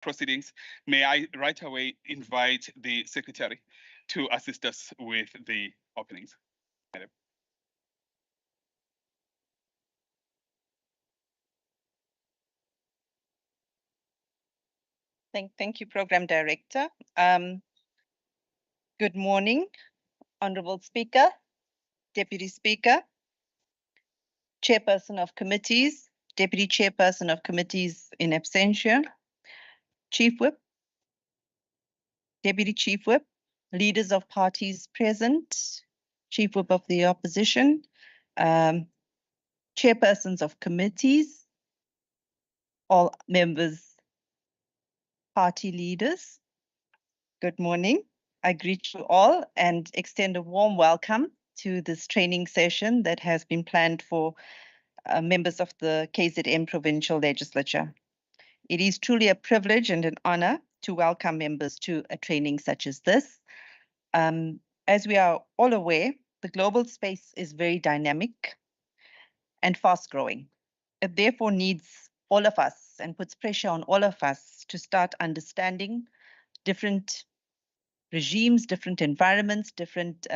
proceedings, may I right away invite the Secretary to assist us with the openings. Madam. Thank you, Program Director. Good morning, Honorable Speaker, Deputy Speaker, Chairperson of Committees, Deputy Chairperson of Committees in absentia, Chief Whip, Deputy Chief Whip, leaders of parties present, Chief Whip of the Opposition, Chairpersons of Committees, all members, party leaders. Good morning. I greet you all and extend a warm welcome to this training session that has been planned for members of the KZN Provincial Legislature. It is truly a privilege and an honor to welcome members to a training such as this. As we are all aware, the global space is very dynamic and fast growing. It therefore needs all of us and puts pressure on all of us to start understanding different regimes, different environments, different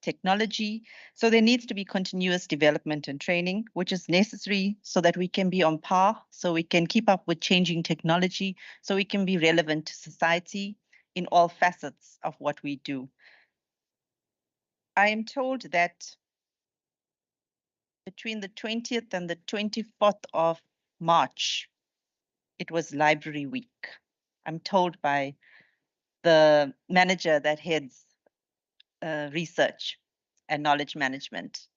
technology. So there needs to be continuous development and training, which is necessary so that we can be on par, so we can keep up with changing technology, so we can be relevant to society in all facets of what we do. I am told that between the 20th and the 24th of March, it was Library Week. I'm told by the manager that heads research and knowledge management.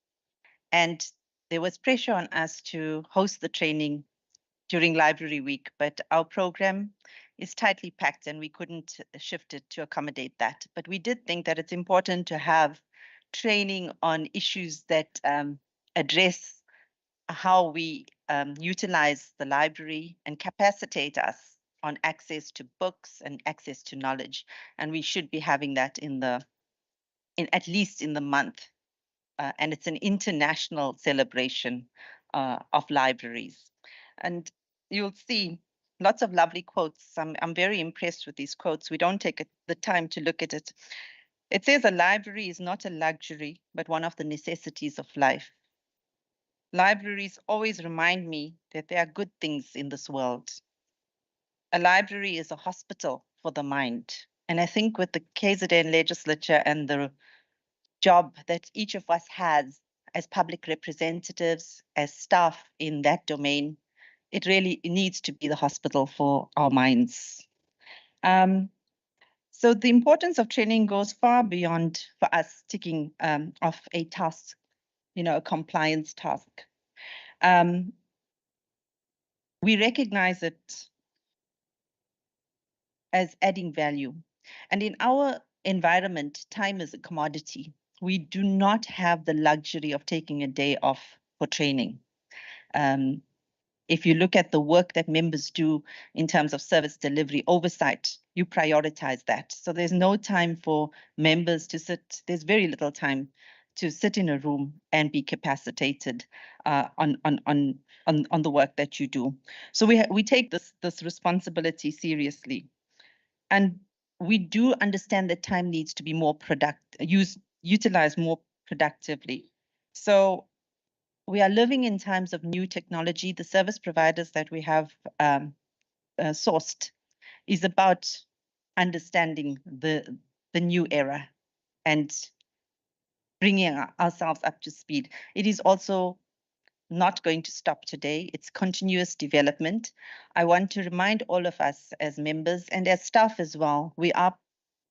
And there was pressure on us to host the training during Library Week, but our program is tightly packed and we couldn't shift it to accommodate that. But we did think that it's important to have training on issues that address how we utilize the library and capacitate us on access to books and access to knowledge. And we should be having that at least in the month. And it's an international celebration of libraries. And you'll see lots of lovely quotes. I'm very impressed with these quotes. We don't take the time to look at it. It says a library is not a luxury, but one of the necessities of life. Libraries always remind me that there are good things in this world. A library is a hospital for the mind. And I think with the KZN legislature and the job that each of us has as public representatives, as staff in that domain, it really needs to be the hospital for our minds. So the importance of training goes far beyond for us ticking off a task, a compliance task. We recognize it as adding value. And in our environment, time is a commodity. We do not have the luxury of taking a day off for training. If you look at the work that members do in terms of service delivery oversight, you prioritize that. So there's no time for members to sit. There's very little time to sit in a room and be capacitated on the work that you do. So we take this responsibility seriously, and we do understand that time needs to be more utilized more productively. So we are living in times of new technology. The service providers that we have sourced is about understanding the new era and bringing ourselves up to speed. It is also not going to stop today. It's continuous development. I want to remind all of us as members and as staff as well, we are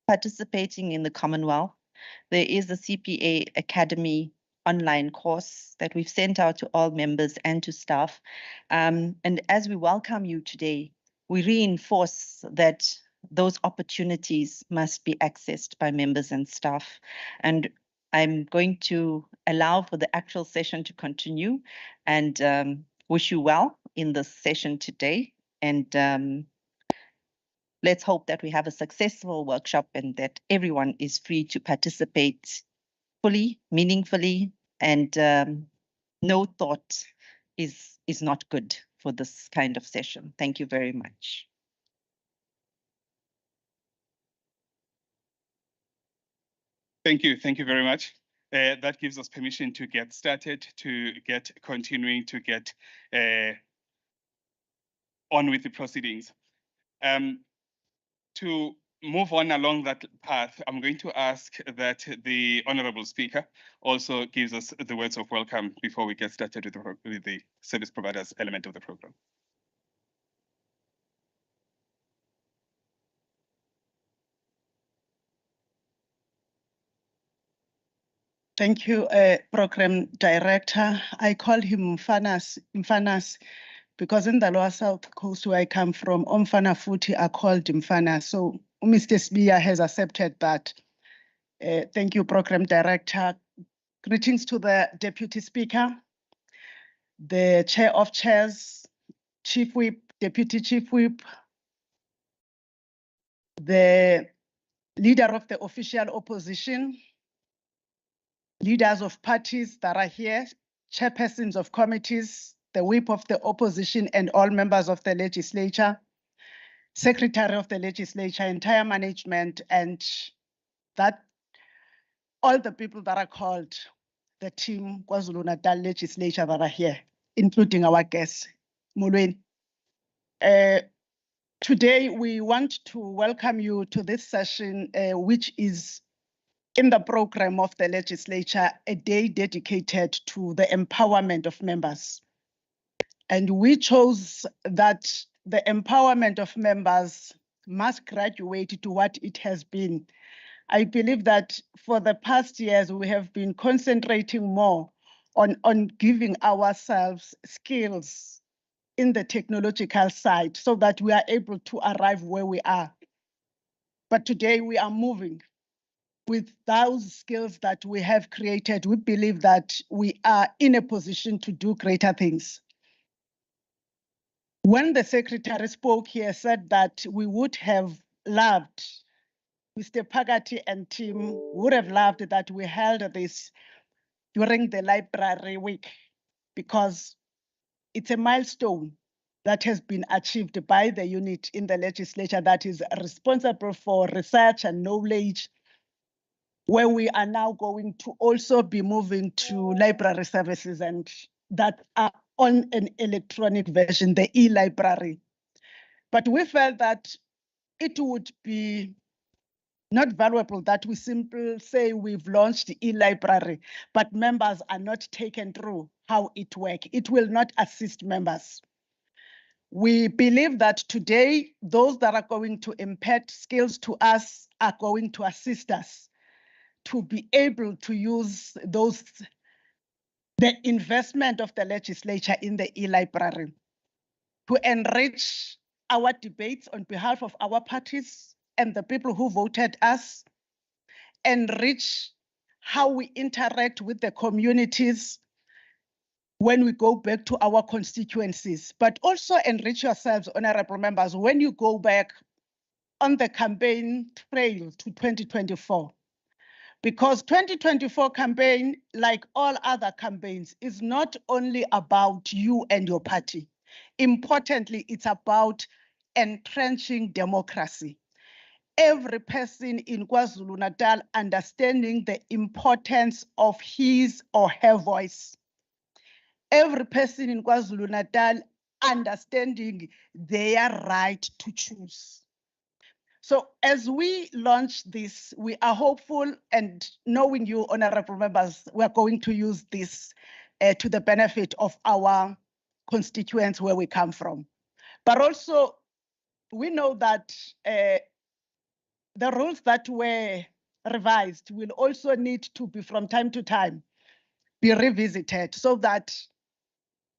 participating in the Commonwealth. There is a CPA Academy online course that we've sent out to all members and to staff. And as we welcome you today, we reinforce that those opportunities must be accessed by members and staff. And I'm going to allow for the actual session to continue and wish you well in this session today. And let's hope that we have a successful workshop and that everyone is free to participate fully, meaningfully, and no thought is not good for this kind of session. Thank you very much. Thank you very much. That gives us permission to get started, to get continuing, to get on with the proceedings. To move on along that path, I'm going to ask that the Honorable Speaker also gives us the words of welcome before we get started with the service providers element of the program. Thank you, Program Director. I call him Mfanas, because in the Lower South Coast where I come from, Omfana Futhi are called Mfanas. So Mr. Sibiya has accepted that. Thank you, Program Director. Greetings to the Deputy Speaker, the Chair of Chairs, Chief Whip, Deputy Chief Whip, the Leader of the Official Opposition, leaders of parties that are here, chairpersons of committees, the whip of the opposition and all members of the legislature, secretary of the legislature, entire management, and that all the people that are called the team KwaZulu-Natal Legislature that are here, including our guests. Mulweni. Today we want to welcome you to this session, which is in the program of the legislature, a day dedicated to the empowerment of members. And we chose that the empowerment of members must graduate to what it has been. I believe that for the past years, we have been concentrating more on giving ourselves skills in the technological side so that we are able to arrive where we are. But today we are moving. With those skills that we have created, we believe that we are in a position to do greater things. When the secretary spoke here, said that we would have loved, Mr. Pagati and team would have loved that we held this during the library week, because it's a milestone that has been achieved by the unit in the legislature that is responsible for research and knowledge, where we are now going to also be moving to library services and that are on an electronic version, the e-library. But we felt that it would be not valuable that we simply say we've launched the e-library, but members are not taken through how it works. It will not assist members. We believe that today, those that are going to impart skills to us are going to assist us to be able to use the investment of the legislature in the e-library to enrich our debates on behalf of our parties and the people who voted us, enrich how we interact with the communities when we go back to our constituencies, but also enrich yourselves, honorable members, when you go back on the campaign trail to 2024. Because 2024 campaign, like all other campaigns, is not only about you and your party. Importantly, it's about entrenching democracy. Every person in KwaZulu-Natal understanding the importance of his or her voice. Every person in KwaZulu-Natal understanding their right to choose. So as we launch this, we are hopeful, and knowing you, honorable members, we are going to use this to the benefit of our constituents where we come from. But also, we know that the rules that were revised will also need to be, from time to time, be revisited so that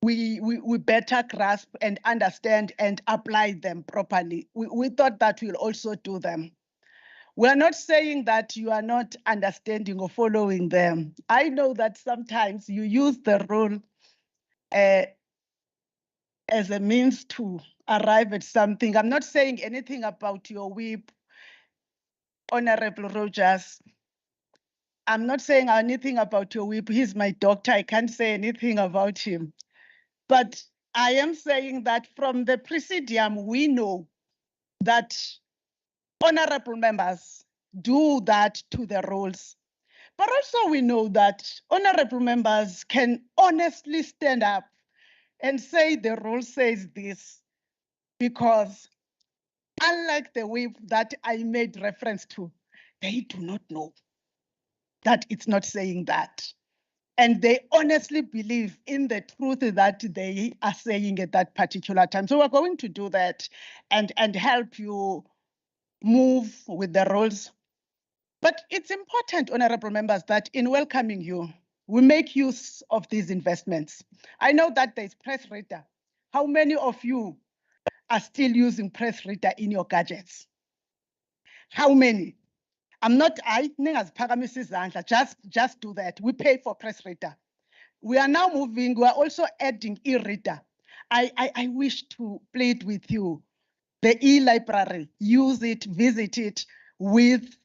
we better grasp and understand and apply them properly. We thought that we'll also do them. We're not saying that you are not understanding or following them. I know that sometimes you use the rule as a means to arrive at something. I'm not saying anything about your whip, Honorable Rogers. I'm not saying anything about your whip. He's my doctor. I can't say anything about him. But I am saying that from the presidium, we know that honorable members do that to the rules. But also we know that honorable members can honestly stand up and say the rule says this, because unlike the whip that I made reference to, they do not know that it's not saying that. And they honestly believe in the truth that they are saying at that particular time. So we're going to do that and help you move with the rules. But it's important, honorable members, that in welcoming you, we make use of these investments. I know that there's PressReader. How many of you are still using PressReader in your gadgets? How many? I'm not, just do that. We pay for PressReader. We are now moving, we are also adding e-reader. I wish to plead with you, the e-library, use it, visit it with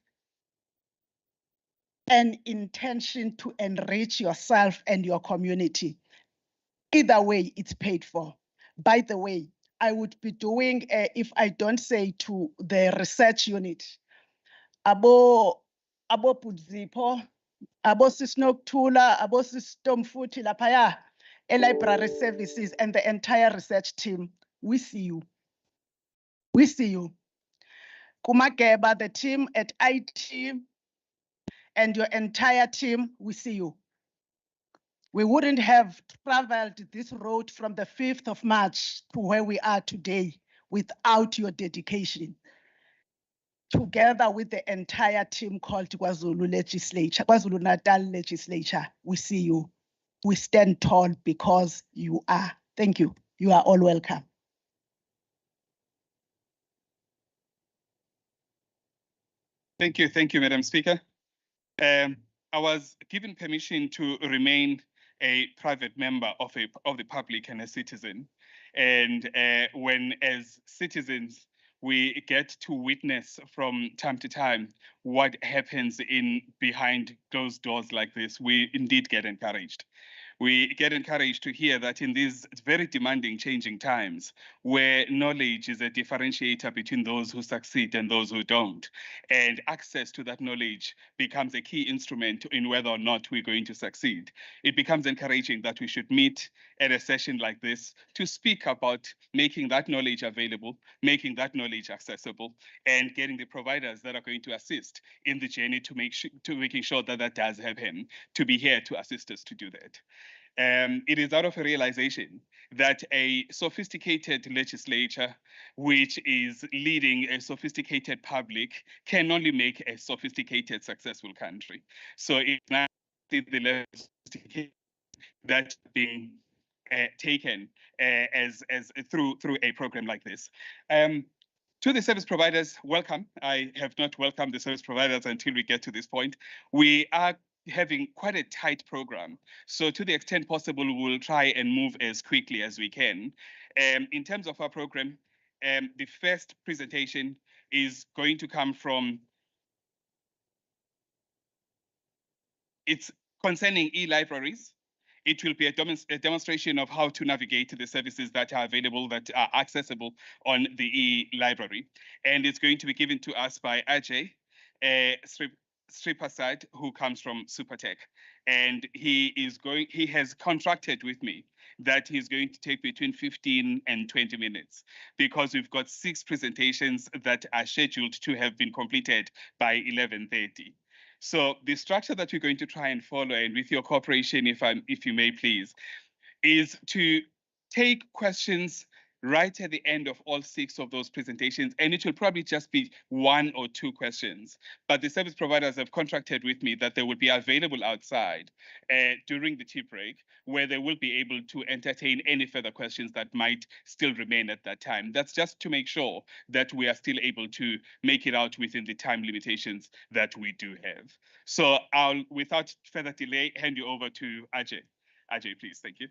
an intention to enrich yourself and your community. Either way, it's paid for. By the way, I would be doing, if I don't say to the research unit, abo Pudzipo, abo Sisnoktula, abo Futhi laphaya, library services and the entire research team, we see you. We see you. Kumageba, the team at IT, and your entire team, we see you. We wouldn't have traveled this road from the 5th of March to where we are today without your dedication. Together with the entire team called KwaZulu-Natal Legislature, we see you. We stand tall because you are. Thank you. You are all welcome. Thank you, Madam Speaker. I was given permission to remain a private member of the public and a citizen. And when, as citizens, we get to witness from time to time what happens in behind closed doors like this, we indeed get encouraged. We get encouraged to hear that in these very demanding, changing times, where knowledge is a differentiator between those who succeed and those who don't, and access to that knowledge becomes a key instrument in whether or not we're going to succeed, it becomes encouraging that we should meet at a session like this to speak about making that knowledge available, making that knowledge accessible, and getting the providers that are going to assist in the journey to making sure that that does happen, to be here to assist us to do that. It is out of a realization that a sophisticated legislature, which is leading a sophisticated public, can only make a sophisticated, successful country. So it's not the level of sophistication that's being taken as through a program like this. To the service providers, welcome. I have not welcomed the service providers until we get to this point. We are having quite a tight program. So to the extent possible, we'll try and move as quickly as we can. In terms of our program, the first presentation is going to come from, it's concerning e-libraries. It will be a demonstration of how to navigate the services that are available, that are accessible on the e-library. And it's going to be given to us by Ajay, Sripersad, who comes from Supertech. And he has contracted with me that he's going to take between 15 and 20 minutes, because we've got 6 presentations that are scheduled to have been completed by 11:30. So the structure that we're going to try and follow, and with your cooperation, if you may please, is to take questions right at the end of all 6 of those presentations, and it will probably just be 1 or 2 questions. But the service providers have contracted with me that they will be available outside during the tea break, where they will be able to entertain any further questions that might still remain at that time. That's just to make sure that we are still able to make it out within the time limitations that we do have. So I'll, without further delay, hand you over to Ajay. Ajay, please, thank you.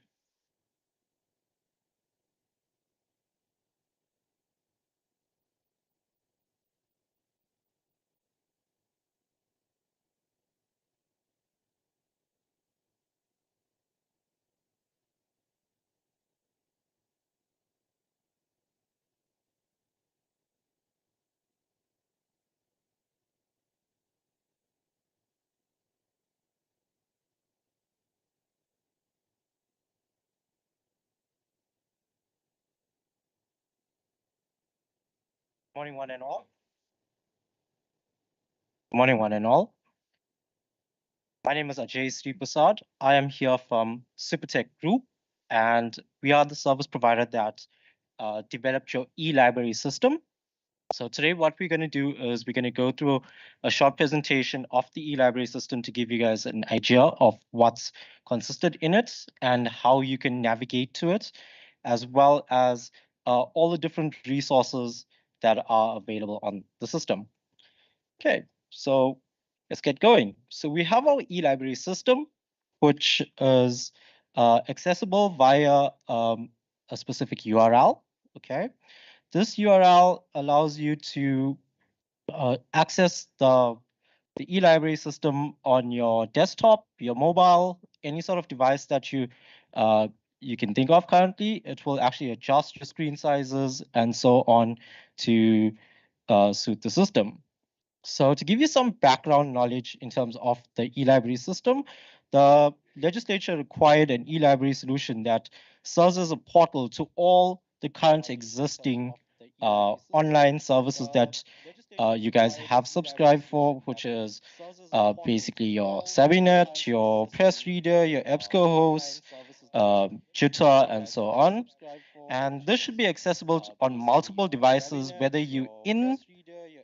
Morning, one and all. Morning, one and all. My name is Ajay Sripersad. I am here from Supertech Group, and we are the service provider that developed your e-library system. So today what we're going to do is we're going to go through a short presentation of the e-library system to give you guys an idea of what's consisted in it and how you can navigate to it, as well as all the different resources that are available on the system. Okay, so let's get going. So we have our e-library system, which is accessible via a specific URL. Okay, this URL allows you to access the e-library system on your desktop, your mobile, any sort of device that you can think of currently. It will actually adjust your screen sizes and so on to suit the system. So to give you some background knowledge in terms of the e-library system, the legislature required an e-library solution that serves as a portal to all the current existing online services that you guys have subscribed for, which is basically your Sabinet, your PressReader, your EBSCOHost, Juta, and so on. And this should be accessible on multiple devices, whether you in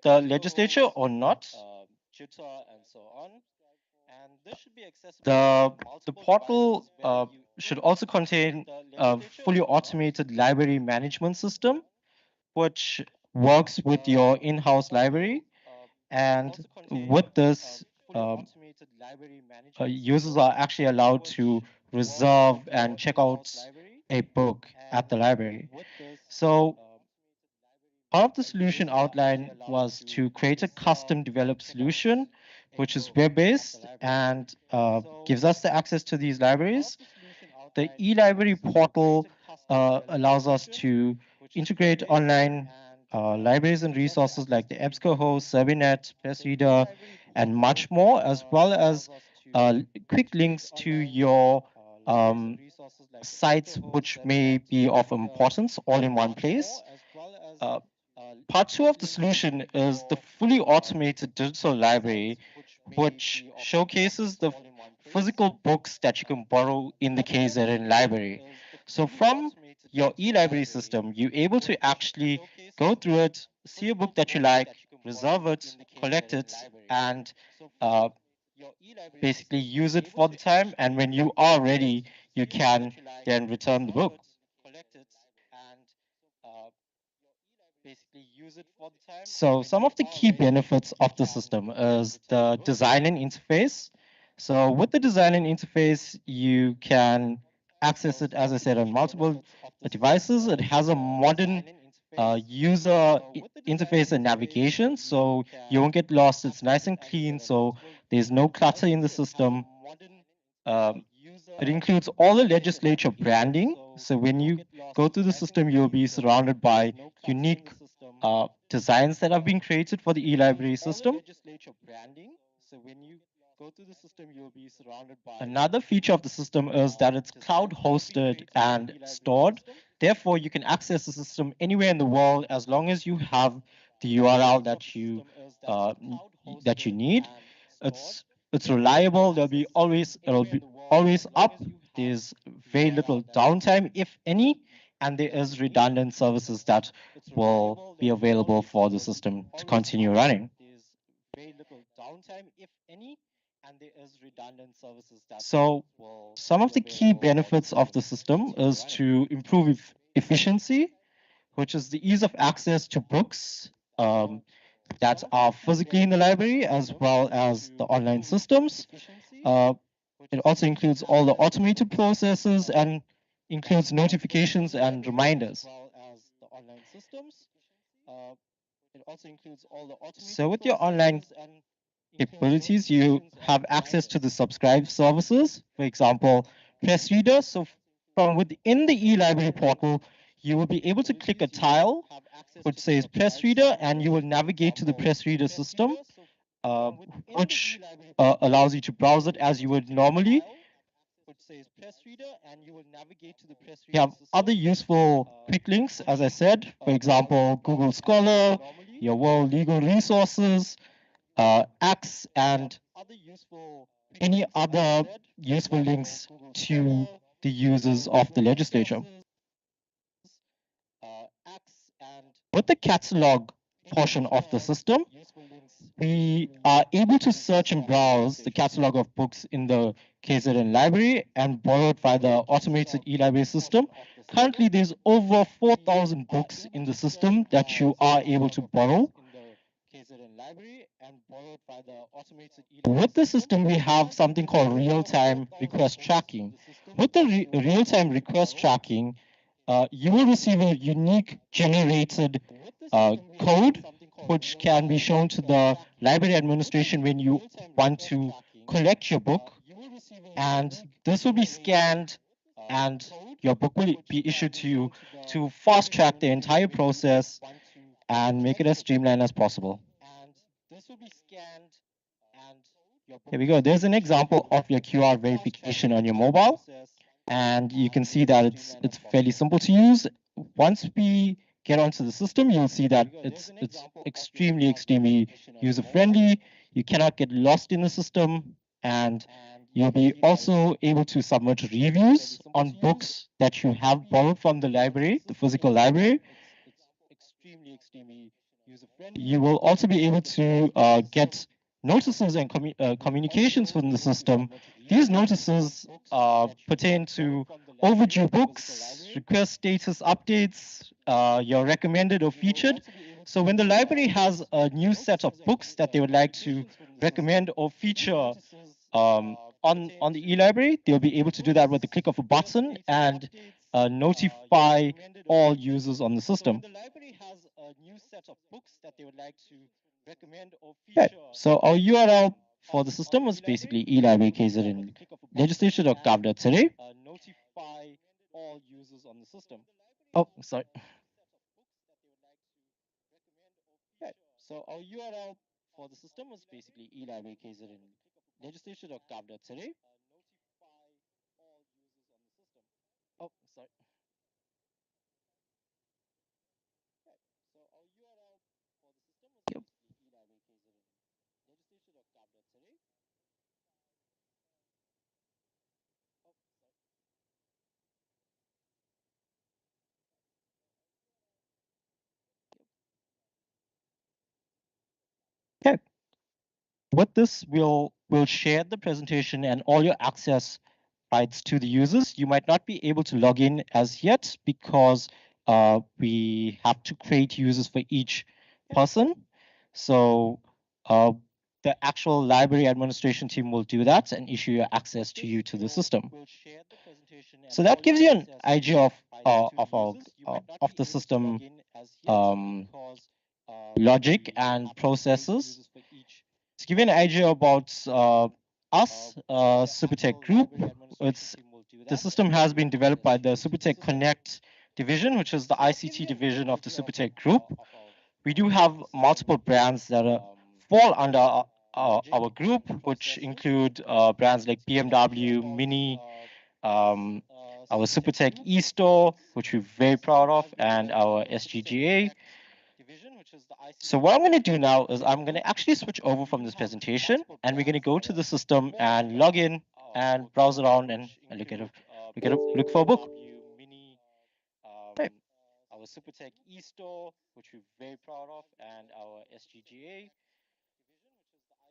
the legislature or not. The portal should also contain a fully automated library management system, which works with your in-house library. And with this, users are actually allowed to reserve and check out a book at the library. So part of the solution outline was to create a custom developed solution, which is web-based and gives us the access to these libraries. The e-library portal allows us to integrate online libraries and resources like the EBSCOHost, Sabinet, PressReader, and much more, as well as quick links to your sites which may be of importance all in one place. Part two of the solution is the fully automated digital library, which showcases the physical books that you can borrow in the KZN library. So from your e-library system, you're able to actually go through it, see a book that you like, reserve it, collect it, and basically use it for the time. And when you are ready, you can then return the book. So some of the key benefits of the system is the design and interface. So with the design and interface, you can access it, as I said, on multiple devices. It has a modern user interface and navigation, so you won't get lost. It's nice and clean, so there's no clutter in the system. It includes all the legislature branding. So when you go through the system, you'll be surrounded by unique designs that have been created for the e-library system. Another feature of the system is that it's cloud hosted and stored. Therefore, you can access the system anywhere in the world as long as you have the URL that you need. It's reliable. It'll be always up. There's very little downtime, if any, and there is redundant services that will be available for the system to continue running. So some of the key benefits of the system is to improve efficiency, which is the ease of access to books that are physically in the library, as well as the online systems. It also includes all the automated processes and includes notifications and reminders. So with your online capabilities, you have access to the subscribe services, for example, PressReader. So from within the e-library portal, you will be able to click a tile which says PressReader, and you will navigate to the PressReader system, which allows you to browse it as you would normally. says PressReader, and you will navigate to the PressReader. You have other useful quick links, as I said, for example, Google Scholar, your World Legal Resources, Axe, and any other useful links to the users of the legislature. With the catalog portion of the system, we are able to search and browse the catalog of books in the KZN library and borrow it via the automated e-library system. Currently, there's over 4,000 books in the system that you are able to borrow. With the system, we have something called real-time request tracking. With the real-time request tracking, you will receive a unique generated code which can be shown to the library administration when you want to collect your book. And this will be scanned and your book will be issued to you to fast track the entire process and make it as streamlined as possible. Here we go. There's an example of your QR verification on your mobile. And you can see that it's fairly simple to use. Once we get onto the system, you'll see that it's extremely user-friendly. You cannot get lost in the system, and you'll be also able to submit reviews on books that you have borrowed from the library, the physical library. You will also be able to get notices and communications from the system. These notices pertain to overdue books, request status updates, your recommended or featured. So when the library has a new set of books that they would like to recommend or feature on the e-library, they'll be able to do that with the click of a button and notify all users on the system. Right. So our URL for the system was basically e-library KZN legislature.gov.za. Notify all users on the system. Oh, sorry. Right. So our URL for the system was basically e-library KZN legislature.gov.za. Oh, sorry. Okay. With this, we'll share the presentation and all your access rights to the users. You might not be able to log in as yet because we have to create users for each person. So the actual library administration team will do that and issue your access to you to the system. So that gives you an idea of the system logic and processes. To give you an idea about us, Supertech Group, the system has been developed by the Supertech Connect division, which is the ICT division of the Supertech Group. We do have multiple brands that fall under our group, which include brands like BMW, Mini, our Supertech e-store, which we're very proud of, and our SGGA. So what I'm going to do now is I'm going to actually switch over from this presentation, and we're going to go to the system and log in and browse around and look for a book. Okay. Our Supertech e-store, which we're very proud of, and our SGGA.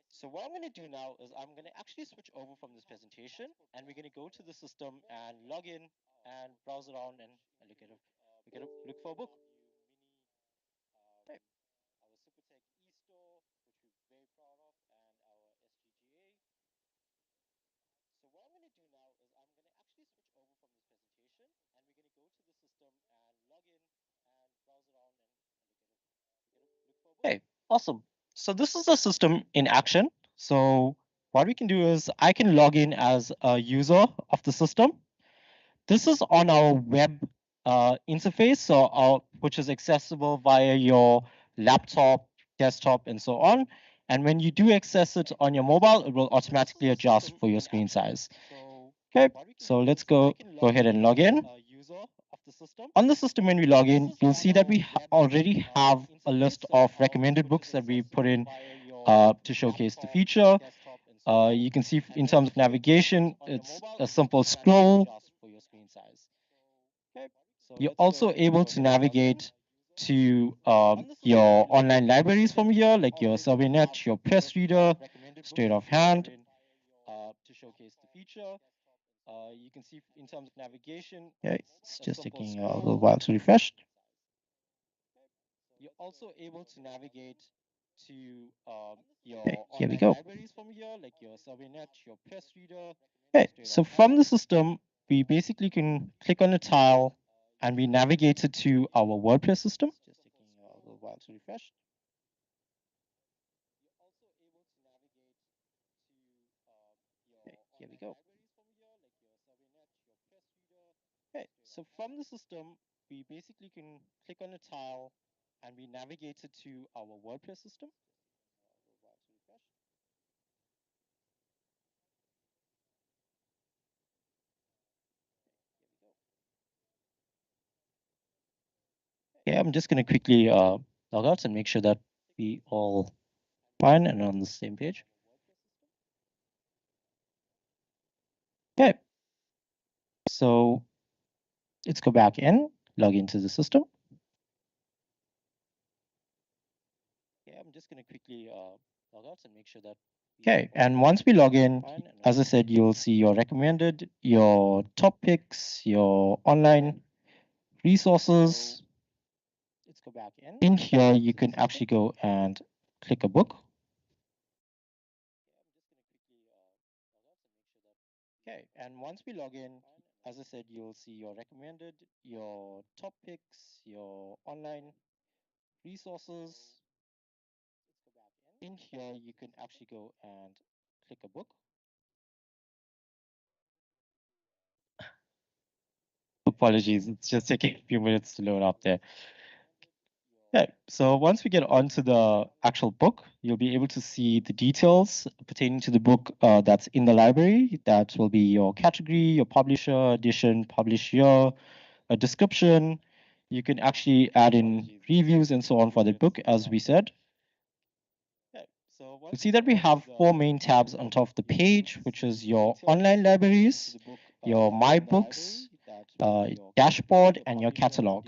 So what I'm going to do now is I'm going to actually switch over from this presentation, and we're going to go to the system and log in and browse around and look for a book. Okay. Our Supertech e-store, which we're very proud of, and our SGGA. So what I'm going to do now is I'm going to actually switch over from this presentation, and we're going to go to the system and log in and browse around and look for a book. Okay, awesome. So this is the system in action. So what we can do is I can log in as a user of the system. This is on our web interface, so which is accessible via your laptop, desktop, and so on. And when you do access it on your mobile, it will automatically adjust for your screen size. Okay, so let's go ahead and log in. On the system, when we log in, you'll see that we already have a list of recommended books that we put in to showcase the feature. You can see in terms of navigation, it's a simple scroll. You're also able to navigate to your online libraries from here, like your Sabinet, your PressReader, straight off hand. To showcase the feature. You can see in terms of navigation. Yeah, it's just taking a little while to refresh. You're also able to navigate to your here we go. Libraries from here, like your Sabinet, your PressReader. Okay, so from the system, we basically can click on a tile and we navigate it to our WordPress system. Just taking a little while to refresh. Okay, here we go. Okay, so from the system, we basically can click on a tile and we navigate it to our WordPress system. Okay, I'm just going to quickly log out and make sure that we all fine and on the same page. Okay, so let's go back in, log into the system. Okay, I'm just going to quickly log out and make sure that. Okay, and once we log in, as I said, you'll see your recommended, your top picks, your online resources. Let's go back in. In here, you can actually go and click a book. Okay, and once we log in, as I said, you'll see your recommended, your top picks, your online resources. In here, you can actually go and click a book. Apologies, it's just taking a few minutes to load up there. Yeah, so once we get onto the actual book, you'll be able to see the details pertaining to the book that's in the library. That will be your category, your publisher, edition, publish year, a description. You can actually add in reviews and so on for the book, as we said. You'll see that we have 4 main tabs on top of the page, which is your online libraries, your My Books, dashboard, and your catalog.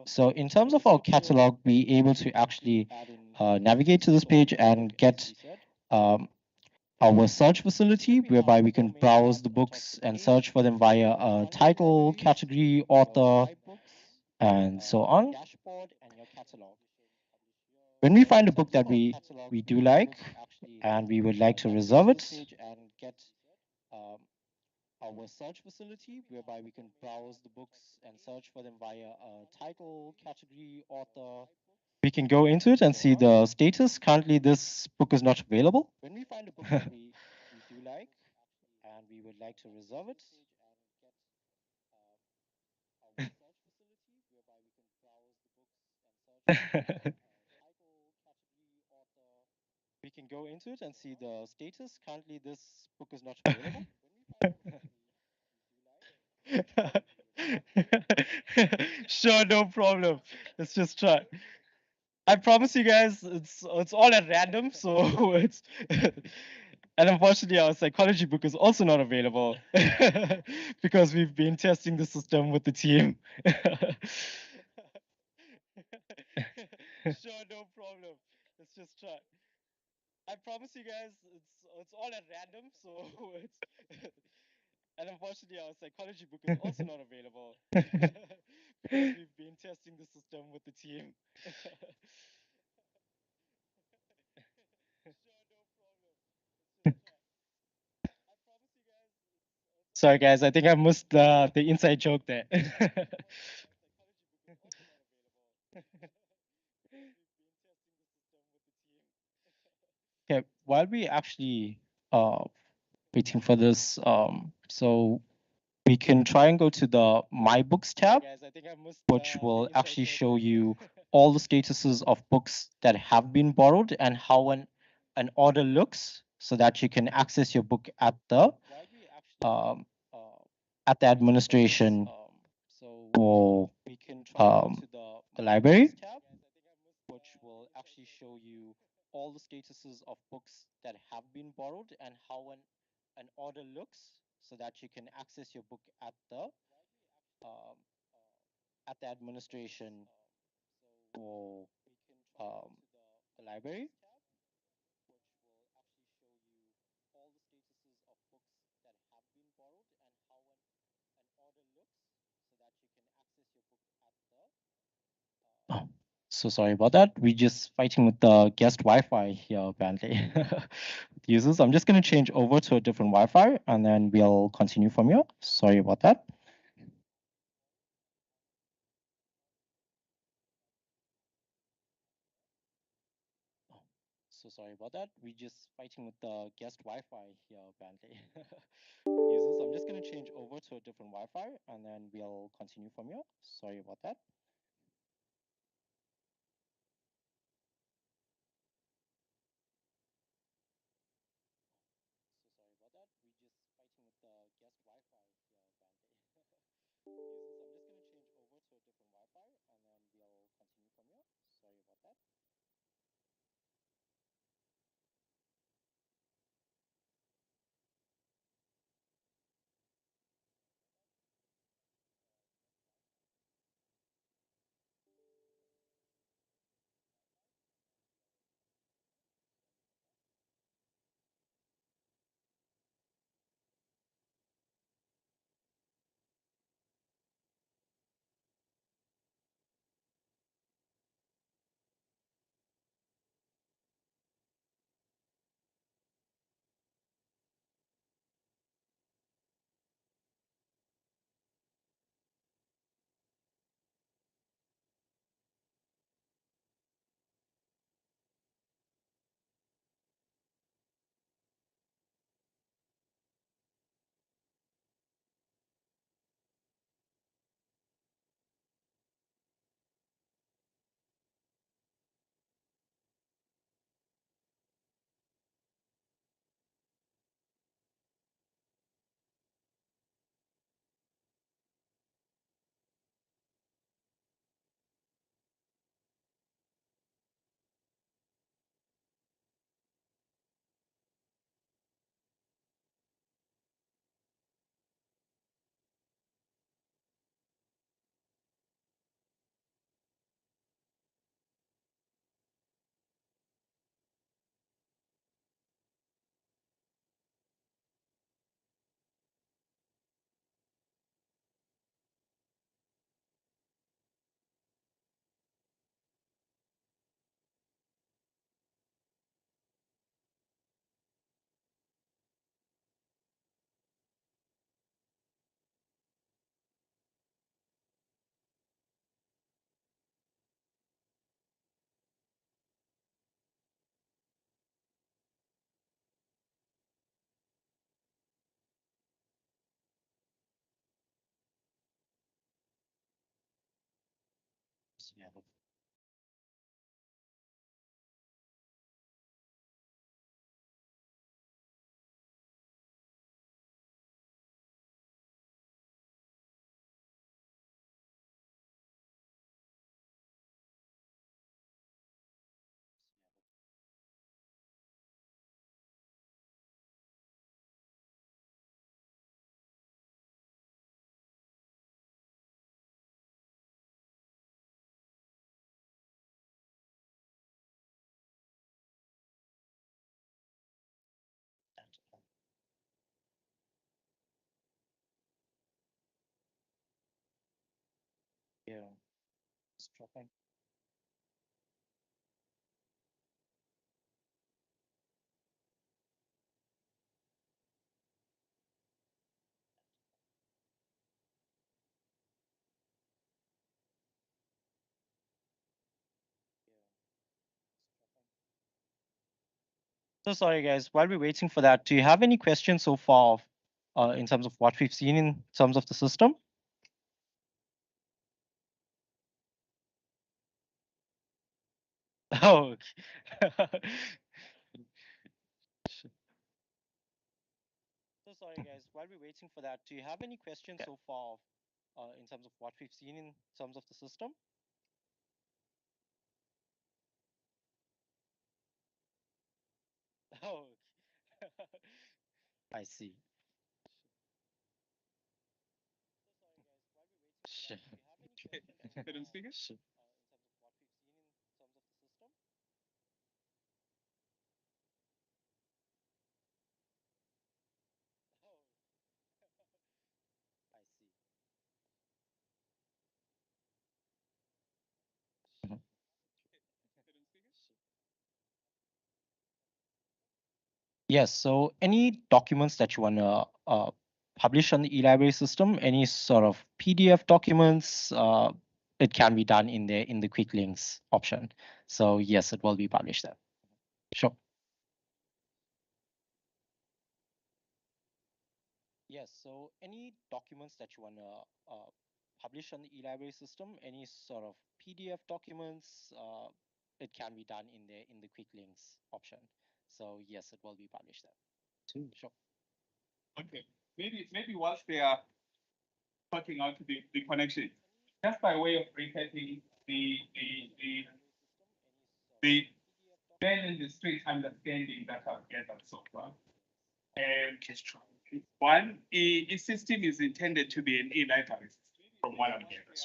So in terms of our catalog, we're able to actually navigate to this page and get our search facility, whereby we can browse the books and search for them via title, category, author, and so on. When we find a book that we do like and we would like to reserve it, our search facility, whereby we can browse the books and search for them via title, category, author. We can go into it and see the status. Currently, this book is not available. When we find a book that we do like and we would like to reserve it, we can go into it and see the status. Currently, this book is not available. Sure, no problem. Let's just try. I promise you guys, it's all at random, so it's. And unfortunately, our psychology book is also not available because we've been testing the system with the team. Sure, no problem. Let's just try. I promise you guys, it's all at random, so it's. And unfortunately, our psychology book is also not available because we've been testing the system with the team. Sorry, guys. I think I missed the inside joke there. Okay, while we actually waiting for this, so we can try and go to the My Books tab, which will actually show you all the statuses of books that have been borrowed and how an order looks, so that you can access your book at the at the administration for the library, which will actually show you all the statuses of books that have been borrowed and how an order looks, so that you can access your book at the administration for the library. Oh, so sorry about that. We're just fighting with the guest Wi-Fi here, apparently. Users, I'm just going to change over to a different Wi-Fi and then we'll continue from here. Sorry about that. So sorry about that. We're just fighting with the guest Wi-Fi here, apparently. Users, I'm just going to change over to a different Wi-Fi and then we'll continue from here. Sorry about that. Yeah. Yeah. It's dropping. So sorry, guys. While we're waiting for that, do you have any questions so far in terms of what we've seen in terms of the system? Oh, okay. So sorry guys, while we're waiting for that, do you have any questions so far in terms of what we've seen in terms of the system? Oh, I see. Sure. Madam Speaker? Sure. I see. Yes, so any documents that you want to publish on the e-library system, any sort of PDF documents, it can be done in the quick links option. So yes, it will be published there. Sure. Yes, so any documents that you want to publish on the e-library system, any sort of PDF documents, it can be done in the quick links option. So yes, it will be published there. Sure. Okay, maybe whilst they are sorting out the connection, just by way of recapping the man in the street understanding that I've gathered so far. One, the system is intended to be an e-library system from what I'm gathering.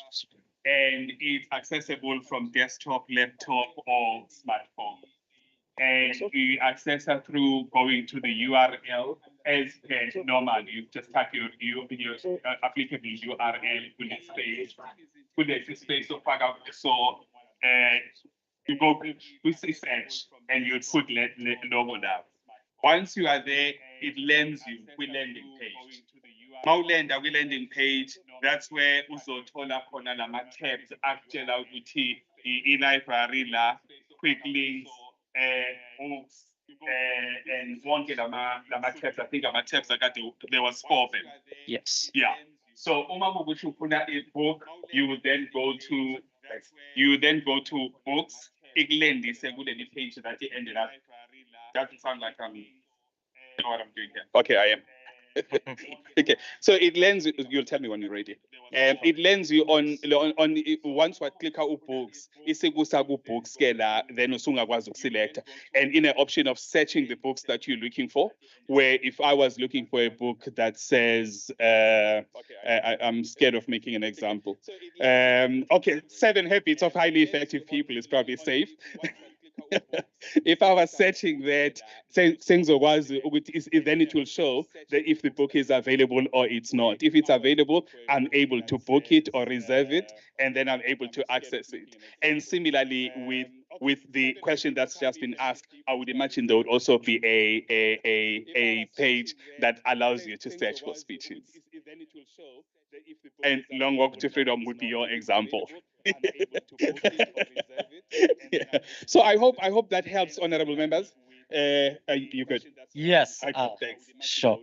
And it's accessible from desktop, laptop, or smartphone. And you access it through going to the URL as normal. You just type your applicable URL, put the space of pack out. So you go with search and you put logo down. Once you are there, it lands you with landing page. Mawulenda kwi-landing page, that's where uzothola khona lama tabs akutshela ukuthi i-library la, quick links, books, and wonke lama tabs. I think ama tabs there was 4 of them. Yes. Yeah. So uma kuwukuthi ufuna a book, you will then go to books, ikulendise kuleli page that it ended up. Doesn't sound like you know what I'm doing here. Okay, I am. Okay, so it lands. You'll tell me when you're ready. It lands you on once you click out books, isekusa ku books ke la, then usungakwazi select. And in an option of searching the books that you're looking for, where if I was looking for a book that says, I'm scared of making an example. Okay, 7 Habits of Highly Effective People is probably safe. If I was searching that, then it will show that if the book is available or it's not. If it's available, I'm able to book it or reserve it, and then I'm able to access it. And similarly, with the question that's just been asked, I would imagine there would also be a page that allows you to search for speeches. And Long Walk to Freedom would be your example. Yeah. So I hope that helps, honorable members. You could. Yes. Thanks. Sure. A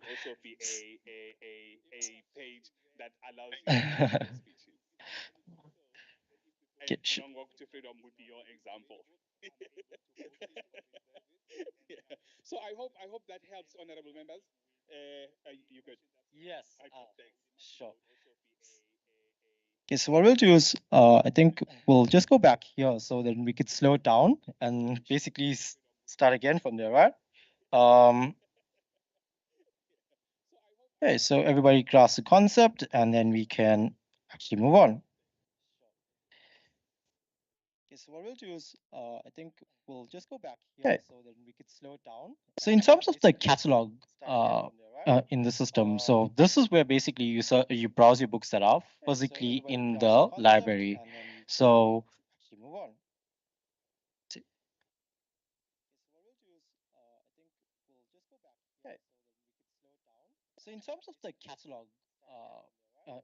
page that allows you to search for speeches. Okay, sure. Long Walk to Freedom would be your example. Yeah. So I hope that helps, honorable members. You could. Yes. Thanks. Sure. Okay, so what we'll do is, I think we'll just go back here so then we could slow it down and basically start again from there, right? Okay, so everybody grasps the concept and then we can actually move on. Okay, so what we'll do is, I think we'll just go back here so then we could slow it down. So in terms of the catalog in the system, so this is where basically you browse your books that are physically in the library. So move on. Okay. So in terms of the catalog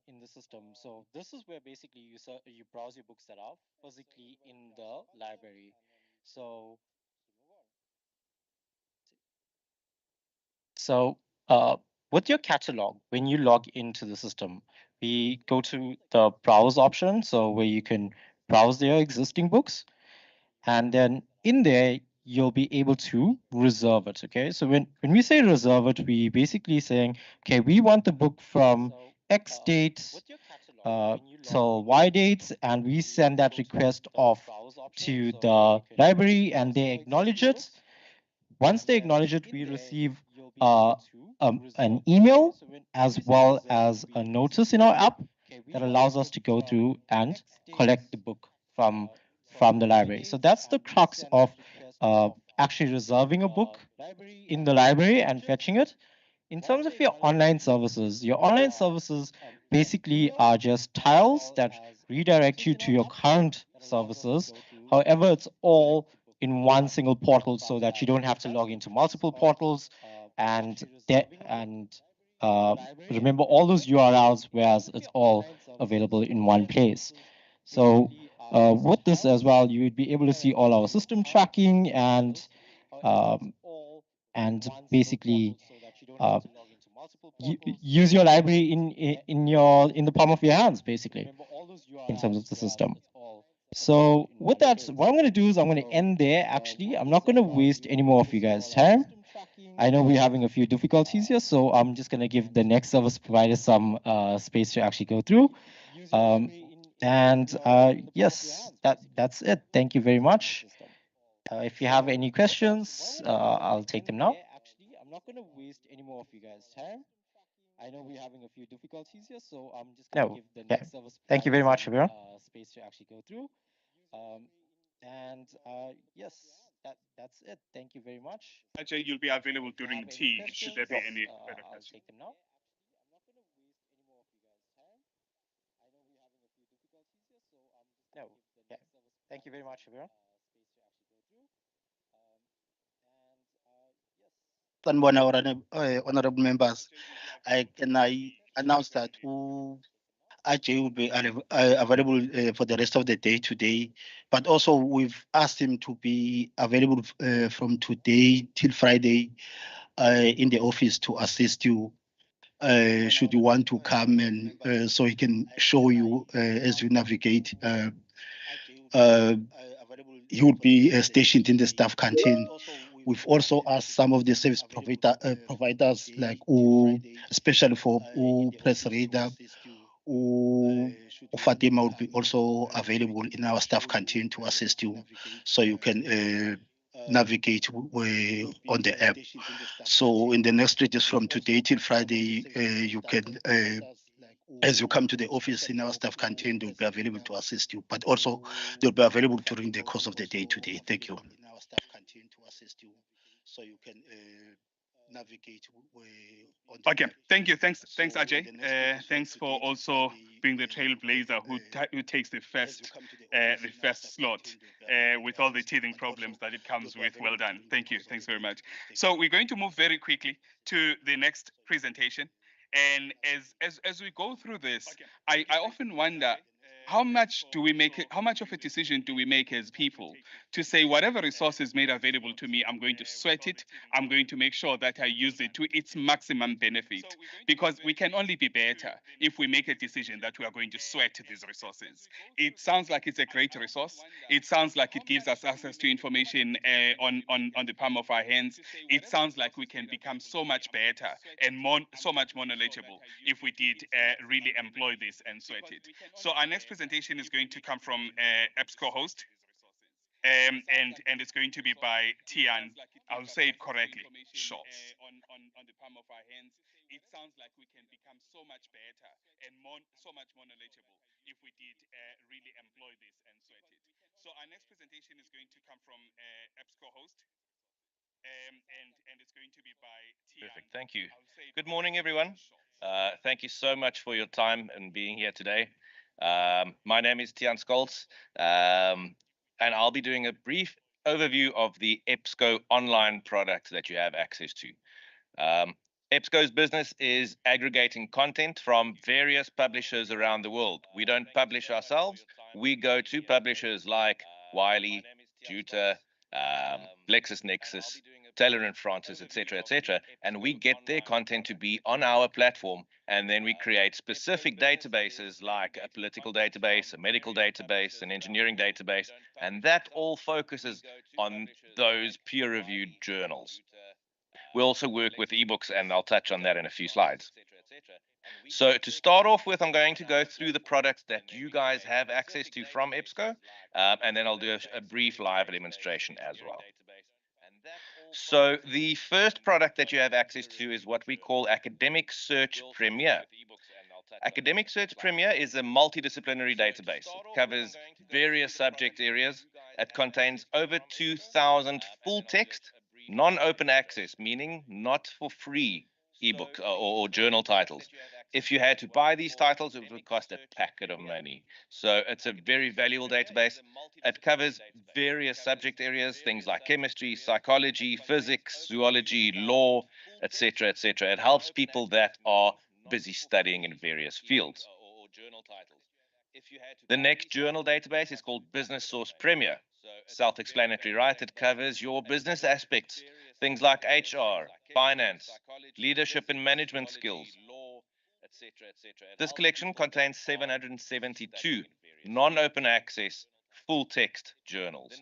in the system, so this is where basically you browse your books that are physically in the library. So with your catalog, when you log into the system, we go to the browse option, so where you can browse their existing books, and then in there you'll be able to reserve it. Okay, so when we say reserve it, we basically saying, okay, we want the book from X date till Y dates, and we send that request off to the library, and they acknowledge it. Once they acknowledge it, we receive an email as well as a notice in our app that allows us to go through and collect the book from the library. So that's the crux of actually reserving a book in the library and fetching it. In terms of your online services basically are just tiles that redirect you to your current services. However, it's all in one single portal so that you don't have to log into multiple portals and remember all those URLs, whereas it's all available in one place. So with this as well, you would be able to see all our system tracking and basically use your library in the palm of your hands, basically, in terms of the system. So with that, what I'm going to do is I'm going to end there. Actually, I'm not going to waste any more of you guys' time. I know we're having a few difficulties here, so I'm just going to give the next service provider some space to actually go through. Yes, that's it. Thank you very much. If you have any questions, I'll take them now. I'm not going to waste any more of you guys' time. I know we're having a few difficulties here, so I'm just going to give the next service. Thank you very much, everyone. Space to actually go through. Yes, that's it. Thank you very much. Ajay, you'll be available during tea. Should there be any further I'll questions? take them now. I'm not going to waste any more of you guys' time. I know we're having a few difficulties here, so I'm just going to give the next service. Thank you very much, everyone. Space to actually go through. Sanibona, honorable members. I announce that Ajay will be available for the rest of the day today, but also we've asked him to be available from today till Friday in the office to assist you. Should you want to come and so he can show you as you navigate. He will be stationed in the staff canteen. We've also asked some of the service providers, like especially for PressReader, Fatima will be also available in our staff canteen to assist you, so you can navigate on the app. So in the next 3 days from today till Friday, you can, as you come to the office in our staff canteen, they'll be available to assist you, but also they'll be available during the course of the day today. Thank you. So you can navigate on the Okay, app. thank you. Thanks, So Ajay. in the next 3 days from Thanks for today till also Friday, being the trailblazer who takes the first slot with all the teething problems that it comes with. Well done. Thank you. Thanks very much. So we're going to move very quickly to the next presentation. And as we go through this, I often wonder, how much do we make it? How much of a decision do we make as people to say, whatever resource is made available to me, I'm going to sweat it. I'm going to make sure that I use it to its maximum benefit, because we can only be better if we make a decision that we are going to sweat these resources. It sounds like it's a great resource. It sounds like it gives us access to information on the palm of our hands. It sounds like we can become so much better and so much more knowledgeable if we did really employ this and sweat it. So our next presentation is going to come from EBSCOHost. And it's going to be by Tiaan. I'll say it correctly. Scholtz. On the palm of our hands. It sounds like we can become so much better and so much more knowledgeable if we did really employ this and sweat it. So our next presentation is going to come from EBSCOHost. And it's going to be by Tiaan. Perfect. Thank you. Good morning, everyone. Thank you so much for your time and being here today. My name is Tiaan Scholtz, and I'll be doing a brief overview of the EBSCO online product that you have access to. EBSCO's business is aggregating content from various publishers around the world. We don't publish ourselves. We go to publishers like Wiley, Juta, LexisNexis, Taylor and Francis, etc., and we get their content to be on our platform, and then we create specific databases like a political database, a medical database, an engineering database, and that all focuses on those peer-reviewed journals. We also work with ebooks, and I'll touch on that in a few slides. So to start off with, I'm going to go through the products that you guys have access to from EBSCO, and then I'll do a brief live demonstration as well. So the first product that you have access to is what we call Academic Search Premier. Academic Search Premier is a multidisciplinary database. It covers various subject areas. It contains over 2,000 full text, non-open access, meaning not for free ebook or journal titles. If you had to buy these titles, it would cost a packet of money. So it's a very valuable database. It covers various subject areas, things like chemistry, psychology, physics, zoology, law, etc., etc. It helps people that are busy studying in various fields. The next journal database is called Business Source Premier. Self-explanatory, right? It covers your business aspects, things like HR, finance, leadership and management skills. This collection contains 772 non-open access full text journals.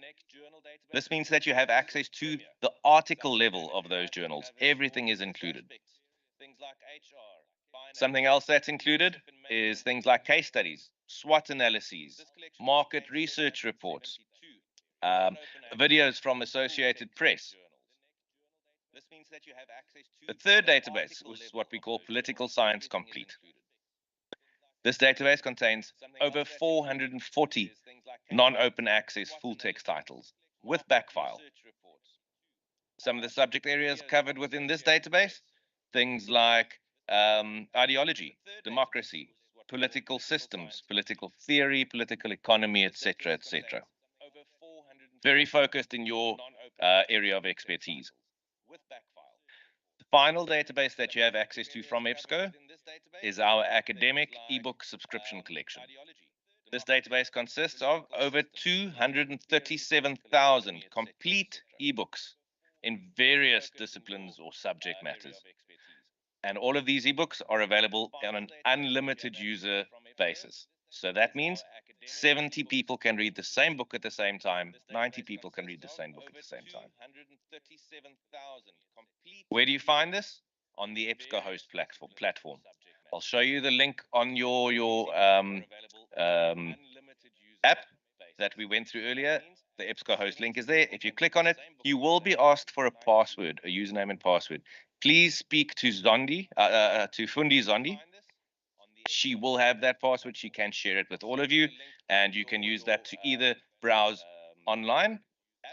This means that you have access to the article level of those journals. Everything is included. Something else that's included is things like case studies, SWOT analyses, market research reports, videos from Associated Press. The third database is what we call Political Science Complete. This database contains over 440 non-open access full text titles with backfile. Some of the subject areas covered within this database, things like ideology, democracy, political systems, political theory, political economy, etc., etc. Very focused in your area of expertise. The final database that you have access to from EBSCO is our academic ebook subscription collection. This database consists of over 237,000 complete ebooks in various disciplines or subject matters. And all of these ebooks are available on an unlimited user basis. So that means 70 people can read the same book at the same time, 90 people can read the same book at the same time. Where do you find this? On the EBSCOHost platform. I'll show you the link on your app that we went through earlier. The EBSCOHost link is there. If you click on it, you will be asked for a password, a username and password. Please speak to Zondi, to Fundi Zondi. She will have that password. She can share it with all of you, and you can use that to either browse online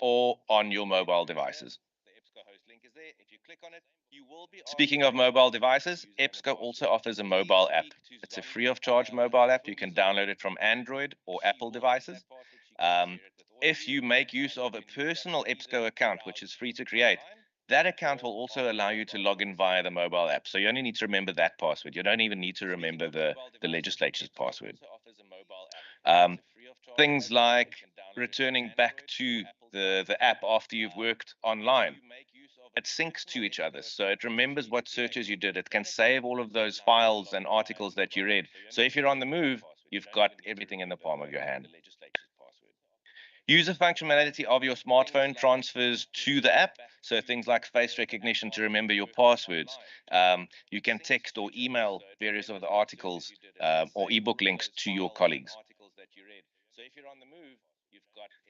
or on your mobile devices. Speaking of mobile devices, EBSCO also offers a mobile app. It's a free of charge mobile app. You can download it from Android or Apple devices. If you make use of a personal EBSCO account, which is free to create, that account will also allow you to log in via the mobile app. So you only need to remember that password. You don't even need to remember the legislature's password. Things like returning back to the app after you've worked online. It syncs to each other, so it remembers what searches you did. It can save all of those files and articles that you read. So if you're on the move, you've got everything in the palm of your hand. User functionality of your smartphone transfers to the app. So things like face recognition to remember your passwords. You can text or email various of the articles or ebook links to your colleagues.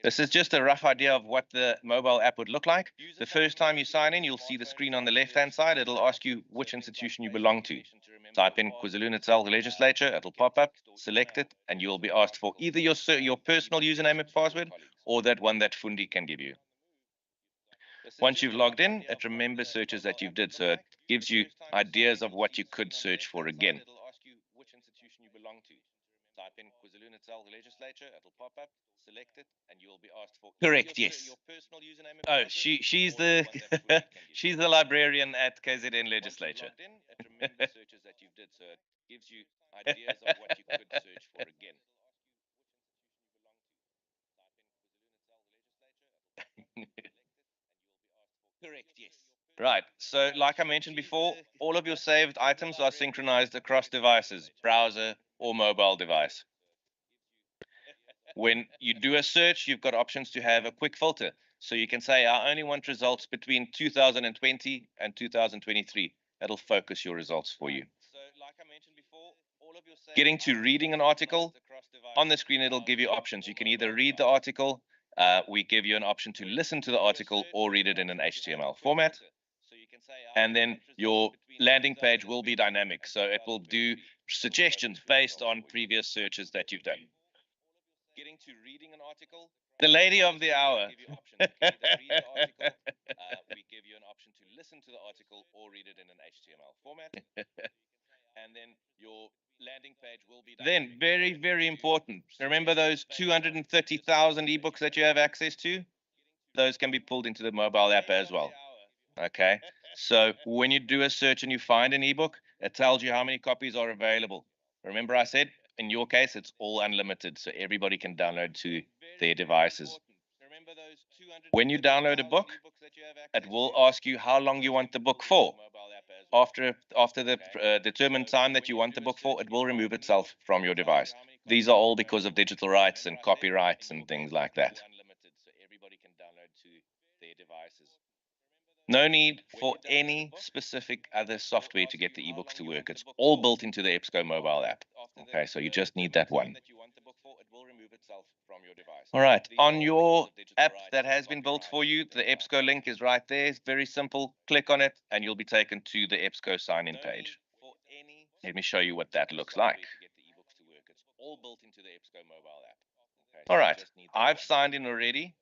This is just a rough idea of what the mobile app would look like. The first time you sign in, you'll see the screen on the left-hand side. It'll ask you which institution you belong to. Type in KwaZulu-Natal Legislature, it'll pop up, select it, and you'll be asked for either your personal username and password or that one that Fundi can give you. Once you've logged in, it remembers searches that you've did, so it gives you ideas of what you could search for again. Type in KwaZulu-Natal Legislature, it'll pop up, select it, and you'll be asked for. Correct, yes. Oh, she's the she's the librarian at KZN Legislature. It remembers searches that you've did, so it gives you ideas of what you could search for again. Correct, yes. Right. So like I mentioned before, all of your saved items are synchronized across devices, browser or mobile device. When you do a search, you've got options to have a quick filter. So you can say, I only want results between 2020 and 2023. That'll focus your results for you. So like I mentioned before, all of your getting to reading an article, on the screen it'll give you options. You can either read the article, we give you an option to listen to the article or read it in an HTML format. And then your landing page will be dynamic. So it will do suggestions based on previous searches that you've done. Getting to reading an article, the lady of the hour. We give you an option to listen to the article or read it in an HTML format. And then your landing page will be dynamic. Then very, very important. Remember those 230,000 ebooks that you have access to? Those can be pulled into the mobile app as well. Okay, so when you do a search and you find an ebook, it tells you how many copies are available. Remember I said, in your case, it's all unlimited, so everybody can download to their devices. When you download a book, it will ask you how long you want the book for. After the determined time that you want the book for, it will remove itself from your device. These are all because of digital rights and copyrights and things like that. No need for any specific other software to get the ebooks to work. It's all built into the EBSCO mobile app. Okay, so you just need that one. All right, on your app that has been built for you, the EBSCO link is right there. It's very simple. Click on it and you'll be taken to the EBSCO sign-in page. Let me show you what that looks like. All right, I've signed in already.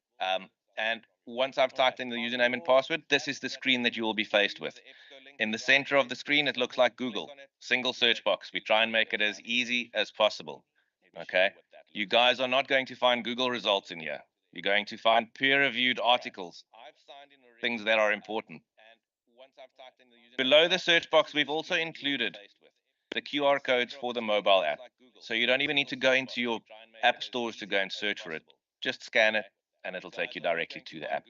And once I've typed in the username and password, this is the screen that you will be faced with. In the center of the screen, it looks like Google. Single search box. We try and make it as easy as possible. Okay? You guys are not going to find Google results in here. You're going to find peer-reviewed articles, things that are important. Below the search box, we've also included the QR codes for the mobile app. So you don't even need to go into your app stores to go and search for it. Just scan it and it'll take you directly to the app.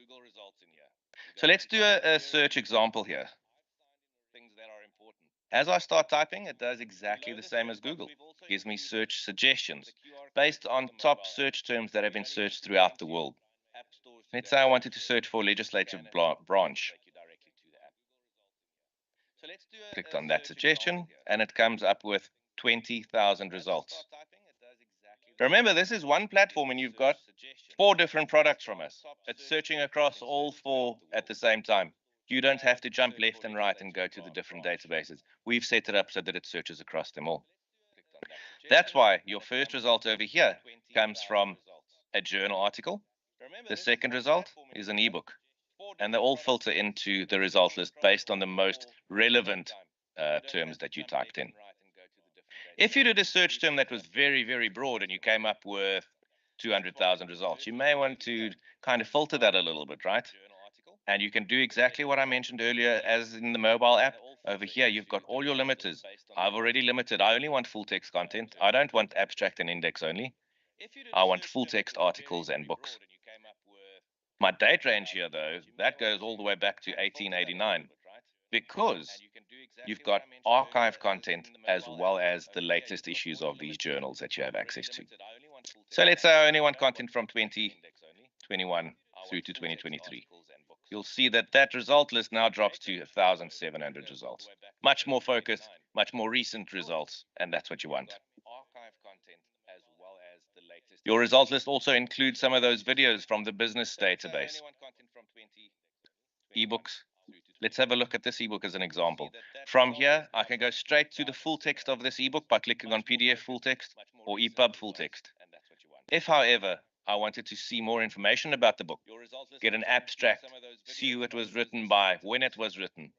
So let's do a search example here. As I start typing, it does exactly the same as Google. It gives me search suggestions based on top search terms that have been searched throughout the world. Let's say I wanted to search for legislative branch. Clicked on that suggestion and it comes up with 20,000 results. Remember, this is one platform and you've got 4 different products from us. It's searching across all 4 at the same time. You don't have to jump left and right and go to the different databases. We've set it up so that it searches across them all. That's why your first result over here comes from a journal article. The second result is an ebook. And they all filter into the result list based on the most relevant terms that you typed in. If you did a search term that was very, very broad and you came up with 200,000 results, you may want to kind of filter that a little bit, right? And you can do exactly what I mentioned earlier as in the mobile app. Over here, you've got all your limiters. I've already limited. I only want full text content. I don't want abstract and index only. I want full text articles and books. My date range here, though, that goes all the way back to 1889 because you've got archive content as well as the latest issues of these journals that you have access to. So let's say I only want content from 2021 through to 2023. You'll see that that result list now drops to 1,700 results. Much more focused, much more recent results, and that's what you want. Your result list also includes some of those videos from the business database. Ebooks. Let's have a look at this ebook as an example. From here, I can go straight to the full text of this ebook by clicking on PDF full text or EPUB full text. If, however, I wanted to see more information about the book, get an abstract, see who it was written by, when it was written,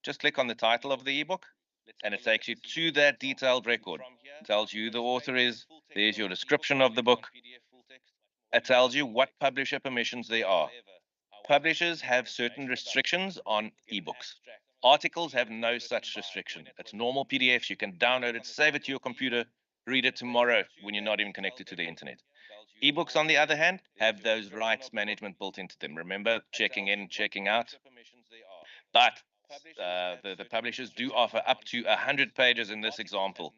just click on the title of the ebook and it takes you to that detailed record. It tells you who the author is, there's your description of the book. It tells you what publisher permissions there are. Publishers have certain restrictions on ebooks. Articles have no such restriction. It's normal PDFs. You can download it, save it to your computer, read it tomorrow when you're not even connected to the internet. Ebooks, on the other hand, have those rights management built into them. Remember, checking in, checking out. But the publishers do offer up to 100 pages in this example,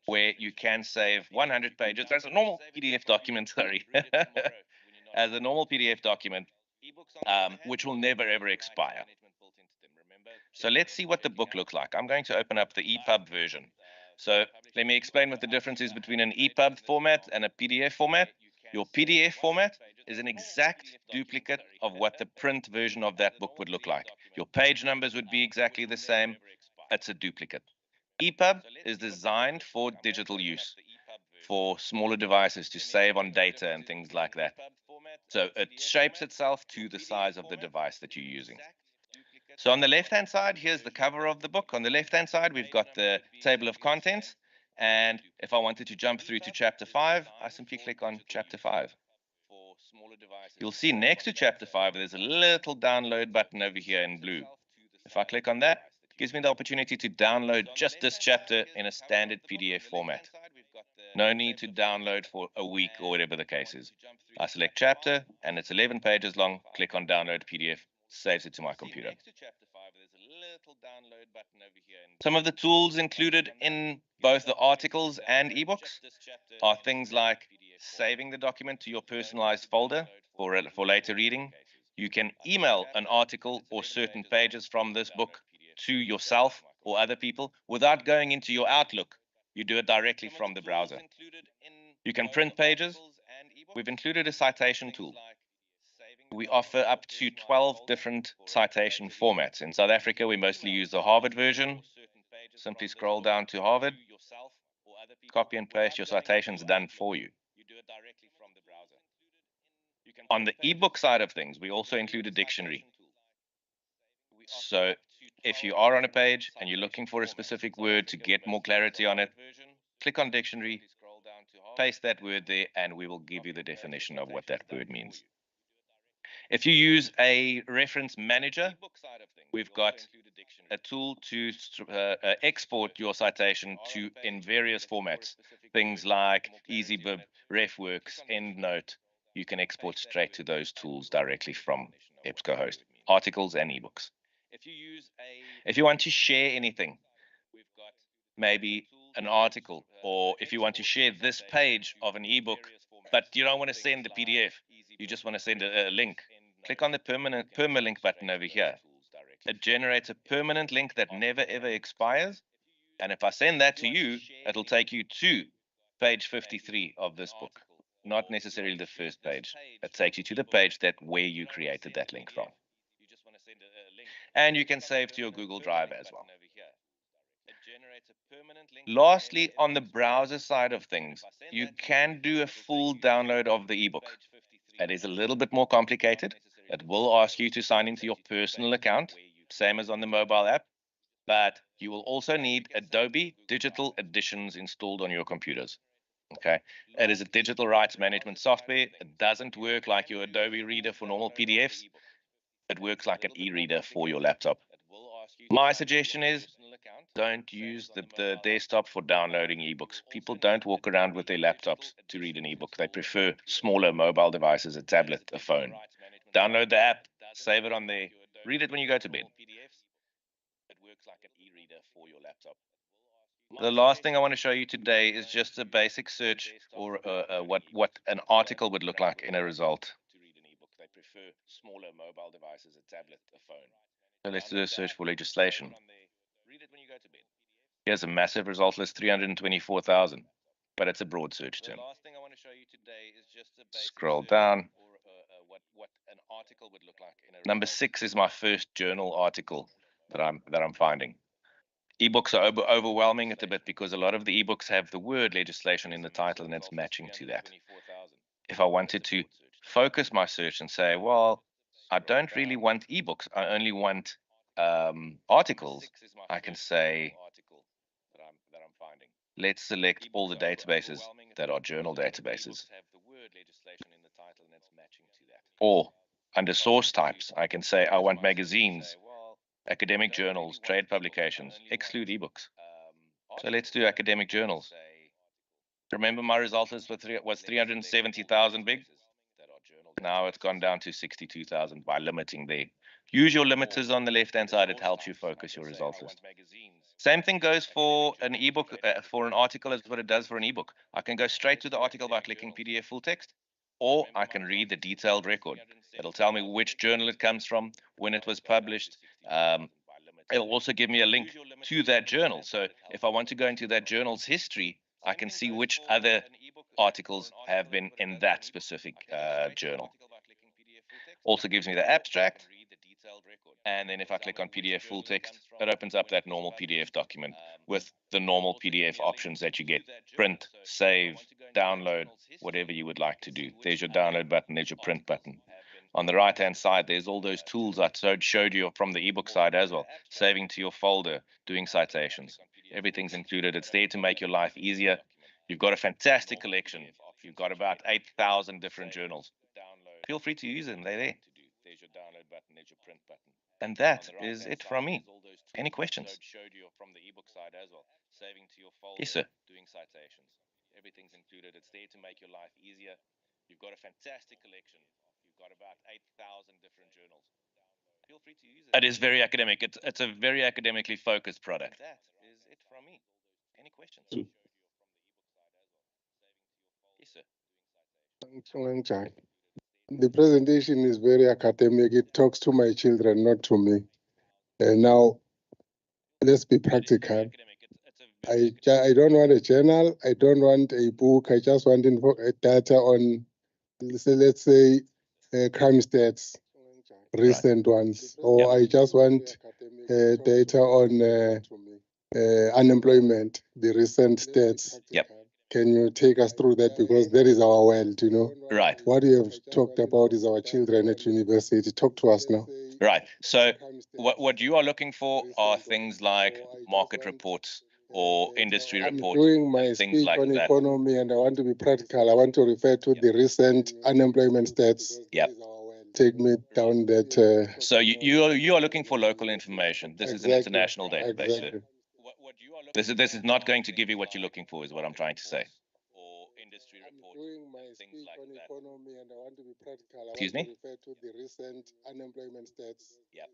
where you can save 100 pages as a normal PDF document, sorry, as a normal PDF document, which will never ever expire. So let's see what the book looks like. I'm going to open up the EPUB version. So let me explain what the difference is between an EPUB format and a PDF format. Your PDF format is an exact duplicate of what the print version of that book would look like. Your page numbers would be exactly the same. It's a duplicate. EPUB is designed for digital use, for smaller devices to save on data and things like that. So it shapes itself to the size of the device that you're using. So on the left-hand side, here's the cover of the book. On the left-hand side, we've got the table of contents. And if I wanted to jump through to chapter 5, I simply click on chapter 5. You'll see next to chapter 5, there's a little download button over here in blue. If I click on that, it gives me the opportunity to download just this chapter in a standard PDF format. No need to download for a week or whatever the case is. I select chapter, and it's 11 pages long. Click on download PDF, saves it to my computer. Some of the tools included in both the articles and ebooks are things like saving the document to your personalized folder for later reading. You can email an article or certain pages from this book to yourself or other people without going into your Outlook. You do it directly from the browser. You can print pages. We've included a citation tool. We offer up to 12 different citation formats. In South Africa, we mostly use the Harvard version. Simply scroll down to Harvard, copy and paste, your citations done for you. On the ebook side of things, we also include a dictionary. So if you are on a page and you're looking for a specific word to get more clarity on it, click on dictionary, paste that word there, and we will give you the definition of what that word means. If you use a reference manager, we've got a tool to export your citation to in various formats, things like EasyBib, RefWorks, EndNote. You can export straight to those tools directly from EBSCOHost, articles and ebooks. If you want to share anything, maybe an article, or if you want to share this page of an ebook, but you don't want to send the PDF, you just want to send a link, click on the permalink button over here. It generates a permanent link that never ever expires. And if I send that to you, it'll take you to page 53 of this book, not necessarily the first page. It takes you to the page where you created that link from. And you can save to your Google Drive as well. Lastly, on the browser side of things, you can do a full download of the ebook. It is a little bit more complicated. It will ask you to sign into your personal account, same as on the mobile app, but you will also need Adobe Digital Editions installed on your computers. Okay, it is a digital rights management software. It doesn't work like your Adobe Reader for normal PDFs. It works like an e-reader for your laptop. My suggestion is don't use the desktop for downloading ebooks. People don't walk around with their laptops to read an ebook. They prefer smaller mobile devices, a tablet, a phone. Download the app, save it on there, read it when you go to bed. The last thing I want to show you today is just a basic search or what an article would look like in a result. They prefer smaller mobile devices, a tablet, a phone. So let's do a search for legislation. Here's a massive result list, 324,000, but it's a broad search term. Scroll down. Number 6 is my first journal article that I'm finding. Ebooks are overwhelming it a bit because a lot of the ebooks have the word legislation in the title and it's matching to that. If I wanted to focus my search and say, well, I don't really want ebooks, I only want articles, I can say, let's select all the databases that are journal databases. Or under source types, I can say I want magazines, academic journals, trade publications, exclude ebooks. So let's do academic journals. Remember my result list was 370,000 big? Now it's gone down to 62,000 by limiting there. Use your limiters on the left-hand side. It helps you focus your results list. Same thing goes for an ebook, for an article as what it does for an ebook. I can go straight to the article by clicking PDF full text, or I can read the detailed record. It'll tell me which journal it comes from, when it was published. It'll also give me a link to that journal. So if I want to go into that journal's history, I can see which other articles have been in that specific journal. Also gives me the abstract. And then if I click on PDF full text, it opens up that normal PDF document with the normal PDF options that you get. Print, save, download, whatever you would like to do. There's your download button, there's your print button. On the right-hand side, there's all those tools I showed you from the ebook side as well. Saving to your folder, doing citations. Everything's included. It's there to make your life easier. You've got a fantastic collection. You've got about 8,000 different journals. Feel free to use them. They're there. There's your download button, there's your print button. And that is it from me. Any questions? Yes, sir. Doing citations. Everything's included. It's there to make your life easier. You've got a fantastic collection. You've got about 8,000 different journals. Feel free to use it. It is very academic. It's a very academically focused product. That is it from me. Any questions? Yes, sir. The presentation is very academic. It talks to my children, not to me. And now, let's be practical. I don't want a journal. I don't want a book. I just want data on, let's say, crime stats, recent ones. Or I just want data on unemployment, the recent stats. Yep. Can you take us through that? Because that is our world, you know. Right. What you have talked about is our children at university. Talk to us now. Right. So what you are looking for are things like market reports or industry I'm reports, doing my things speech like on that. economy, and I want to be practical. I want to refer to the recent unemployment stats. Yep. Take me down that. So you are looking for local information. This is an international database. Exactly. This is not going to give you what you're looking for, is what I'm trying to say. Or industry reports, Doing my things speech like on that. economy, and I want to be practical. Excuse I want me? to refer to the recent unemployment stats. Yep.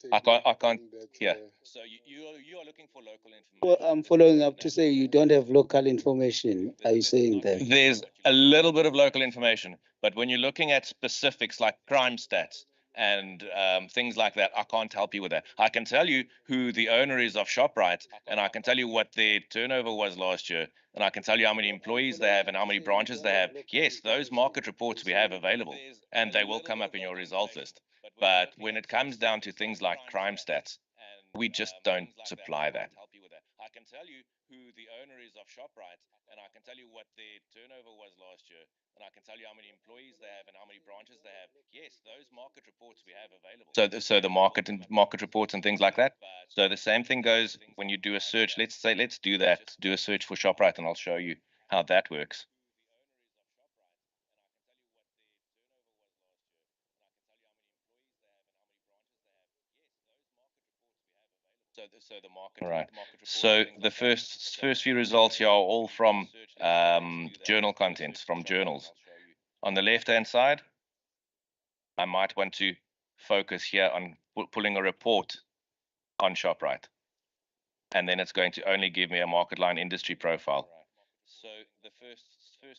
Take I me can't down that, hear. So you are looking for local information. Well, I'm following up to say you don't have local information. Are you saying that? There's a little bit of local information, but when you're looking at specifics like crime stats and things like that, I can't help you with that. I can tell you who the owner is of ShopRite, and I can tell you what their turnover was last year, and I can tell you how many employees they have and how many branches they have. Yes, those market reports we have available, and they will come up in your result list. But when it comes down to things like crime stats, we just don't supply that. I can tell you who the owner is of ShopRite, and I can tell you what their turnover was last year, and I can tell you how many employees they have and how many branches they have. Yes, those market reports we have available. So the market reports and things like that. So the same thing goes when you do a search. Let's do that. Do a search for ShopRite, and I'll show you how that works. So the market. Right. So the first few results here are all from journal contents, from journals. On the left-hand side, I might want to focus here on pulling a report on ShopRite. And then it's going to only give me a market line industry profile. So the first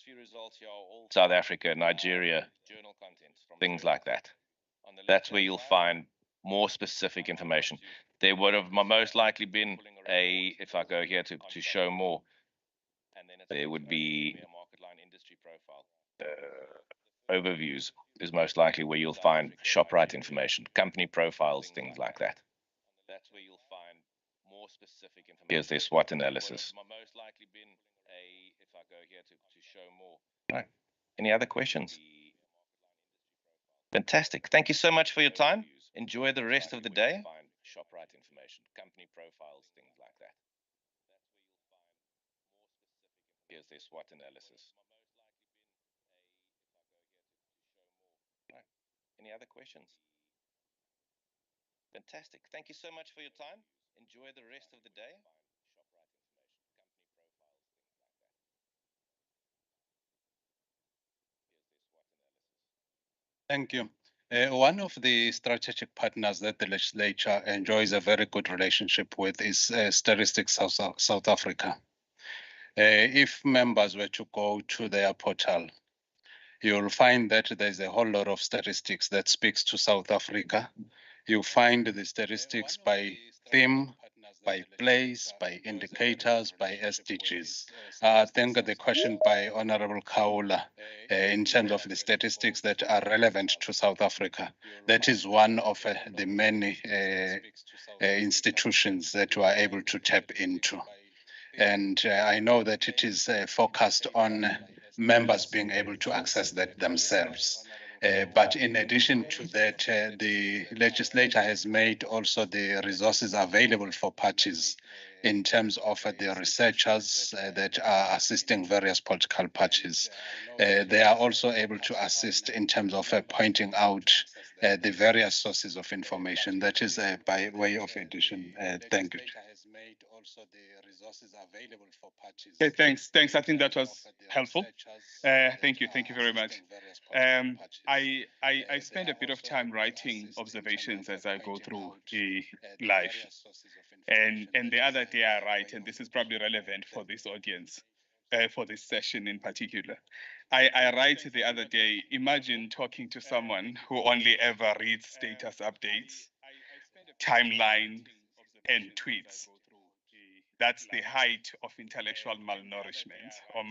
few results here are all South Africa, Nigeria, journal contents, things like that. That's where you'll find more specific information. There would have most likely been if I go here to show more, there would be overviews is most likely where you'll find ShopRite information, company profiles, things like that. That's where you'll find more specific information. Here's their SWOT analysis. Most likely been if I go here to show more. Right. Any other questions? Fantastic. Thank you so much for your time. Enjoy the rest of the day. ShopRite information, company profiles, things like that. Here's their SWOT analysis. Right. Any other questions? Fantastic. Thank you so much for your time. Enjoy the rest of the day. Thank you. One of the strategic partners that the legislature enjoys a very good relationship with is Statistics South Africa. If members were to go to their portal, you'll find that there's a whole lot of statistics that speaks to South Africa. You find the statistics by theme, by place, by indicators, by SDGs. I think the question by Honorable Kaula in terms of the statistics that are relevant to South Africa, that is one of the many institutions that we are able to tap into. And I know that it is focused on members being able to access that themselves. But in addition to that, the legislature has made also the resources available for parties in terms of the researchers that are assisting various political parties. They are also able to assist in terms of pointing out the various sources of information. That is by way of addition. Thank you. Okay, thanks. I think that was helpful. Thank you very much. I spend a bit of time writing observations as I go through the life. And the other day I write, and this is probably relevant for this audience, for this session in particular. I write the other day, imagine talking to someone who only ever reads status updates, timeline, and tweets. That's the height of intellectual malnourishment or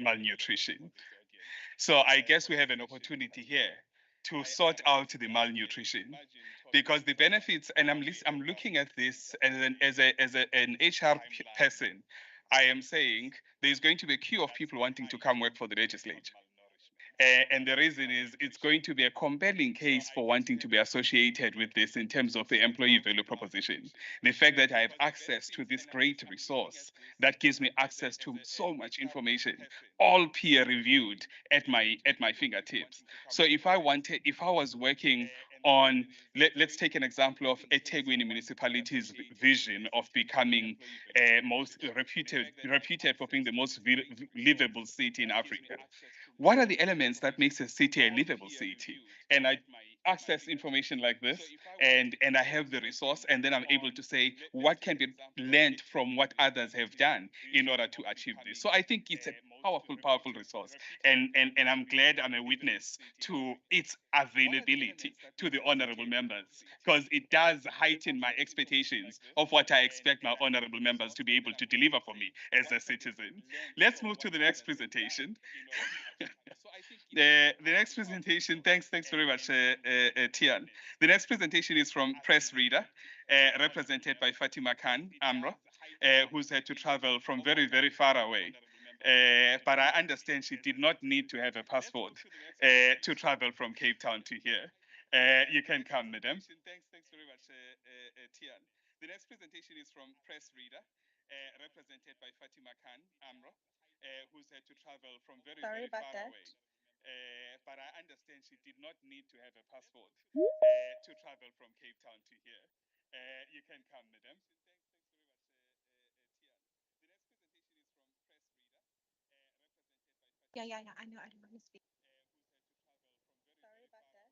malnutrition. So I guess we have an opportunity here to sort out the malnutrition, because the benefits, and I'm looking at this as an HR person, I am saying there's going to be a queue of people wanting to come work for the legislature. And the reason is it's going to be a compelling case for wanting to be associated with this in terms of the employee value proposition. The fact that I have access to this great resource that gives me access to so much information, all peer reviewed at my fingertips. So if I was working on, let's take an example of eThekwini municipality's vision of becoming most reputed for being the most livable city in Africa. What are the elements that makes a city a livable city? And I access information like this, and I have the resource, and then I'm able to say what can be learned from what others have done in order to achieve this. So I think it's a powerful resource, and I'm glad I'm a witness to its availability to the honorable members, because it does heighten my expectations of what I expect my honorable members to be able to deliver for me as a citizen. Let's move to the next presentation. The next presentation, thanks very much, Tiaan. The next presentation is from PressReader, represented by Fatima Khan-Amra, who's had to travel from very far away. But I understand she did not need to have a passport to travel from Cape Town to here. You can come, madam. Thanks very much, Tiaan. The next presentation is from PressReader, represented by Fatima Khan-Amra, who's had to travel from very far away. But I understand she did not need to have a passport to travel from Cape Town to here. You can come, madam. Yeah, I know. I don't want to speak. Sorry about that.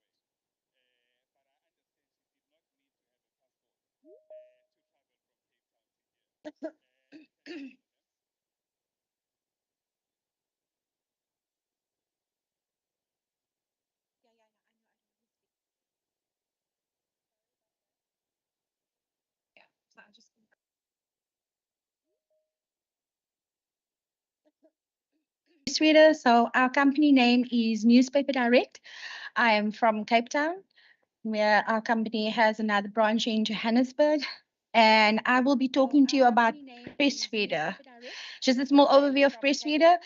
So I'll just PressReader. So our company name is Newspaper Direct. I am from Cape Town, where our company has another branch in Johannesburg. And I will be talking to you about PressReader. Just a small overview of PressReader.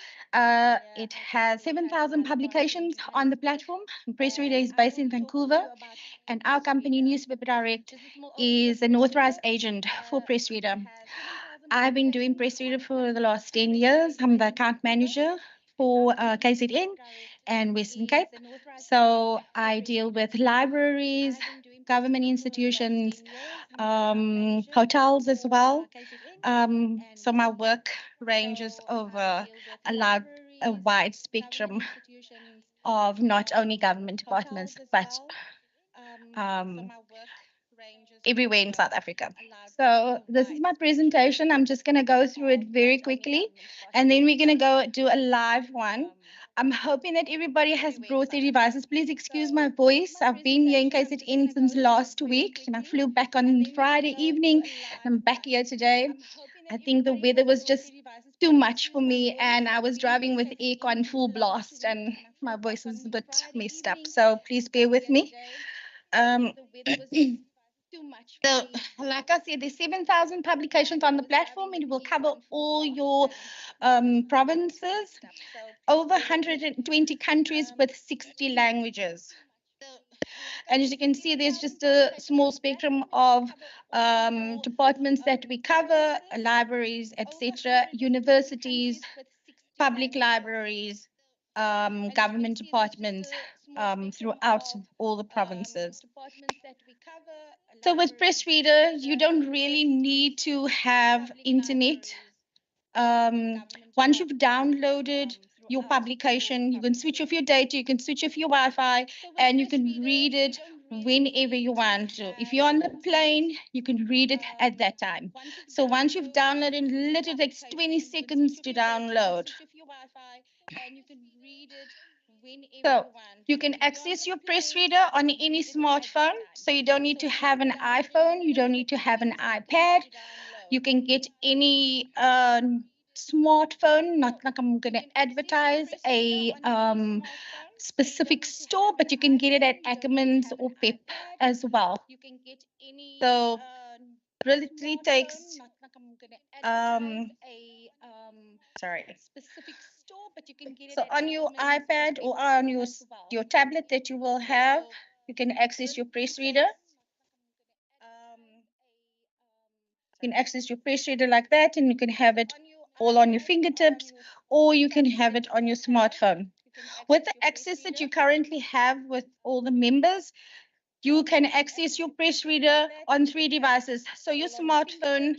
It has 7,000 publications on the platform. PressReader is based in Vancouver, and our company, Newspaper Direct, is an authorized agent for PressReader. I've been doing PressReader for the last 10 years. I'm the account manager for KZN and Western Cape. So I deal with libraries, government institutions, hotels as well. So my work ranges over a wide spectrum of not only government departments, but everywhere in South Africa. So this is my presentation. I'm just going to go through it very quickly, and then we're going to go do a live one. I'm hoping that everybody has brought their devices. Please excuse my voice. I've been here in KZN since last week, and I flew back on Friday evening, and I'm back here today. I think the weather was just too much for me, and I was driving with aircon full blast, and my voice is a bit messed up. So please bear with me. So, like I said, there's 7,000 publications on the platform. It will cover all your provinces, over 120 countries with 60 languages. And as you can see, there's just a small spectrum of departments that we cover, libraries, etc., universities, public libraries, government departments throughout all the provinces. So with PressReader, you don't really need to have internet. Once you've downloaded your publication, you can switch off your data, you can switch off your Wi-Fi, and you can read it whenever you want to. If you're on the plane, you can read it at that time. So once you've downloaded, it literally takes 20 seconds to download. So you can access your PressReader on any smartphone. So you don't need to have an iPhone. You don't need to have an iPad. You can get any smartphone, not like I'm going to advertise a specific store, but you can get it at Ackermans or Pep as well. So really takes sorry. So on your iPad or on your tablet that you will have, you can access your PressReader. You can access your PressReader like that, and you can have it all on your fingertips, or you can have it on your smartphone. With the access that you currently have with all the members, you can access your PressReader on 3 devices. So your smartphone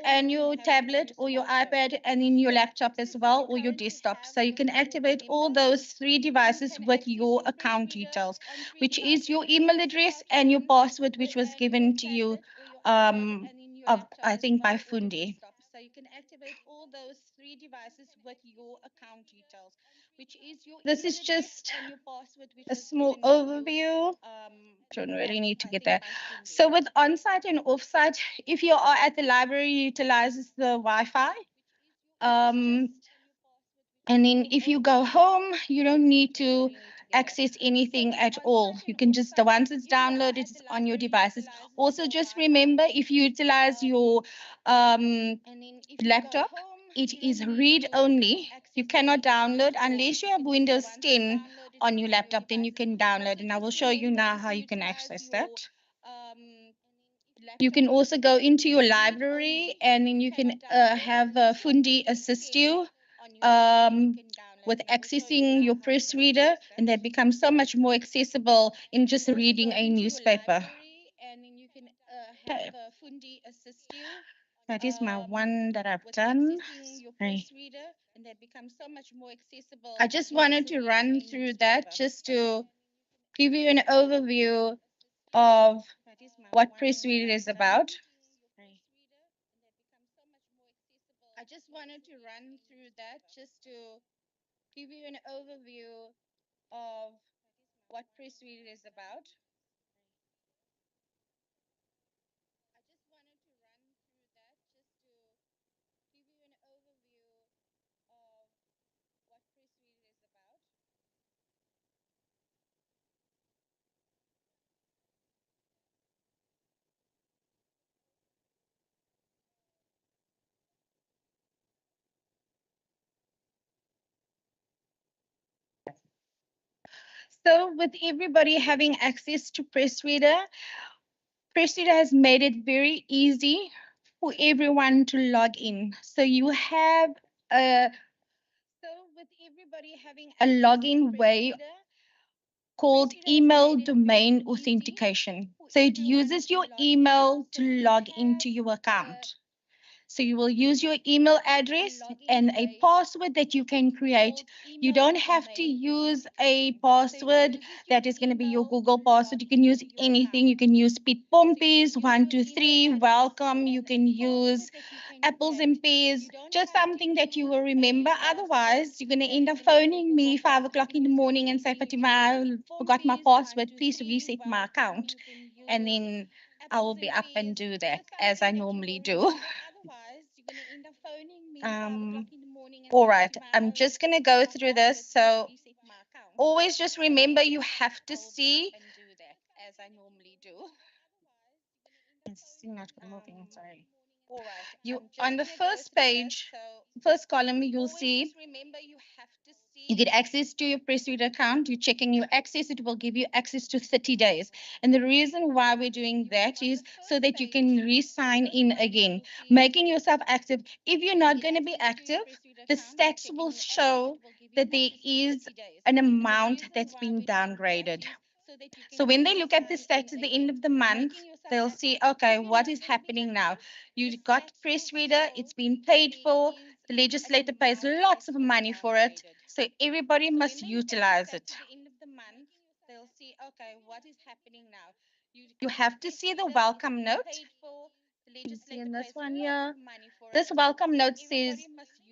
and your tablet or your iPad, and in your laptop as well, or your desktop. So you can activate all those 3 devices with your account details, which is your email address and your password, which was given to you, I think by Futhi. So you can activate all those 3 devices with your account details, which is your. This is just a small overview. Don't really need to get that. So with on-site and off-site, if you are at the library, utilizes the Wi-Fi. And then if you go home, you don't need to access anything at all. You can just, the once it's downloaded, it's on your devices. Also, just remember, if you utilize your laptop, it is read only. You cannot download unless you have Windows 10 on your laptop, then you can download. And I will show you now how you can access that. You can also go into your library, and then you can have Futhi assist you with accessing your PressReader, and that becomes so much more accessible in just reading a newspaper. Okay. That is my one that I've done. Sorry. I just wanted to run through that just to give you an overview of what PressReader is about. I just wanted to run through that just to give you an overview of what PressReader is about. So with everybody having access to PressReader, PressReader has made it very easy for everyone to log in. So you have a login way called email domain authentication. So it uses your email to log into your account. So you will use your email address and a password that you can create. You don't have to use a password that is going to be your Google password. You can use anything. You can use Pete Pompies, 123, welcome. You can use apples and pears, just something that you will remember. Otherwise, you're going to end up phoning me 5 o'clock in the morning and say, Fatima, I forgot my password. Please reset my account. And then I will be up and do that as I normally do. All right, I'm just going to go through this. So always just remember you have to see. It's not moving, sorry. You on the first page, first column, you'll see you get access to your PressReader account. You're checking your access. It will give you access to 30 days. And the reason why we're doing that is so that you can re-sign in again, making yourself active. If you're not going to be active, the stats will show that there is an amount that's been downgraded. So when they look at the stats at the end of the month, they'll see, okay, what is happening now? You got PressReader, it's been paid for, the legislator pays lots of money for it, so everybody must utilize it. You have to see the welcome note. You see in this one here. This welcome note says,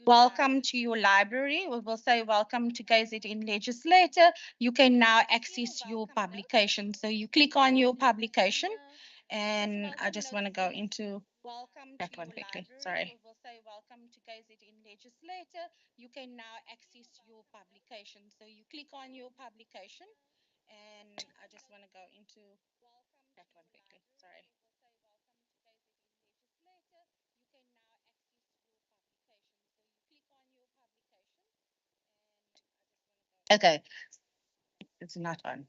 welcome to your library. We will say, welcome to KZN Legislature. You can now access your publication. So you click on your publication, and I just want to go into that one quickly. Sorry. You can now access your publication. So you click on your publication, and I just want to go into that one quickly. Sorry. Okay, it's not on.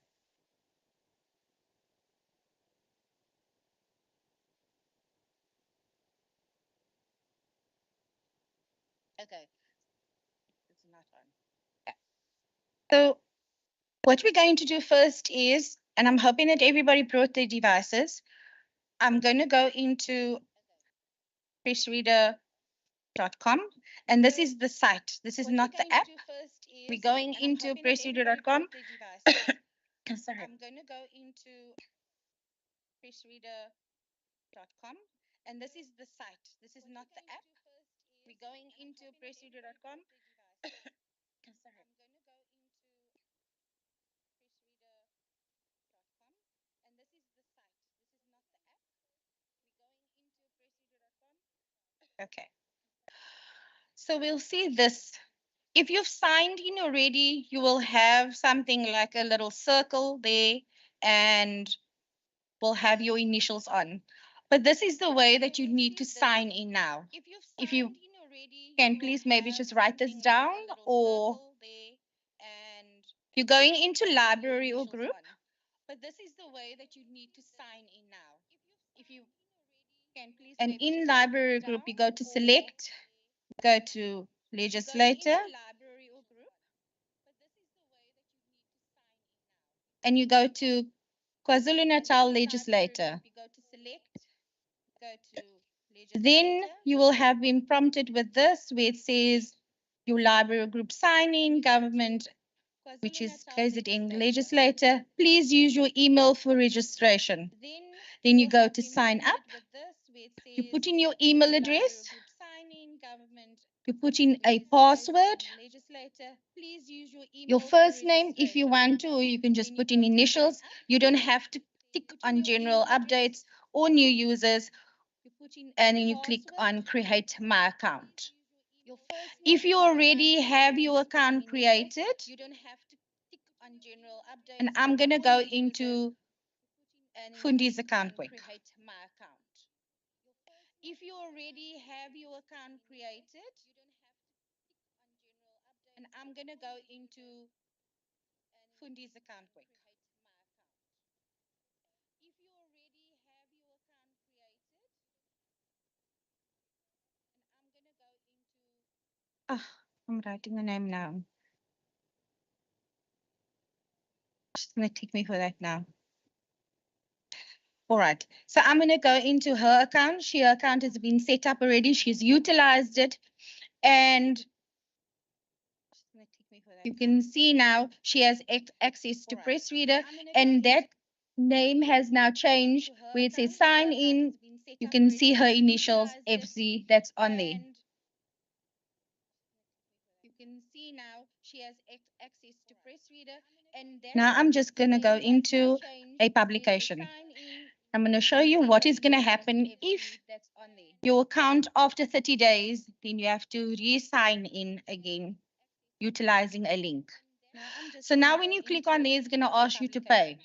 Okay, it's not on. Yeah. So what we're going to do first is, and I'm hoping that everybody brought their devices. I'm going to go into PressReader.com, and this is the site. This is not the app. We're going into PressReader.com. Sorry. I'm going to go into PressReader.com, and this is the site. This is not the app. We're going into PressReader.com. Sorry. Okay. So we'll see this. If you've signed in already, you will have something like a little circle there, and will have your initials on. But this is the way that you need to sign in now. If you can please maybe just write this down, or you're going into library or group. But this is the way that you need to sign in now. If you can please, and in library group, you go to select, go to legislator, and you go to KwaZulu-Natal Legislature. Then you will have been prompted with this, where it says your library group signing, government, which is KZN Legislator. Please use your email for registration. Then you go to sign up. You put in your email address. You put in a password. Your first name, if you want to, or you can just put in initials. You don't have to tick on general updates or new users. And then you click on create my account. If you already have your account created, and I'm going to go into Fundi's account quick. If you already have your account created, and I'm going to go into Fundi's account quick. If you already have your account created, and I'm going to go into... I'm writing the name now. It's going to take me for that now. All right, so I'm going to go into her account. Her account has been set up already. She's utilized it. And you can see now she has access to PressReader, and that name has now changed where it says sign in. You can see her initials, FZ, that's on there. You can see now she has access to PressReader. And now I'm just going to go into a publication. I'm going to show you what is going to happen if your account after 30 days, then you have to re-sign in again, utilizing a link. So now when you click on there, it's going to ask you to pay.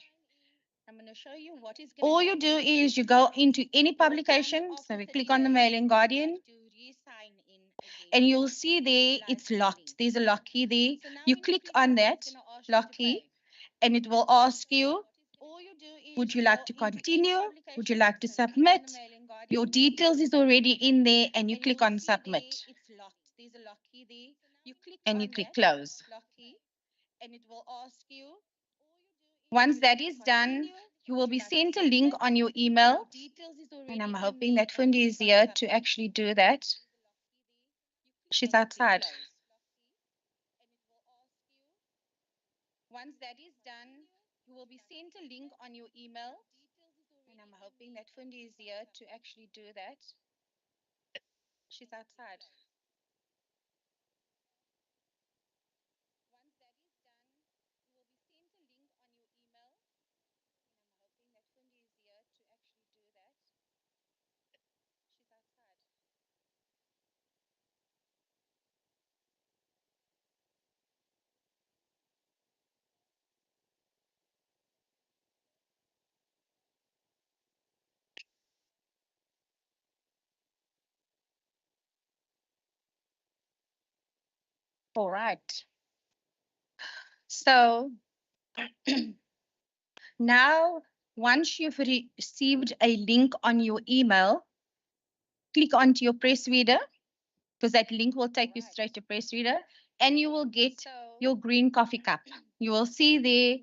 I'm going to show you what is all you do is you go into any publication. So we click on the Mail and Guardian. And you'll see there it's locked. There's a lock key there. You click on that lock key and it will ask you, would you like to continue? Would you like to submit? Your details is already in there and you click on submit. And you click close. And it will ask you. Once that is done, you will be sent a link on your email. And I'm hoping that Futhi is here to actually do that. She's outside. Once that is done, you will be sent a link on your email. And I'm hoping that Futhi is here to actually do that. She's outside. Once that is done, you will be sent a link on your email. And I'm hoping that Futhi is here to actually do that. She's outside. All right. So now, once you've received a link on your email, click onto your PressReader because that link will take you straight to PressReader and you will get your green coffee cup. You will see there,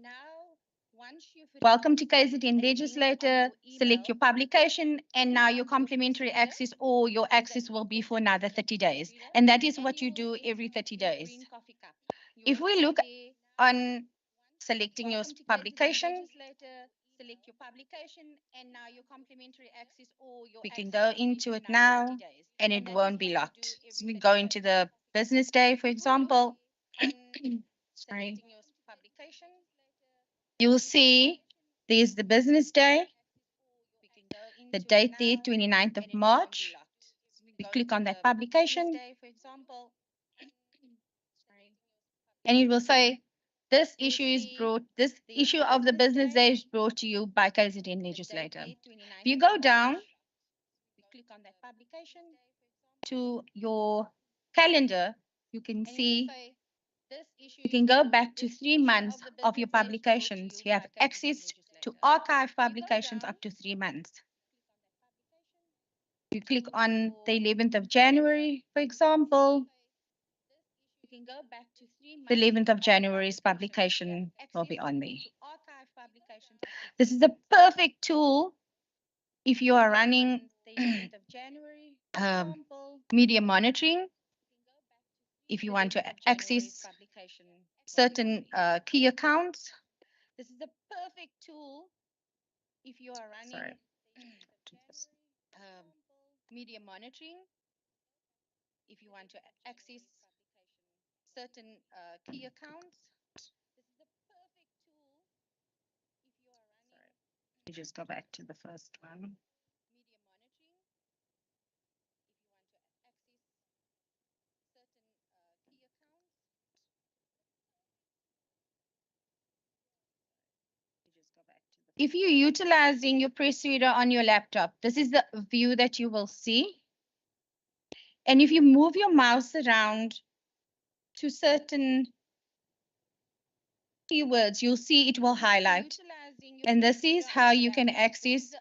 welcome to KZN Legislature, select your publication and now your complimentary access or your access will be for another 30 days. And that is what you do every 30 days. If we look on selecting your publication, select your publication and now your complimentary access or your we can go into it now and it won't be locked. So we go into the business day, for example. Sorry. You'll see there's the business day, the date there, 29th of March. We click on that publication. And it will say, this issue of the business day is brought to you by KZN Legislature. If you go down, click on that publication to your calendar, you can see you can go back to 3 months of your publications. You have access to archive publications up to 3 months. You click on the 11th of January, for example. You can go back to 3 months. The 11th of January's publication will be on there. This is a perfect tool if you are running media monitoring, if you want to access certain key accounts. This is a perfect tool if you are running media monitoring, if you want to access certain key accounts. This is a perfect tool if you are running. You just go back to the first one. Media monitoring. If you want to access certain key accounts. You just go back to the. If you're utilizing your PressReader on your laptop, this is the view that you will see. And if you move your mouse around to certain keywords, you'll see it will highlight. And this is how you can access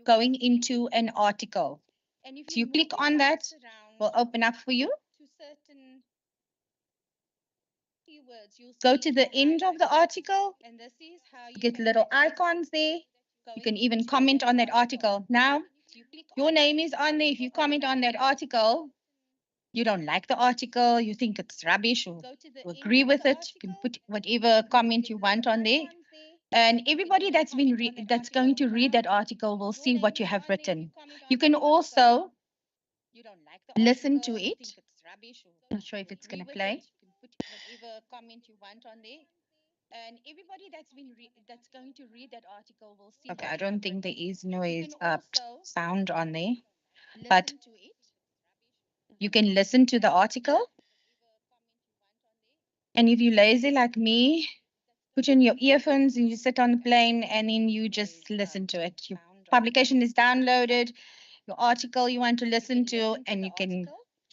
going into an article. So you click on that, will open up for you. Go to the end of the article, get little icons there. You can even comment on that article. Now, your name is on there. If you comment on that article, you don't like the article, you think it's rubbish, or you agree with it, you can put whatever comment you want on there. And everybody that's going to read that article will see what you have written. You can also listen to it. Not sure if it's going to play. Whatever comment you want on there. And everybody that's going to read that article will see. Okay, I don't think there is noise sound on there, but you can listen to the article. And if you're lazy like me, put in your earphones and you sit on the plane and then you just listen to it. Your publication is downloaded, your article you want to listen to, and you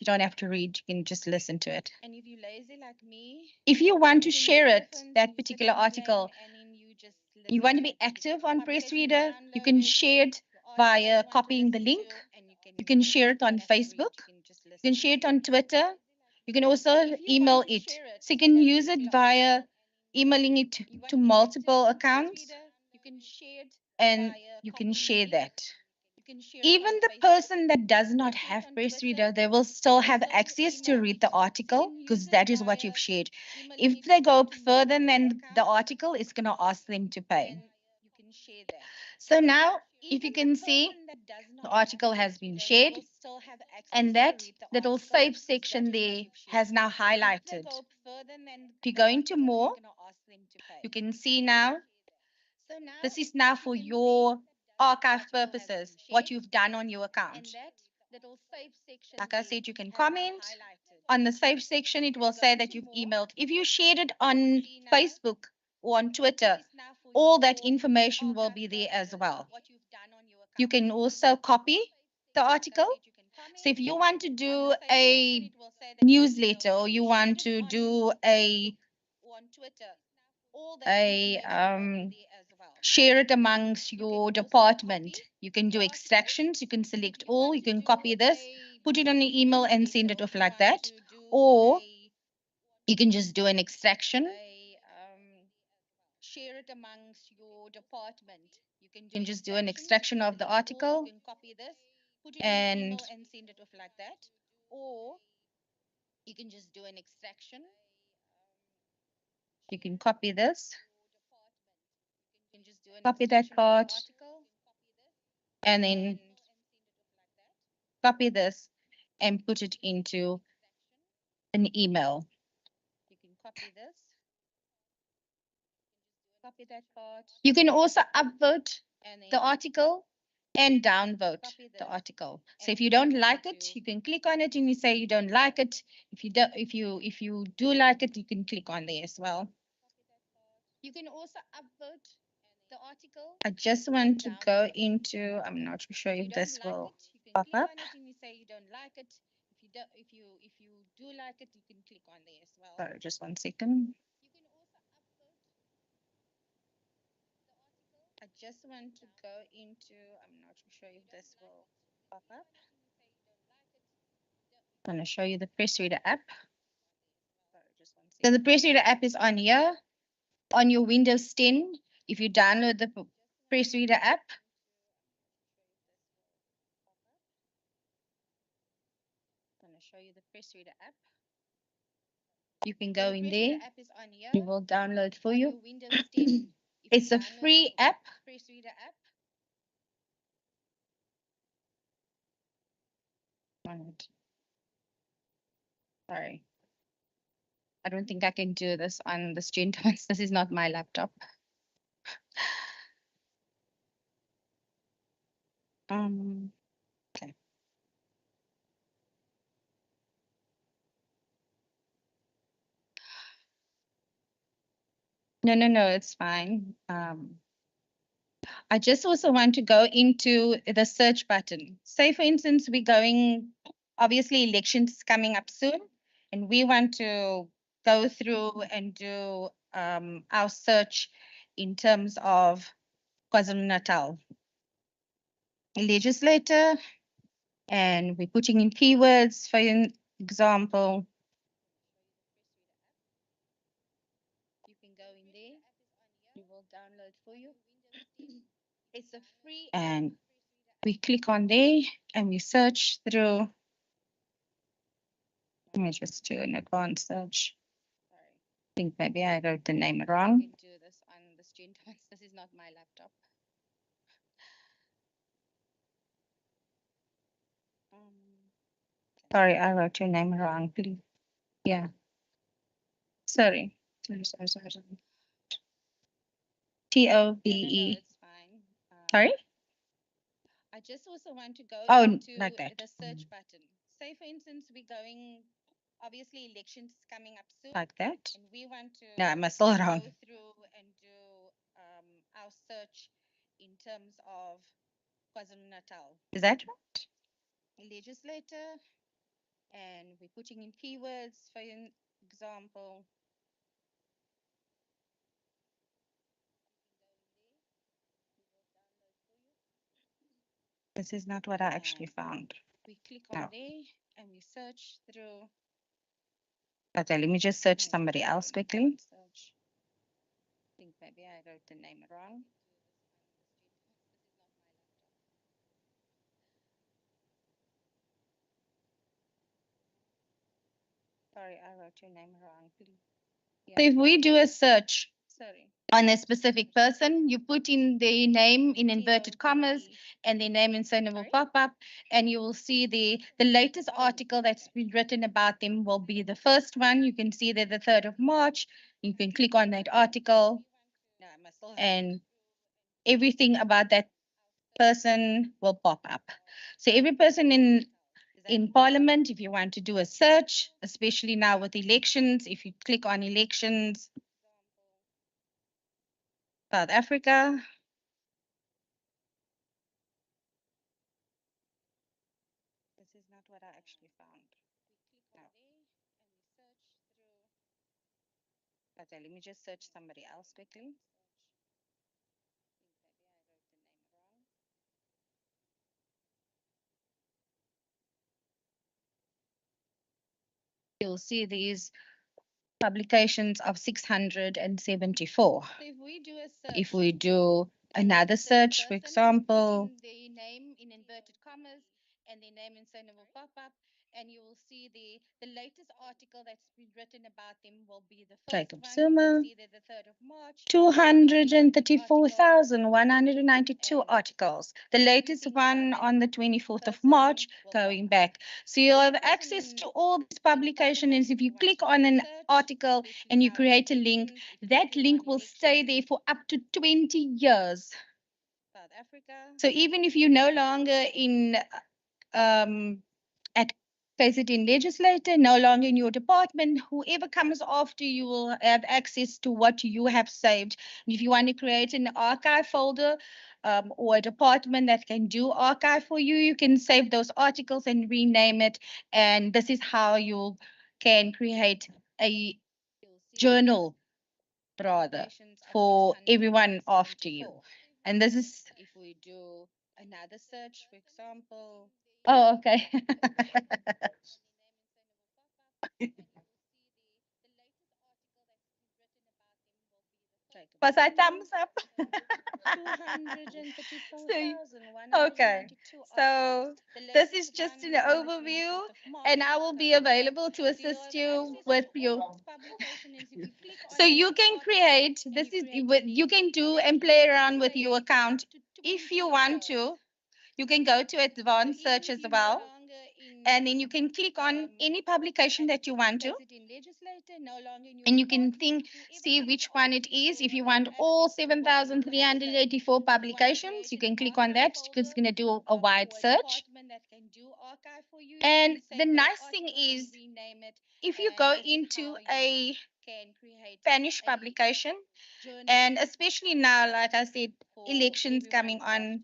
don't have to read, you can just listen to it. And if you're lazy like me, if you want to share it, that particular article, you want to be active on PressReader, you can share it via copying the link. You can share it on Facebook. You can share it on Twitter. You can also email it. So you can use it via emailing it to multiple accounts, and you can share that. Even the person that does not have PressReader, they will still have access to read the article because that is what you've shared. If they go further than the article, it's going to ask them to pay. So now, if you can see, the article has been shared, and that little save section there has now highlighted. If you go into more, you can see now, this is now for your archive purposes, what you've done on your account. Like I said, you can comment. On the save section, it will say that you've emailed. If you shared it on Facebook or on Twitter, all that information will be there as well. You can also copy the article. So if you want to do a newsletter or you want to do a share it amongst your department, you can do extractions, you can select all, you can copy this, put it on your email and send it off like that. Or you can just do an extraction. Share it amongst your department. You can just do an extraction of the article and send it off like that. Or you can just do an extraction. You can copy this. Copy that part. And then copy this and put it into an email. You can copy this. Copy that part. You can also upvote the article and downvote the article. So if you don't like it, you can click on it and you say you don't like it. If you do like it, you can click on there as well. You can also upvote the article. I just want to go into, I'm not sure if this will pop up. If you do like it, you can click on there as well. Sorry, just 1 second. I just want to go into, I'm not sure if this will pop up. I'm going to show you the PressReader app. So the PressReader app is on here. On your Windows 10, if you download the PressReader app, I'm going to show you the PressReader app. You can go in there. It will download for you. It's a free app. Sorry. I don't think I can do this on the stream. This is not my laptop. Okay. No, it's fine. I just also want to go into the search button. Say, for instance, we're going, obviously elections coming up soon, and we want to go through and do our search in terms of KwaZulu-Natal Legislature, and we're putting in keywords, for example. You can go in there, it will download for you. And we click on there and we search through. Let me just do an advanced search. I think maybe I wrote the name wrong. Do this on the student. This is not my laptop. Sorry, I wrote your name wrong, please. Yeah. Sorry. Sorry. TOBE. Sorry? I just also want to go into like that. The search button. Say, for instance, we're going, obviously, elections is coming up soon. Like that. And we want to no, I'm still wrong. Go through and do our search in terms of KwaZulu-Natal. Is that right? Legislator. And we're putting in keywords, for example. This is not what I actually found. We click on there and we search through. Okay, let me just search somebody else quickly. Search. I think maybe I wrote the name wrong. Sorry, I wrote your name wrong, please. Yeah. So if we do a search, on a specific person, you put in their name in inverted commas and their name and surname will pop up, and you will see the latest article that's been written about them will be the first one. You can see that the 3rd of March. You can click on that article and everything about that person will pop up. So every person in Parliament, if you want to do a search, especially now with elections, if you click on elections, South Africa. This is not what I actually found. No. Okay, let me just search somebody else quickly. You'll see these publications of 674. If we do another search, for example, their name in inverted commas and their name and surname will pop up, and you will see the latest article that's been written about them will be the first Jacob one. Zuma. You can see that the 3rd of March. 234,192 articles. The latest one on the 24th of March, going back. So you'll have access to all this publication, and if you click on an article and you create a link, that link will stay there for up to 20 years. South Africa. So even if you're no longer in at KZN Legislature, no longer in your department, whoever comes after you will have access to what you have saved. And if you want to create an archive folder or a department that can do archive for you, you can save those articles and rename it. And this is how you can create a journal, rather, for everyone after you. And this is, if we do another search, for example. Oh, okay. Was I thumbs up? 234,192 okay. So this is just an overview, and I will be available to assist you with your. So you can create, this is, you can do and play around with your account if you want to. You can go to advanced search as well, and then you can click on any publication that you want to, and you can see which one it is. If you want all 7,384 publications, you can click on that because it's going to do a wide search. And the nice thing is, if you go into a Spanish publication, and especially now, like I said, elections coming on,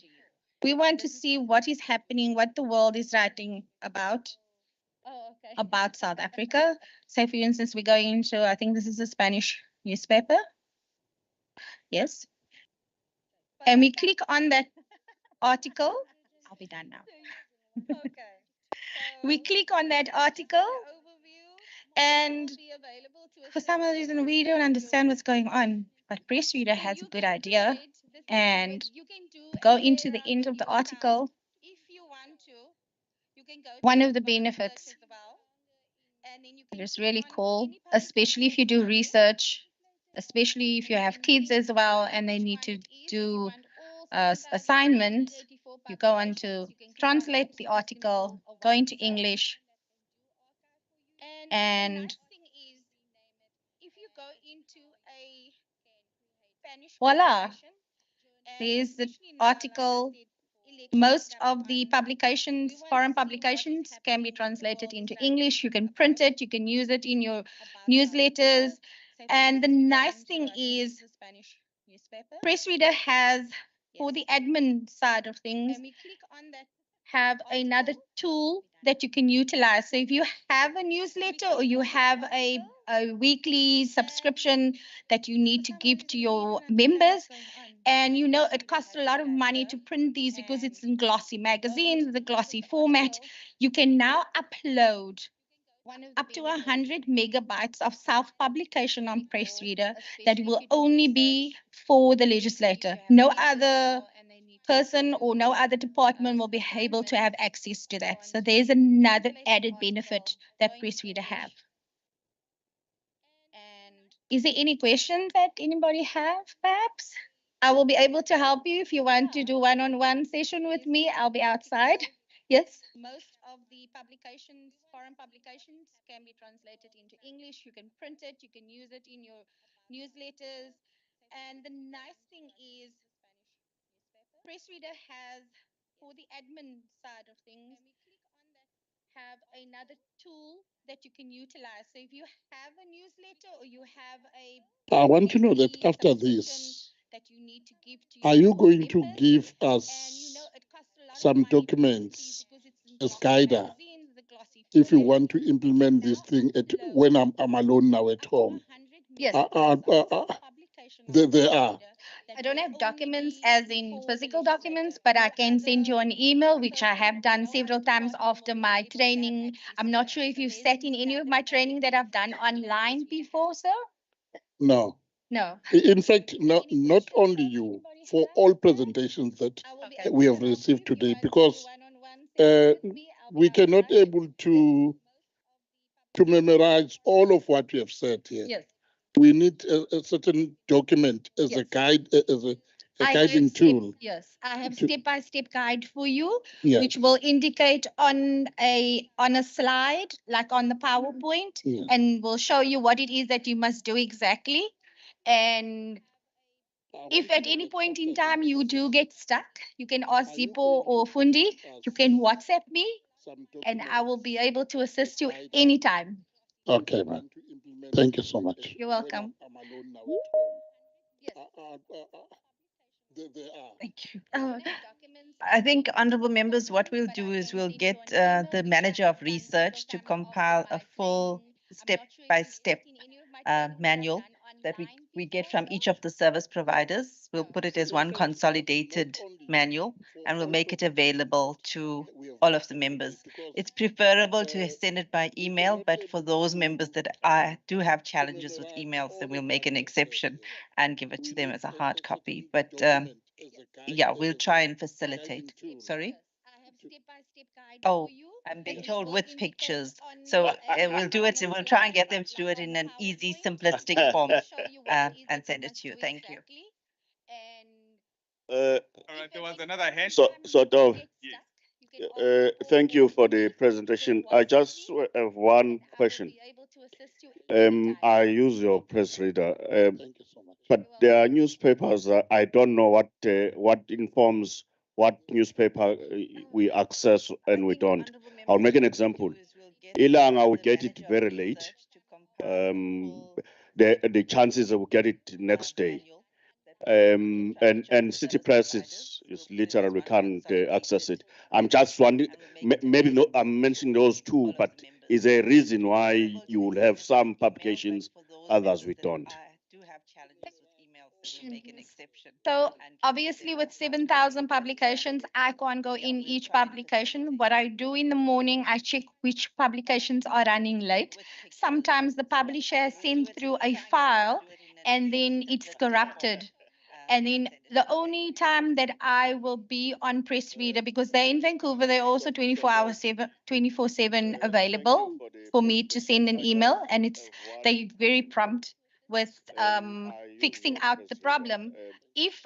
we want to see what is happening, what the world is writing about South Africa. Say, for instance, we're going into, I think this is a Spanish newspaper. Yes. And we click on that article. I'll be done now. We click on that article, and for some reason, we don't understand what's going on. but PressReader has a good idea. And go into the end of the article. One of the benefits that is really cool, especially if you do research, especially if you have kids as well and they need to do assignments, you go on to translate the article, go into English, and voila, there's the article. Most of the publications, foreign publications, can be translated into English. You can print it, you can use it in your newsletters. And the nice thing is, PressReader has, for the admin side of things, have another tool that you can utilize. So if you have a newsletter or you have a weekly subscription that you need to give to your members, and you know it costs a lot of money to print these because it's in glossy magazines, the glossy format, you can now upload up to 100 megabytes of self-publication on PressReader that will only be for the legislator. No other person or no other department will be able to have access to that. So there's another added benefit that PressReader have. Is there any questions that anybody have, perhaps? I will be able to help you if you want to do one-on-one session with me. I'll be outside. Yes? Most of the publications, foreign publications, can be translated into English. You can print it, you can use it in your newsletters. And the nice thing is, PressReader has, for the admin side of things, have another tool that you can utilize. So if you have a newsletter or you have a I want to know that after this, are you going to give us some documents as guide if you want to implement this thing when I'm alone now at home? Yes. There are. I don't have documents as in physical documents, but I can send you an email, which I have done several times after my training. I'm not sure if you've sat in any of my training that I've done online before, sir? No. No. In fact, not only you, for all presentations that we have received today, because we cannot able to memorize all of what you have said here. Yes. We need a certain document as a guide, as a guiding tool. Yes, I have step-by-step guide for you, Yeah. which will indicate on a slide, like on the PowerPoint, and will show you what it is that you must do exactly. And if at any point in time you do get stuck, you can ask Zippo or Fundi. You can WhatsApp me, and I will be able to assist you anytime. Okay, man. Thank you so much. You're welcome. Thank you. I think, honorable members, what we'll do is we'll get the manager of research to compile a full step-by-step manual that we get from each of the service providers. We'll put it as one consolidated manual, and we'll make it available to all of the members. It's preferable to send it by email, but for those members that do have challenges with emails, then we'll make an exception and give it to them as a hard copy. But yeah, we'll try and facilitate. Sorry? Oh, I'm being told with pictures. So we'll do it. We'll try and get them to do it in an easy, simplistic form and send it to you. Thank you. All right, there was another hand. Thank you for the presentation. I just have one question. I use your press reader, but there are newspapers that I don't know what informs what newspaper we access and we don't. I'll make an example. Ilanga will get it very late. The chances that we get it next day. And City Press is literally we can't access it. I'm just wondering, maybe no, I'm mentioning those two, but is there a reason why you will have some publications, others we don't? So obviously with 7,000 publications, I can't go in each publication. What I do in the morning, I check which publications are running late. Sometimes the publisher has sent through a file and then it's corrupted. And then the only time that I will be on PressReader, because they're in Vancouver, they're also 24/7 available for me to send an email, and they're very prompt with fixing out the problem. If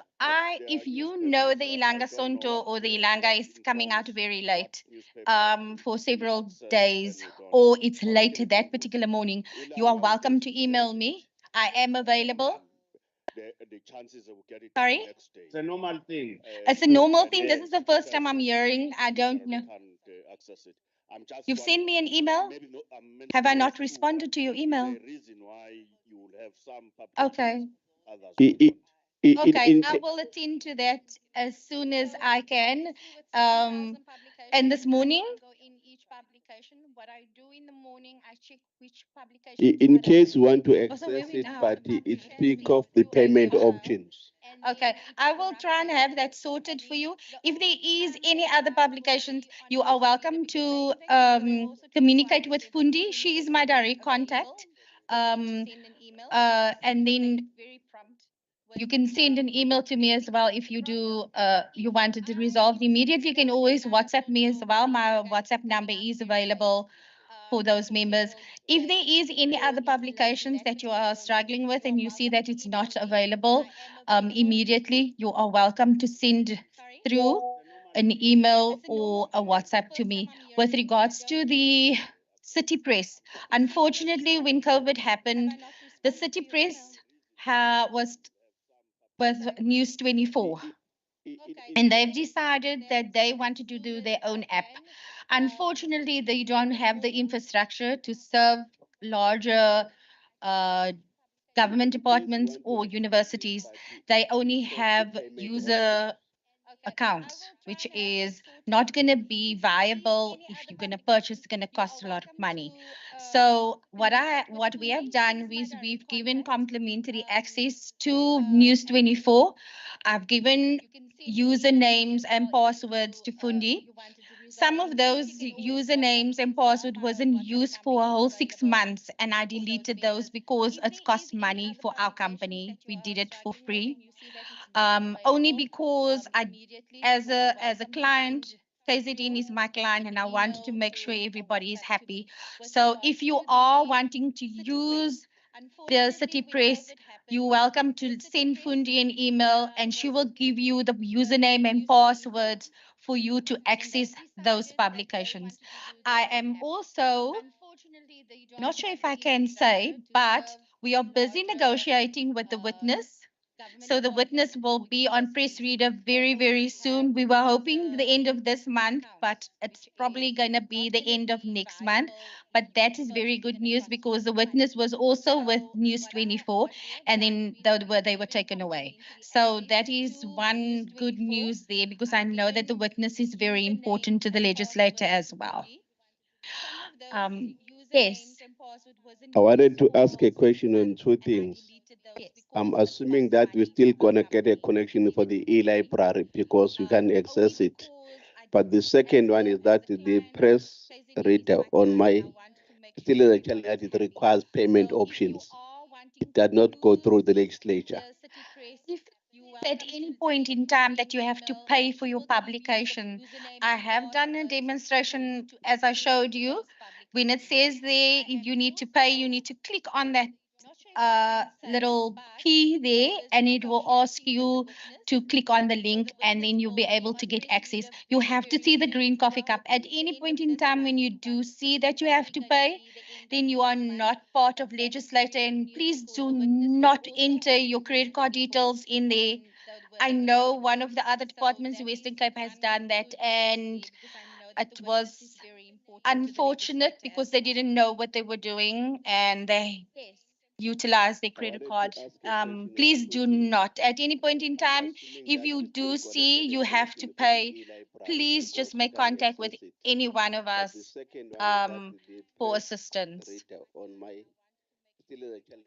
you know the Ilanga Sonto or the Ilanga is coming out very late for several days, or it's late that particular morning, you are welcome to email me. I am available. The chances of getting Sorry? it next day. It's a normal thing. It's a normal thing. This is the first time I'm hearing. I don't know. Access it. I'm just You've sent me an email? maybe no, Have I not responded to your email? the reason why you will have some Okay. others. Okay, I will attend to that as soon as I can. And this morning, what I do in the morning, I check which publication. In case you want to Also, where access we it, now? but it speak of the payment options. Okay, I will try and have that sorted for you. If there is any other publications, you are welcome to communicate with Fundi. She is my direct contact. And then you can send an email to me as well if you do. You wanted to resolve immediately. You can always WhatsApp me as well. My WhatsApp number is available for those members. If there is any other publications that you are struggling with and you see that it's not available immediately, you are welcome to send through an email or a WhatsApp to me. With regards to the city press, unfortunately, when COVID happened, the city press was with News 24. And they've decided that they wanted to do their own app. Unfortunately, they don't have the infrastructure to serve larger government departments or universities. They only have user accounts, which is not going to be viable. If you're going to purchase, it's going to cost a lot of money. So what we have done is we've given complimentary access to News 24. I've given usernames and passwords to Fundi. Some of those usernames and password wasn't used for a whole 6 months, and I deleted those because it's cost money for our company. We did it for free. Only because as a client, KZN is my client, and I wanted to make sure everybody is happy. So if you are wanting to use the city press, you're welcome to send Fundi an email, and she will give you the username and passwords for you to access those publications. I am also not sure if I can say, but we are busy negotiating with the witness. So the witness will be on PressReader very, very soon. We were hoping the end of this month, but it's probably going to be the end of next month. But that is very good news because the witness was also with News 24, and then they were taken away. So that is one good news there, because I know that the witness is very important to the legislator as well. Yes. I wanted to ask a question on two things. I'm assuming that we're still gonna get a connection for the e-library because you can access it. But the second one is that the press reader on my still is actually that it requires payment options. It does not go through the legislature. If at any point in time that you have to pay for your publication, I have done a demonstration as I showed you. When it says there, if you need to pay, you need to click on that little key there, and it will ask you to click on the link, and then you'll be able to get access. You have to see the green coffee cup. At any point in time when you do see that you have to pay, then you are not part of legislator, and please do not enter your credit card details in there. I know one of the other departments in Western Cape has done that, and it was unfortunate because they didn't know what they were doing and they utilize their credit card. Please do not. At any point in time, if you do see you have to pay, please just make contact with any one of us for assistance.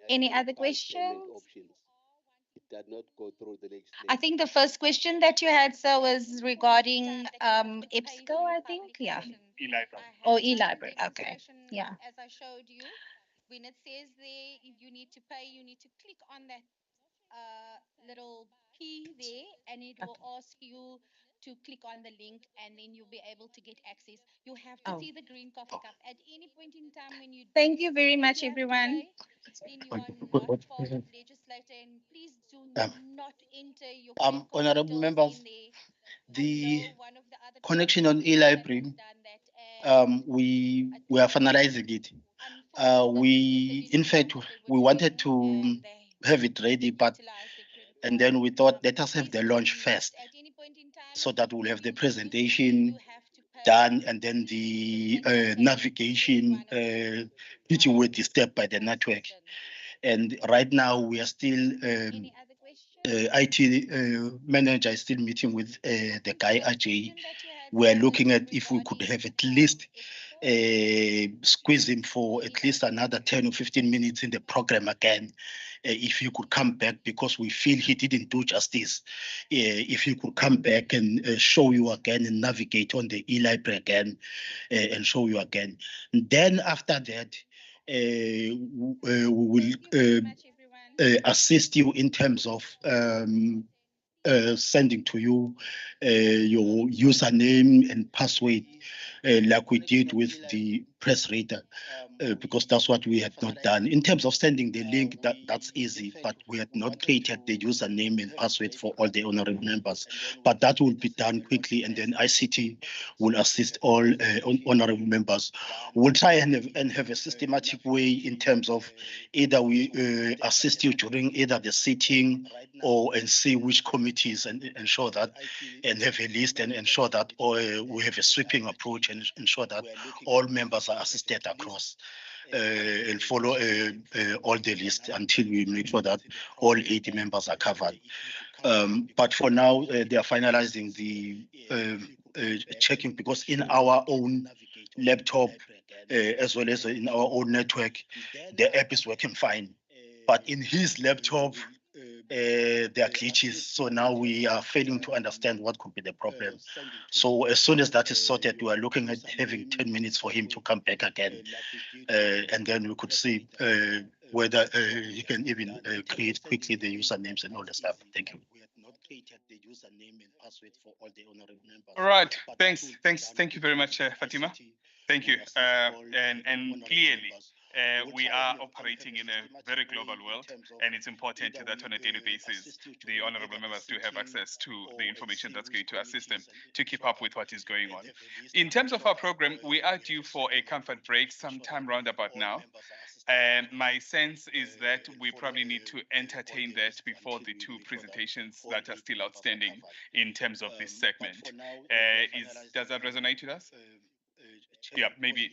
Any other questions? I think the first question that you had, sir, was regarding EBSCO, I think. Yeah. E-library. Or e-library. Okay. Yeah. when it says there, if you need to pay, you need to click on that little key there, and it will ask you to click on the link, and then you'll be able to get access. You have to see the green coffee cup at any point in time when you. Thank you very much, everyone. Then you are not part of legislator, and please do not enter your credit card Honorable details members, in there. the connection on e-library, we are finalizing it. We, in fact, we wanted to have it ready, but and then we thought let us have the launch first, so that we'll have the presentation done, and then the navigation which will be disturbed by the network. And right now we are still IT manager is still meeting with the guy Ajay. We are looking at if we could have at least squeeze him for at least another 10 or 15 minutes in the program again. If he could come back, because we feel he didn't do justice. If he could come back and show you again and navigate on the e-library again and show you again. And then after that, we will assist you in terms of sending to you your username and password, like we did with the PressReader, because that's what we had not done. In terms of sending the link, that's easy, but we had not created the username and password for all the honorable members. But that will be done quickly, and then ICT will assist all honorable members. We'll try and have a systematic way in terms of either we assist you during either the sitting and see which committees and ensure that, and have a list and ensure that we have a sweeping approach and ensure that all members are assisted across and follow all the list until we make sure that all 80 members are covered. But for now, they are finalizing the checking, because in our own laptop, as well as in our own network, the app is working fine. But in his laptop, there are glitches. So now we are failing to understand what could be the problem. So as soon as that is sorted, we are looking at having 10 minutes for him to come back again. And then we could see whether he can even create quickly the usernames and all the stuff. Thank you. We had not created the username and password for all the honorable members. All right, thank you very much, Fatima. Thank you. And clearly, we are operating in a very global world, and it's important that on a daily basis, the honorable members do have access to the information that's going to assist them to keep up with what is going on. In terms of our program, we are due for a comfort break sometime round about now. And my sense is that we probably need to entertain that before the two presentations that are still outstanding in terms of this segment. Does that resonate with us? Yeah, maybe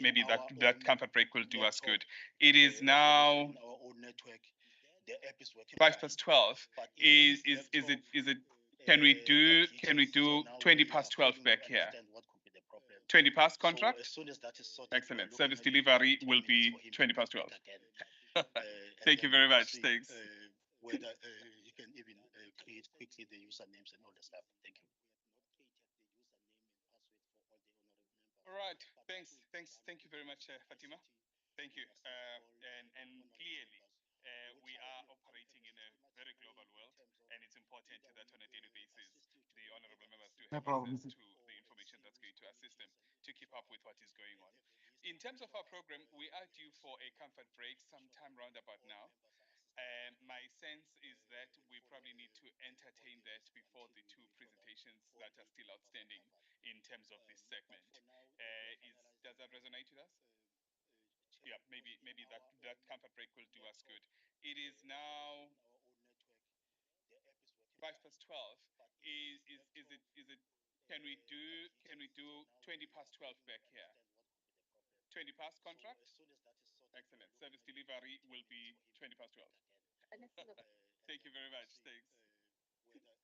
that comfort break will do us good. It is now 12:05. Is it? Can we do 12 back here? 20 past contract? Excellent. Service delivery will be 12. Thank you very much. Thanks. Whether you can even create quickly the usernames and all the stuff. Thank you. All right. Thanks. Thank you very much, Fatima. Thank you. And clearly, we are operating in a very global world, and it's important that on a daily basis, the honorable members do have access to the information that's going to assist them to keep up with what is going on. In terms of our program, we are due for a comfort break sometime round about now. My sense is that we probably need to entertain that before the two presentations that are still outstanding in terms of this segment. Does that resonate with us? Yeah, maybe that comfort break will do us good. It is now 12:05. Is it? Can we do 20 past 12 back here? 20 past contract? Excellent. Service delivery will be 20 past 12. Thank you very much. Thanks. No problem.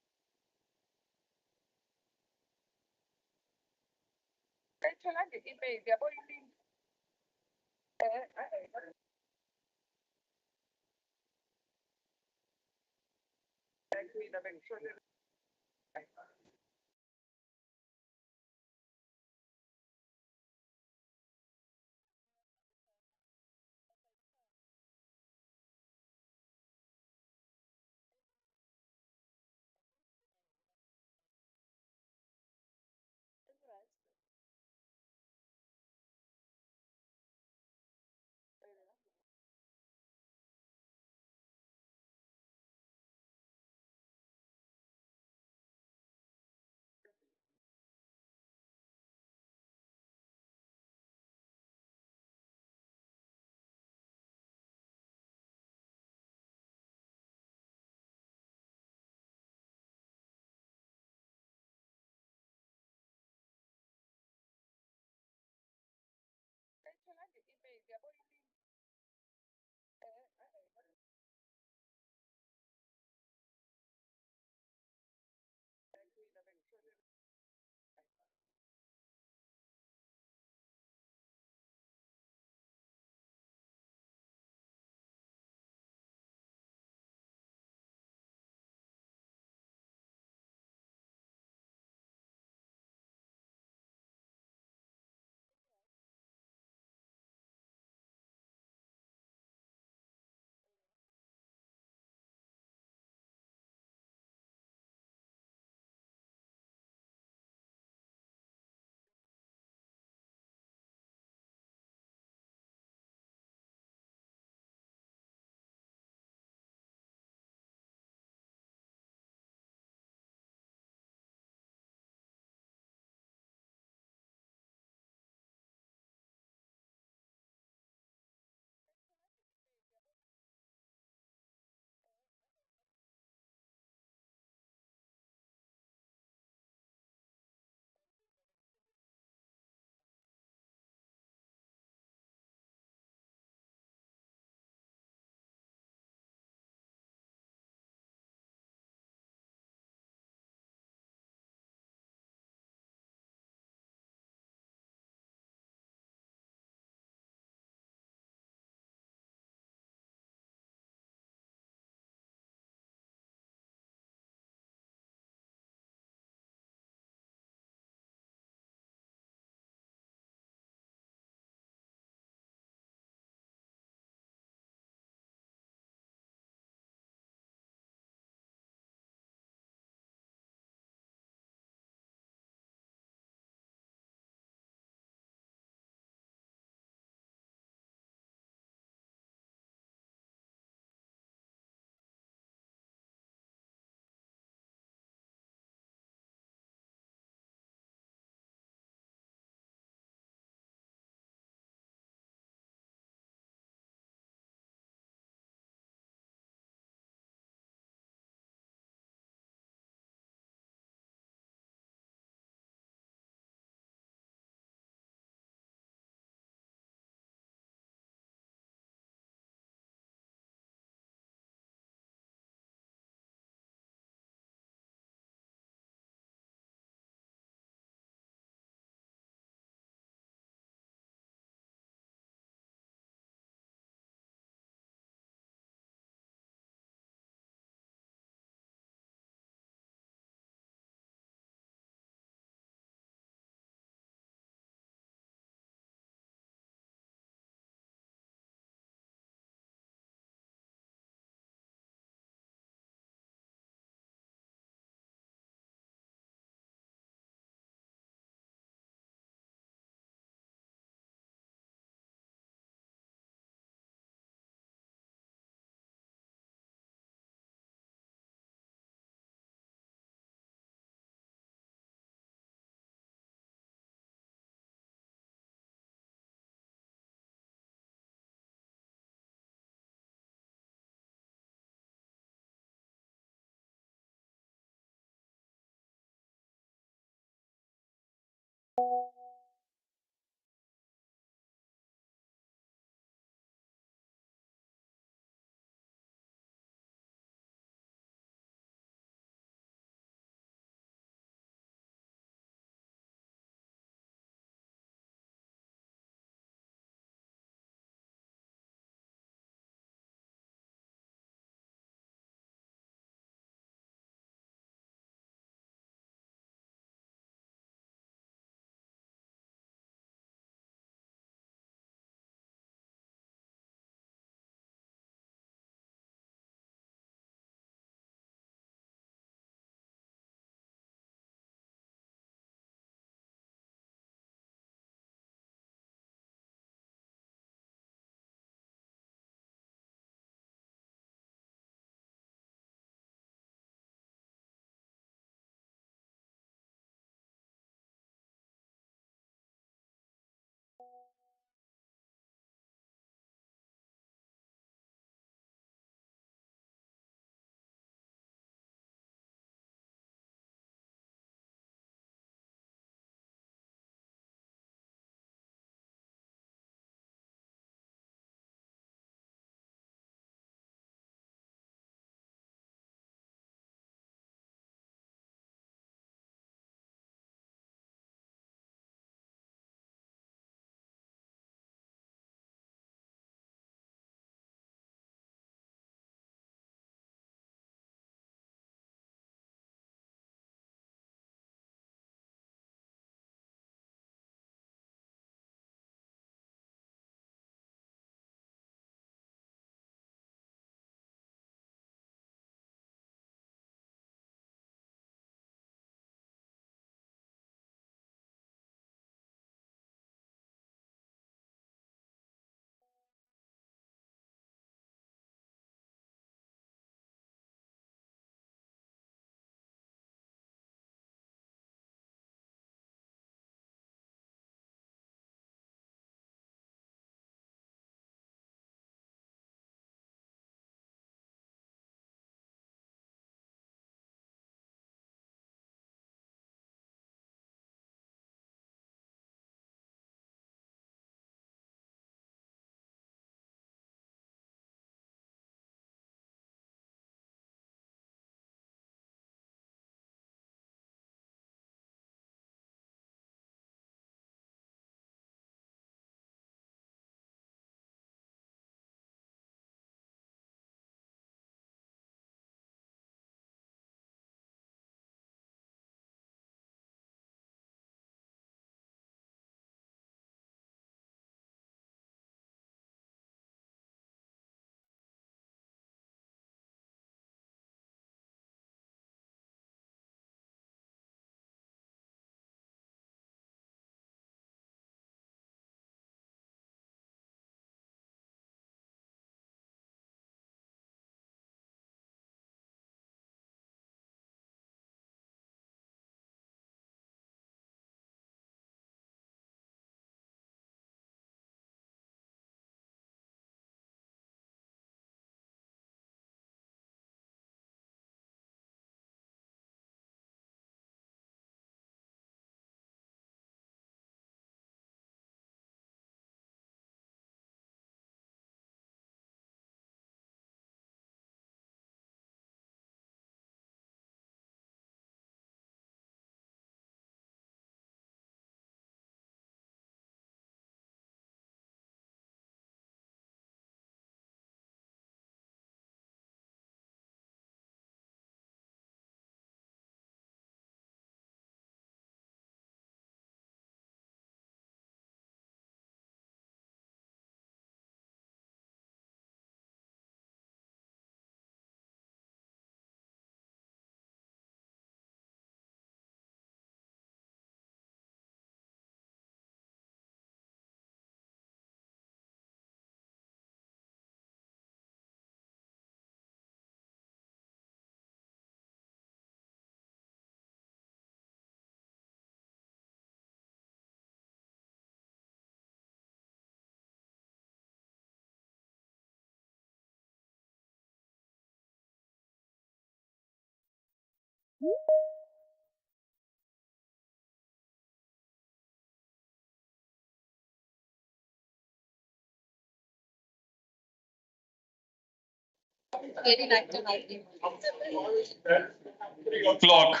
O'clock.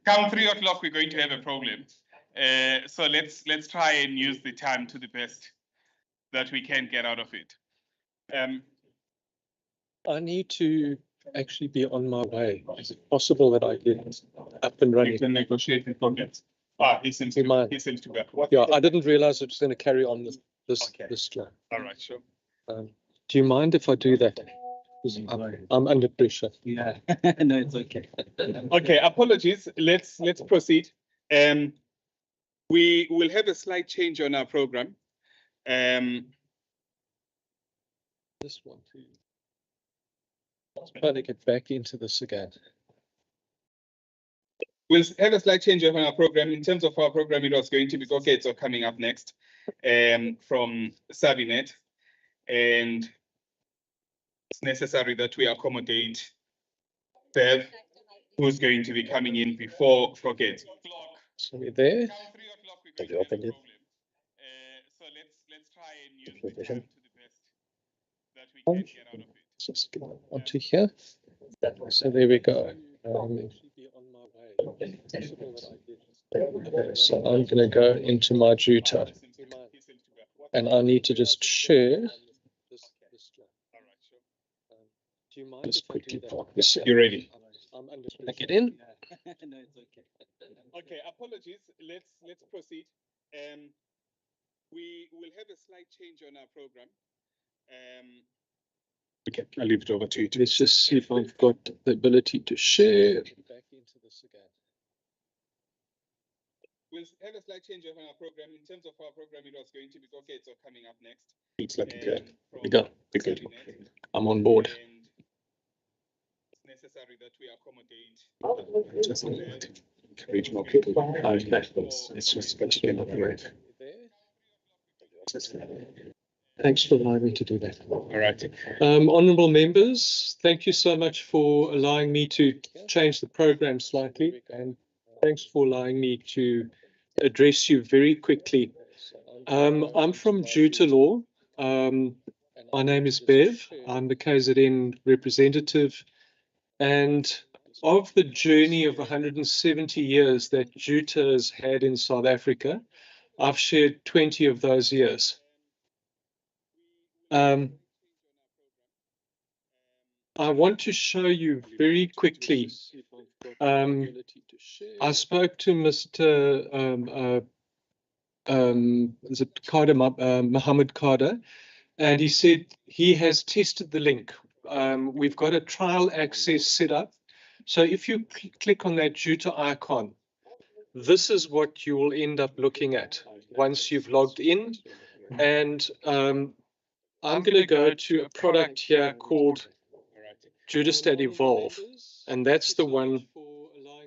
Come 3 o'clock, we're going to have a problem. So let's try and use the time to the best that we can get out of it. I need to actually be on my way. Is it possible that I get up and running? You can negotiate with programs. He seems to be. Yeah, I didn't realize it was going to carry on this job. All right, sure. Do you mind if I do that? I'm under pressure. Yeah, no, it's okay. Okay, apologies. Let's proceed. We will have a slight change on our program. This one too. I'm trying to get back into this again. We'll have a slight change on our program. In terms of our program, it was going to be Koketso coming up next from Sabinet. And it's necessary that we accommodate Bev, who's going to be coming in before Koketso. So we're there. Have you opened it? So let's try and use the time to the best that we can get out of it. Just go onto here. So there we go. So I'm going to go into my Juta, and I need to just share. Just quickly park this. You ready? I get in. No, it's okay. Okay, apologies. Let's proceed. We will have a slight change on our program. Okay, I'll leave it over to you. Let's just see if I've got the ability to share. Back into this again. We'll have a slight change on our program. In terms of our program, it was going to be Koketso coming up next. Looks like it. We go. I'm on board. And it's necessary that we accommodate. Just encourage more people. Okay, it's just going to be another rate. Thanks for allowing me to do that. All right. Honourable members, thank you so much for allowing me to change the program slightly, and thanks for allowing me to address you very quickly. I'm from Juta Law. My name is Bev. I'm the KZN representative, and of the journey of 170 years that Juta has had in South Africa, I've shared 20 of those years. I want to show you very quickly. I spoke to Mr. Mohammed Kader, and he said he has tested the link. We've got a trial access set up. So if you click on that Juta icon, this is what you will end up looking at once you've logged in. And I'm going to go to a product here called Juta Evolve, and that's the one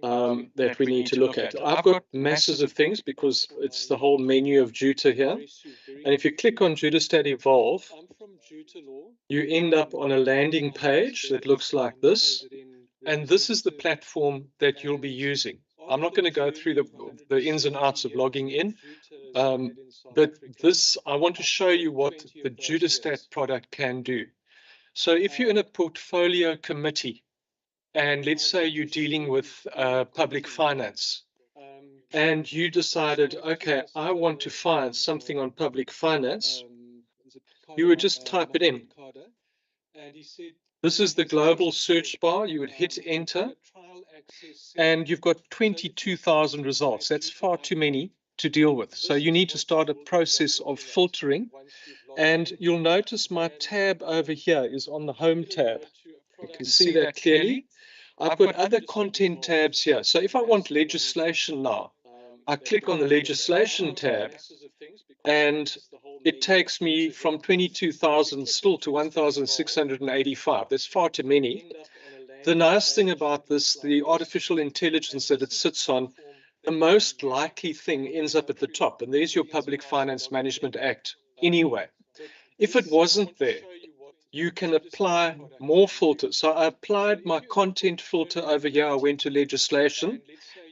that we need to look at. I've got masses of things because it's the whole menu of Juta here. And if you click on Juta Evolve, you end up on a landing page that looks like this. And this is the platform that you'll be using. I'm not going to go through the ins and outs of logging in, but this, I want to show you what the JudaStat product can do. So if you're in a portfolio committee, and let's say you're dealing with public finance, and you decided, okay, I want to find something on public finance, you would just type it in. This is the global search bar. You would hit enter, and you've got 22,000 results. That's far too many to deal with. So you need to start a process of filtering. And you'll notice my tab over here is on the home tab. You can see that clearly. I've got other content tabs here. So if I want legislation now, I click on the legislation tab, and it takes me from 22,000 still to 1,685. That's far too many. The nice thing about this, the artificial intelligence that it sits on, the most likely thing ends up at the top, and there's your Public Finance Management Act anyway. If it wasn't there, you can apply more filters. So I applied my content filter over here. I went to legislation.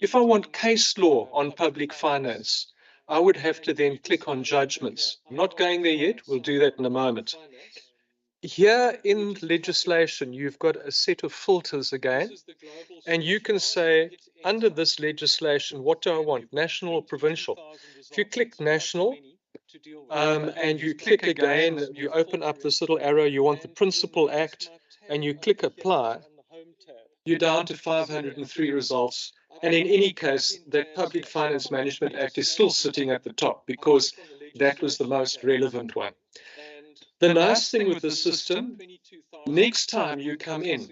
If I want case law on public finance, I would have to then click on judgments. I'm not going there yet. We'll do that in a moment. here in legislation, you've got a set of filters again, and you can say, under this legislation, what do I want, national or provincial? If you click national, and you click again, you open up this little arrow, you want the Principal Act, and you click apply, you're down to 503 results. And in any case, the Public Finance Management Act is still sitting at the top because that was the most relevant one. The nice thing with the system, next time you come in,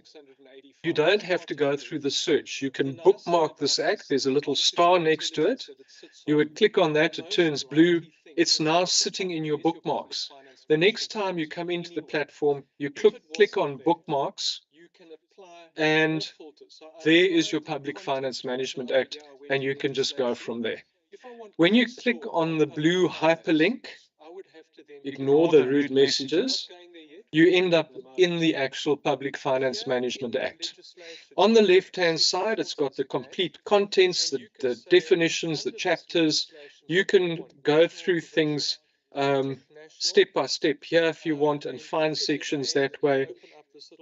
you don't have to go through the search. You can bookmark this act. There's a little star next to it. You would click on that, it turns blue. It's now sitting in your bookmarks. The next time you come into the platform, you click on bookmarks, and there is your Public Finance Management Act, and you can just go from there. When you click on the blue hyperlink, ignore the rude messages, you end up in the actual Public Finance Management Act. On the left-hand side, it's got the complete contents, the definitions, the chapters. You can go through things step by step here if you want and find sections that way.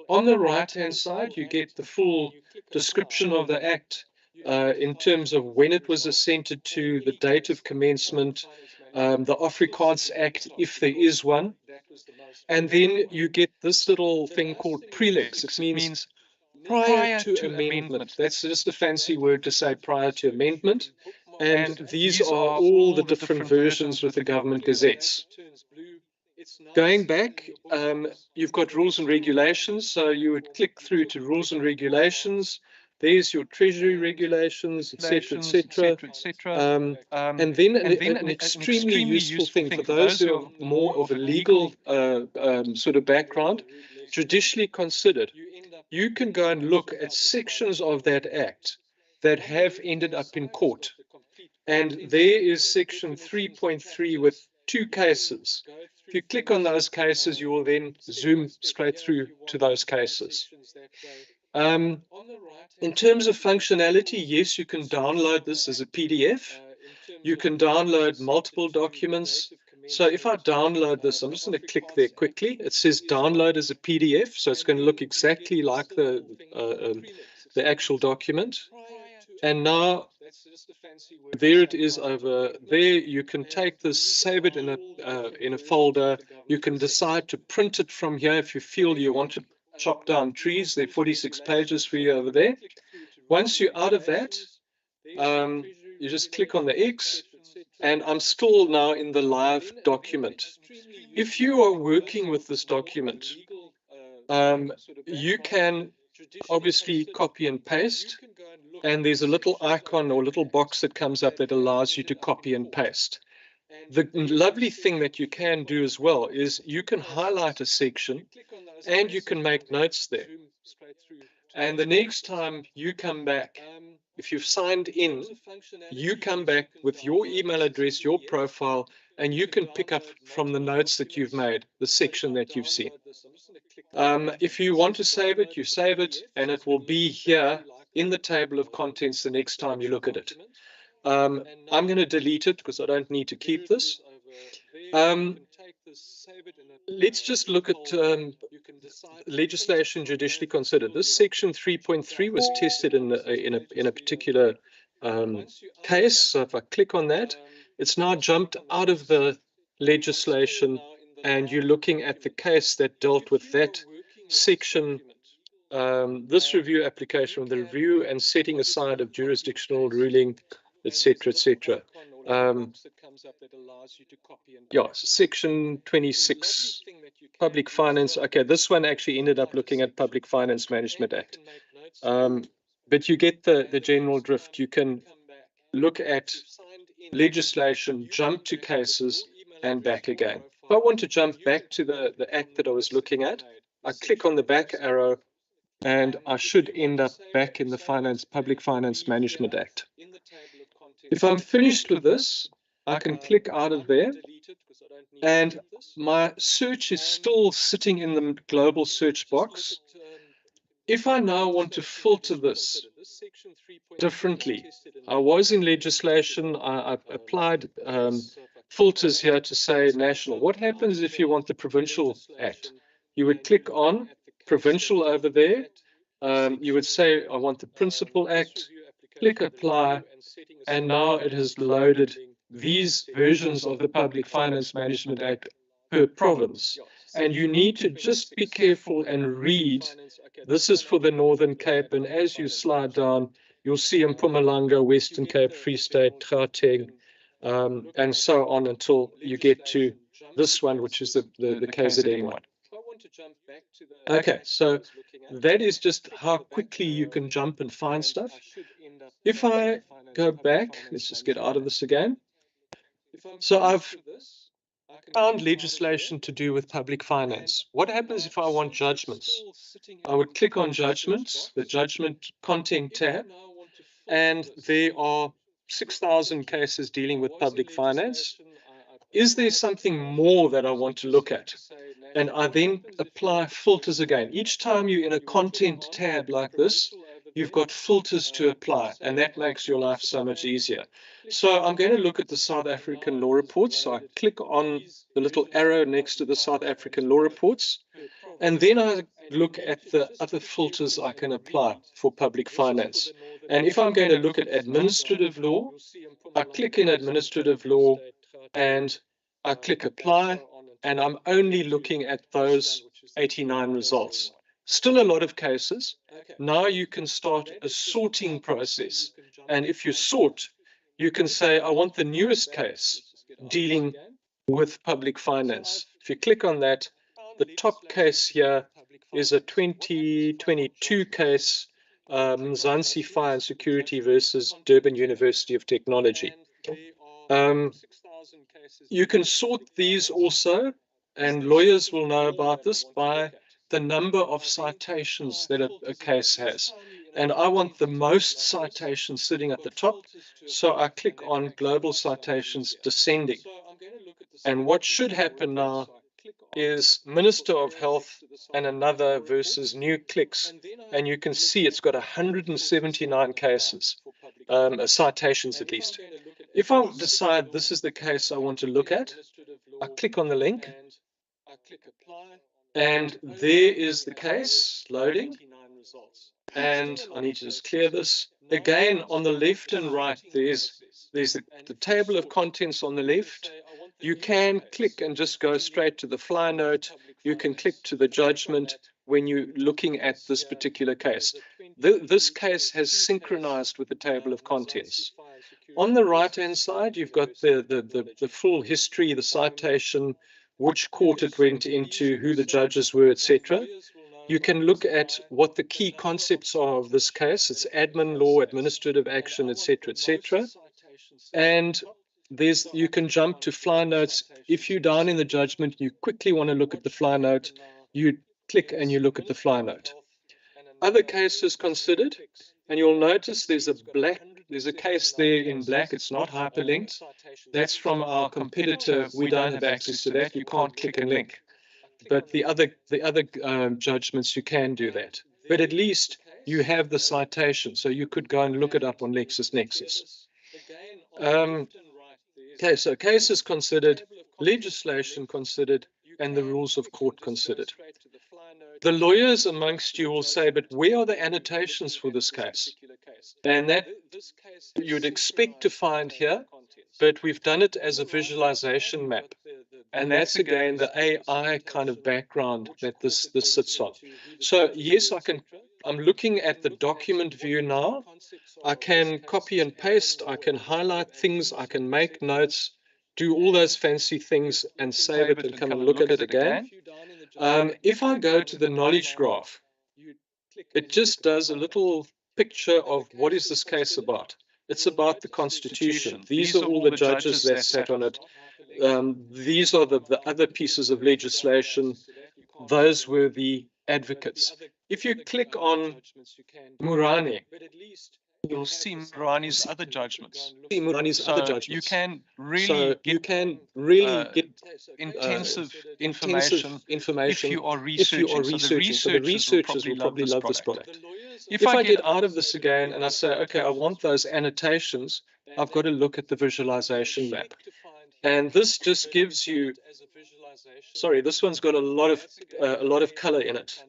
On the right-hand side, you get the full description of the Act in terms of when it was assented to, the date of commencement, the Afrikaans Act, if there is one. And then you get this little thing called prelex. It means prior to amendment. That's just a fancy word to say prior to amendment. And these are all the different versions with the government gazettes. Going back, you've got rules and regulations. So you would click through to rules and regulations. There's your treasury regulations, etc., etc. And then an extremely useful thing for those who are more of a legal sort of background, judicially considered, you can go and look at sections of that act that have ended up in court. And there is section 3.3 with 2 cases. If you click on those cases, you will then zoom straight through to those cases. In terms of functionality, yes, you can download this as a PDF. You can download multiple documents. So if I download this, I'm just going to click there quickly. It says download as a PDF, so it's going to look exactly like the actual document. And now there it is over there. You can take this, save it in a folder. You can decide to print it from here if you feel you want to chop down trees. There are 46 pages for you over there. Once you're out of that, you just click on the X, and I'm still now in the live document. If you are working with this document, you can obviously copy and paste, and there's a little icon or little box that comes up that allows you to copy and paste. The lovely thing that you can do as well is you can highlight a section and you can make notes there. And the next time you come back, if you've signed in, you come back with your email address, your profile, and you can pick up from the notes that you've made, the section that you've seen. If you want to save it, you save it, and it will be here in the table of contents the next time you look at it. I'm going to delete it because I don't need to keep this. Let's just look at legislation judicially considered. This section 3.3 was tested in a particular case. So if I click on that, it's now jumped out of the legislation, and you're looking at the case that dealt with that section. This review application, the review and setting aside of jurisdictional ruling, etc., etc. Yeah, section 26, public finance. Okay, this one actually ended up looking at Public Finance Management Act. But you get the general drift. You can look at legislation, jump to cases, and back again. If I want to jump back to the act that I was looking at, I click on the back arrow, and I should end up back in the Public Finance Management Act. If I'm finished with this, I can click out of there, and my search is still sitting in the global search box. If I now want to filter this differently, I was in legislation, I applied filters here to say national. What happens if you want the Provincial Act? You would click on provincial over there. You would say, I want the Principal Act, click apply, and now it has loaded these versions of the Public Finance Management Act per province. And you need to just be careful and read. This is for the Northern Cape, and as you slide down, you'll see Mpumalanga, Western Cape, Free State, Gauteng, and so on until you get to this one, which is the KZN one. Okay, so that is just how quickly you can jump and find stuff. If I go back, let's just get out of this again. So I've found legislation to do with public finance. What happens if I want judgments? I would click on judgments, the judgment content tab, and there are 6,000 cases dealing with public finance. Is there something more that I want to look at? And I then apply filters again. Each time you're in a content tab like this, you've got filters to apply, and that makes your life so much easier. So I'm going to look at the South African law reports. So I click on the little arrow next to the South African law reports, and then I look at the other filters I can apply for public finance. And if I'm going to look at administrative law, I click in administrative law, and I click apply, and I'm only looking at those 89 results. Still a lot of cases. Now you can start a sorting process. And if you sort, you can say, I want the newest case dealing with public finance. If you click on that, the top case here is a 2022 case, Mzansi Fire and Security versus Durban University of Technology. You can sort these also, and lawyers will know about this, by the number of citations that a case has. And I want the most citations sitting at the top, so I click on Global Citations Descending. And what should happen now is Minister of Health and another versus new clicks, and you can see it's got 179 cases, citations at least. If I decide this is the case I want to look at, I click on the link, and there is the case loading, and I need to just clear this. Again, on the left and right, there's the table of contents on the left. You can click and just go straight to the fly note. You can click to the judgment when you're looking at this particular case. This case has synchronized with the table of contents. On the right-hand side, you've got the full history, the citation, which court it went into, who the judges were, etc. You can look at what the key concepts are of this case. It's admin law, administrative action, etc., etc. And you can jump to fly notes. If you're down in the judgment, you quickly want to look at the fly note, you click and you look at the fly note. Other cases considered, and you'll notice there's a case there in black. It's not hyperlinked. That's from our competitor. We don't have access to that. You can't click and link. But the other judgments, you can do that. But at least you have the citation, so you could go and look it up on LexisNexis. Okay, so cases considered, legislation considered, and the rules of court considered. The lawyers amongst you will say, but where are the annotations for this case? And that you'd expect to find here, but we've done it as a visualization map. And that's again the AI kind of background that this sits on. So yes, I'm looking at the document view now. I can copy and paste, I can highlight things, I can make notes, do all those fancy things and save it and come and look at it again. If I go to the knowledge graph, it just does a little picture of what is this case about. It's about the Constitution. These are all the judges that sat on it. These are the other pieces of legislation. Those were the advocates. If you click on Murani, you'll see Murani's other judgments. You can really get intensive information if you are researching. So the researchers will probably love this product. If I get out of this again and I say, okay, I want those annotations, I've got to look at the visualization map. And this just gives you sorry, this one's got a lot of color in it.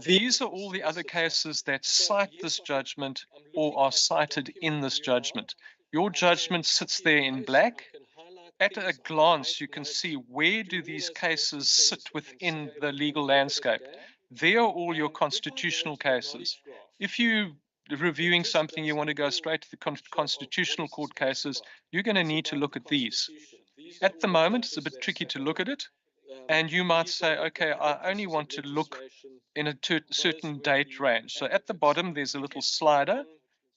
These are all the other cases that cite this judgment or are cited in this judgment. Your judgment sits there in black. At a glance, you can see where do these cases sit within the legal landscape. They are all your constitutional cases. If you're reviewing something, you want to go straight to the constitutional court cases, you're going to need to look at these. At the moment, it's a bit tricky to look at it. And you might say, okay, I only want to look in a certain date range. So at the bottom, there's a little slider.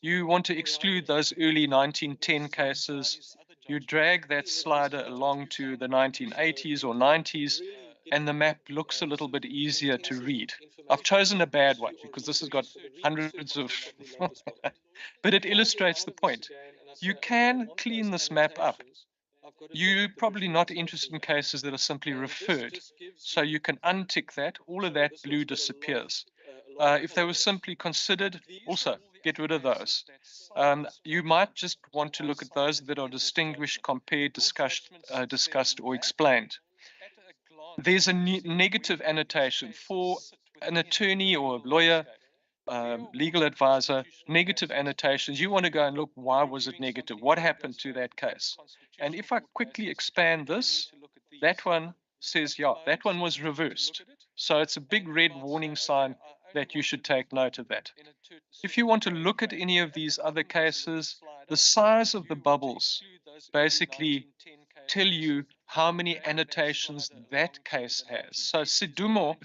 You want to exclude those early 1910 cases. You drag that slider along to the 1980s or 90s, and the map looks a little bit easier to read. I've chosen a bad one because this has got hundreds of, but it illustrates the point. You can clean this map up. You're probably not interested in cases that are simply referred. So you can untick that. All of that blue disappears. If they were simply considered, also get rid of those. You might just want to look at those that are distinguished, compared, discussed, or explained. There's a negative annotation for an attorney or a lawyer, legal advisor, negative annotations. You want to go and look, why was it negative? What happened to that case? And if I quickly expand this, that one says, yeah, that one was reversed. So it's a big red warning sign that you should take note of that. If you want to look at any of these other cases, the size of the bubbles basically tell you how many annotations that case has. So Sidumo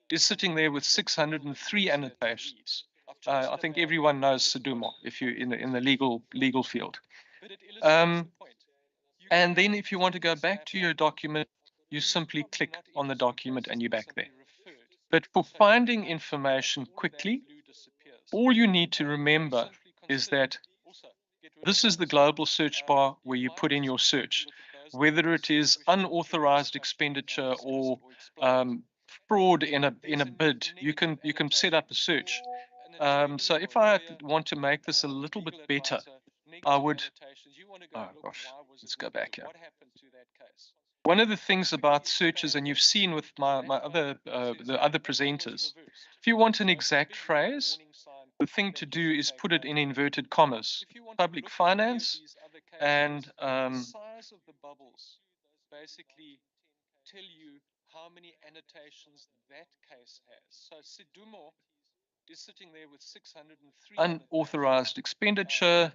is sitting there with 603 annotations. I think everyone knows Sidumo if you're in the legal field. And then if you want to go back to your document, you simply click on the document and you're back there. But for finding information quickly, all you need to remember is that this is the global search bar where you put in your search, whether it is unauthorized expenditure or fraud in a bid. You can set up a search. So if I want to make this a little bit better, I would. Oh gosh, let's go back here. One of the things about searches, and you've seen with the other presenters, if you want an exact phrase, the thing to do is put it in inverted commas. Public finance and size of the bubbles basically tell you how many annotations that case has. So Sidumo is sitting there with 603 unauthorized expenditure.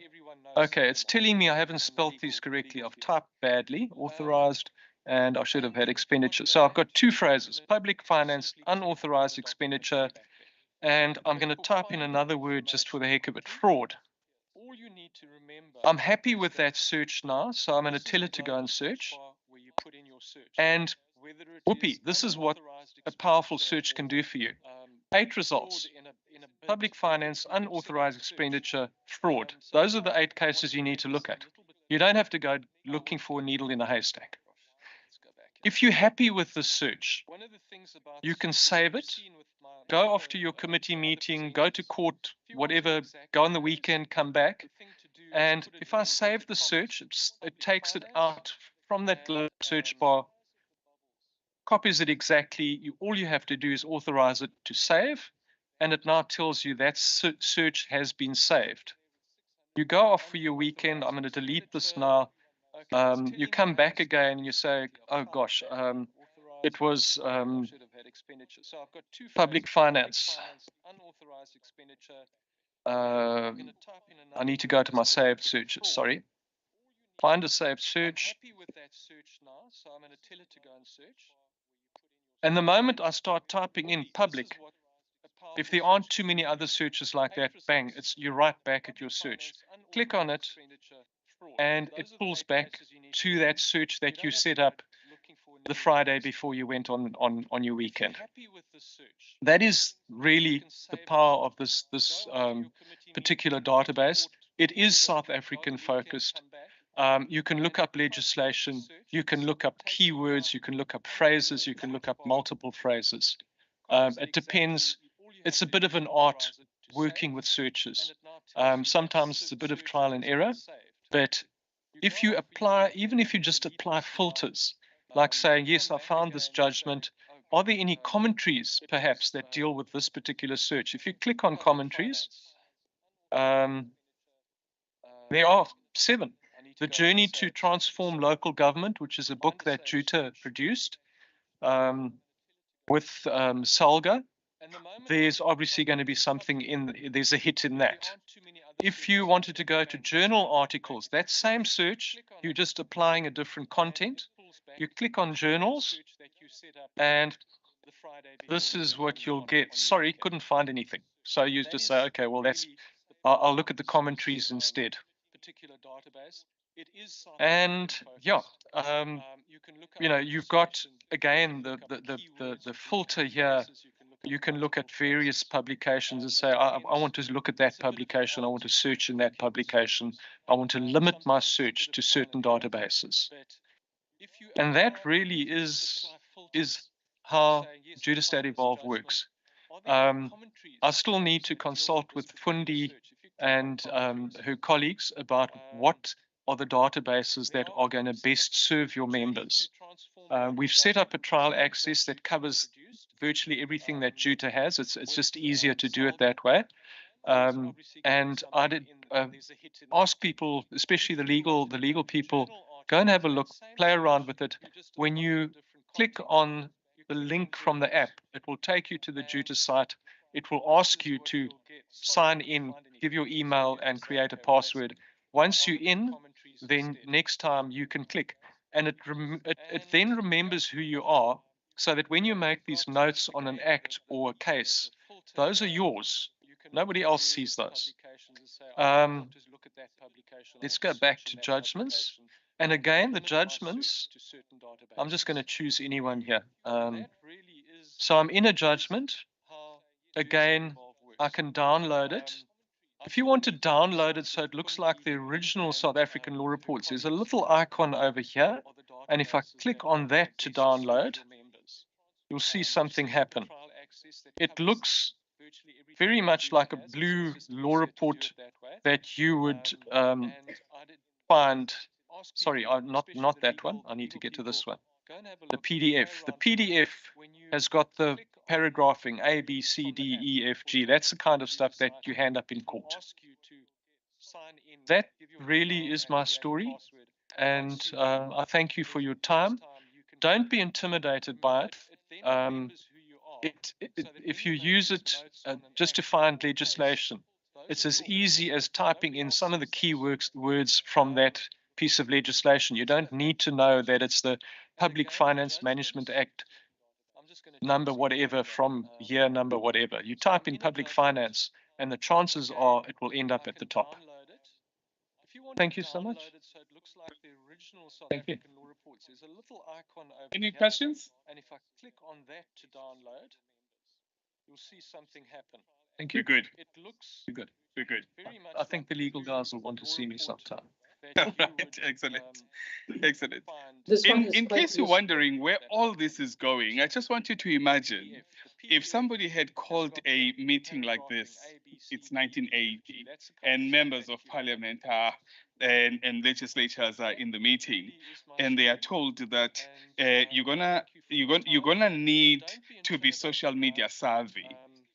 Okay, it's telling me I haven't spelled these correctly. I've typed badly, authorized, and I should have had expenditure. So I've got two phrases: public finance, unauthorized expenditure, and I'm going to type in another word just for the heck of it: fraud. I'm happy with that search now, so I'm going to tell it to go and search. And whoopee, this is what a powerful search can do for you. 8 results: public finance, unauthorized expenditure, fraud. Those are the 8 cases you need to look at. You don't have to go looking for a needle in a haystack. If you're happy with the search, you can save it, go off to your committee meeting, go to court, whatever, go on the weekend, come back. And if I save the search, it takes it out from that search bar, copies it exactly. All you have to do is authorize it to save, and it now tells you that search has been saved. You go off for your weekend. I'm going to delete this now. You come back again and you say, oh gosh, it was public finance. I need to go to my saved searches, sorry. Find a saved search. And the moment I start typing in public, if there aren't too many other searches like that, bang, you're right back at your search. Click on it, and it pulls back to that search that you set up the Friday before you went on your weekend. That is really the power of this particular database. It is South African focused. You can look up legislation, you can look up keywords, you can look up phrases, you can look up multiple phrases. It depends. It's a bit of an art working with searches. Sometimes it's a bit of trial and error, but if you apply, even if you just apply filters, like saying, yes, I found this judgment. Are there any commentaries, perhaps, that deal with this particular search? If you click on commentaries, there are 7. The Journey to Transform Local Government, which is a book that Juta produced with Salga. There's obviously going to be something there's a hit in that. If you wanted to go to journal articles, that same search, you're just applying a different content. You click on journals, and this is what you'll get. Sorry, couldn't find anything. So you just say, okay, well, I'll look at the commentaries instead. And yeah, you know, you've got again the filter here. You can look at various publications and say, I want to look at that publication. I want to search in that publication. I want to limit my search to certain databases. And that really is how JudaStat Evolve works. I still need to consult with Futhi and her colleagues about what are the databases that are going to best serve your members. We've set up a trial access that covers virtually everything that Juta has. It's just easier to do it that way. And I did ask people, especially the legal people, go and have a look, play around with it. When you click on the link from the app, it will take you to the Juta site. It will ask you to sign in, give your email, and create a password. Once you're in, then next time you can click. And it then remembers who you are, so that when you make these notes on an act or a case, those are yours. Nobody else sees those. Let's go back to judgments. And again, the judgments, I'm just going to choose anyone here. So I'm in a judgment. Again, I can download it. If you want to download it so it looks like the original South African law reports, there's a little icon over here. And if I click on that to download, you'll see something happen. It looks very much like a blue law report that you would find. Sorry, not that one. I need to get to this one. The PDF. The PDF has got the paragraphing A, B, C, D, E, F, G. That's the kind of stuff that you hand up in court. That really is my story. And I thank you for your time. Don't be intimidated by it. If you use it just to find legislation, it's as easy as typing in some of the key words from that piece of legislation. You don't need to know that it's the Public Finance Management Act number whatever from year number whatever. You type in public finance, and the chances are it will end up at the top. Thank you so much. Thank you. Any questions? And if I click on that to download, you'll see something happen. Thank you. We're good. It looks We're good. We're good. I think the legal guys will want to see me sometime. Right. Excellent. Excellent. This one In case you're wondering where all this is going, I just want you to imagine if somebody had called a meeting like this, it's 1980, and members of parliament are and legislatures are in the meeting, and they are told that you're gonna need to be social media savvy.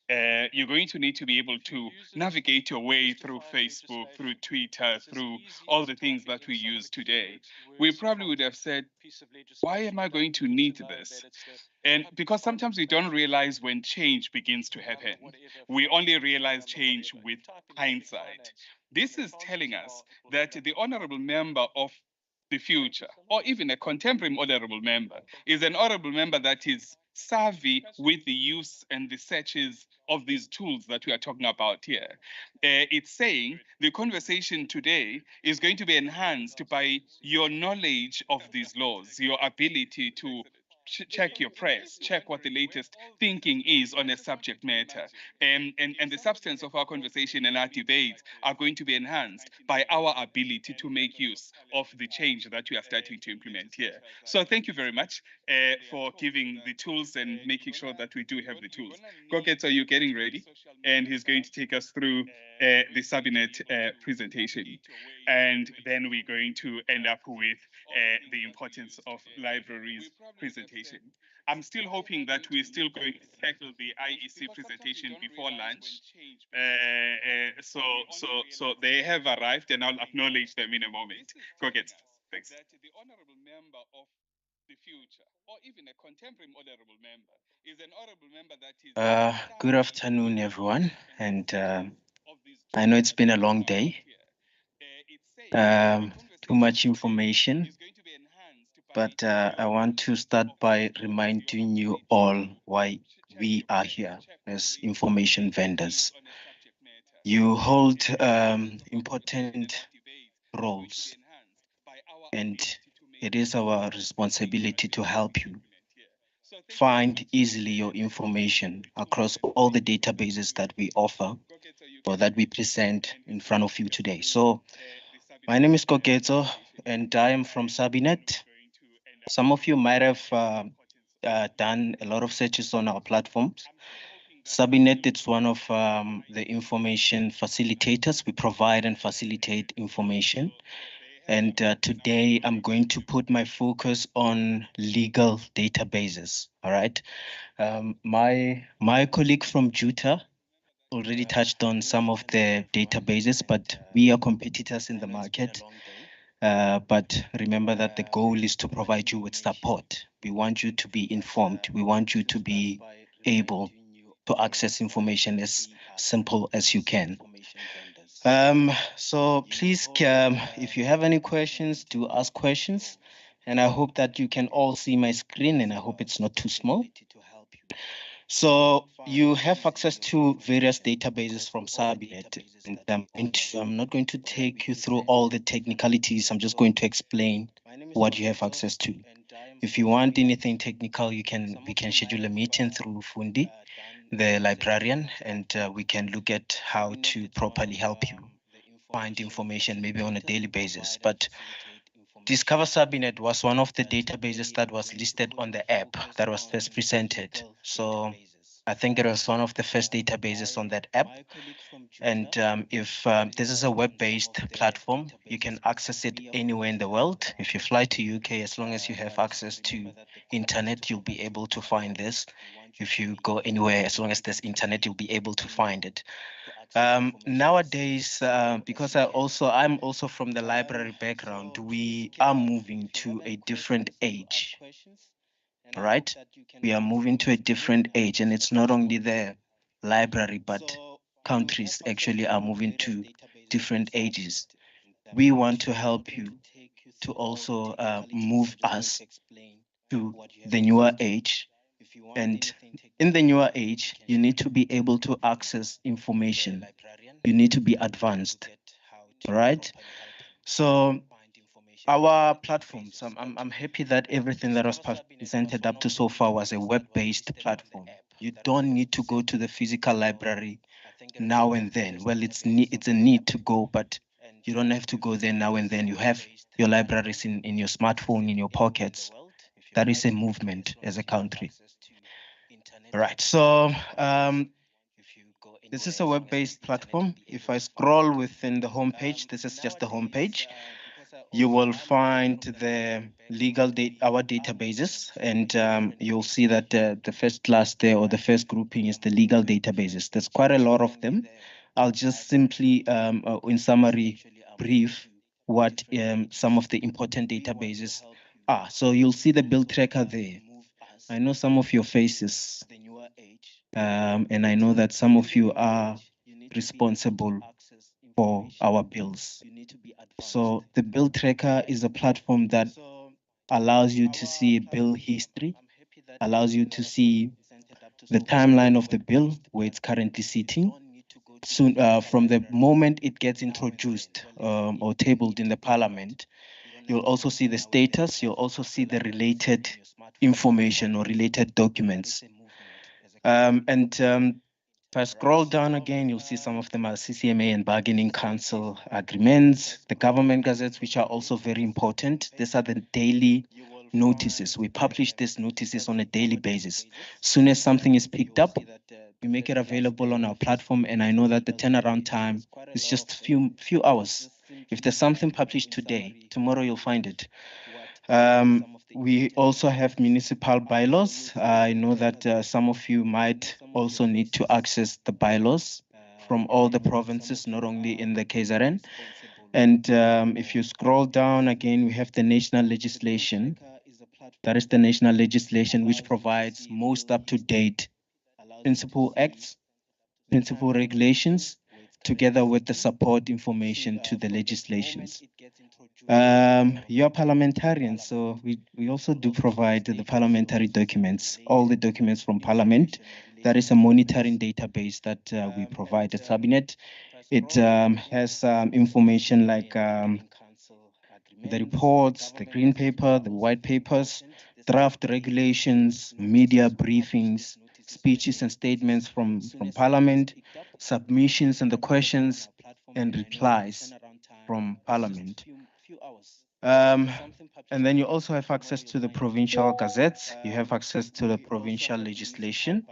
You're going to need to be able to navigate your way through Facebook, through Twitter, through all the things that we use today. We probably would have said, why am I going to need this? And because sometimes we don't realize when change begins to happen. We only realize change with hindsight. This is telling us that the honorable member of the future, or even a contemporary honorable member, is an honorable member that is savvy with the use and the searches of these tools that we are talking about here. It's saying the conversation today is going to be enhanced by your knowledge of these laws, your ability to check your press, check what the latest thinking is on a subject matter. And the substance of our conversation and our debates are going to be enhanced by our ability to make use of the change that we are starting to implement here. So thank you very much for giving the tools and making sure that we do have the tools. Koketso, you're getting ready, and he's going to take us through the Sabinet presentation. And then we're going to end up with the importance of libraries presentation. I'm still hoping that we're still going to tackle the IEC presentation before lunch. So they have arrived, and I'll acknowledge them in a moment. Go get it. Thanks. That the honorable member of the future, or even a contemporary honorable member, is an honorable member that is. Good afternoon, everyone, and I know it's been a long day. Too much information, but I want to start by reminding you all why we are here as information vendors. You hold important roles, and it is our responsibility to help you find easily your information across all the databases that we offer or that we present in front of you today. So my name is Koketso, and I am from Sabinet. Some of you might have done a lot of searches on our platforms. Sabinet is one of the information facilitators. We provide and facilitate information. And today I'm going to put my focus on legal databases. All right. My colleague from Juta already touched on some of the databases, but we are competitors in the market. But remember that the goal is to provide you with support. We want you to be informed. We want you to be able to access information as simple as you can. So please, if you have any questions, do ask questions. And I hope that you can all see my screen, and I hope it's not too small. So you have access to various databases from Sabinet. And I'm not going to take you through all the technicalities. I'm just going to explain what you have access to. If you want anything technical, we can schedule a meeting through Futhi, the librarian, and we can look at how to properly help you find information maybe on a daily basis. But Discover Sabinet was one of the databases that was listed on the app that was first presented. So I think it was one of the first databases on that app. And if this is a web-based platform, you can access it anywhere in the world. If you fly to UK, as long as you have access to internet, you'll be able to find this. If you go anywhere, as long as there's internet, you'll be able to find it. Nowadays, because I'm also from the library background, we are moving to a different age. All right, we are moving to a different age, and it's not only the library, but countries actually are moving to different ages. We want to help you to also move us to the newer age. And in the newer age, you need to be able to access information. You need to be advanced. All right. So our platforms, I'm happy that everything that was presented up to so far was a web-based platform. You don't need to go to the physical library now and then. Well, it's a need to go, but you don't have to go there now and then. You have your libraries in your smartphone, in your pockets. That is a movement as a country. All right, so this is a web-based platform. If I scroll within the homepage, this is just the homepage. You will find the our databases, and you'll see that the first class there, or the first grouping, is the legal databases. There's quite a lot of them. I'll just simply, in summary, brief what some of the important databases are. So you'll see the bill tracker there. I know some of your faces, and I know that some of you are responsible for our bills. So the bill tracker is a platform that allows you to see bill history, allows you to see the timeline of the bill, where it's currently sitting. Soon, from the moment it gets introduced or tabled in the parliament, You'll also see the status. You'll also see the related information or related documents. If I scroll down again, you'll see some of them are CCMA and bargaining council agreements, the government gazettes, which are also very important. These are the daily notices. We publish these notices on a daily basis. Soon as something is picked up, we make it available on our platform, and I know that the turnaround time is just few hours. If there's something published today, tomorrow you'll find it. We also have municipal bylaws. I know that some of you might also need to access the bylaws from all the provinces, not only in the KZN. And if you scroll down again, we have the national legislation. That is the national legislation which provides most up-to-date principal acts, principal regulations, together with the support information to the legislations. You're parliamentarians, so we also do provide the parliamentary documents, all the documents from Parliament. That is a monitoring database that we provide at Sabinet. It has information like the reports, the green paper, the white papers, draft regulations, media briefings, speeches and statements from Parliament, submissions and the questions and replies from Parliament. And then you also have access to the provincial gazettes, you have access to the provincial legislation,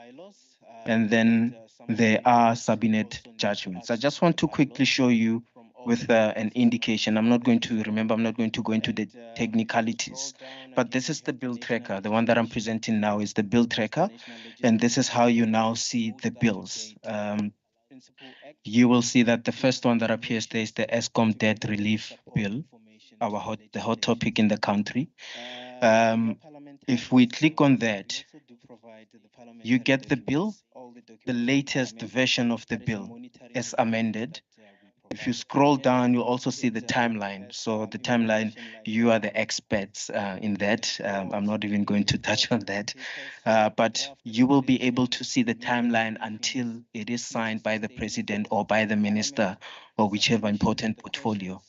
and then there are Sabinet judgments. I just want to quickly show you with an indication. I'm not going to go into the technicalities, but this is the bill tracker. The one that I'm presenting now is the bill tracker, and this is how you now see the bills. You will see that the first one that appears there is the ESCOM debt relief bill, the hot topic in the country. If we click on that, you get the bill, the latest version of the bill as amended. If you scroll down, you'll also see the timeline. So the timeline, you are the experts in that. I'm not even going to touch on that. But you will be able to see the timeline until it is signed by the president or by the minister or whichever important portfolio.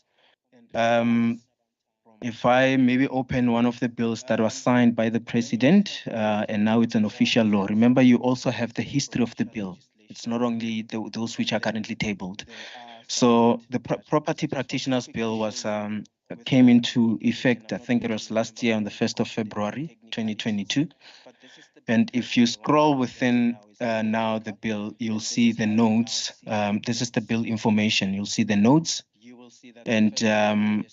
If I maybe open one of the bills that was signed by the president and now it's an official law, remember you also have the history of the bill. It's not only those which are currently tabled. So the Property Practitioners Bill was came into effect, I think it was last year on the 1st of February, 2022. And if you scroll within now the bill, you'll see the notes. This is the bill information. You'll see the notes. And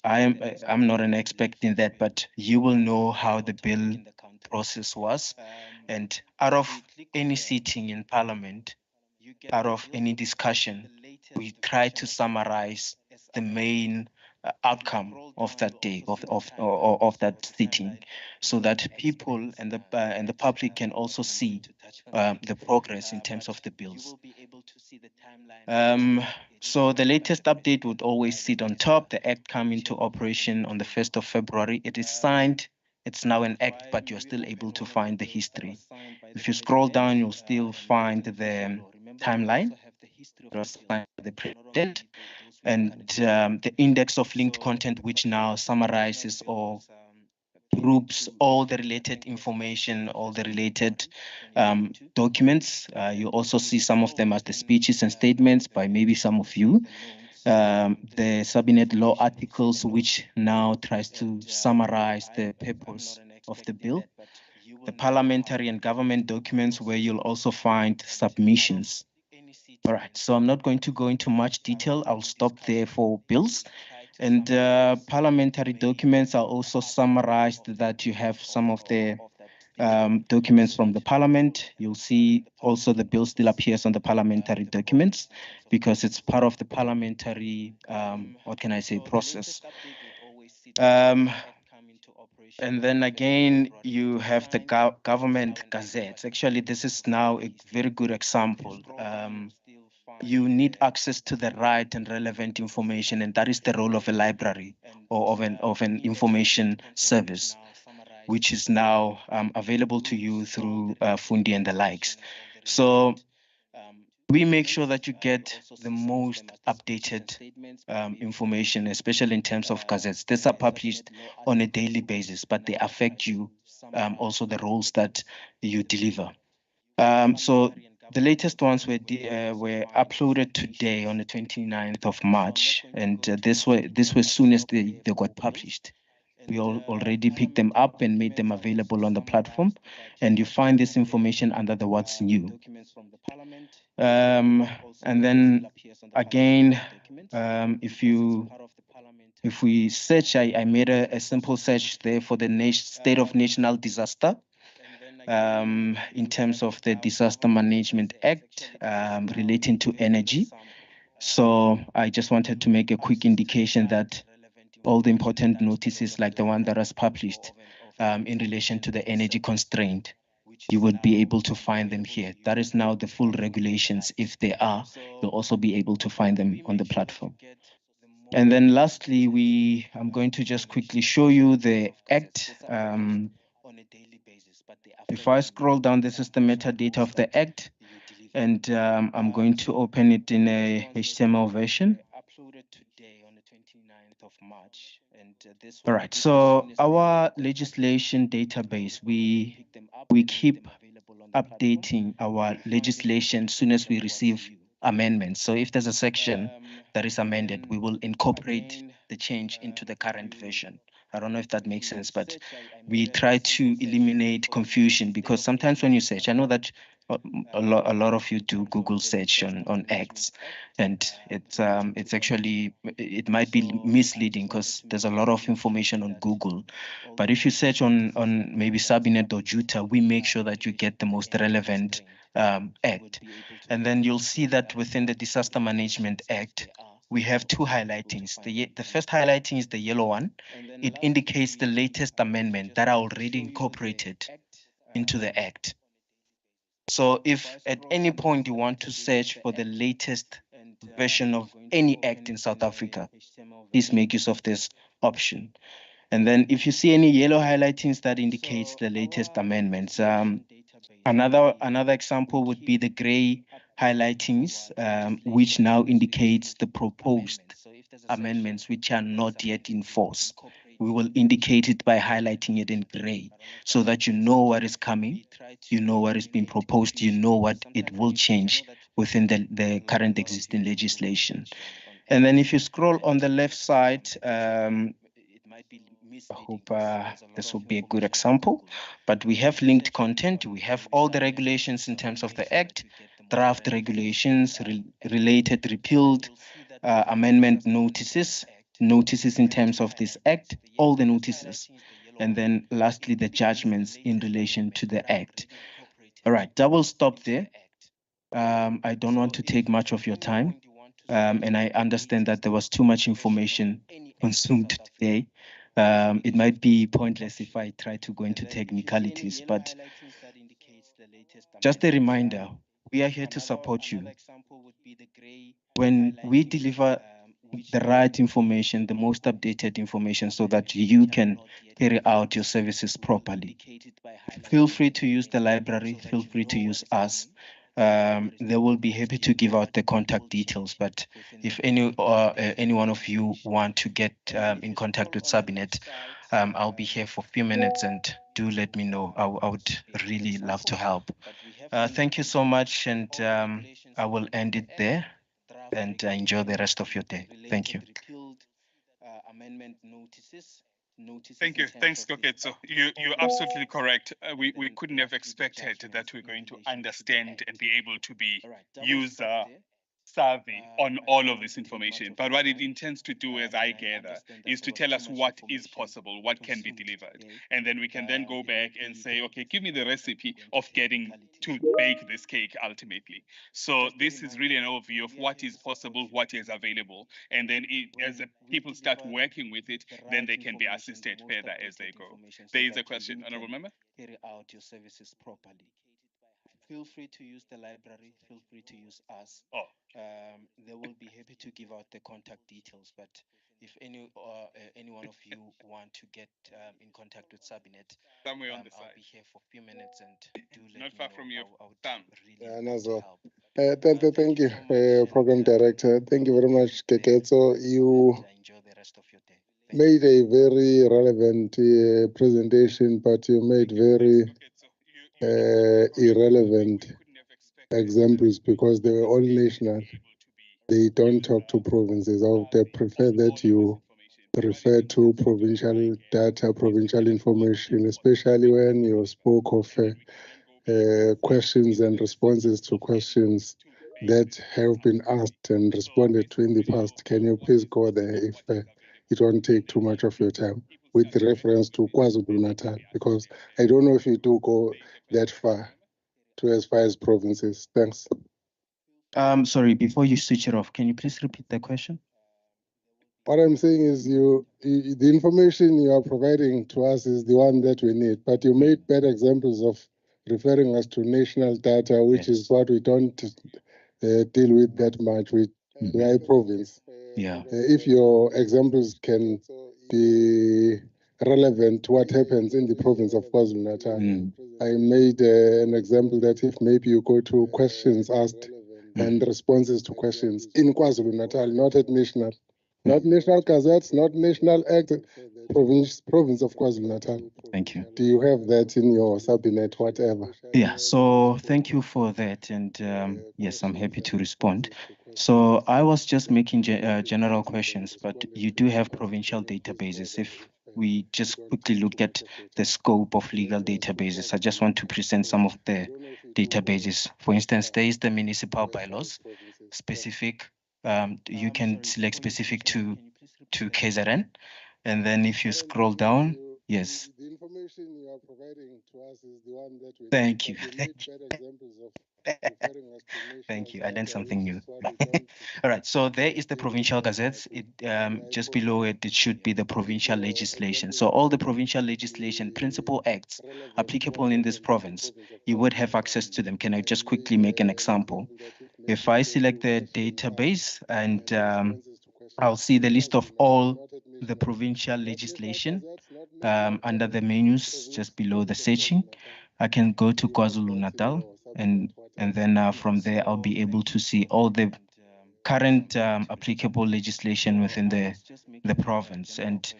I'm not an expert in that, but you will know how the bill process was. And out of any sitting in Parliament, out of any discussion, we try to summarize the main outcome of that day, of that sitting, so that people and the public can also see the progress in terms of the bills. So the latest update would always sit on top. The act came into operation on the 1st of February. It is signed. It's now an act, but you're still able to find the history. If you scroll down, you'll still find the timeline. It was signed by the president, and the index of linked content, which now summarizes or groups all the related information, all the related documents. You also see some of them as the speeches and statements by maybe some of you. The Sabinet law articles, which now tries to summarize the purpose of the bill. The parliamentary and government documents, where you'll also find submissions. All right, so I'm not going to go into much detail. I'll stop there for bills. And parliamentary documents are also summarized, that you have some of the documents from the parliament. You'll see also the bill still appears on the parliamentary documents because it's part of the parliamentary, what can I say, process. And then again, you have the government gazettes. Actually, this is now a very good example. You need access to the right and relevant information, and that is the role of a library or of an information service, which is now available to you through Futhi and the likes. So we make sure that you get the most updated information, especially in terms of gazettes. These are published on a daily basis, but they affect you, also the roles that you deliver. So the latest ones were uploaded today on the 29th of March, and this was soon as they got published. We already picked them up and made them available on the platform, and you find this information under the What's New. And then again, if we search, I made a simple search there for the state of national disaster. In terms of the Disaster Management Act relating to energy. So I just wanted to make a quick indication that all the important notices like the one that was published in relation to the energy constraint, you would be able to find them here. That is now the full regulations. If they are, you'll also be able to find them on the platform. And then lastly, I'm going to just quickly show you the Act. If I scroll down, this is the metadata of the Act, and I'm going to open it in a HTML version. All right, so our legislation database, we keep updating our legislation as soon as we receive amendments. So if there's a section that is amended, we will incorporate the change into the current version. I don't know if that makes sense, but we try to eliminate confusion, because sometimes when you search, I know that a lot of you do Google search on acts, and it's actually, it might be misleading because there's a lot of information on Google. But if you search on maybe Sabinet or Juta, we make sure that you get the most relevant act. And then you'll see that within the Disaster Management Act, we have two highlightings. The first highlighting is the yellow one. It indicates the latest amendment that are already incorporated into the Act. So if at any point you want to search for the latest version of any Act in South Africa, please make use of this option. And then if you see any yellow highlightings, that indicates the latest amendments. Another example would be the gray highlightings, which now indicates the proposed amendments which are not yet in force. We will indicate it by highlighting it in gray so that you know what is coming, you know what is being proposed, you know what it will change within the current existing legislation. And then if you scroll on the left side, I hope this will be a good example, but we have linked content. We have all the regulations in terms of the Act, draft regulations, related, repealed, amendment notices in terms of this Act, all the notices. And then lastly, the judgments in relation to the Act. All right, I will stop there. I don't want to take much of your time. And I understand that there was too much information consumed today. It might be pointless if I try to go into technicalities, but just a reminder, we are here to support you. When we deliver the right information, the most updated information, so that you can carry out your services properly, feel free to use the library, feel free to use us. They will be happy to give out the contact details, but if any one of you want to get in contact with Sabinet, I'll be here for a few minutes, and do let me know. I would really love to help. Thank you so much, and I will end it there, and enjoy the rest of your day. Thank you. Thank you. Thanks, Koketso. You're absolutely correct. We couldn't have expected that we're going to understand and be able to be user savvy on all of this information. But what it intends to do, as I gather, is to tell us what is possible, what can be delivered. And then we can then go back and say, okay, give me the recipe of getting to bake this cake ultimately. So this is really an overview of what is possible, what is available. And then as people start working with it, then they can be assisted further as they go. There is a question, Honorable Member. Carry out your services properly. Feel free to use the library, feel free to use us. They will be happy to give out the contact details, but if any one of you want to get in contact with Sabinet, somewhere on the I'll side. be here for a few minutes, and do let Not me far know. from your I would thumb. really love to help. Thank you, Program Director. Thank you very much, Keketso. You made a very relevant presentation, but you made very irrelevant examples because they were all national. They don't talk to provinces. I would prefer that you refer to provincial data, provincial information, especially when you spoke of questions and responses to questions that have been asked and responded to in the past. Can you please go there if it won't take too much of your time with reference to KwaZulu-Natal? Because I don't know if you do go that far to as far as provinces. Thanks. Sorry, before you switch it off, can you please repeat the question? What I'm saying is the information you are providing to us is the one that we need, but you made bad examples of referring us to national data, which is what we don't deal with that much. We are a province. Yeah. If your examples can be relevant to what happens in the province of KwaZulu-Natal, I made an example that if maybe you go to questions asked and responses to questions in KwaZulu-Natal, not at national. Not national gazettes, not national act, province of KwaZulu-Natal. Thank you. Do you have that in your Sabinet, whatever? Yeah, so thank you for that. And yes, I'm happy to respond. So I was just making general questions, but you do have provincial databases. If we just quickly look at the scope of legal databases, I just want to present some of the databases. For instance, there is the municipal bylaws, specific. You can select specific to KZN. And then if you scroll down, yes. The information you are providing to us is the one that we Thank you. Thank you. I learned something new. All right. So there is the provincial gazettes. It just below it, it should be the provincial legislation. So all the provincial legislation, principal acts applicable in this province, you would have access to them. Can I just quickly make an example? If I select the database and I'll see the list of all the provincial legislation under the menus just below the searching. I can go to KwaZulu-Natal and then from there I'll be able to see all the current applicable legislation within the province. And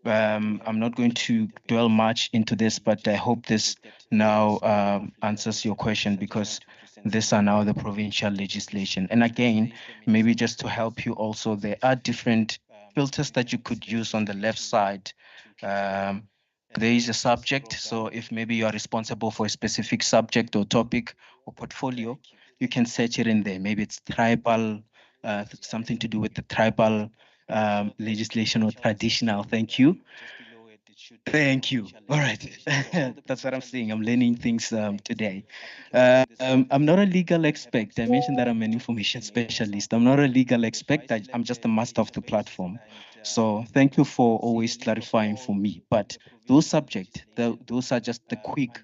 I'm not going to dwell much into this, but I hope this now answers your question, because these are now the provincial legislation. And again, maybe just to help you also, there are different filters that you could use on the left side. There is a subject. So if maybe you are responsible for a specific subject or topic or portfolio, you can search it in there. Maybe it's tribal, something to do with the tribal legislation or traditional. Thank you. Thank you. All right. That's what I'm saying. I'm learning things today. I'm not a legal expert. I mentioned that I'm an information specialist. I'm not a legal expert. I'm just a master of the platform. So thank you for always clarifying for me. But those subjects, those are just the quick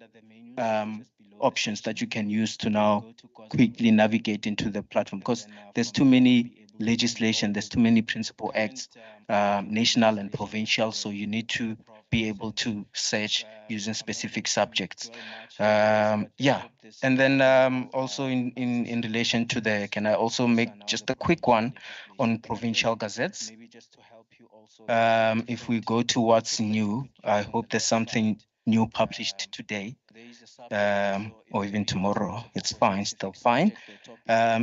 options that you can use to now quickly navigate into the platform, because there's too many legislation, there's too many principal acts, national and provincial. So you need to be able to search using specific subjects. Yeah, and then also in relation to can I also make just a quick one on provincial gazettes? If we go to what's new, I hope there's something new published today, or even tomorrow. It's fine, still fine.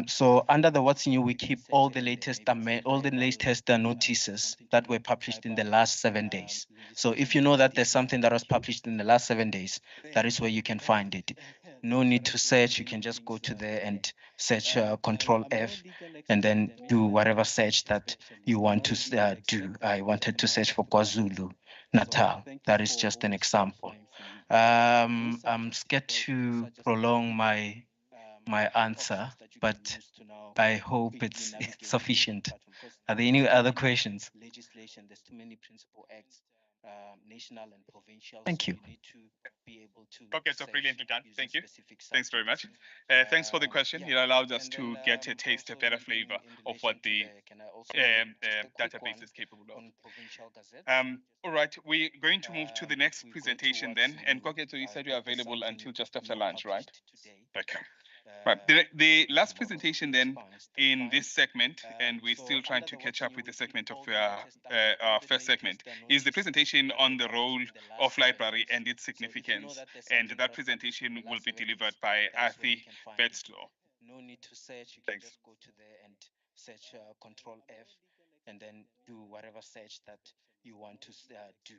So under the what's new, we keep all the latest notices that were published in the last 7 days. So if you know that there's something that was published in the last 7 days, that is where you can find it. No need to search. You can just go to there and search Control F and then do whatever search that you want to do. I wanted to search for KwaZulu-Natal. That is just an example. I'm scared to prolong my answer, but I hope it's sufficient. Are there any other questions? Legislation, there's too many principal acts, national and provincial. Thank you. Okay, so brilliantly done. Thank you. Thanks very much. Thanks for the question. It allowed us to get a taste, a better flavor of what the database is capable of. All right, we're going to move to the next presentation then. And Koketo, you said you're available until just after lunch, right? Okay. Right. The last presentation then in this segment, and we're still trying to catch up with the segment of our first segment, is the presentation on the role of library and its significance. And that presentation will be delivered by Arthi Betzlaw. No need to search. You can Thanks. just go to there and search Control F, and then do whatever search that you want to do.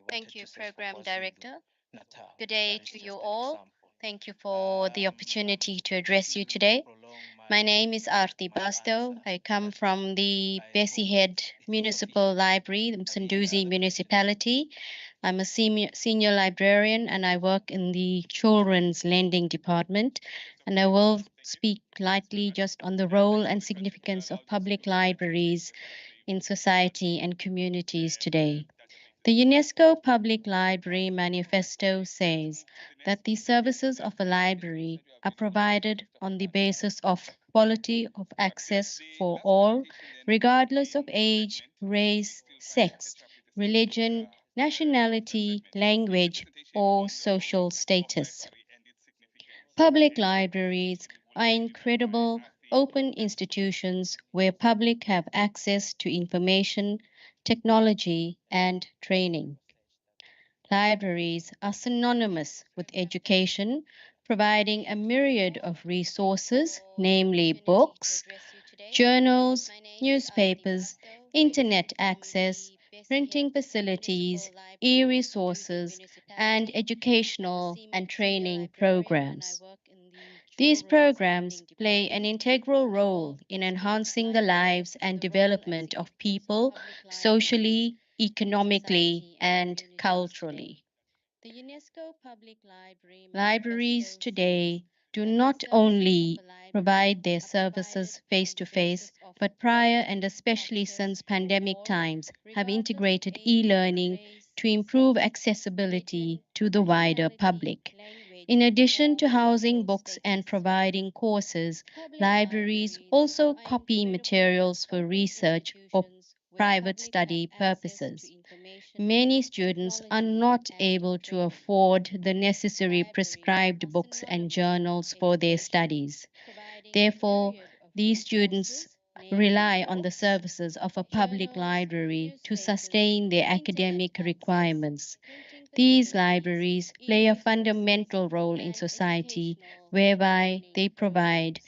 Thank you, to search for Program KwaZulu Director. Natal. Good day That is to just you an all. example. Thank you for the opportunity to address you To today. prolong My name is Arthi my Basto. answer, I come but from the I Bessie hope Head it's Municipal sufficient. Library, the Are there any Msunduzi other Municipality. I'm a senior librarian and I work in the Children's Lending Department. And I will speak lightly just on the role and significance of public libraries in society and communities today. The UNESCO Public Library Manifesto says that the services of a library are provided on the basis of quality of access for all, regardless of age, race, sex, religion, nationality, language, or social status. Public libraries are incredible open institutions where public have access to information, technology, and training. Libraries are synonymous with education, providing a myriad of resources, namely books, journals, newspapers, internet access, printing facilities, e-resources, and educational and training programs. These programs play an integral role in enhancing the lives and development of people socially, economically, and culturally. Libraries today do not only provide their services face-to-face, but prior and especially since pandemic times have integrated e-learning to improve accessibility to the wider public. In addition to housing books and providing courses, libraries also copy materials for research or private study purposes. Many students are not able to afford the necessary prescribed books and journals for their studies. Therefore, these students rely on the services of a public library to sustain their academic requirements. These libraries play a fundamental role in society whereby they provide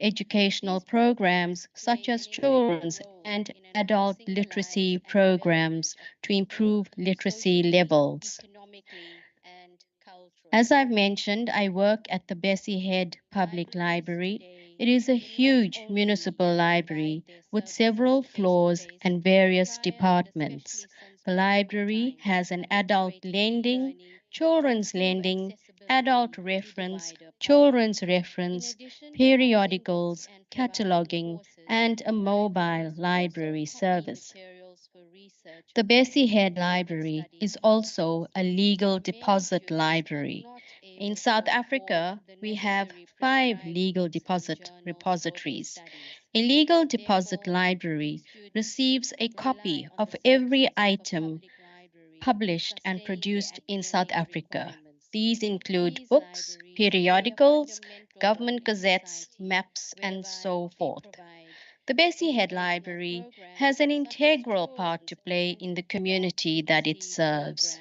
educational programs such as children's and adult literacy programs to improve literacy levels. As I've mentioned, I work at the Bessie Head Public Library. It is a huge municipal library with several floors and various departments. The library has an adult lending, children's lending, adult reference, children's reference, periodicals, cataloging, and a mobile library service. The Bessie Head Library is also a legal deposit library. In South Africa, we have 5 legal deposit repositories. A legal deposit library receives a copy of every item published and produced in South Africa. These include books, periodicals, government gazettes, maps, and so forth. The Bessie Head Library has an integral part to play in the community that it serves.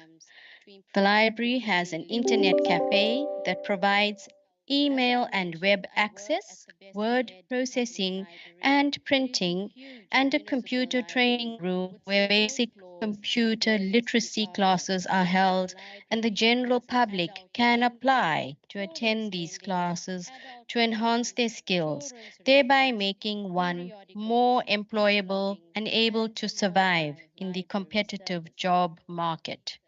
The library has an internet cafe that provides email and web access, word processing and printing, and a computer training room where basic computer literacy classes are held and the general public can apply to attend these classes to enhance their skills, thereby making one more employable and able to survive in the competitive job market.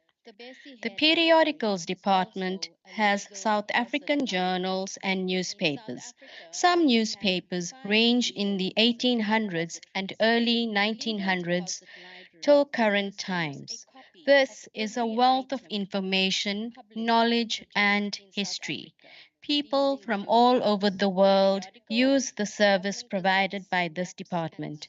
The periodicals department has South African journals and newspapers. Some newspapers range in the 1800s and early 1900s till current times. This is a wealth of information, knowledge, and history. People from all over the world use the service provided by this department.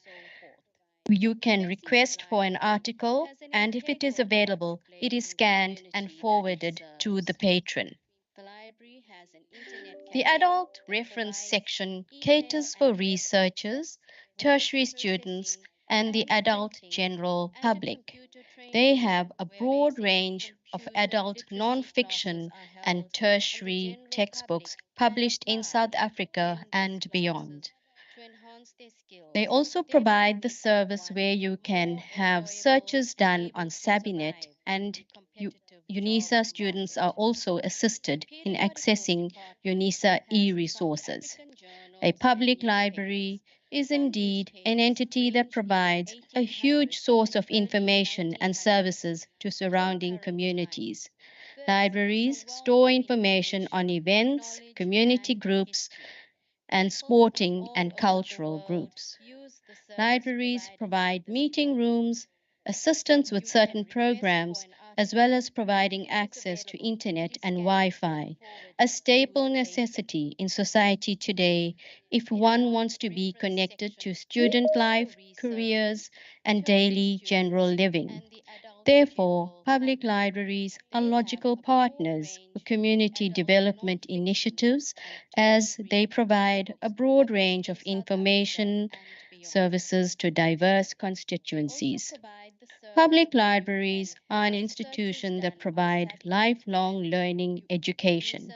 You can request for an article, and if it is available, it is scanned and forwarded to the patron. The library has an The adult reference section caters for researchers, tertiary students, and the adult general public. They have a broad range of adult non-fiction and tertiary textbooks published in South Africa and beyond. They also provide the service where you can have searches done on Sabinet, and UNISA students are also assisted in accessing UNISA e-resources. A public library is indeed an entity that provides a huge source of information and services to surrounding communities. Libraries store information on events, community groups, and sporting and cultural groups. Libraries provide meeting rooms, assistance with certain programs, as well as providing access to internet and Wi-Fi, a staple necessity in society today if one wants to be connected to student life, careers, and daily general living. Therefore, public libraries are logical partners for community development initiatives as they provide a broad range of information services to diverse constituencies. Public libraries are an institution that provide lifelong learning education.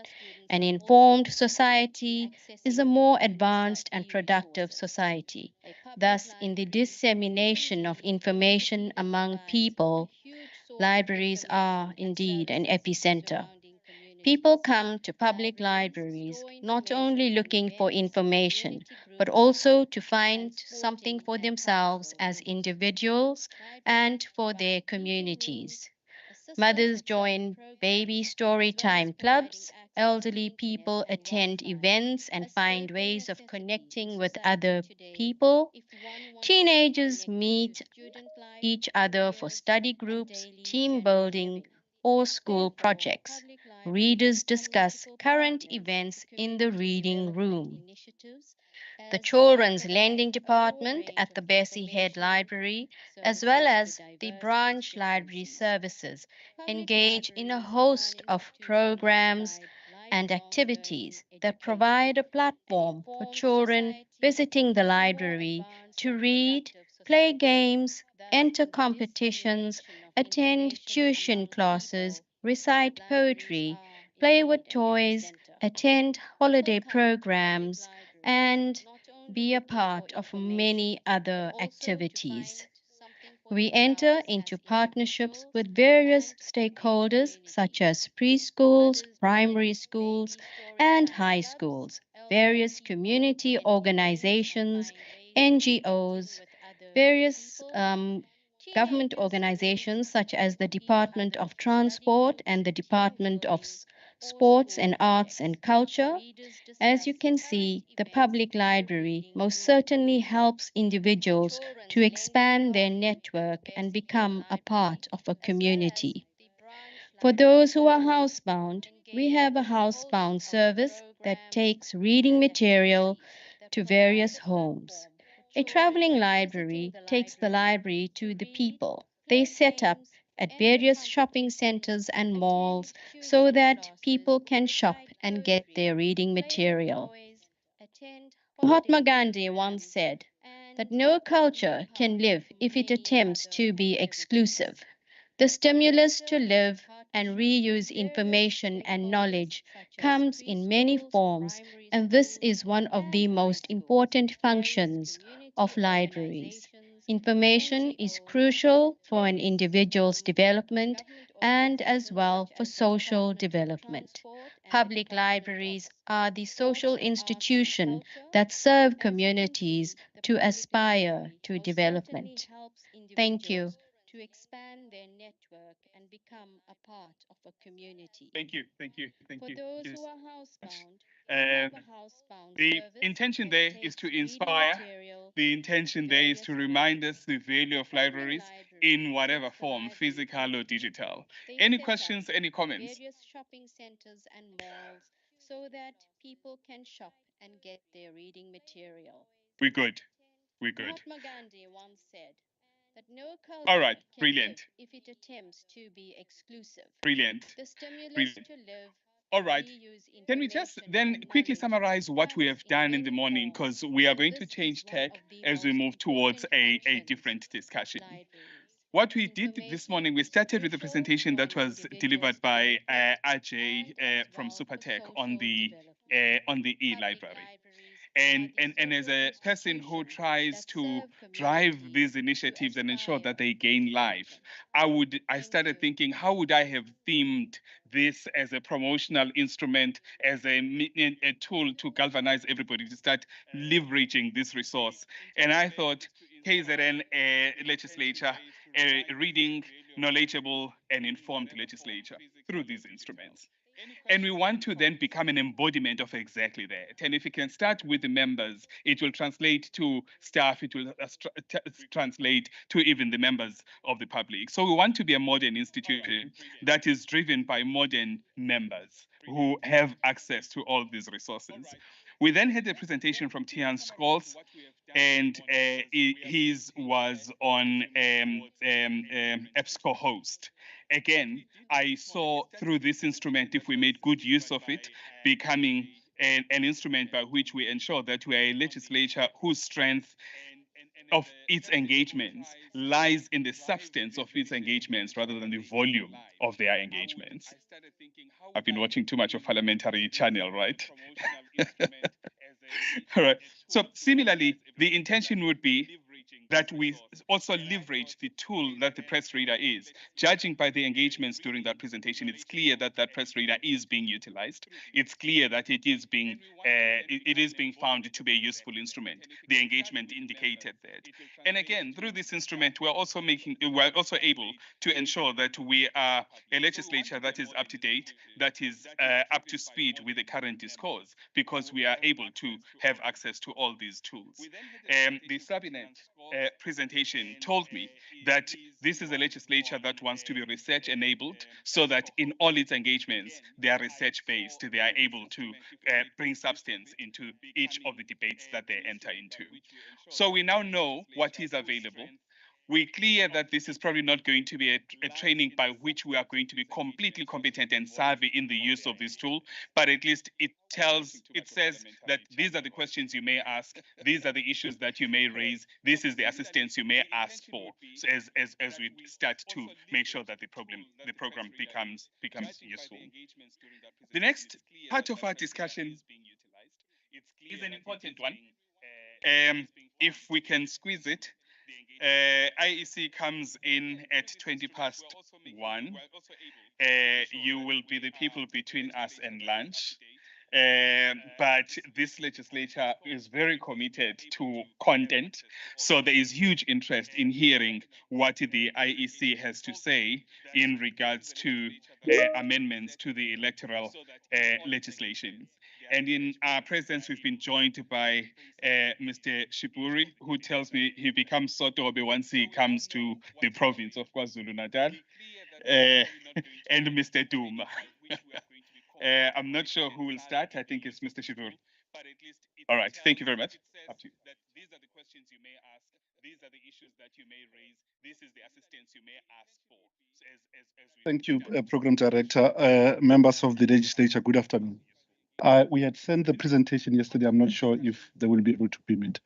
An informed society is a more advanced and productive society. Thus, in the dissemination of information among people, libraries are indeed an epicenter. People come to public libraries not only looking for information, but also to find something for themselves as individuals and for their communities. Mothers join baby story time clubs, elderly people attend events and find ways of connecting with other people. Teenagers meet each other for study groups, team building, or school projects. Readers discuss current events in the reading room. The Children's Lending Department at the Bessie Head Library, as well as the branch library services, engage in a host of programs and activities that provide a platform for children visiting the library to read, play games, enter competitions, attend tuition classes, recite poetry, play with toys, attend holiday programs, and be a part of many other activities. We enter into partnerships with various stakeholders such as preschools, primary schools, and high schools, various community organizations, NGOs, various government organizations such as the Department of Transport and the Department of Sports and Arts and Culture. As you can see, the public library most certainly helps individuals to expand their network and become a part of a community. For those who are housebound, we have a housebound service that takes reading material to various homes. A traveling library takes the library to the people. They set up at various shopping centers and malls so that people can shop and get their reading material. Mahatma Gandhi once said that no culture can live if it attempts to be exclusive. The stimulus to live and reuse information and knowledge comes in many forms, and this is one of the most important functions of libraries. Information is crucial for an individual's development and as well for social development. Public libraries are the social institution that serve communities to aspire to development. Thank you. To expand their network and become a part of a community. Thank you, thank you, thank For you. those who are housebound, The intention there is to inspire. The intention there is to remind us the value of libraries in whatever form, physical or digital. Any questions, any comments? various shopping centers and malls so that people can shop and get their reading material. We're good. We're good. Mahatma Gandhi once said that no culture All right, can brilliant. live if it attempts to be exclusive. Brilliant. The stimulus Brilliant. to live All right. Can we just then quickly summarize what we have done in the morning? Because we are going to change tack as we move towards a different discussion. What we did this morning, we started with a presentation that was delivered by Ajay from Supertech on the e-library. And as a person who tries to drive these initiatives and ensure that they gain life, I started thinking, how would I have themed this as a promotional instrument, as a tool to galvanize everybody to start leveraging this resource? And I thought KZN legislature, a reading, knowledgeable, and informed legislature through these instruments. And we want to then become an embodiment of exactly that. And if we can start with the members, it will translate to staff, it will translate to even the members of the public. So we want to be a modern institution that is driven by modern members who have access to all these resources. We then had a presentation from Tiaan Scholtz, and his was on EBSCOHost. Again, I saw through this instrument, if we made good use of it, becoming an instrument by which we ensure that we are a legislature whose strength of its engagements lies in the substance of its engagements rather than the volume of their engagements. I've been watching too much of Parliamentary Channel, right? All right. So similarly, the intention would be that we also leverage the tool that the press reader is. Judging by the engagements during that presentation, it's clear that that press reader is being utilized. It's clear that it is being found to be a useful instrument. The engagement indicated that. And again, through this instrument, we're also able to ensure that we are a legislature that is up to date, that is up to speed with the current discourse, because we are able to have access to all these tools. The Sabinet presentation told me that this is a legislature that wants to be research enabled, so that in all its engagements, they are research based. They are able to bring substance into each of the debates that they enter into. So we now know what is available. We're clear that this is probably not going to be a training by which we are going to be completely competent and savvy in the use of this tool, but at least it says that these are the questions you may ask, these are the issues that you may raise, this is the assistance you may ask for, so as we start to make sure that the program becomes useful. The next part of our discussion is an important one. If we can squeeze it, IEC comes in at 1:20. You will be the people between us and lunch. But this legislature is very committed to content. So there is huge interest in hearing what the IEC has to say in regards to amendments to the electoral legislation. And in our presence, we've been joined by Mr. Shiburi, who tells me he becomes Sotobe once he comes to the province of KwaZulu-Natal, and Mr. Duma. I'm not sure who will start. I think it's Mr. Shiburi. All right, thank you very much. Up to you. These are the questions you may ask. These are the issues that you may raise. This is the assistance you may ask for. Thank you, Program Director. Members of the legislature, good afternoon. We had sent the presentation yesterday. I'm not sure if they will be able to beam it.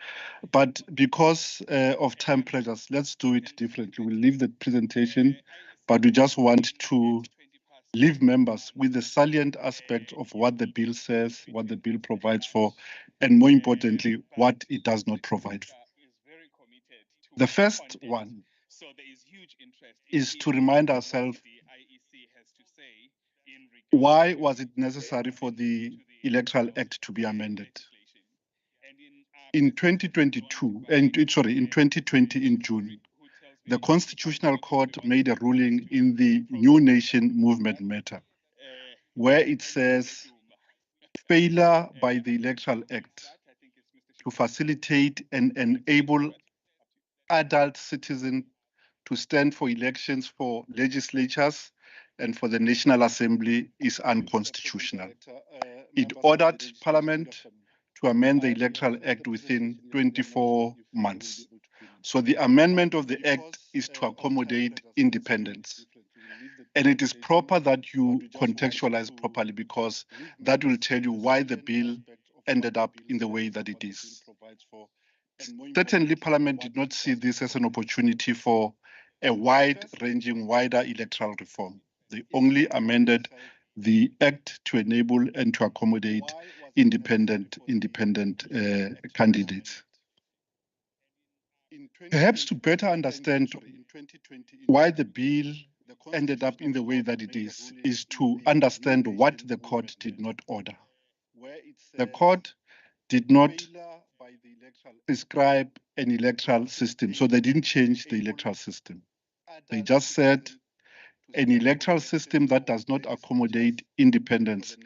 But because of time pressures, let's do it differently. We'll leave the presentation, but we just want to leave members with the salient aspect of what the bill says, what the bill provides for, and more importantly, what it does not provide for. The first one is to remind ourselves, why was it necessary for the Electoral Act to be amended? In 2020, in June, the Constitutional Court made a ruling in the New Nation Movement matter, where it says failure by the Electoral Act to facilitate and enable adult citizens to stand for elections for legislatures and for the National Assembly is unconstitutional. It ordered Parliament to amend the Electoral Act within 24 months. So the amendment of the Act is to accommodate independence. And it is proper that you contextualize properly, because that will tell you why the bill ended up in the way that it is. Certainly, Parliament did not see this as an opportunity for a wide-ranging, wider electoral reform. They only amended the Act to enable and to accommodate independent candidates. Perhaps to better understand why the bill ended up in the way that it is to understand what the court did not order. The court did not prescribe an electoral system, so they didn't change the electoral system. They just said an electoral system that does not accommodate independence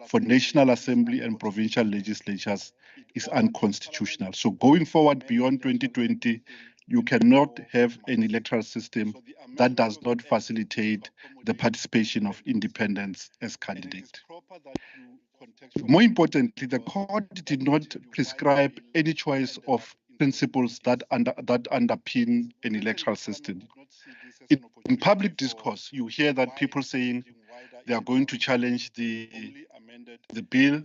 for National Assembly and provincial legislatures is unconstitutional. So going forward beyond 2020, you cannot have an electoral system that does not facilitate the participation of independents as candidates. More importantly, the court did not prescribe any choice of principles that underpin an electoral system. In public discourse, you hear that people saying they are going to challenge the bill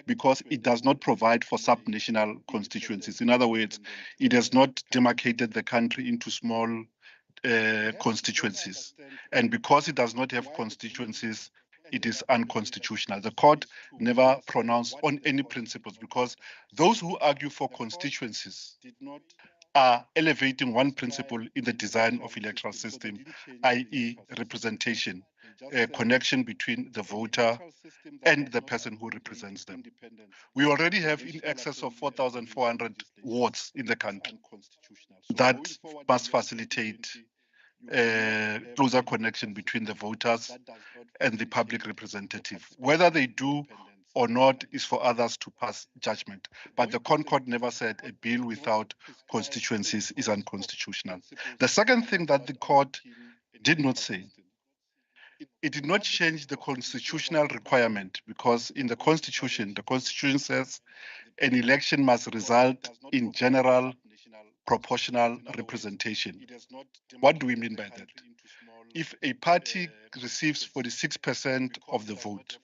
because it does not provide for sub-national constituencies. In other words, it has not demarcated the country into small constituencies. And because it does not have constituencies, it is unconstitutional. The court never pronounced on any principles, because those who argue for constituencies are elevating one principle in the design of electoral system, i.e. representation, a connection between the voter and the person who represents them. We already have in excess of 4,400 wards in the country. That must facilitate a closer connection between the voters and the public representative. Whether they do or not is for others to pass judgment. But the Concord never said a bill without constituencies is unconstitutional. The second thing that the court did not say, it did not change the constitutional requirement, because in the Constitution says an election must result in general proportional representation. What do we mean by that? If a party receives 46% of the vote,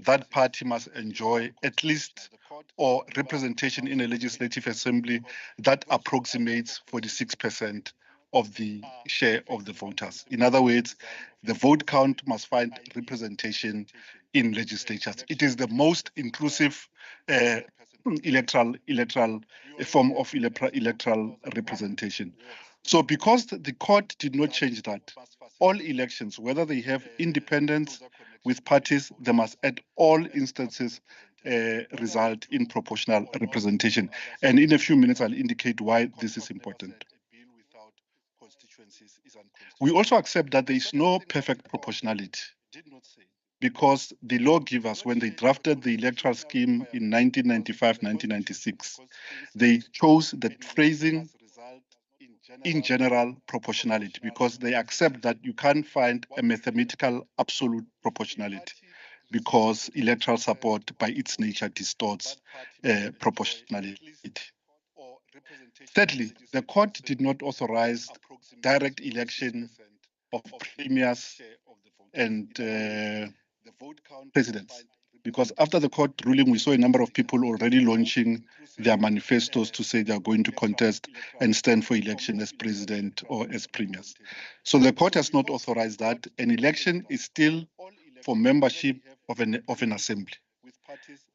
that party must enjoy at least or representation in a legislative assembly that approximates 46% of the share of the voters. In other words, the vote count must find representation in legislatures. It is the most inclusive electoral form of electoral representation. So because the court did not change that, all elections, whether they have independents with parties, they must at all instances result in proportional representation. And in a few minutes, I'll indicate why this is important. We also accept that there is no perfect proportionality, because the lawgivers, when they drafted the electoral scheme in 1995-1996, they chose the phrasing in general proportionality, because they accept that you can't find a mathematical absolute proportionality, because electoral support by its nature distorts proportionality. Thirdly, the court did not authorize direct election of premiers and presidents, because after the court ruling, we saw a number of people already launching their manifestos to say they are going to contest and stand for election as president or as premiers. So the court has not authorized that. An election is still for membership of an assembly.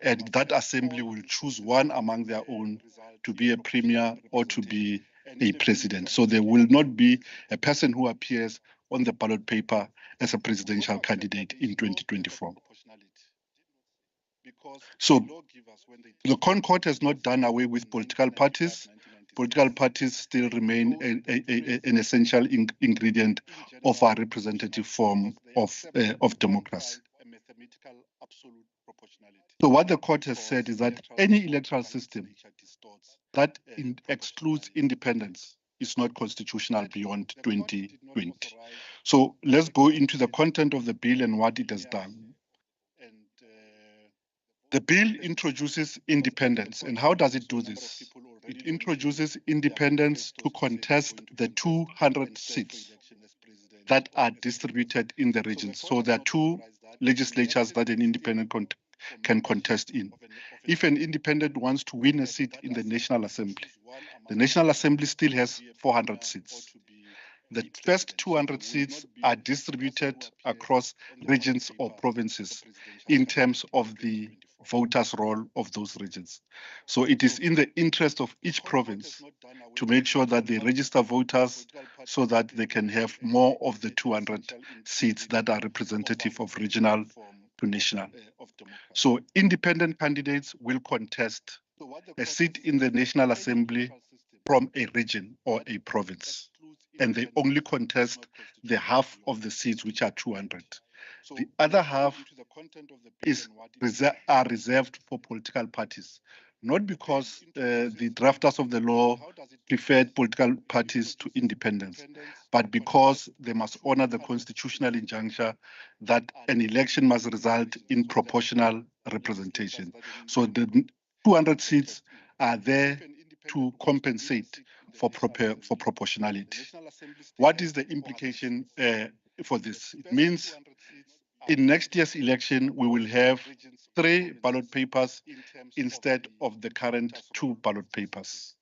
And that assembly will choose one among their own to be a premier or to be a president. So there will not be a person who appears on the ballot paper as a presidential candidate in 2024. So the Concord has not done away with political parties. Political parties still remain an essential ingredient of our representative form of democracy. So what the court has said is that any electoral system that excludes independence is not constitutional beyond 2020. So let's go into the content of the bill and what it has done. The bill introduces independence. And how does it do this? It introduces independence to contest the 200 seats that are distributed in the regions. So there are two legislatures that an independent can contest in. If an independent wants to win a seat in the National Assembly, the National Assembly still has 400 seats. The first 200 seats are distributed across regions or provinces in terms of the voters' roll of those regions. So it is in the interest of each province to make sure that they register voters so that they can have more of the 200 seats that are representative of regional to national. So independent candidates will contest a seat in the National Assembly from a region or a province, and they only contest the half of the seats, which are 200. The other half are reserved for political parties, not because the drafters of the law preferred political parties to independence, but because they must honor the constitutional injunction that an election must result in proportional representation. So the 200 seats are there to compensate for proportionality. What is the implication for this? It means in next year's election, we will have 3 ballot papers instead of the current 2 ballot papers.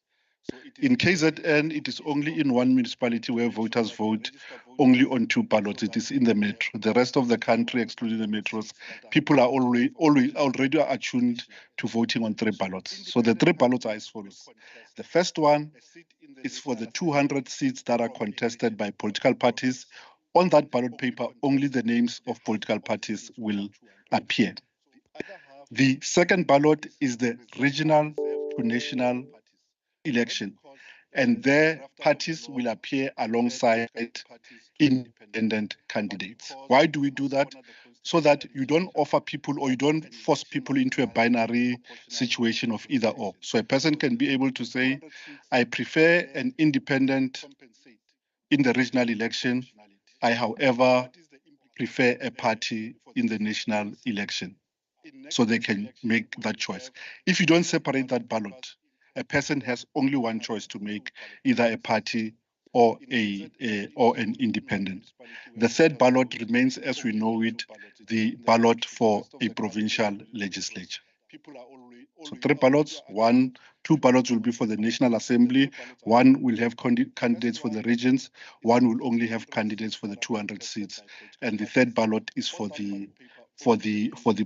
In KZN, it is only in one municipality where voters vote only on 2 ballots. It is in the metro. The rest of the country, excluding the metros, people are already attuned to voting on 3 ballots. So the 3 ballots are as follows. The first one is for the 200 seats that are contested by political parties. On that ballot paper, only the names of political parties will appear. The second ballot is the regional to national election, and their parties will appear alongside independent candidates. Why do we do that? So that you don't offer people or you don't force people into a binary situation of either or. So a person can be able to say, I prefer an independent in the regional election. I, however, prefer a party in the national election. So they can make that choice. If you don't separate that ballot, a person has only one choice to make, either a party or an independent. The third ballot remains, as we know it, the ballot for a provincial legislature. So 3 ballots, 2 ballots will be for the National Assembly, 1 will have candidates for the regions, 1 will only have candidates for the 200 seats, and the third ballot is for the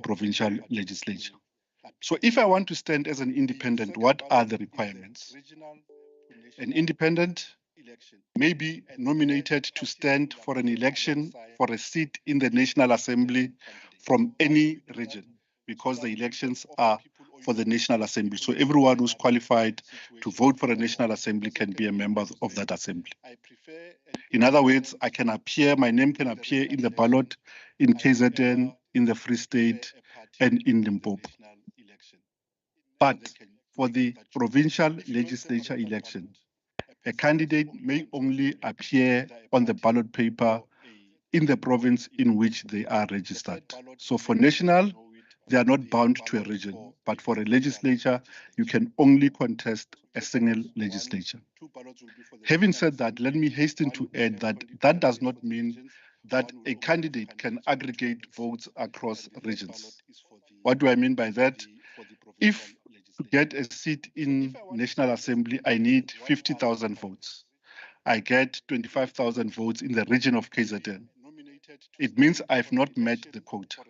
provincial legislature. So if I want to stand as an independent, what are the requirements? An independent may be nominated to stand for an election for a seat in the National Assembly from any region, because the elections are for the National Assembly. So everyone who's qualified to vote for a National Assembly can be a member of that assembly. In other words, my name can appear in the ballot in KZN, in the Free State, and in Limpopo. But for the provincial legislature election, a candidate may only appear on the ballot paper in the province in which they are registered. So for national, they are not bound to a region, but for a legislature, you can only contest a single legislature. Having said that, let me hasten to add that that does not mean that a candidate can aggregate votes across regions. What do I mean by that? If to get a seat in National Assembly, I need 50,000 votes. I get 25,000 votes in the region of KZN. It means I've not met the quota,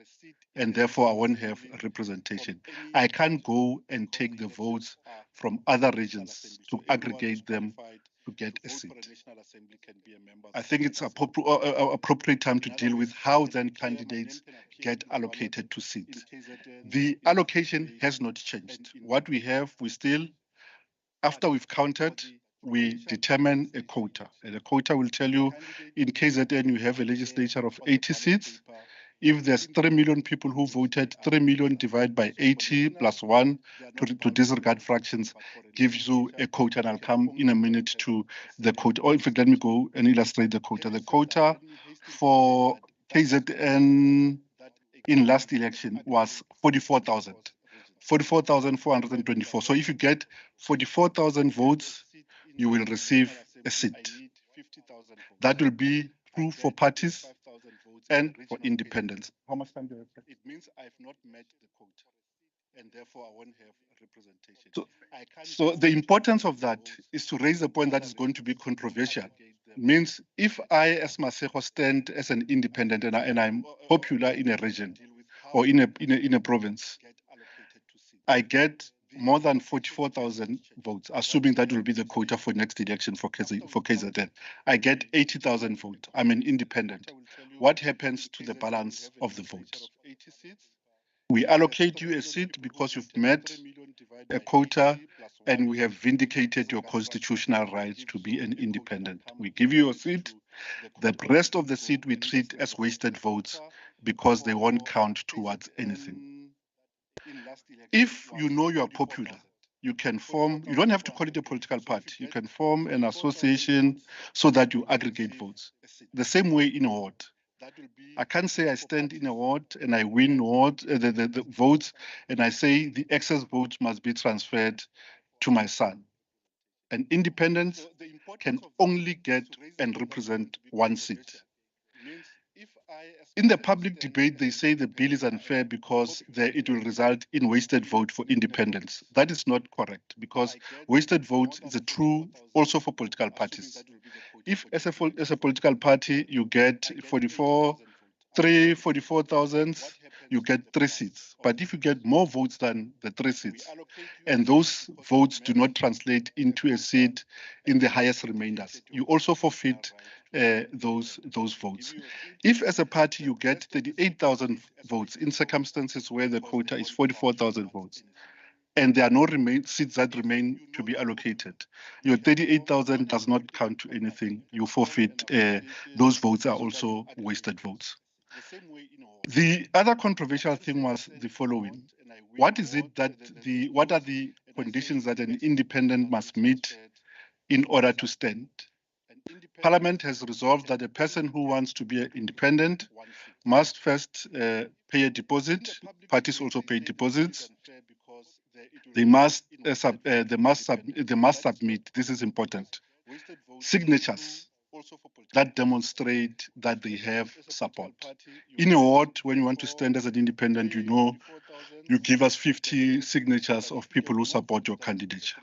and therefore I won't have representation. I can't go and take the votes from other regions to aggregate them to get a seat. I think it's appropriate time to deal with how then candidates get allocated to seats. The allocation has not changed. What we have, after we've counted, we determine a quota. And a quota will tell you, in KZN, you have a legislature of 80 seats. If there's 3 million people who voted, 3 million divided by 80 plus 1 to disregard fractions gives you a quota, and I'll come in a minute to the quota. Or in fact, let me go and illustrate the quota. The quota for KZN in last election was 44,000. 44,424. So if you get 44,000 votes, you will receive a seat. That will be true for parties and for independents. How much time do you have? It means I've not met the quota, and therefore I won't have representation. So the importance of that is to raise a point that is going to be controversial. Means if I, as Masego, stand as an independent and I'm popular in a region or in a province, I get more than 44,000 votes, assuming that will be the quota for next election for KZN. I get 80,000 votes. I'm an independent. What happens to the balance of the votes? We allocate you a seat because you've met a quota and we have vindicated your constitutional rights to be an independent. We give you a seat. The rest of the seat we treat as wasted votes because they won't count towards anything. If you know you are popular, you can form, you don't have to call it a political party, you can form an association so that you aggregate votes. The same way in a ward. I can't say I stand in a ward and I win the votes and I say the excess votes must be transferred to my son. An independent can only get and represent one seat. In the public debate, they say the bill is unfair because it will result in wasted vote for independents. That is not correct because wasted vote is a true also for political parties. If as a political party you get 44,000, you get 3 seats. But if you get more votes than the 3 seats, and those votes do not translate into a seat in the highest remainders, you also forfeit those votes. If as a party you get 38,000 votes in circumstances where the quota is 44,000 votes, and there are no seats that remain to be allocated, your 38,000 does not count to anything. You forfeit. Those votes are also wasted votes. The other controversial thing was the following. What are the conditions that an independent must meet in order to stand? Parliament has resolved that a person who wants to be an independent must first pay a deposit. Parties also pay deposits. They must submit, this is important, signatures that demonstrate that they have support. In a ward, when you want to stand as an independent, you give us 50 signatures of people who support your candidature.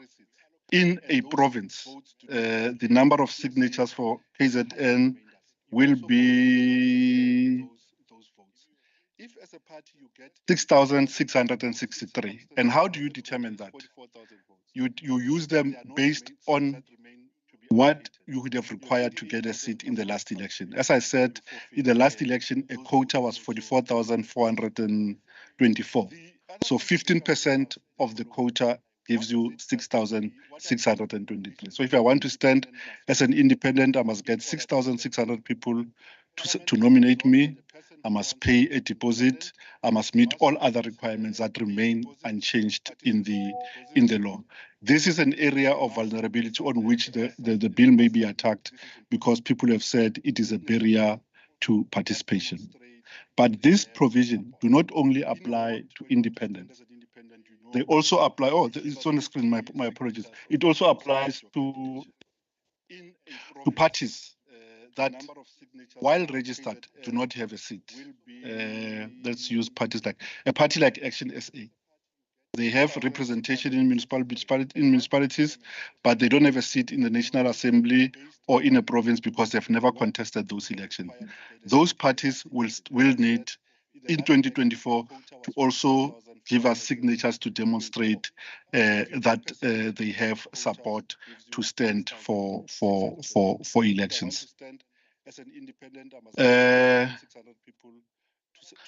In a province, the number of signatures for KZN will be 6,663. And how do you determine that? You use them based on what you would have required to get a seat in the last election. As I said, in the last election, a quota was 44,424. So 15% of the quota gives you 6,623. So if I want to stand as an independent, I must get 6,600 people to nominate me. I must pay a deposit. I must meet all other requirements that remain unchanged in the law. This is an area of vulnerability on which the bill may be attacked because people have said it is a barrier to participation. But this provision do not only apply to independents. They also apply, it's on the screen, my apologies. It also applies to parties that, while registered, do not have a seat. Let's use parties like, a party like Action SA. They have representation in municipalities, but they don't have a seat in the National Assembly or in a province because they've never contested those elections. Those parties will need, in 2024, to also give us signatures to demonstrate that they have support to stand for elections.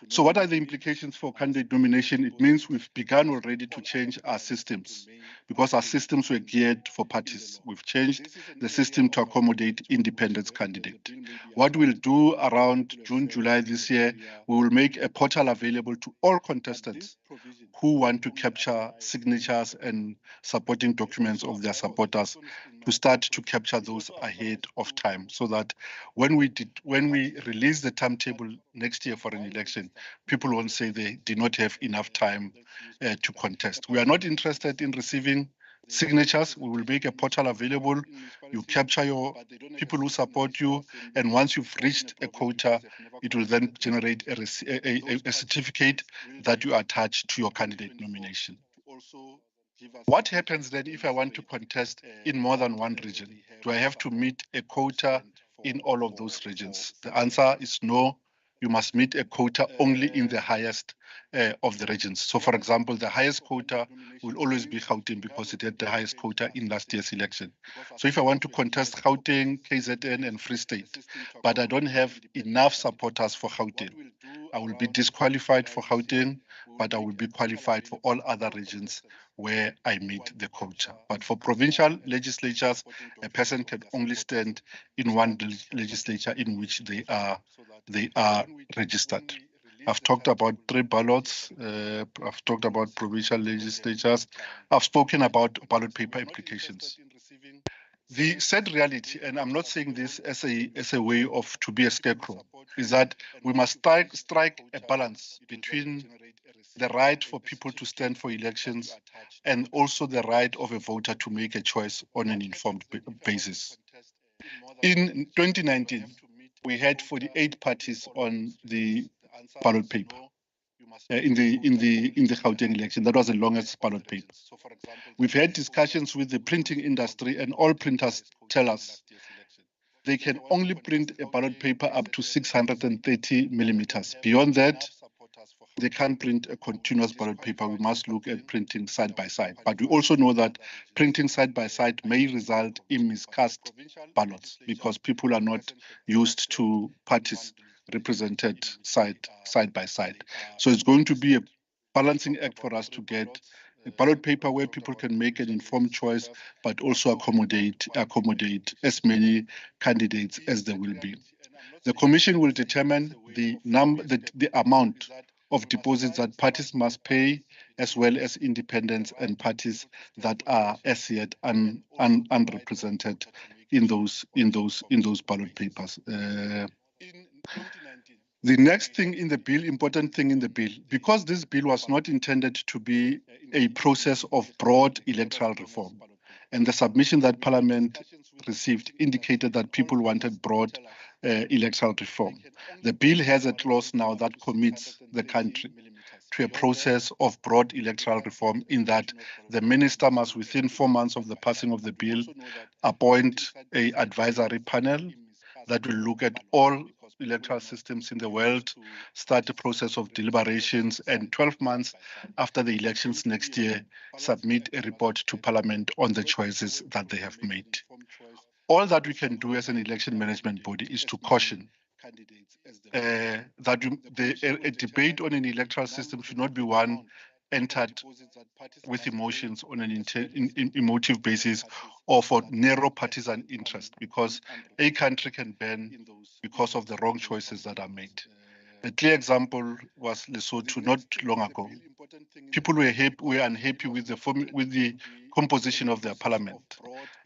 So what are the implications for candidate nomination? It means we've begun already to change our systems because our systems were geared for parties. We've changed the system to accommodate independent candidate. What we'll do around June, July this year, we will make a portal available to all contestants who want to capture signatures and supporting documents of their supporters to start to capture those ahead of time so that when we release the timetable next year for an election, people won't say they did not have enough time to contest. We are not interested in receiving signatures. We will make a portal available. You capture your people who support you, and once you've reached a quota, it will then generate a certificate that you attach to your candidate nomination. What happens then if I want to contest in more than one region? Do I have to meet a quota in all of those regions? The answer is no. You must meet a quota only in the highest of the regions. So, for example, the highest quota will always be Gauteng because it had the highest quota in last year's election. So if I want to contest Gauteng, KZN, and Free State, but I don't have enough supporters for Gauteng, I will be disqualified for Gauteng, but I will be qualified for all other regions where I meet the quota. But for provincial legislatures, a person can only stand in one legislature in which they are registered. I've talked about 3 ballots. I've talked about provincial legislatures. I've spoken about ballot paper implications. The sad reality, and I'm not saying this as a way of to be a scarecrow, is that we must strike a balance between the right for people to stand for elections and also the right of a voter to make a choice on an informed basis. In 2019, we had 48 parties on the ballot paper in the Gauteng election. That was the longest ballot paper. We've had discussions with the printing industry, and all printers tell us they can only print a ballot paper up to 630 millimeters. Beyond that, they can't print a continuous ballot paper. We must look at printing side by side. But we also know that printing side by side may result in miscast ballots because people are not used to parties represented side by side. So it's going to be a balancing act for us to get a ballot paper where people can make an informed choice, but also accommodate as many candidates as there will be. The Commission will determine the amount of deposits that parties must pay, as well as independents and parties that are as yet unrepresented in those ballot papers. The next thing in the bill, important thing in the bill, because this bill was not intended to be a process of broad electoral reform, and the submission that Parliament received indicated that people wanted broad electoral reform. The bill has a clause now that commits the country to a process of broad electoral reform, in that the minister must, within 4 months of the passing of the bill, appoint an advisory panel that will look at all electoral systems in the world, start a process of deliberations, and 12 months after the elections next year, submit a report to Parliament on the choices that they have made. All that we can do as an election management body is to caution that a debate on an electoral system should not be one entered with emotions on an emotive basis or for narrow partisan interest, because a country can burn because of the wrong choices that are made. A clear example was Lesotho not long ago. People were unhappy with the composition of their parliament,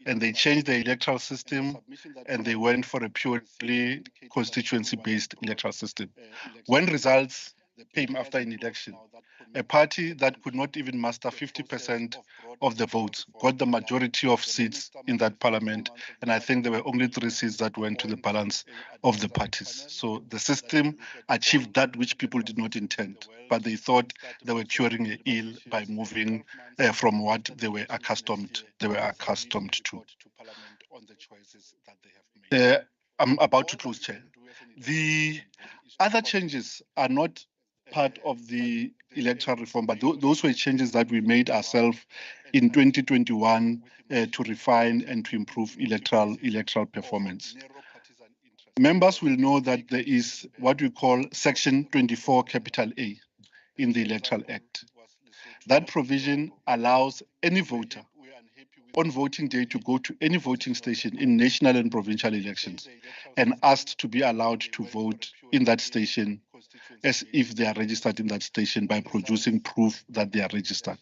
and they changed the electoral system, and they went for a purely constituency-based electoral system. When results came after an election, a party that could not even muster 50% of the votes got the majority of seats in that parliament, and I think there were only 3 seats that went to the balance of the parties. So the system achieved that which people did not intend, but they thought they were curing an ill by moving from what they were accustomed to. I'm about to close, Chair. The other changes are not part of the electoral reform, but those were changes that we made ourselves in 2021 to refine and to improve electoral performance. Members will know that there is what we call Section 24 capital A in the Electoral Act. That provision allows any voter on voting day to go to any voting station in national and provincial elections and asked to be allowed to vote in that station as if they are registered in that station by producing proof that they are registered.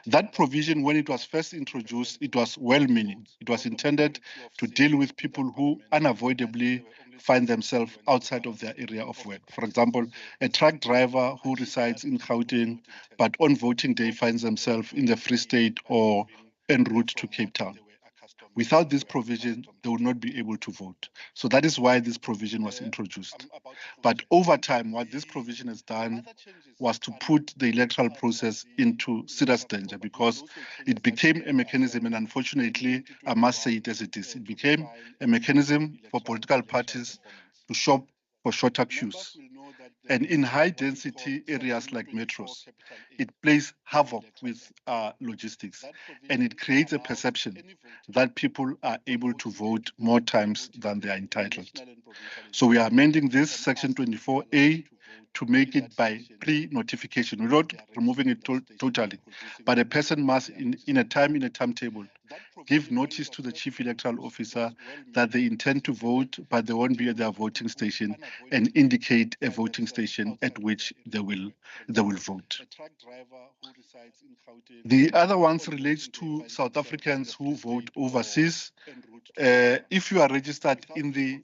That provision, when it was first introduced, it was well-meaning. It was intended to deal with people who unavoidably find themselves outside of their area of work. For example, a truck driver who resides in Gauteng, but on voting day finds themselves in the Free State or en route to Cape Town. Without this provision, they would not be able to vote. So that is why this provision was introduced. But over time, what this provision has done was to put the electoral process into serious danger because it became a mechanism, and unfortunately, I must say it as it is, it became a mechanism for political parties to shop for shorter queues. And in high density areas like metros, it plays havoc with logistics, and it creates a perception that people are able to vote more times than they are entitled. So we are amending this section 24A to make it by pre-notification. We're not removing it totally, but a person must, in a timetable, give notice to the chief electoral officer that they intend to vote, but they won't be at their voting station, and indicate a voting station at which they will vote. The other ones relates to South Africans who vote overseas. If you are registered in the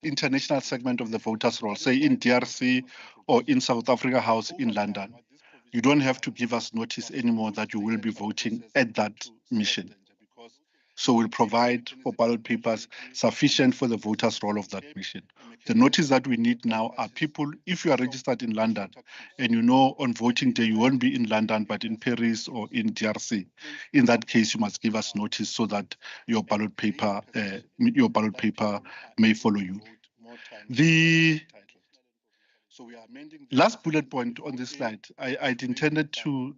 international segment of the voters roll, say in DRC or in South Africa House in London, you don't have to give us notice anymore that you will be voting at that mission. So we'll provide for ballot papers sufficient for the voters roll of that mission. The notice that we need now are people, if you are registered in London and you know on voting day you won't be in London but in Paris or in DRC, in that case you must give us notice so that your ballot paper may follow you. The last bullet point on this slide, I'd intended to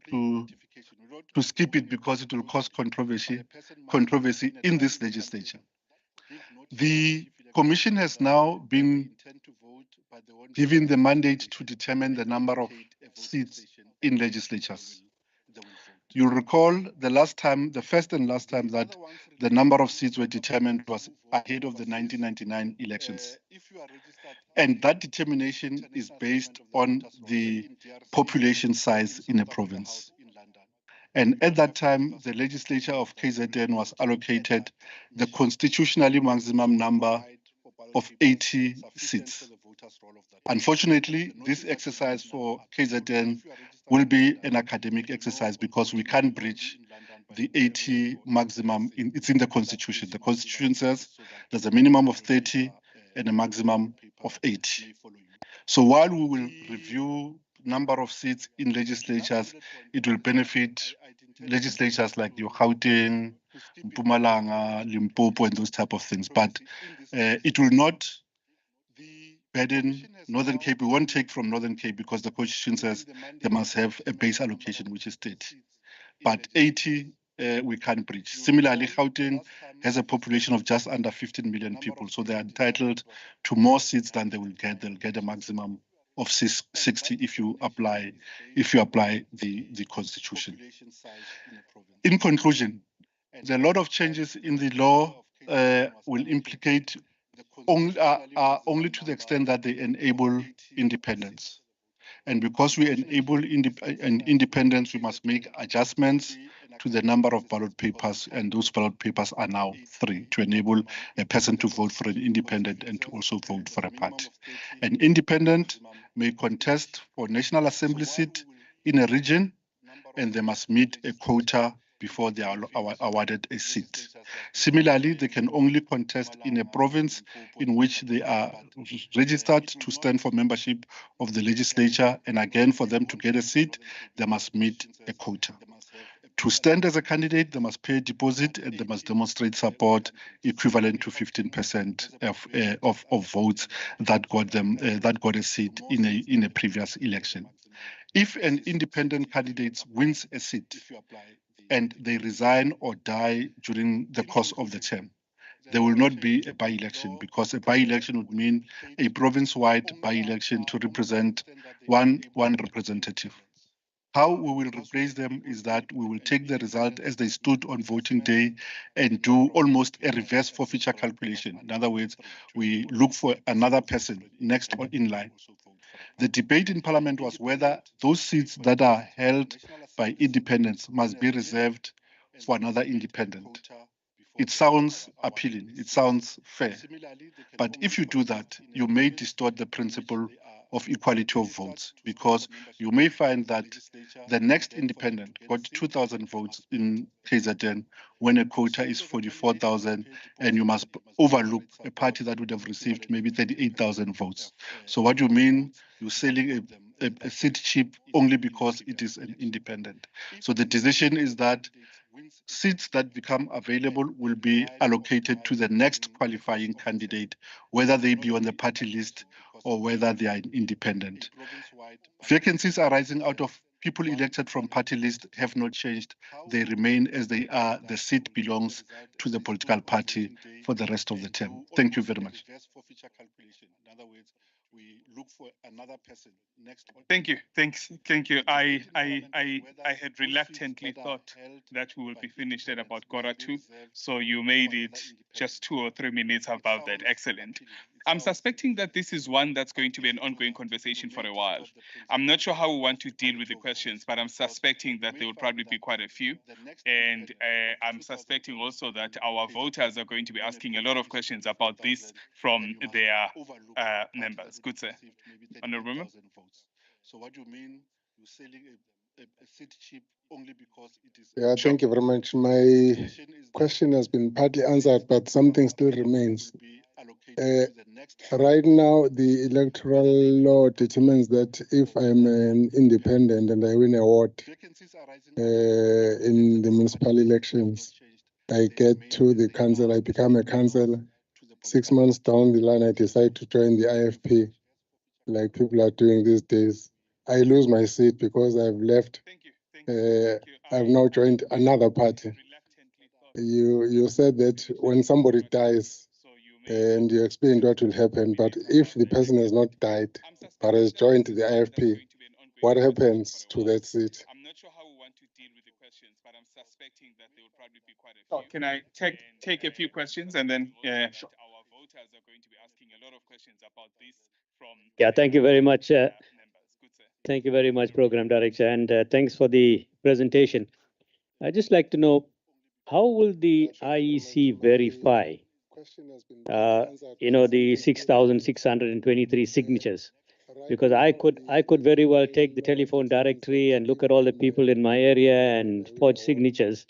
skip it because it will cause controversy in this legislature. The Commission has now been given the mandate to determine the number of seats in legislatures. You recall the first and last time that the number of seats were determined was ahead of the 1999 elections. And that determination is based on the population size in a province. And at that time, the legislature of KZN was allocated the constitutionally maximum number of 80 seats. Unfortunately, this exercise for KZN will be an academic exercise because we can't breach the 80 maximum. It's in the Constitution. The Constitution says there's a minimum of 30 and a maximum of 80. So while we will review number of seats in legislatures, it will benefit legislatures like your Gauteng, Mpumalanga, Limpopo, and those type of things. But it will not burden Northern Cape. We won't take from Northern Cape because the Constitution says they must have a base allocation, which is 30. But 80, we can't breach. Similarly, Gauteng has a population of just under 15 million people, so they are entitled to more seats than they will get. They'll get a maximum of 60 if you apply the Constitution. In conclusion, there are a lot of changes in the law will implicate only to the extent that they enable independence. And because we enable independence, we must make adjustments to the number of ballot papers, and those ballot papers are now 3 to enable a person to vote for an independent and to also vote for a party. An independent may contest for National Assembly seat in a region, and they must meet a quota before they are awarded a seat. Similarly, they can only contest in a province in which they are registered to stand for membership of the legislature, and again, for them to get a seat, they must meet a quota. To stand as a candidate, they must pay a deposit and they must demonstrate support equivalent to 15% of votes that got a seat in a previous election. If an independent candidate wins a seat and they resign or die during the course of the term, there will not be a by-election, because a by-election would mean a province-wide by-election to represent one representative. How we will replace them is that we will take the result as they stood on voting day and do almost a reverse forfeiture calculation. In other words, we look for another person next in line. The debate in Parliament was whether those seats that are held by independents must be reserved for another independent. It sounds appealing, it sounds fair. But if you do that, you may distort the principle of equality of votes, because you may find that the next independent got 2,000 votes in KZN when a quota is 44,000, and you must overlook a party that would have received maybe 38,000 votes. So what you mean, you're selling a seat cheap only because it is an independent. So the decision is that seats that become available will be allocated to the next qualifying candidate, whether they be on the party list or whether they are independent. Vacancies arising out of people elected from party list have not changed. They remain as they are. The seat belongs to the political party for the rest of the term. Thank you very much. We look for another person next. Thank you. Thank you. I had reluctantly thought that we will be finished at about 2:15, so you made it just 2 or 3 minutes above that. Excellent. I'm suspecting that this is one that's going to be an ongoing conversation for a while. I'm not sure how we want to deal with the questions, but I'm suspecting that there will probably be quite a few. And I'm suspecting also that our voters are going to be asking a lot of questions about this from their members. Good, sir. Honorable Member. So what you mean, you're selling a seat cheap only because it is... Yeah, thank you very much. My question has been partly answered, but something still remains. Right now, the electoral law determines that if I'm an independent and I win a award in the municipal elections, I get to the council, I become a councillor. 6 months down the line, I decide to join the IFP, like people are doing these days. I lose my seat because I've left. I've now joined another party. You said that when somebody dies, and you explained what will happen, but if the person has not died but has joined the IFP, what happens to that seat? I'm not sure how we want to deal with the questions, but I'm suspecting that there will probably be quite a few. Can I take a few questions and then sure. Our voters are going to be asking a lot of questions about this from thank you very much. Thank you very much, Program Director, and thanks for the presentation. I'd just like to know, how will the IEC verify the 6,623 signatures? Because I could very well take the telephone directory and look at all the people in my area and forge signatures,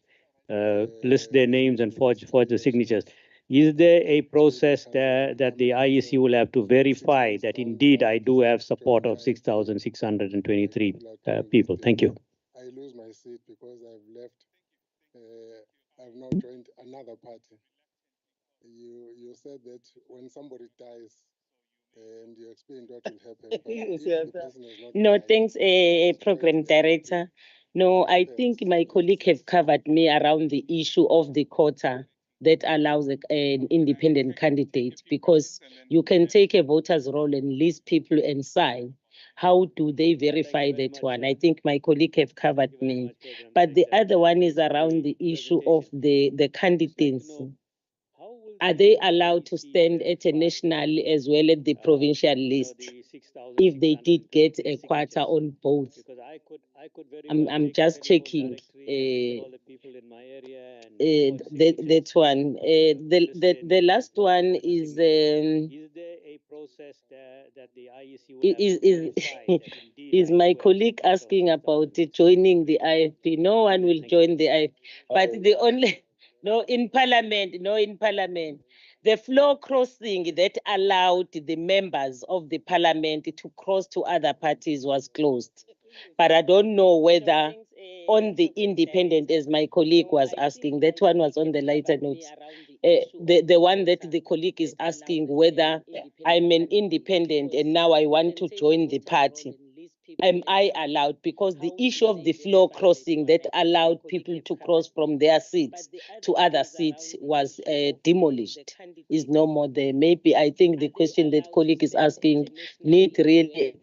list their names and forge the signatures. Is there a process that the IEC will have to verify that indeed I do have support of 6,623 people? Thank you. I lose my seat because I've left. I've now joined another party. You said that when somebody dies, and you explained what will happen. But if the person is not No, died, thanks, Program Director. No, I think my colleague have covered me around the issue of the quota that allows an independent candidate, because you can take a voter's roll and list people and sign. How do they verify that one? I think my colleague have covered me. But the other one is around the issue of the candidacy. Are they allowed to stand at a national as well as the provincial list if they did get a quota on both? I'm just checking that one. The last one is is my colleague asking about joining the IFP? No one will join the IFP, but the only in Parliament. The floor crossing that allowed the members of the Parliament to cross to other parties was closed. But I don't know whether on the independent, as my colleague was asking, that one was on the lighter notes. The one that the colleague is asking whether I'm an independent and now I want to join the party. Am I allowed? Because the issue of the floor crossing that allowed people to cross from their seats to other seats was demolished, is no more there. Maybe I think the question that colleague is asking need really,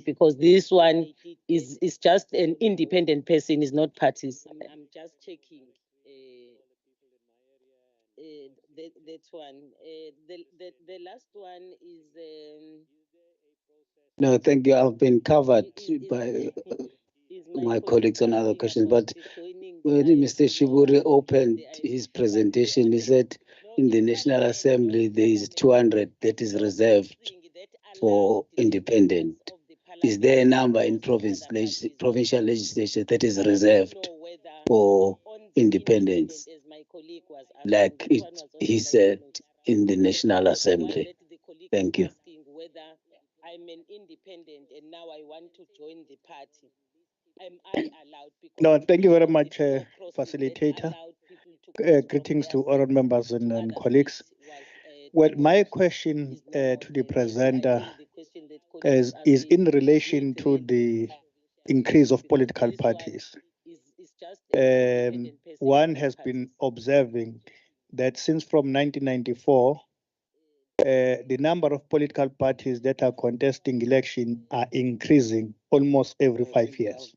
because this one is just an independent person, is not parties. I'm just checking. That one. The last one is No, thank you. I've been covered by my colleagues on other questions, but when Mr. Shiburi opened his presentation, he said in the National Assembly there is 200 that is reserved for independent. Is there a number in provincial legislature that is reserved for independence, like he said in the National Assembly? Thank you. I'm an independent and now I want to join the party. Am I allowed? No, thank you very much, facilitator. Greetings to all members and colleagues. Well, my question to the presenter is in relation to the increase of political parties. One has been observing that since from 1994, the number of political parties that are contesting election are increasing almost every 5 years.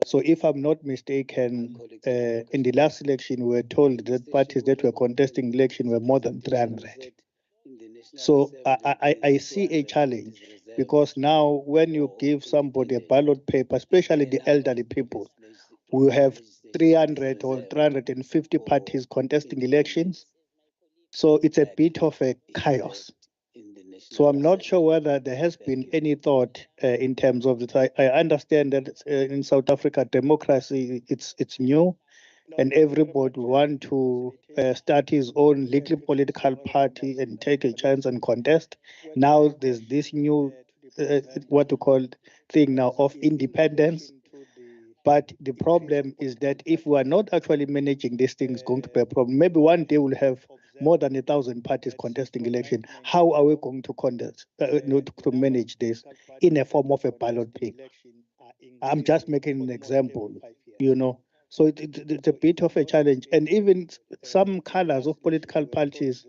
So if I'm not mistaken, in the last election, we were told that parties that were contesting election were more than 300. So I see a challenge, because now when you give somebody a ballot paper, especially the elderly people, we have 300 or 350 parties contesting elections. So it's a bit of a chaos. So I'm not sure whether there has been any thought in terms of this. I understand that in South Africa, democracy, it's new, and everybody want to start his own little political party and take a chance and contest. Now there's this new, what to call thing now of independence. But the problem is that if we are not actually managing these things, going to be a problem. Maybe one day we'll have more than 1,000 parties contesting election. How are we going to contest, to manage this in a form of a ballot paper? I'm just making an example, So it's a bit of a challenge. And even some colors of political parties,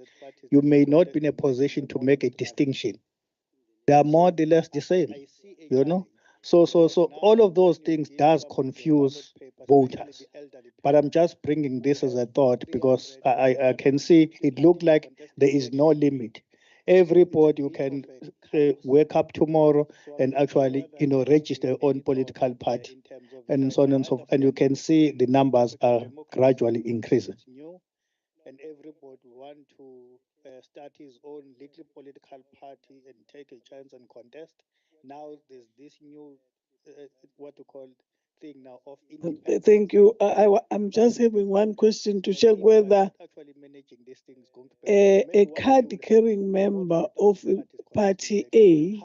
you may not be in a position to make a distinction. They are more or less the same, So all of those things does confuse voters. But I'm just bringing this as a thought, because I can see it look like there is no limit. Everybody you can wake up tomorrow and actually, register your own political party, and so on and so forth. And you can see the numbers are gradually increasing. And everybody want to start his own little political party and take a chance and contest. Now there's this new, what to call thing now of independence. Thank you. I'm just having one question to check whether a card-carrying member of Party A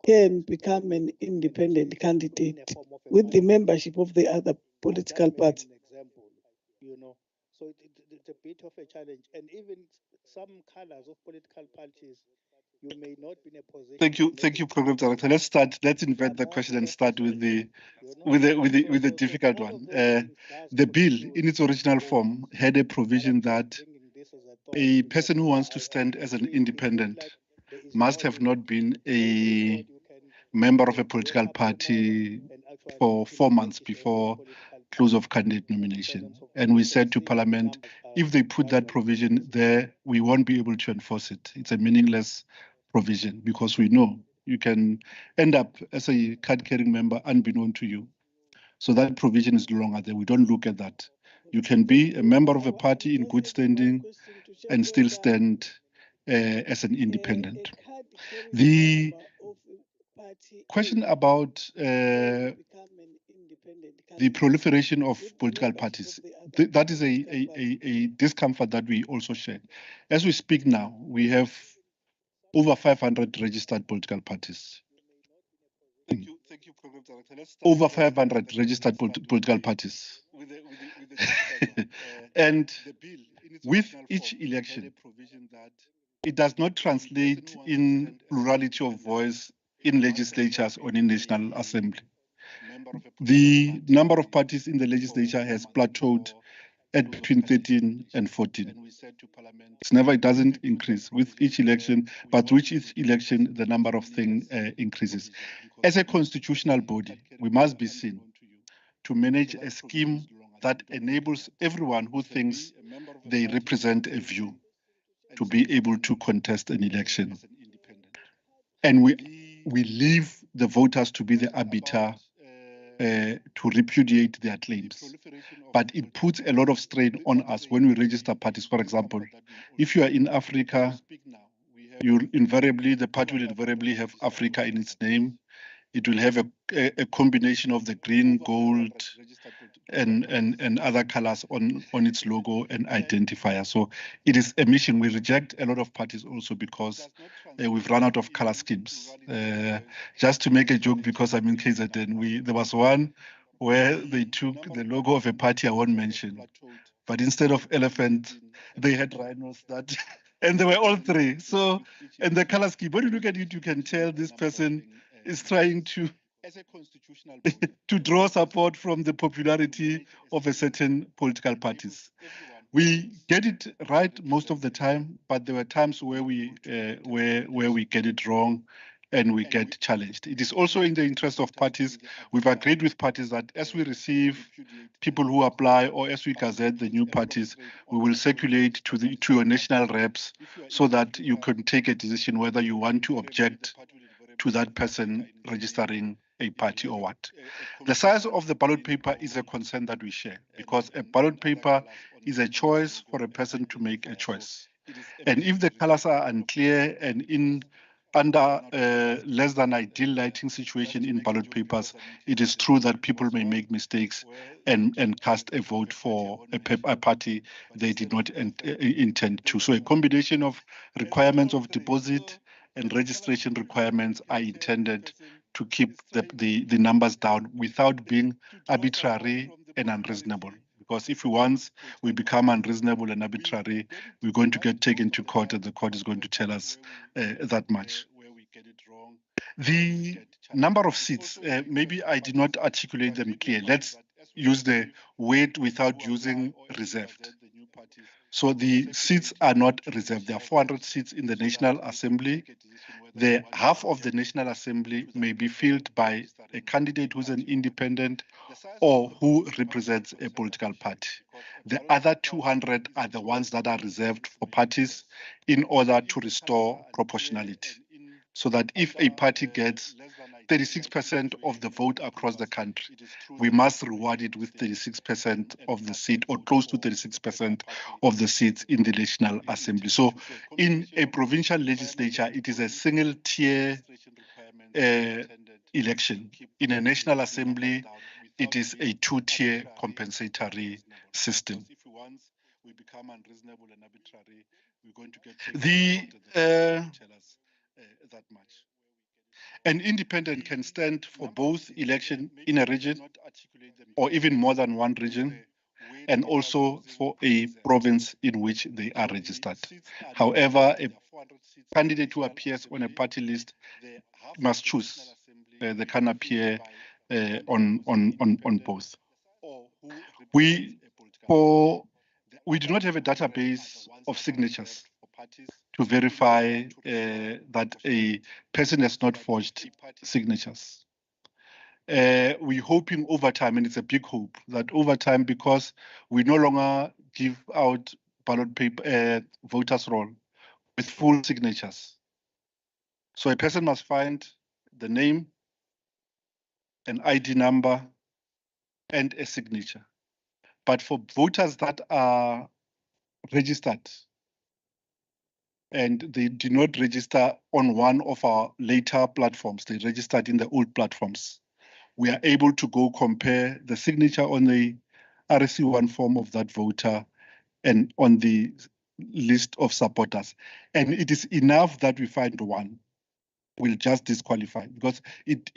can become an independent candidate with the membership of the other political party. So it's a bit of a challenge. And even some colors of political parties, you may not be in a position. Thank you, Program Director. Let's invert the question and start with the difficult one. The bill in its original form had a provision that a person who wants to stand as an independent must have not been a member of a political party for 4 months before close of candidate nomination. And we said to Parliament, if they put that provision there, we won't be able to enforce it. It's a meaningless provision, because we know you can end up as a card-carrying member unbeknown to you. So that provision is no longer there. We don't look at that. You can be a member of a party in good standing and still stand as an independent. The question about the proliferation of political parties, that is a discomfort that we also share. As we speak now, we have over 500 registered political parties. Thank you, Program Director. Over 500 registered political parties. And with each election, it does not translate in plurality of voice in legislatures or in National Assembly. The number of parties in the legislature has plateaued at between 13 and 14. It doesn't increase with each election, but with each election, the number of things increases. As a constitutional body, we must be seen to manage a scheme that enables everyone who thinks they represent a view to be able to contest an election. And we we leave the voters to be the arbiter to repudiate their claims. But it puts a lot of strain on us when we register parties. For example, if you are in Africa, the party will invariably have Africa in its name. It will have a combination of the green, gold, and other colors on its logo and identifier. So it is a mission. We reject a lot of parties also because we've run out of color schemes. Just to make a joke, because I'm in KZN, there was one where they took the logo of a party I won't mention, but instead of elephant, they had rhinos that, and they were all three. So, and the color scheme, when you look at it, you can tell this person is trying to draw support from the popularity of a certain political parties. We get it right most of the time, but there were times where we get it wrong and we get challenged. It is also in the interest of parties. We've agreed with parties that as we receive people who apply or as we gazette the new parties, we will circulate to your national reps so that you can take a decision whether you want to object to that person registering a party or what. The size of the ballot paper is a concern that we share because a ballot paper is a choice for a person to make a choice. And if the colors are unclear and under less than ideal lighting situation in ballot papers, it is true that people may make mistakes and cast a vote for a party they did not intend to. So a combination of requirements of deposit and registration requirements are intended to keep the numbers down without being arbitrary and unreasonable. Because if once we become unreasonable and arbitrary, we're going to get taken to court and the court is going to tell us that much. The number of seats, maybe I did not articulate them clear. Let's use the word without using reserved. So the seats are not reserved. There are 400 seats in the National Assembly. The half of the National Assembly may be filled by a candidate who's an independent or who represents a political party. The other 200 are the ones that are reserved for parties in order to restore proportionality. So that if a party gets 36% of the vote across the country, we must reward it with 36% of the seat or close to 36% of the seats in the National Assembly. So in a provincial legislature, it is a single tier election. In a National Assembly, it is a two-tier compensatory system. An independent can stand for both election in a region or even more than one region, and also for a province in which they are registered. However, a candidate who appears on a party list must choose. They can appear on both. We do not have a database of signatures to verify that a person has not forged signatures. We're hoping over time, and it's a big hope, that over time, because we no longer give out ballot paper, voters roll with full signatures. So a person must find the name, an ID number, and a signature. But for voters that are registered, and they do not register on one of our later platforms, they registered in the old platforms, we are able to go compare the signature on the RSC1 form of that voter and on the list of supporters. And it is enough that we find one. We'll just disqualify because it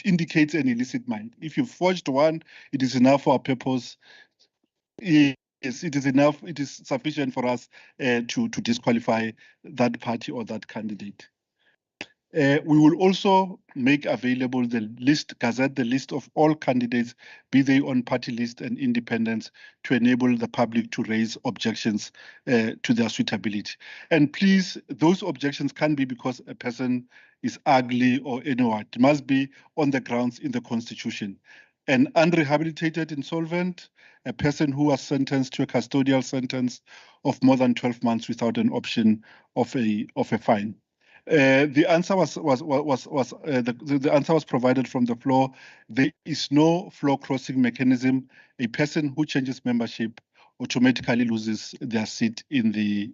indicates an illicit mind. If you forged one, it is enough for our purpose. Yes, it is enough. It is sufficient for us to disqualify that party or that candidate. We will also make available the list, gazette the list of all candidates, be they on party list and independents, to enable the public to raise objections to their suitability. And please, those objections can be because a person is ugly or anyone. It must be on the grounds in the Constitution. An unrehabilitated insolvent, a person who was sentenced to a custodial sentence of more than 12 months without an option of a fine. The answer the answer was provided from the floor. There is no floor crossing mechanism. A person who changes membership automatically loses their seat in the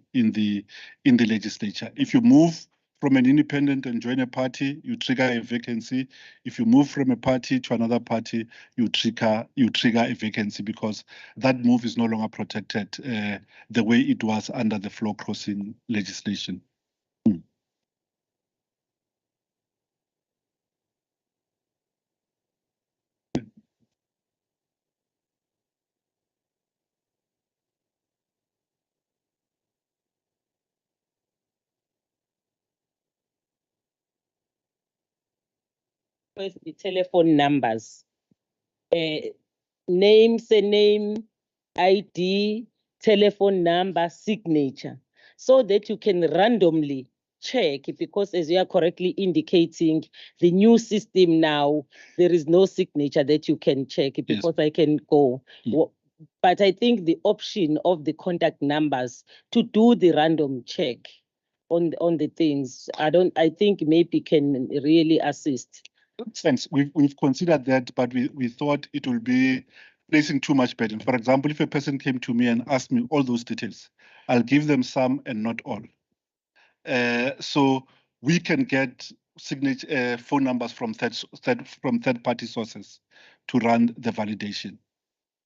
legislature. If you move from an independent and join a party, you trigger a vacancy. If you move from a party to another party, you trigger a vacancy, because that move is no longer protected the way it was under the floor crossing legislation. First, the telephone numbers, name, surname, ID, telephone number, signature, so that you can randomly check, because as you are correctly indicating, the new system now, there is no signature that you can check, because I can go. But I think the option of the contact numbers to do the random check on the things, I think maybe can really assist. Thanks. We've considered that, but we thought it will be placing too much burden. For example, if a person came to me and asked me all those details, I'll give them some and not all. So we can get signature phone numbers from third-party sources to run the validation.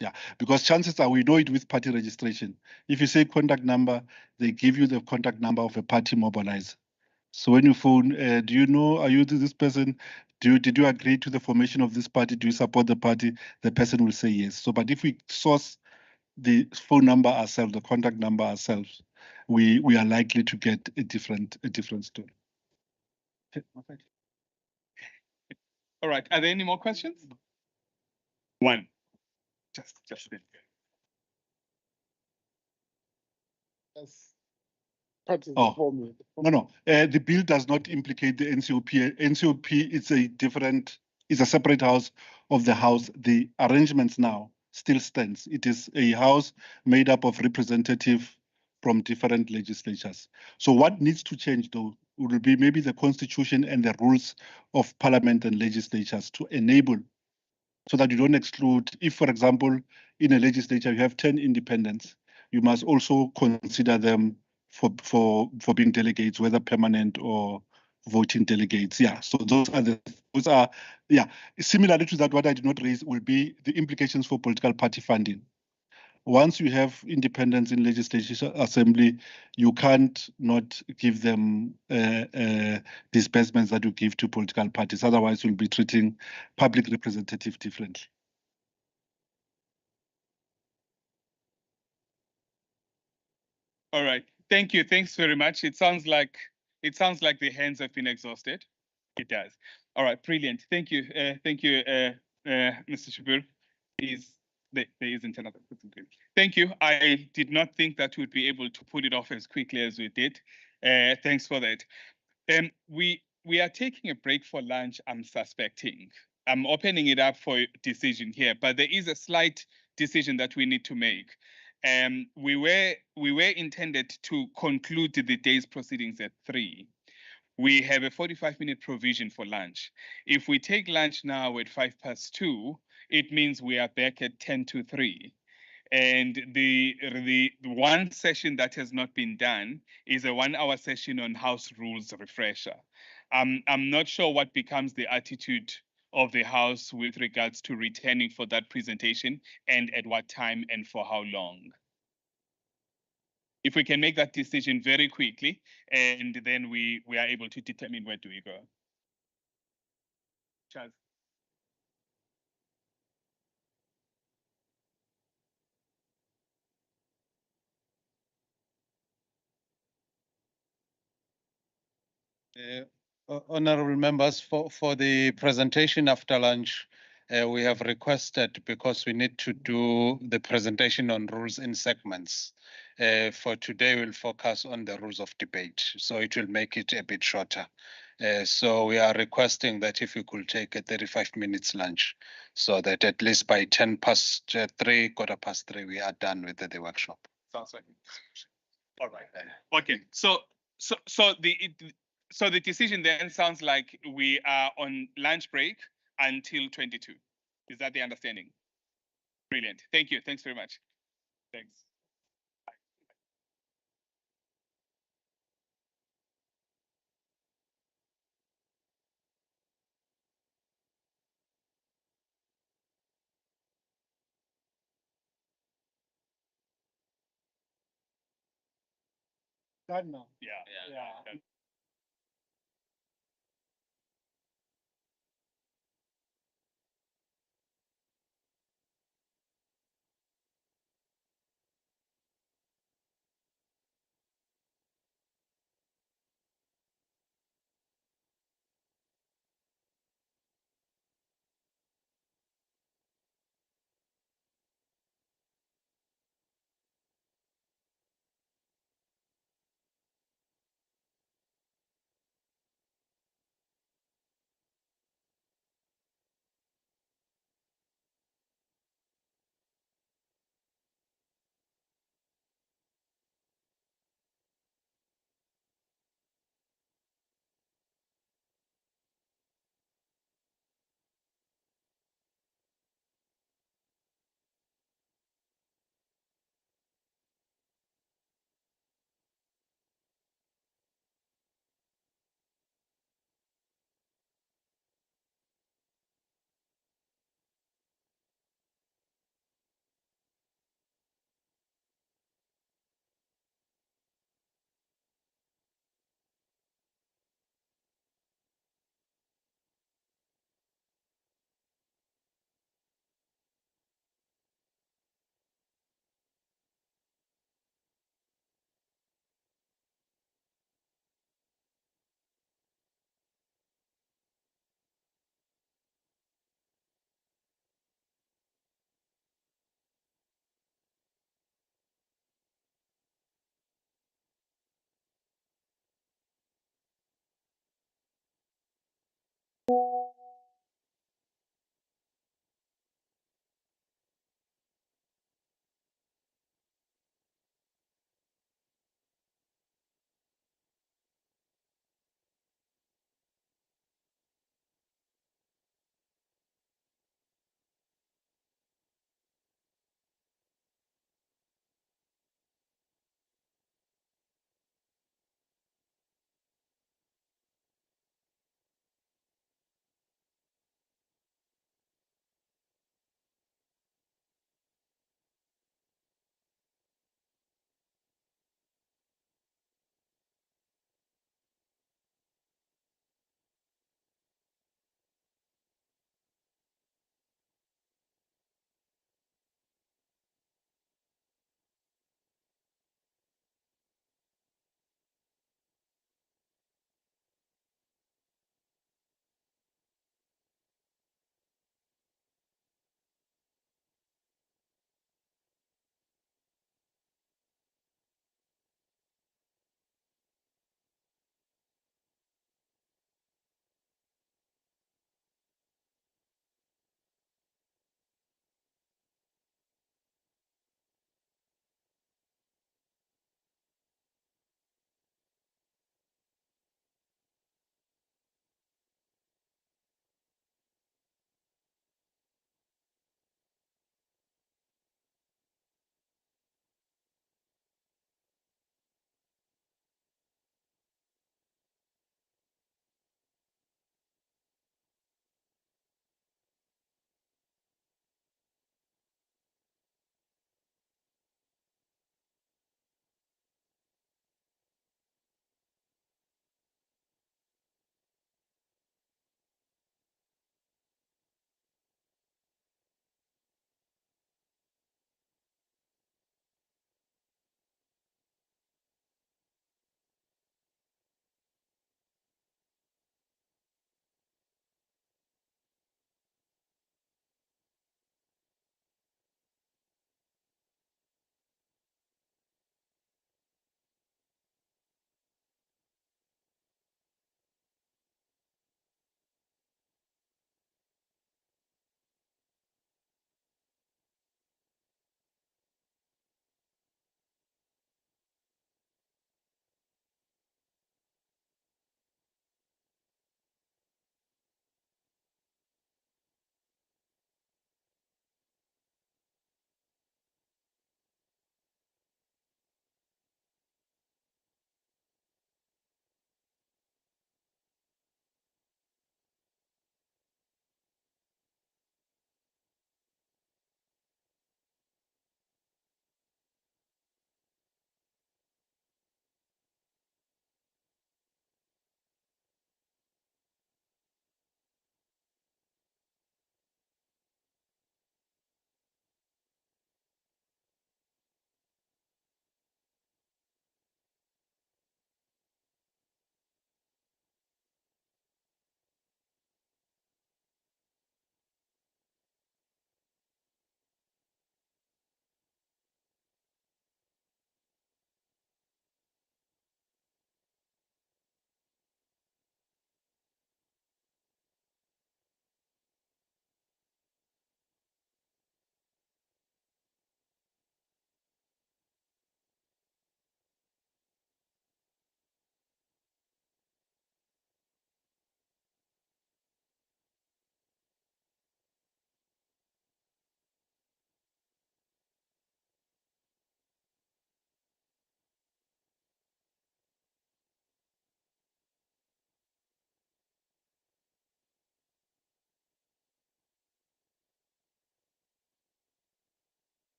Yeah, because chances are we know it with party registration. If you say contact number, they give you the contact number of a party mobilizer. So when you phone, do you know, are you this person? Did you agree to the formation of this party? Do you support the party? The person will say yes. So, but if we source the phone number ourselves, the contact number ourselves, we are likely to get a different story. All right. Are there any more questions? One. Just a bit. Oh, no. The bill does not implicate the NCOP. NCOP is a separate house of the House. The arrangements now still stands. It is a house made up of representatives from different legislatures. So what needs to change, though, will be maybe the constitution and the rules of parliament and legislatures to enable, so that you don't exclude. If, for example, in a legislature you have 10 independents, you must also consider them for being delegates, whether permanent or voting delegates. Yeah, so those are similarly to that. What I did not raise will be the implications for political party funding. Once you have independence in legislative assembly, you can't not give them disbursements that you give to political parties. Otherwise, you'll be treating public representatives differently. All right. Thank you. Thanks very much. It sounds like the hands have been exhausted. It does. All right. Brilliant. Thank you. Thank you, Mr. Shibur. There isn't another person. Thank you. I did not think that we'd be able to put it off as quickly as we did. Thanks for that. We are taking a break for lunch, I'm suspecting. I'm opening it up for decision here, but there is a slight decision that we need to make. We were intended to conclude the day's proceedings at 3. We have a 45-minute provision for lunch. If we take lunch now at 2:05, it means we are back at 2:50. And the one session that has not been done is a 1-hour session on House rules refresher. I'm not sure what becomes the attitude of the House with regards to returning for that presentation, and at what time and for how long. If we can make that decision very quickly, and then we are able to determine where do we go. Chaz. Honorable members, for the presentation after lunch, we have requested, because we need to do the presentation on rules in segments. For today, we'll focus on the rules of debate, so it will make it a bit shorter. So we are requesting that if you could take a 35 minutes lunch, so that at least by 3:10, 3:15, we are done with the workshop. Sounds like. All right. Okay. So the decision then sounds like we are on lunch break until 22. Is that the understanding? Brilliant. Thank you. Thanks very much. Thanks. Done now. Yeah.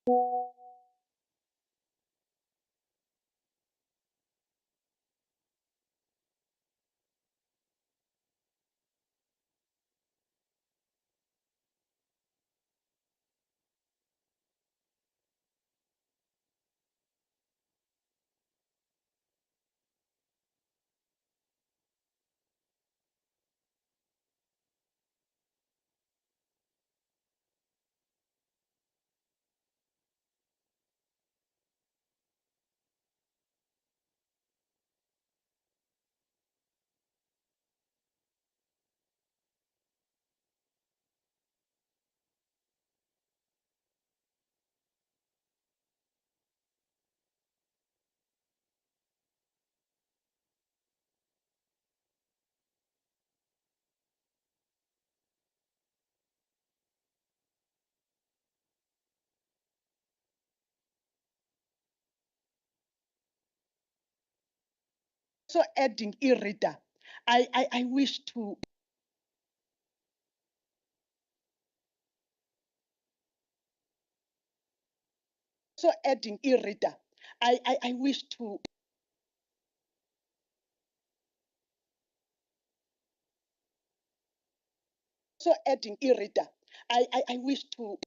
So adding e-reader, I wish to adding e-reader, I wish to adding e-reader, I wish to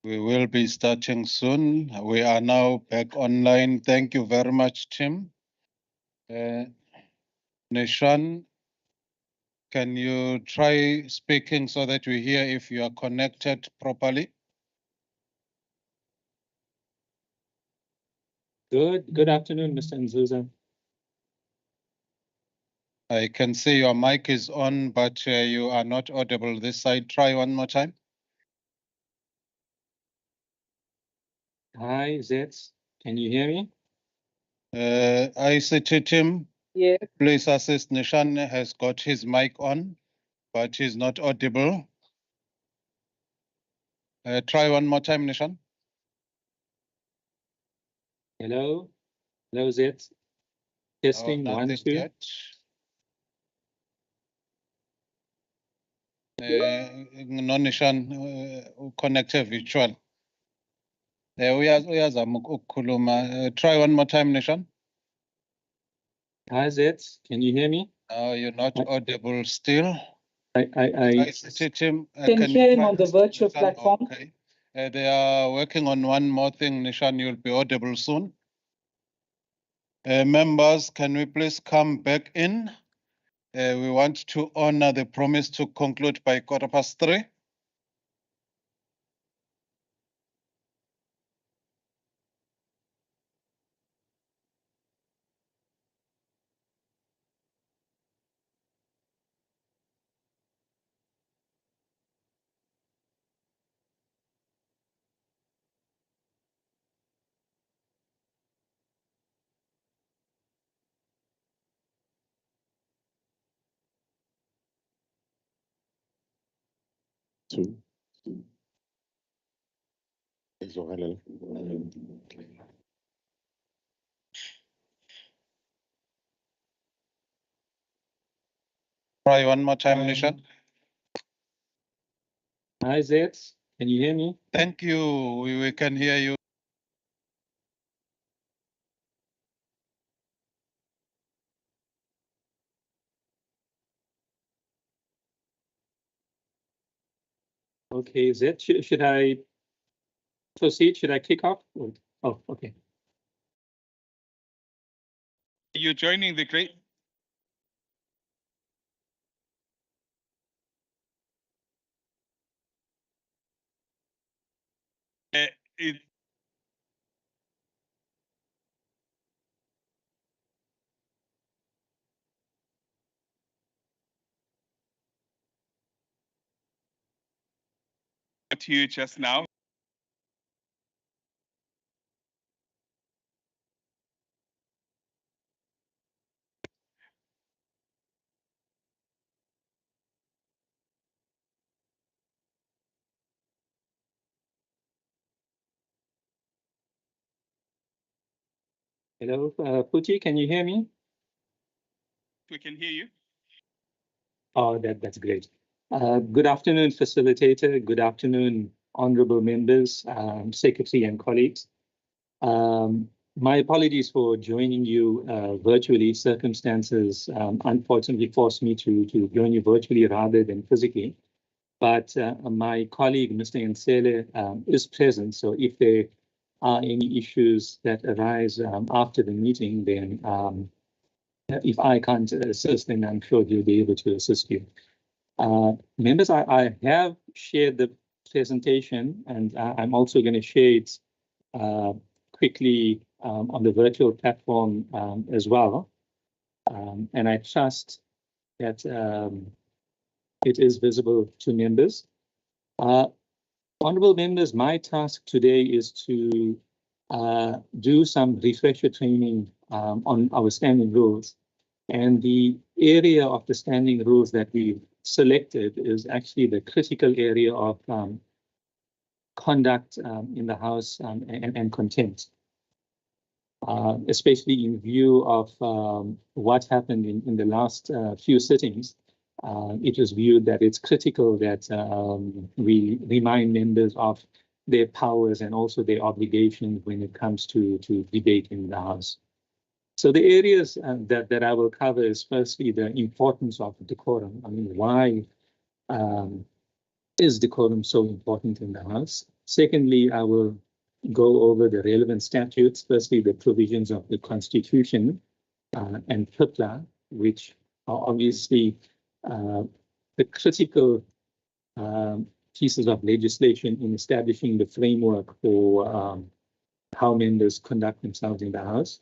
We will be starting soon. We are now back online. Thank you very much, Tim. Nishan, can you try speaking so that we hear if you are connected properly? Good afternoon, Mr. Nzuza. I can see your mic is on, but you are not audible this side. Try one more time. Hi, Zets. Can you hear me? ICT team, Yeah. please assist. Nishan has got his mic on, but he's not audible. Try one more time, Nishan. Hello? Hello, Zets. Testing, No, 1, nothing 2. yet. No, Nishan, connect virtual. Uyazama ukukhuluma. Try one more time, Nishan. Hi, Zets. Can you hear me? No, you're not audible still. I ICT team, can you hear him try on the this, virtual Nishan? platform. Okay. They are working on one more thing, Nishan. You'll be audible soon. Members, can we please come back in? We want to honor the promise to conclude by 3:15. Try one more time, Nishan. Hi, Zets. Can you hear me? Thank you. We can hear you. Okay, Zet, should I proceed? Should I kick off? Oh, okay. You're joining the great. It, to you just now. Hello, Futhi, can you hear me? We can hear you. Oh, that's great. Good afternoon, facilitator. Good afternoon, honorable members, secretary and colleagues. My apologies for joining you virtually. Circumstances unfortunately forced me to join you virtually rather than physically. But my colleague, Mr. Nsele, is present. So if there are any issues that arise after the meeting, then if I can't assist, then I'm sure he'll be able to assist you. Members, I have shared the presentation, and I'm also going to share it quickly on the virtual platform as well. And I trust that it is visible to members. Honorable members, my task today is to do some refresher training on our standing rules. And the area of the standing rules that we've selected is actually the critical area of conduct in the House and contempt. Especially in view of what happened in the last few sittings, it was viewed that it's critical that we remind members of their powers and also their obligations when it comes to debate in the House. So the areas that I will cover is firstly the importance of decorum. I mean, why is decorum so important in the House? Secondly, I will go over the relevant statutes. Firstly, the provisions of the Constitution and PIPLA, which are obviously the critical pieces of legislation in establishing the framework for how members conduct themselves in the House.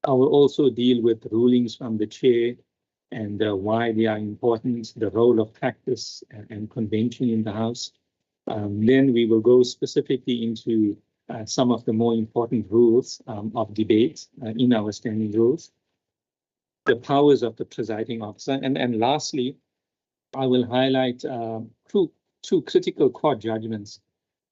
I will also deal with rulings from the chair and why they are important, the role of practice and convention in the House. Then we will go specifically into some of the more important rules of debate in our standing rules, the powers of the presiding officer, and lastly, I will highlight two critical court judgments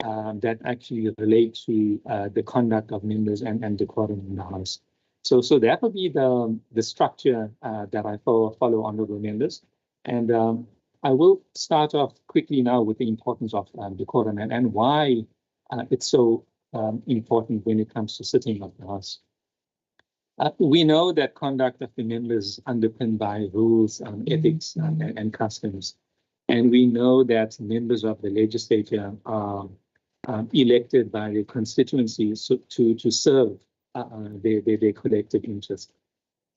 that actually relate to the conduct of members and decorum in the House. So that will be the structure that I follow, honourable members. And I will start off quickly now with the importance of decorum and why it's so important when it comes to sitting of the House. We know that conduct of the members underpinned by rules, ethics, and customs. And we know that members of the legislature are elected by the constituencies to serve their collective interest.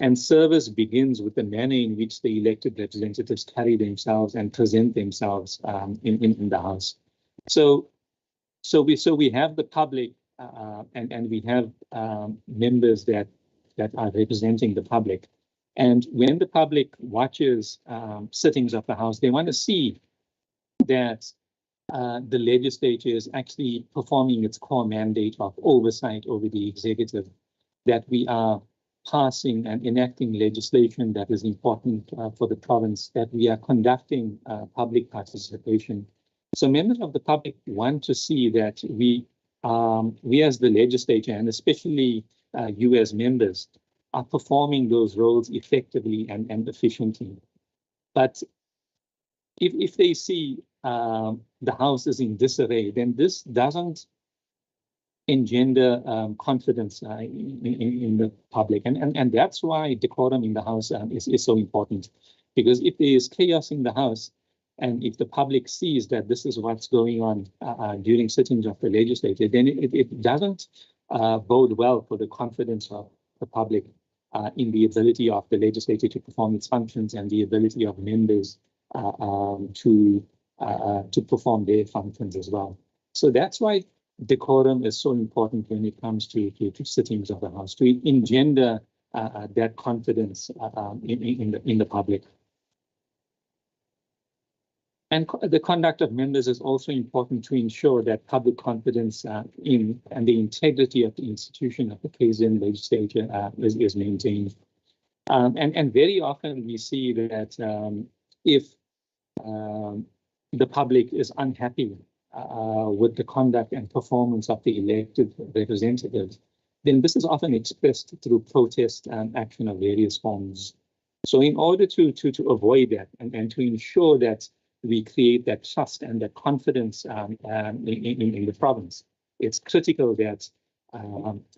And service begins with the manner in which the elected representatives carry themselves and present themselves in the House. So we have the public and we have members that are representing the public. And when the public watches sittings of the House, they want to see that the legislature is actually performing its core mandate of oversight over the executive, that we are passing and enacting legislation that is important for the province, that we are conducting public participation. So members of the public want to see that we as the legislature, and especially you as members, are performing those roles effectively and efficiently. But if they see the House is in disarray, then this doesn't engender confidence in the public. And that's why decorum in the House is so important. Because if there is chaos in the House, and if the public sees that this is what's going on during sittings of the legislature, then it doesn't bode well for the confidence of the public in the ability of the legislature to perform its functions and the ability of members to perform their functions as well. So that's why decorum is so important when it comes to sittings of the House, to engender that confidence in the public. And the conduct of members is also important to ensure that public confidence in and the integrity of the institution of the KZN legislature is maintained. And very often we see that if the public is unhappy with the conduct and performance of the elected representatives, then this is often expressed through protest and action of various forms. So in order to avoid that and to ensure that we create that trust and that confidence in the province, it's critical that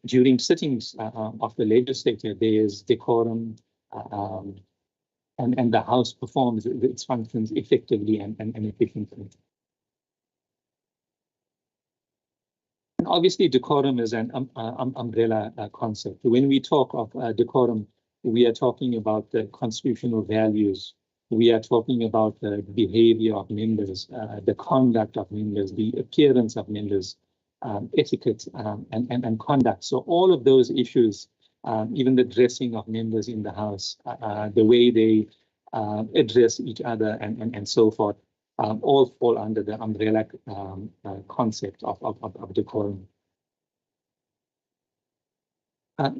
during sittings of the legislature, there is decorum and the House performs its functions effectively and efficiently. And obviously, decorum is an umbrella concept. When we talk of decorum, we are talking about the constitutional values. We are talking about the behavior of members, the conduct of members, the appearance of members, etiquette and conduct. So all of those issues, even the dressing of members in the House, the way they address each other and so forth, all fall under the umbrella concept of decorum.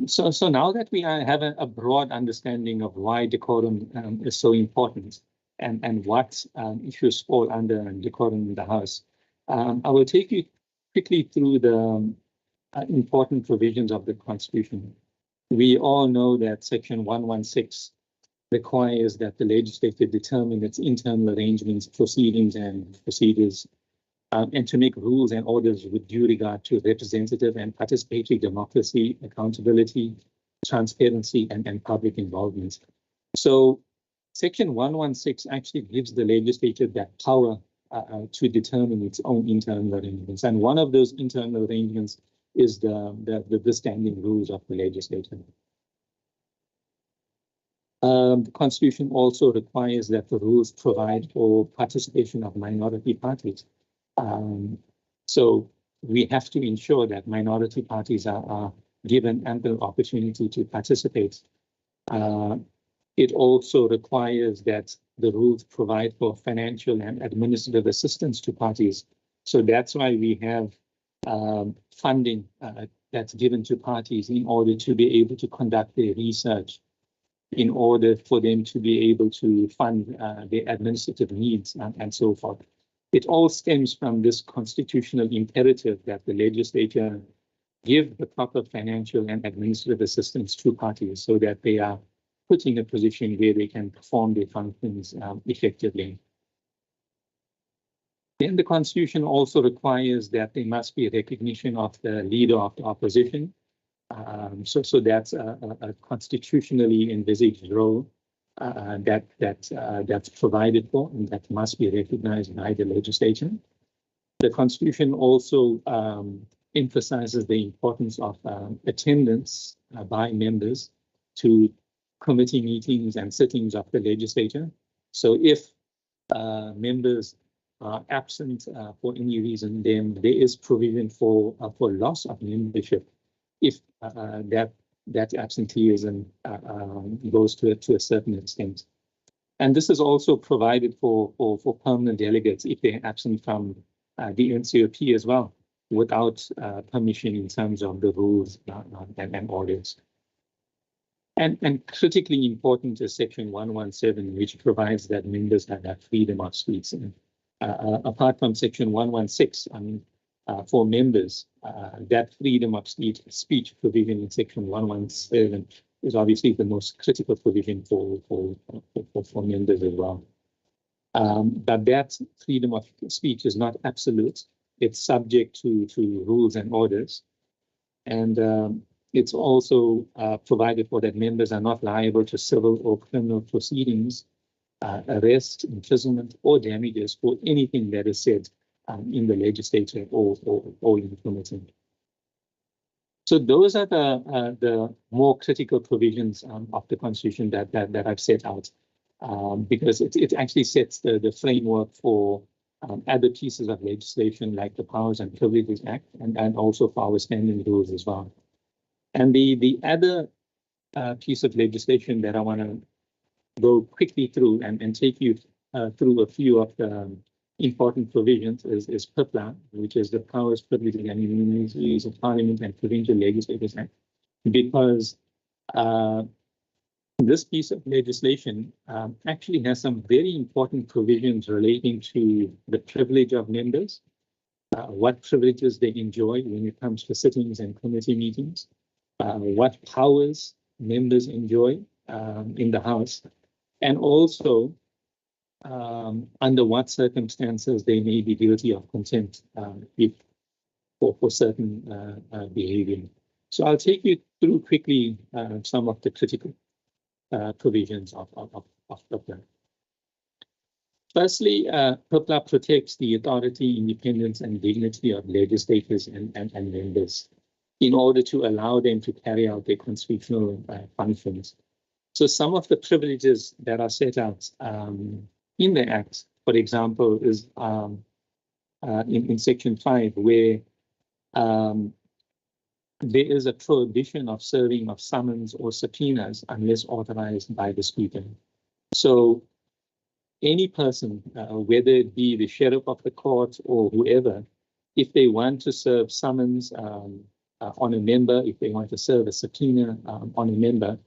So now that we have a broad understanding of why decorum is so important and what issues fall under decorum in the House, I will take you quickly through the important provisions of the Constitution. We all know that Section 116 requires that the legislature determine its internal arrangements, proceedings, and procedures, and to make rules and orders with due regard to representative and participatory democracy, accountability, transparency, and public involvement. So Section 116 actually gives the legislature that power to determine its own internal arrangements. And one of those internal arrangements is the standing rules of the legislature. The Constitution also requires that the rules provide for participation of minority parties. So we have to ensure that minority parties are given ample opportunity to participate. It also requires that the rules provide for financial and administrative assistance to parties. So that's why we have funding that's given to parties in order to be able to conduct their research, in order for them to be able to fund their administrative needs and so forth. It all stems from this constitutional imperative that the legislature give the proper financial and administrative assistance to parties so that they are put in a position where they can perform their functions effectively. Then the Constitution also requires that there must be a recognition of the leader of the opposition. So that's a constitutionally envisaged role that's provided for and that must be recognized by the legislature. The Constitution also emphasizes the importance of attendance by members to committee meetings and sittings of the legislature. So if members are absent for any reason, then there is provision for loss of membership if that absenteeism goes to a certain extent. And this is also provided for permanent delegates if they're absent from the NCOP as well, without permission in terms of the rules and orders. And critically important is Section 117, which provides that members have freedom of speech. Apart from Section 116, I mean, for members, that freedom of speech provision in Section 117 is obviously the most critical provision for members as well. But that freedom of speech is not absolute. It's subject to rules and orders. And it's also provided for that members are not liable to civil or criminal proceedings, arrest, imprisonment, or damages for anything that is said in the legislature or in the committee. So those are the more critical provisions of the Constitution that I've set out, because it actually sets the framework for other pieces of legislation like the Powers and Privileges Act and also for our standing rules as well. And the other piece of legislation that I want to go quickly through and take you through a few of the important provisions is PIPLA, which is the Powers, Privileges and Immunities of Parliament and Provincial Legislatures Act, because this piece of legislation actually has some very important provisions relating to the privilege of members, what privileges they enjoy when it comes to sittings and committee meetings, what powers members enjoy in the House, and also under what circumstances they may be guilty of contempt for certain behavior. So I'll take you through quickly some of the critical provisions of PIPLA. Firstly, PIPLA protects the authority, independence, and dignity of legislators and members in order to allow them to carry out their constitutional functions. So some of the privileges that are set out in the Act, for example, is in Section 5, where there is a prohibition of serving of summons or subpoenas unless authorized by the Speaker. So any person, whether it be the sheriff of the court or whoever, if they want to serve summons on a member, if they want to serve a subpoena on a member,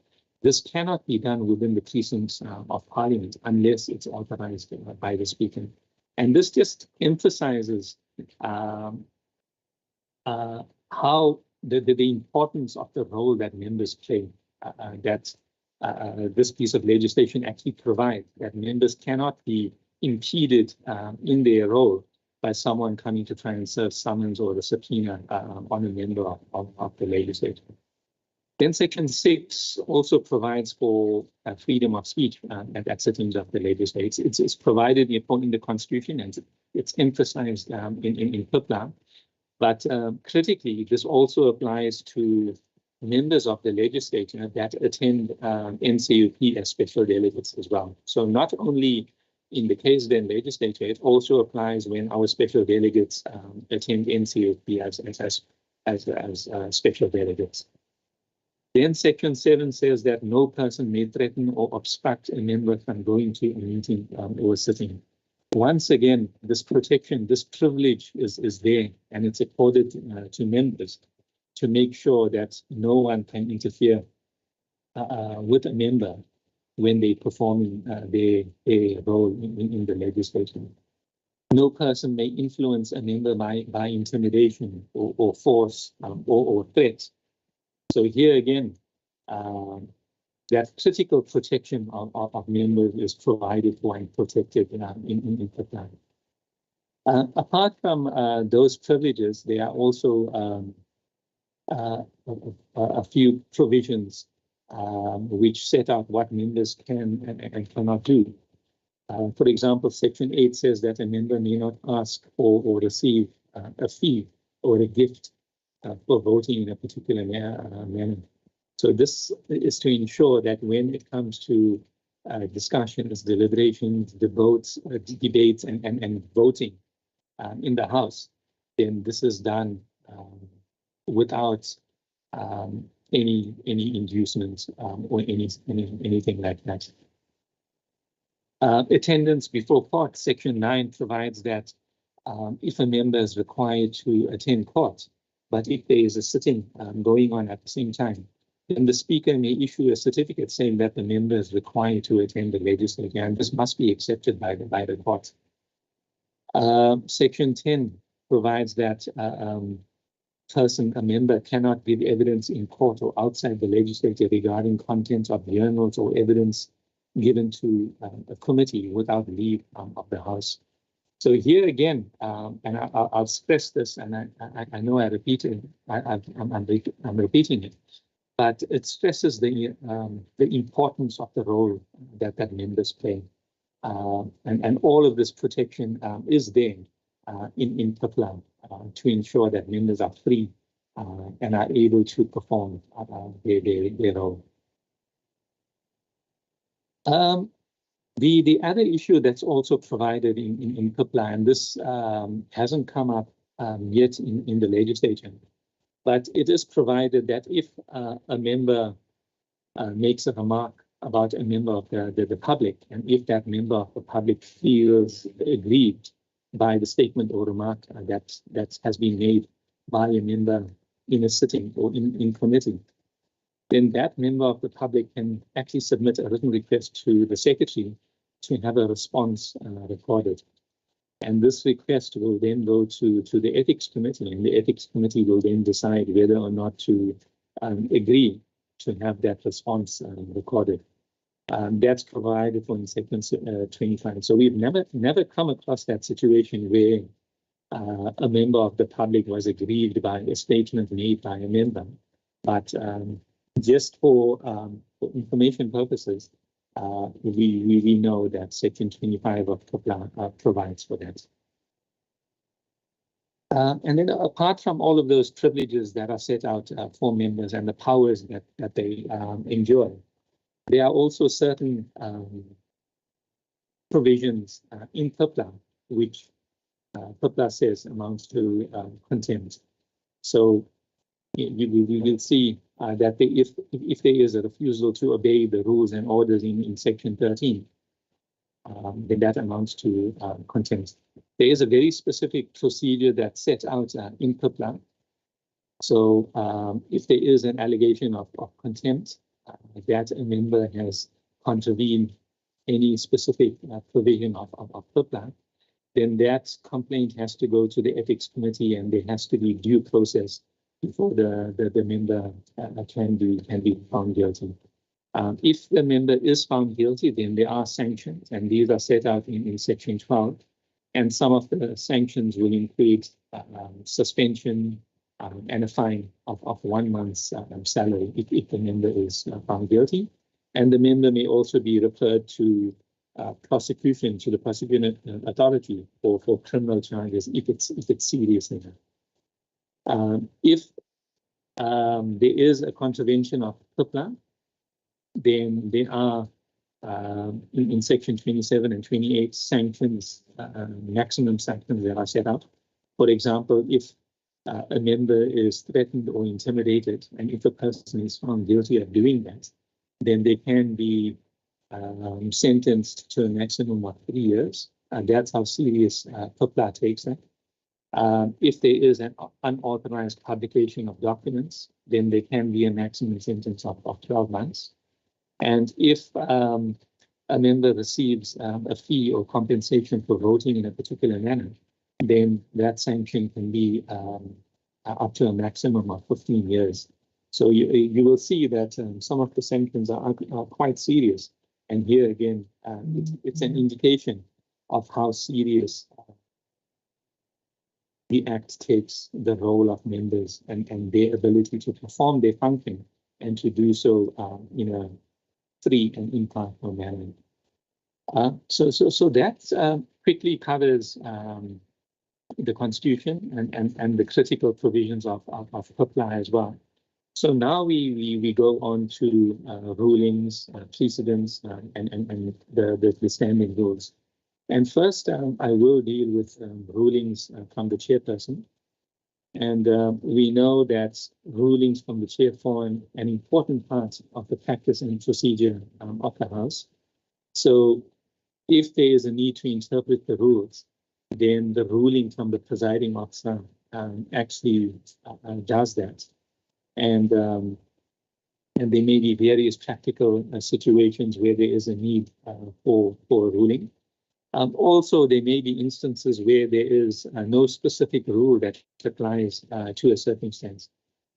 this cannot be done within the precincts of Parliament unless it's authorized by the Speaker. And this just emphasizes how the importance of the role that members play, that this piece of legislation actually provides, that members cannot be impeded in their role by someone coming to try and serve summons or a subpoena on a member of the legislature. Then Section 6 also provides for freedom of speech at sittings of the legislature. It's provided in the Constitution, and it's emphasized in PIPLA. But critically, this also applies to members of the legislature that attend NCUP as special delegates as well. So not only in the KZN legislature, it also applies when our special delegates attend NCUP as special delegates. Then Section 7 says that no person may threaten or obstruct a member from going to a meeting or sitting. Once again, this protection, this privilege is there, and it's accorded to members to make sure that no one can interfere with a member when they perform their role in the legislature. No person may influence a member by intimidation or force or threat. So here again, that critical protection of members is provided for and protected in the plan. Apart from those privileges, there are also a few provisions which set out what members can and cannot do. For example, Section 8 says that a member may not ask or receive a fee or a gift for voting in a particular manner. So this is to ensure that when it comes to discussions, deliberations, debates, and voting in the House, then this is done without any inducements or anything like that. Attendance before court, Section 9 provides that if a member is required to attend court, but if there is a sitting going on at the same time, then the Speaker may issue a certificate saying that the member is required to attend the legislature, and this must be accepted by the court. Section 10 provides that a member cannot give evidence in court or outside the legislature regarding contents of journals or evidence given to a committee without leave of the House. So here again, and I'll stress this, and I know I repeat it, I'm repeating it, but it stresses the importance of the role that members play. And all of this protection is there in PIPLA to ensure that members are free and are able to perform their role. The other issue that's also provided in PIPLA, and this hasn't come up yet in the legislature, but it is provided that if a member makes a remark about a member of the public, and if that member of the public feels aggrieved by the statement or remark that has been made by a member in a sitting or in committee, then that member of the public can actually submit a written request to the secretary to have a response recorded. And this request will then go to the ethics committee, and the ethics committee will then decide whether or not to agree to have that response recorded. That's provided for in Section 25. So we've never come across that situation where a member of the public was aggrieved by a statement made by a member. But just for information purposes, we know that Section 25 of PIPLA provides for that. And then apart from all of those privileges that are set out for members and the powers that they enjoy, there are also certain provisions in PIPLA which PIPLA says amounts to contempt. So we will see that if there is a refusal to obey the rules and orders in Section 13, then that amounts to contempt. There is a very specific procedure that's set out in PIPLA. So if there is an allegation of contempt, that a member has contravened any specific provision of PIPLA, then that complaint has to go to the ethics committee, and there has to be due process before the member can be found guilty. If the member is found guilty, then there are sanctions, and these are set out in Section 12. And some of the sanctions will include suspension, and a fine of 1 month's salary if the member is found guilty. And the member may also be referred to prosecution, to the prosecuting authority for criminal charges if it's serious enough. If there is a contravention of PIPLA, then there are in section 27 and 28 sanctions, maximum sanctions that are set out. For example, if a member is threatened or intimidated, and if a person is found guilty of doing that, then they can be sentenced to a maximum of 3 years. That's how serious PIPLA takes that. If there is an unauthorized publication of documents, then there can be a maximum sentence of 12 months. And if a member receives a fee or compensation for voting in a particular manner, then that sanction can be up to a maximum of 15 years. So you will see that some of the sanctions are quite serious. And here again, it's an indication of how serious the Act takes the role of members and their ability to perform their function and to do so in a free and impartial manner. So that quickly covers the Constitution and the critical provisions of PIPLA as well. So now we go on to rulings, precedents, and the standing rules. And first, I will deal with rulings from the chairperson. And we know that rulings from the chair form an important part of the practice and procedure of the House. So if there is a need to interpret the rules, then the ruling from the presiding officer actually does that. And there may be various practical situations where there is a need for a ruling. Also, there may be instances where there is no specific rule that applies to a circumstance.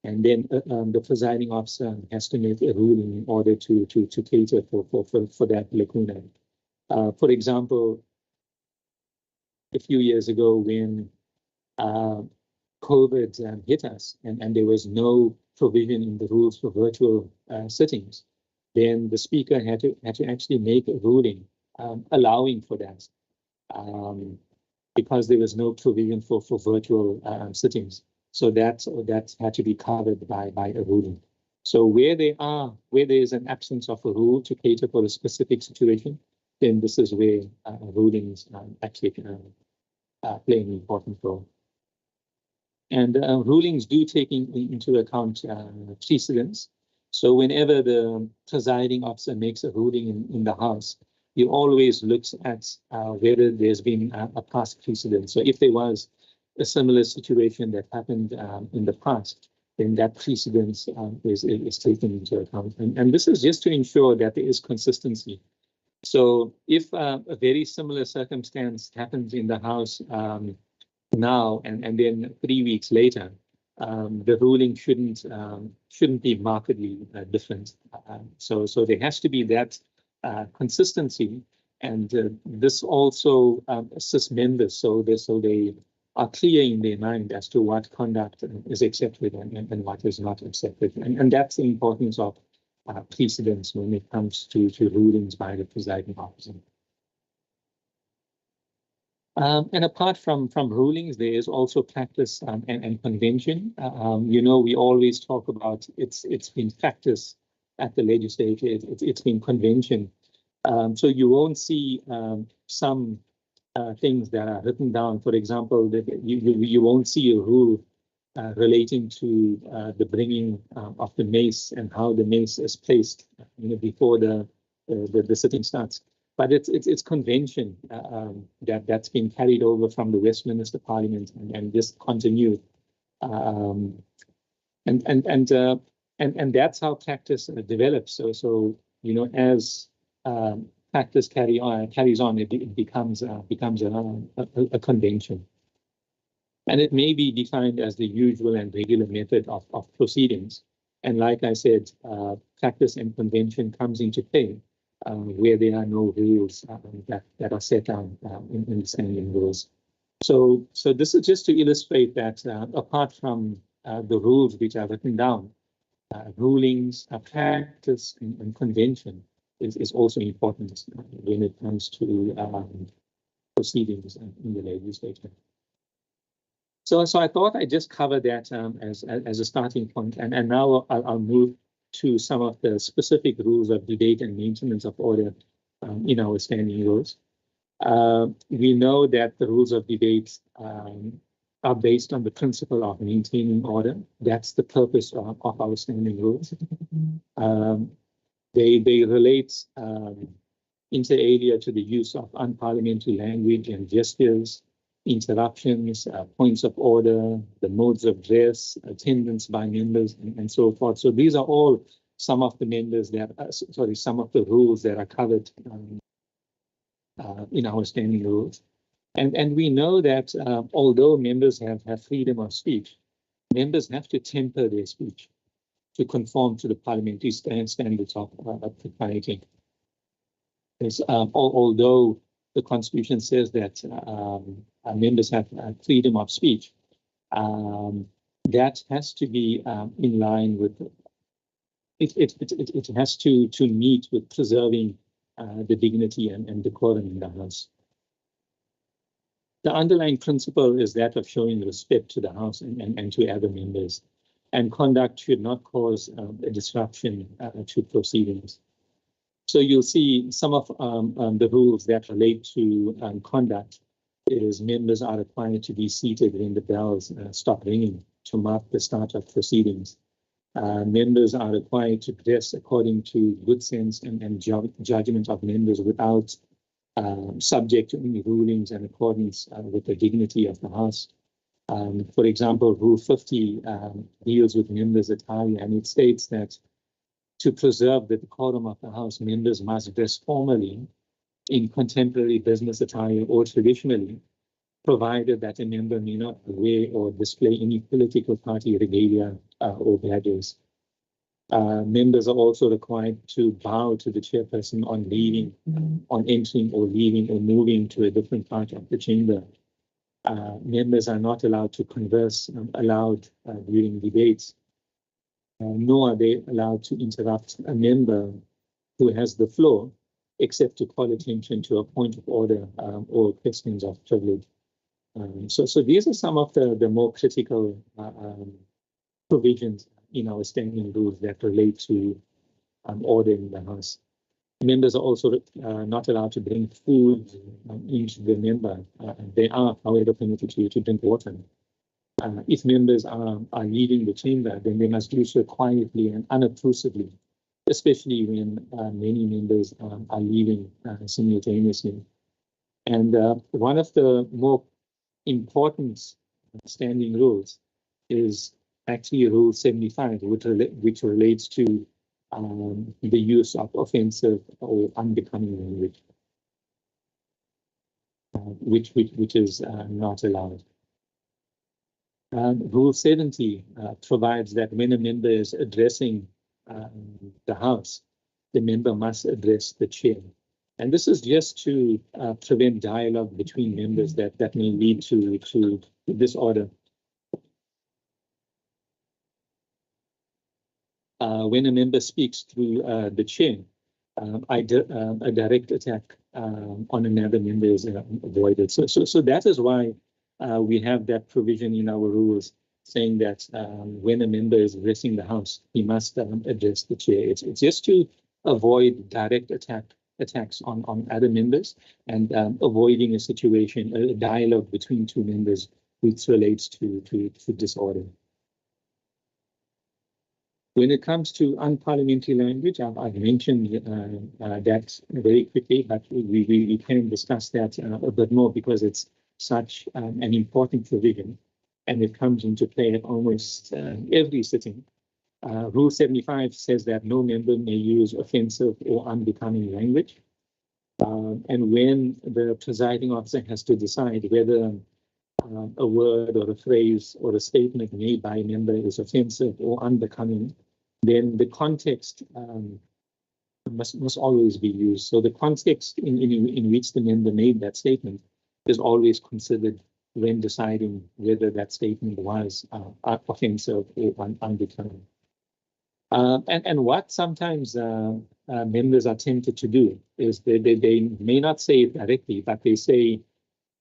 And then the presiding officer has to make a ruling in order to cater for that lacuna. For example, a few years ago when COVID hit us and there was no provision in the rules for virtual sittings, then the speaker had to actually make a ruling allowing for that, because there was no provision for virtual sittings. So that had to be covered by a ruling. So where there is an absence of a rule to cater for a specific situation, then this is where rulings actually play an important role. And rulings do take into account precedents. So whenever the presiding officer makes a ruling in the House, he always looks at whether there's been a past precedent. So if there was a similar situation that happened in the past, then that precedence is taken into account. And this is just to ensure that there is consistency. So if a very similar circumstance happens in the House now and then 3 weeks later, the ruling shouldn't be markedly different. So there has to be that consistency, and this also assists members so they are clear in their mind as to what conduct is accepted and what is not accepted. And that's the importance of precedents when it comes to rulings by the presiding officer. And apart from rulings, there is also practice and convention. We always talk about it's been practice at the legislature, it's been convention. So you won't see some things that are written down. For example, that you won't see a rule relating to the bringing of the mace and how the mace is placed before the sitting starts. But it's convention that's been carried over from the Westminster Parliament and just continued, and that's how practice develops. So as practice carries on, it becomes a convention, and it may be defined as the usual and regular method of proceedings. And like I said, practice and convention comes into play where there are no rules that are set down in the standing rules. So this is just to illustrate that apart from the rules which are written down, rulings, practice, and convention is also important when it comes to proceedings in the legislature. So I thought I'd just cover that as a starting point, and now I'll move to some of the specific rules of debate and maintenance of order in our standing rules. We know that the rules of debate are based on the principle of maintaining order. That's the purpose of our standing rules. They relate inter alia to the use of unparliamentary language and gestures, interruptions, points of order, the modes of address, attendance by members, and so forth. So these are all some of the members that, some of the rules that are covered in our standing rules. And we know that although members have freedom of speech, members have to temper their speech to conform to the parliamentary standards of propriety. Although the Constitution says that members have freedom of speech, that has to be in line with, it has to meet with preserving the dignity and decorum in the House. The underlying principle is that of showing respect to the House and to other members, and conduct should not cause a disruption to proceedings. So you'll see some of the rules that relate to conduct is members are required to be seated when the bells stop ringing to mark the start of proceedings. Members are required to dress according to good sense and judgment of members without subject to any rulings and accordance with the dignity of the House. For example, Rule 50 deals with members' attire, and it states that to preserve the decorum of the House, members must dress formally in contemporary business attire or traditionally, provided that a member may not wear or display any political party regalia or badges. Members are also required to bow to the chairperson on leaving, on entering or leaving or moving to a different part of the chamber. Members are not allowed to converse aloud during debates, nor are they allowed to interrupt a member who has the floor, except to call attention to a point of order or questions of privilege. So these are some of the more critical provisions in our standing rules that relate to order in the House. Members are also not allowed to bring food into the member. They are, however, permitted to drink water. If members are leaving the chamber, then they must do so quietly and unobtrusively, especially when many members are leaving simultaneously. And one of the more important standing rules is actually Rule 75, which relates to the use of offensive or unbecoming language, which is not allowed. Rule 70 provides that when a member is addressing the House, the member must address the chair. And this is just to prevent dialogue between members that may lead to disorder. When a member speaks through the chair, a direct attack on another member is avoided. So that is why we have that provision in our rules saying that when a member is addressing the House, he must address the chair. It's just to avoid direct attacks on other members and avoiding a situation, a dialogue between two members which relates to disorder. When it comes to unparliamentary language, I've mentioned that very quickly, but we can discuss that a bit more because it's such an important provision and it comes into play at almost every sitting. Rule 75 says that no member may use offensive or unbecoming language. And when the presiding officer has to decide whether a word or a phrase or a statement made by a member is offensive or unbecoming, then the context must always be used. So the context in which the member made that statement is always considered when deciding whether that statement was offensive or unbecoming. And what sometimes members are tempted to do is they may not say it directly, but they say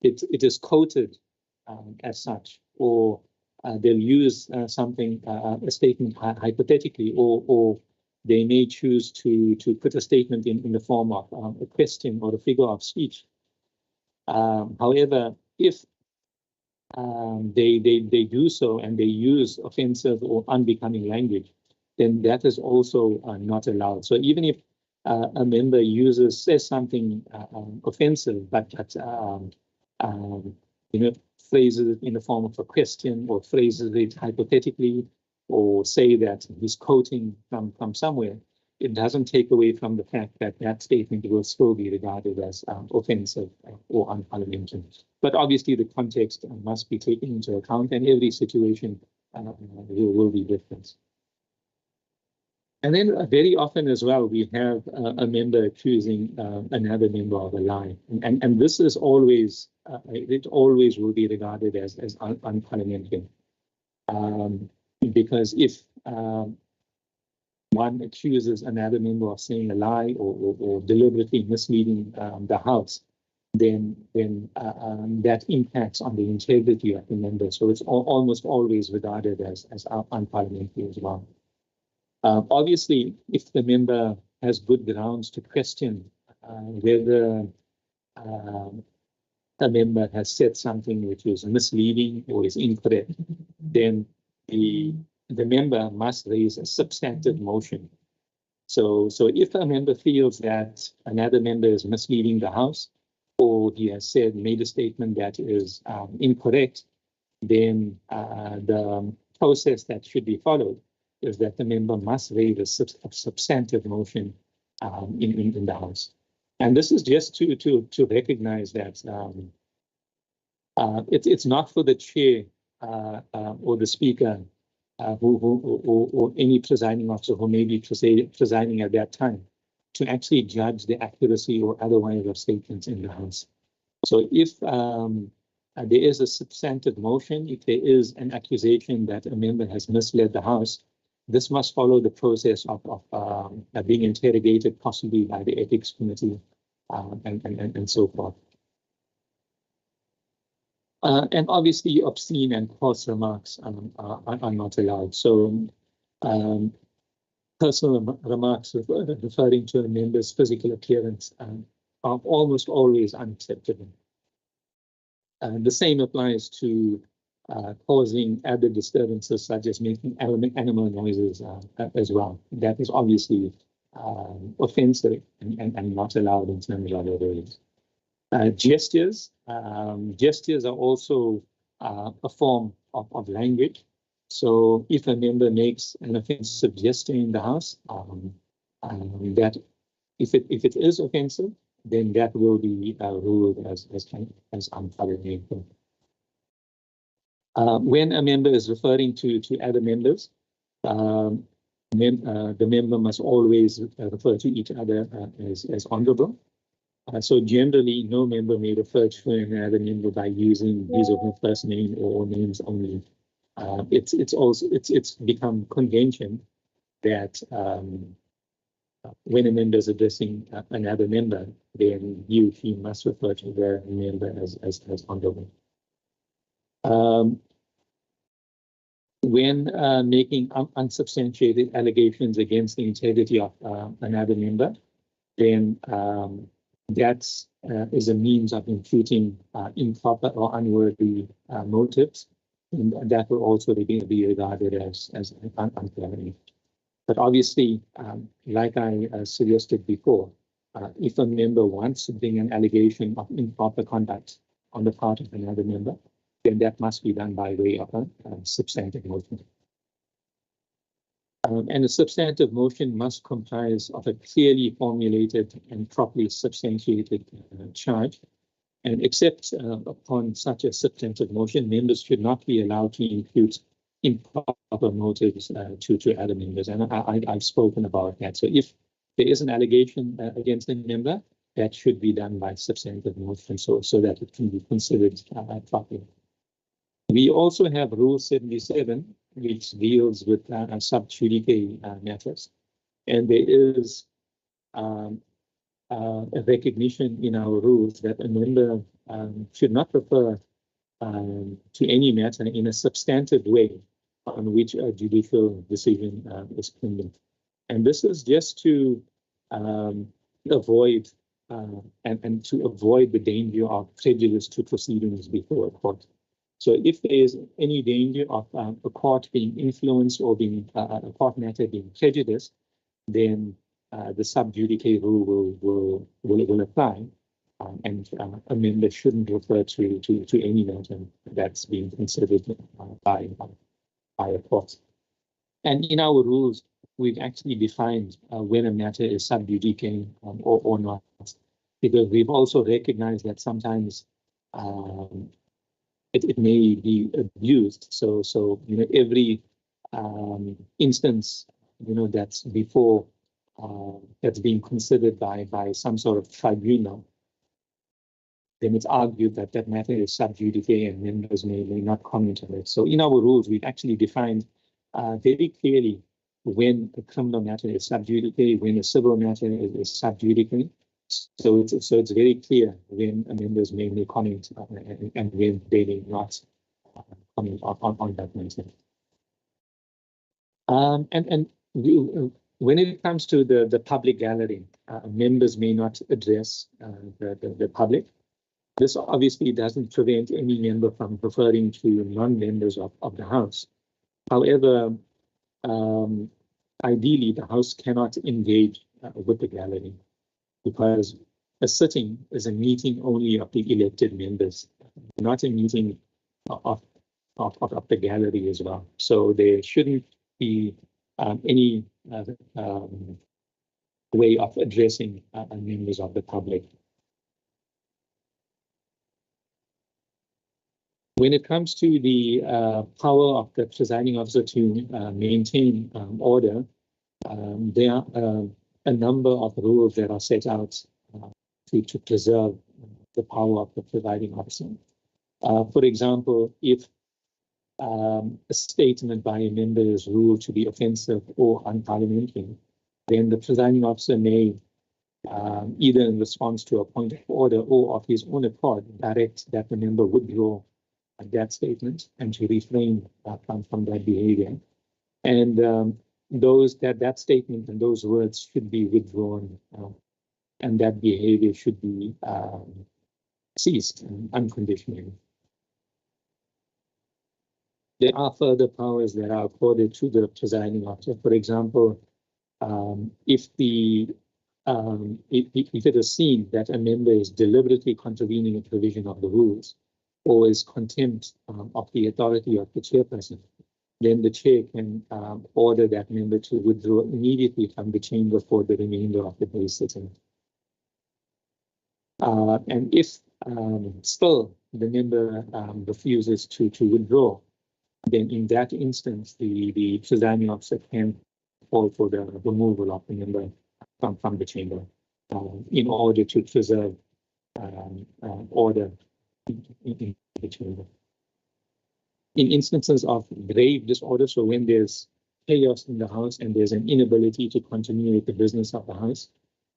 it is quoted as such, or they'll use something, a statement hypothetically, or they may choose to put a statement in the form of a question or a figure of speech. However, if they do so and they use offensive or unbecoming language, then that is also not allowed. So even if a member says something offensive, but phrases it in the form of a question, or phrases it hypothetically, or say that he's quoting from somewhere, it doesn't take away from the fact that that statement will still be regarded as offensive or unparliamentary. But obviously the context must be taken into account, and every situation will be different. And then very often as well, we have a member accusing another member of a lie. And this is always, it always will be regarded as unparliamentary. Because if one accuses another member of saying a lie or deliberately misleading the House, then that impacts on the integrity of the member. So it's almost always regarded as unparliamentary as well. Obviously, if the member has good grounds to question whether a member has said something which is misleading or is incorrect, then the member must raise a substantive motion. So if a member feels that another member is misleading the House, or he has made a statement that is incorrect, then the process that should be followed is that the member must raise a substantive motion in the House. And this is just to recognize that it's not for the chair or the speaker or any presiding officer who may be presiding at that time to actually judge the accuracy or otherwise of statements in the House. So if there is a substantive motion, if there is an accusation that a member has misled the House, this must follow the process of being interrogated, possibly by the ethics committee and so forth. And obviously, obscene and coarse remarks are not allowed. So personal remarks referring to a member's physical appearance are almost always unacceptable. The same applies to causing other disturbances, such as making animal noises as well. That is obviously offensive and not allowed in terms of other rules. Gestures are also a form of language. So if a member makes an offensive gesture in the House, that if it is offensive, then that will be ruled as unparliamentary. When a member is referring to other members, the member must always refer to each other as honorable. So generally, no member may refer to another member by using his or her first name or names only. It's become convention that when a member is addressing another member, then he must refer to the member as honorable. When making unsubstantiated allegations against the integrity of another member, then that is a means of imputing improper or unworthy motives, and that will also be regarded as unparliamentary. But obviously, like I suggested before, if a member wants to bring an allegation of improper conduct on the part of another member, then that must be done by way of a substantive motion. And a substantive motion must comprise of a clearly formulated and properly substantiated charge. And except upon such a substantive motion, members should not be allowed to impute improper motives to other members. And I've spoken about that. So if there is an allegation against a member, that should be done by substantive motion so that it can be considered properly. We also have Rule 77, which deals with sub judice matters. And there is a recognition in our rules that a member should not refer to any matter in a substantive way on which a judicial decision is pending. And this is just to avoid and to avoid the danger of prejudice to proceedings before a court. So if there is any danger of a court being influenced or being a court matter being prejudiced, then the sub judice rule will apply, and a member shouldn't refer to any matter that's being considered by a court. And in our rules, we've actually defined when a matter is sub judice or not, because we've also recognized that sometimes it may be abused. So every instance that's before that's being considered by some sort of tribunal, then it's argued that that matter is sub judice and members may not comment on it. So in our rules, we've actually defined very clearly when a criminal matter is sub judice, when a civil matter is sub judice. So it's very clear when members may comment and when they may not comment on that matter. When it comes to the public gallery, members may not address the public. This obviously doesn't prevent any member from referring to non-members of the House. However, ideally, the House cannot engage with the gallery, because a sitting is a meeting only of the elected members, not a meeting of the gallery as well. So there shouldn't be any way of addressing members of the public. When it comes to the power of the presiding officer to maintain order, there are a number of rules that are set out to preserve the power of the presiding officer. For example, if a statement by a member is ruled to be offensive or unparliamentary, then the presiding officer may, either in response to a point of order or of his own accord, direct that the member withdraw that statement and to refrain from that behavior. And that statement and those words should be withdrawn, and that behavior should be ceased unconditionally. There are further powers that are accorded to the presiding officer. For example, if it is seen that a member is deliberately contravening a provision of the rules or is contempt of the authority of the chairperson, then the chair can order that member to withdraw immediately from the chamber for the remainder of the day sitting. And if still the member refuses to withdraw, then in that instance, the presiding officer can call for the removal of the member from the chamber in order to preserve order in the chamber. In instances of grave disorder, so when there's chaos in the House and there's an inability to continue with the business of the House,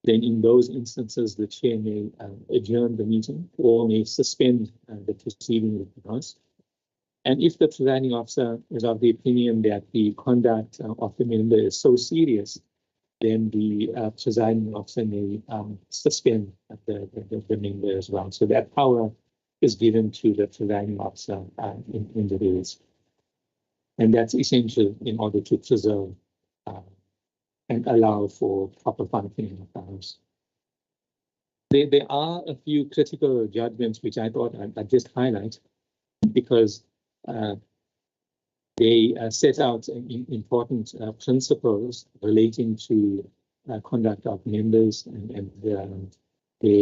then in those instances, the chair may adjourn the meeting or may suspend the proceeding with the House. And if the presiding officer is of the opinion that the conduct of the member is so serious, then the presiding officer may suspend the member as well. So that power is given to the presiding officer in the rules. And that's essential in order to preserve and allow for proper functioning of the House. There are a few critical judgments which I thought I'd just highlight, because they set out important principles relating to conduct of members and their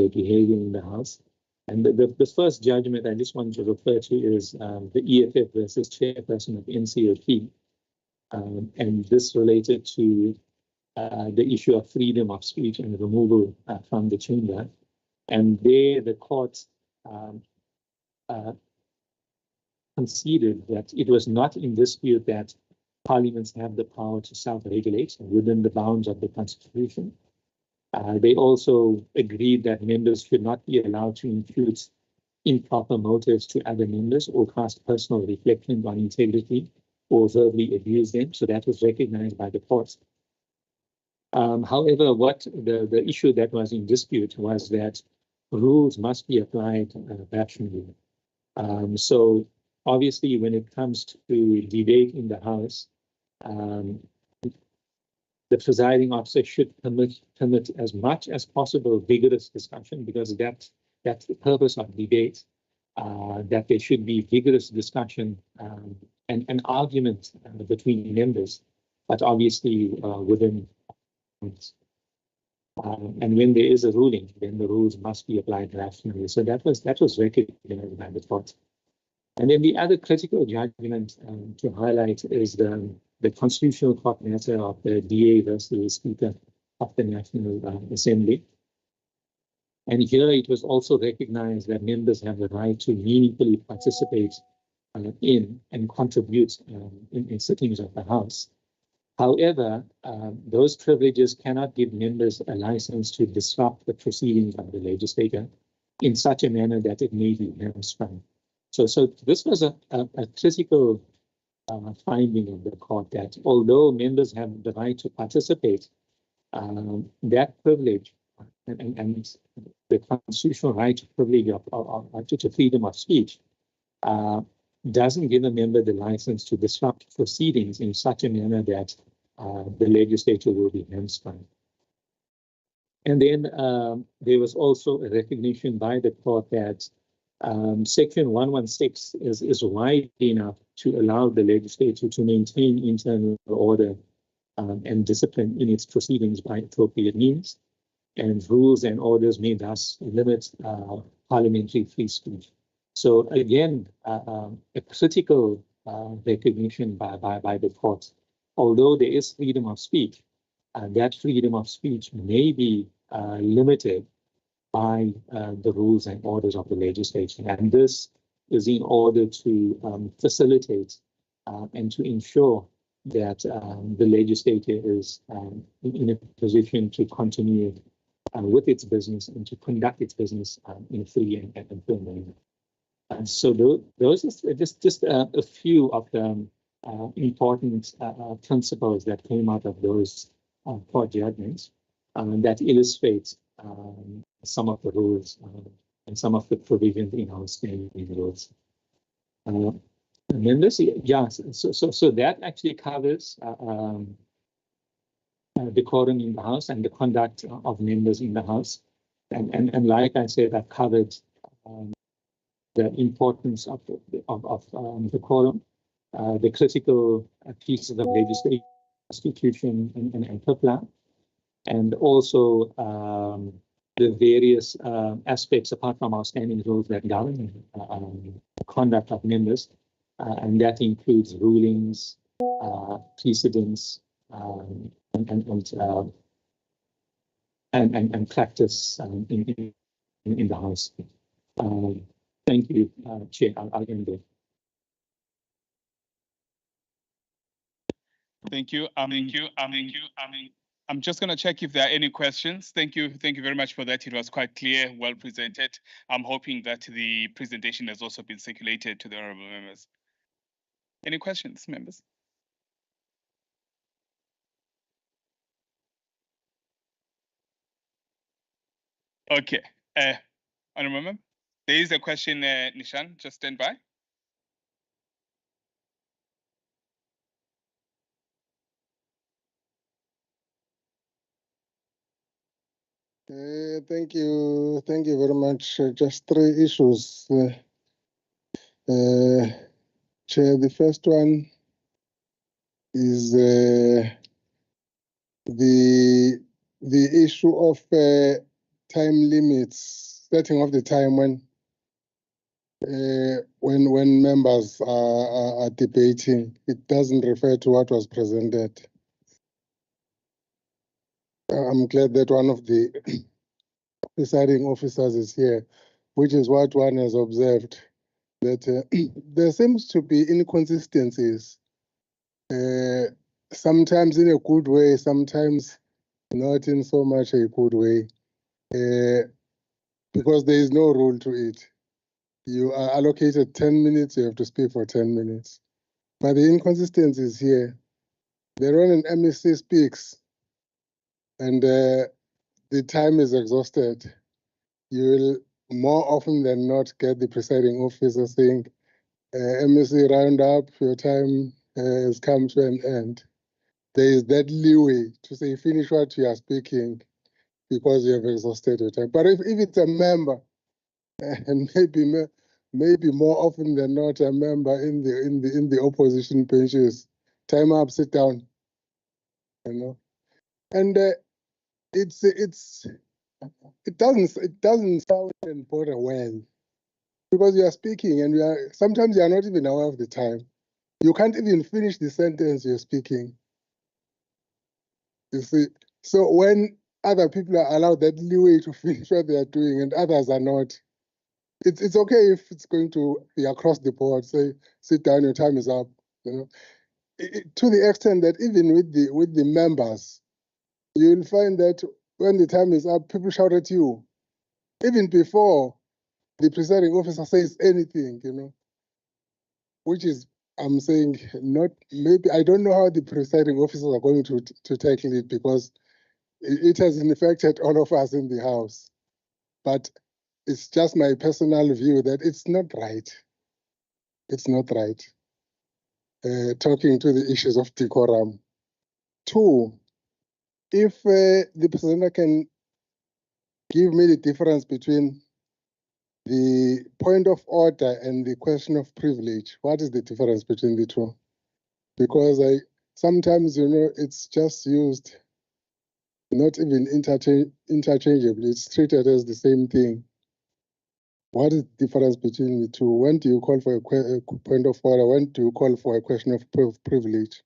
behavior in the House. And the first judgment I just want to refer to is the EFF versus chairperson of NCOP. And this related to the issue of freedom of speech and removal from the chamber. And there the court conceded that it was not in dispute that parliaments have the power to self-regulate within the bounds of the Constitution. They also agreed that members should not be allowed to impute improper motives to other members or cast personal reflections on integrity or verbally abuse them. So that was recognized by the courts. However, what the issue that was in dispute was that rules must be applied rationally. So obviously, when it comes to debate in the House, the presiding officer should permit as much as possible vigorous discussion, because that's the purpose of debate, that there should be vigorous discussion and argument between members, but obviously within. And when there is a ruling, then the rules must be applied rationally. So that was recognized by the court. And then the other critical judgment to highlight is the constitutional court matter of the DA versus the Speaker of the National Assembly. And here it was also recognized that members have the right to meaningfully participate in and contribute in sittings of the House. However, those privileges cannot give members a license to disrupt the proceedings of the legislature in such a manner that it may be hamstrung. So this was a critical finding of the court, that although members have the right to participate, that privilege and the constitutional right to privilege to freedom of speech doesn't give a member the license to disrupt proceedings in such a manner that the legislature will be hamstrung. And then there was also a recognition by the court that Section 116 is wide enough to allow the legislature to maintain internal order and discipline in its proceedings by appropriate means, and rules and orders may thus limit parliamentary free speech. So again, a critical recognition by the court. Although there is freedom of speech, that freedom of speech may be limited by the rules and orders of the legislature. And this is in order to facilitate and to ensure that the legislature is in a position to continue with its business and to conduct its business in a free and fair manner. So those are just a few of the important principles that came out of those court judgments that illustrate some of the rules and some of the provisions in our standing rules. Members, yeah, so that actually covers decorum in the House and the conduct of members in the House. And like I said, I've covered the importance of decorum, the critical pieces of legislation, constitution, and PIPLA, and also the various aspects apart from our standing rules that govern the conduct of members, and that includes rulings, precedents, and practice in the House. Thank you, Chair. I'll end there. Thank you. I'm just going to check if there are any questions. Thank you very much for that. It was quite clear, well presented. I'm hoping that the presentation has also been circulated to the honourable members. Any questions, members? Okay. Honourable member, there is a question, Nishan. Just stand by. Thank you very much. Just three issues, Chair. The first one is the issue of time limits, setting of the time when members are debating. It doesn't refer to what was presented. I'm glad that one of the presiding officers is here, which is what one has observed. that there seems to be inconsistencies, sometimes in a good way, sometimes not in so much a good way, because there is no rule to it. You are allocated 10 minutes, you have to speak for 10 minutes. But the inconsistencies here, when an MEC speaks and the time is exhausted, you will more often than not get the presiding officer saying, MEC, round up, your time has come to an end. There is that leeway to say, finish what you are speaking because you have exhausted your time. But if it's a member, and maybe more often than not a member in the opposition benches, time up, sit down, you know. And it doesn't sound and bother well, because you are speaking and sometimes you are not even aware of the time. You can't even finish the sentence you're speaking. You see, so when other people are allowed that leeway to finish what they are doing and others are not, it's okay if it's going to be across the board. Say, sit down, your time is up. You know, to the extent that even with the members, you'll find that when the time is up, people shout at you, even before the presiding officer says anything. You know, which is, I'm saying, not maybe, I don't know how the presiding officers are going to tackle it, because it has affected all of us in the house. But it's just my personal view that it's not right. It's not right. Talking to the issues of decorum. Two, if the presenter can give me the difference between the point of order and the question of privilege, what is the difference between the two? Because sometimes, you know, it's just used not even interchangeably. It's treated as the same thing. What is the difference between the two? When do you call for a point of order? When do you call for a question of privilege?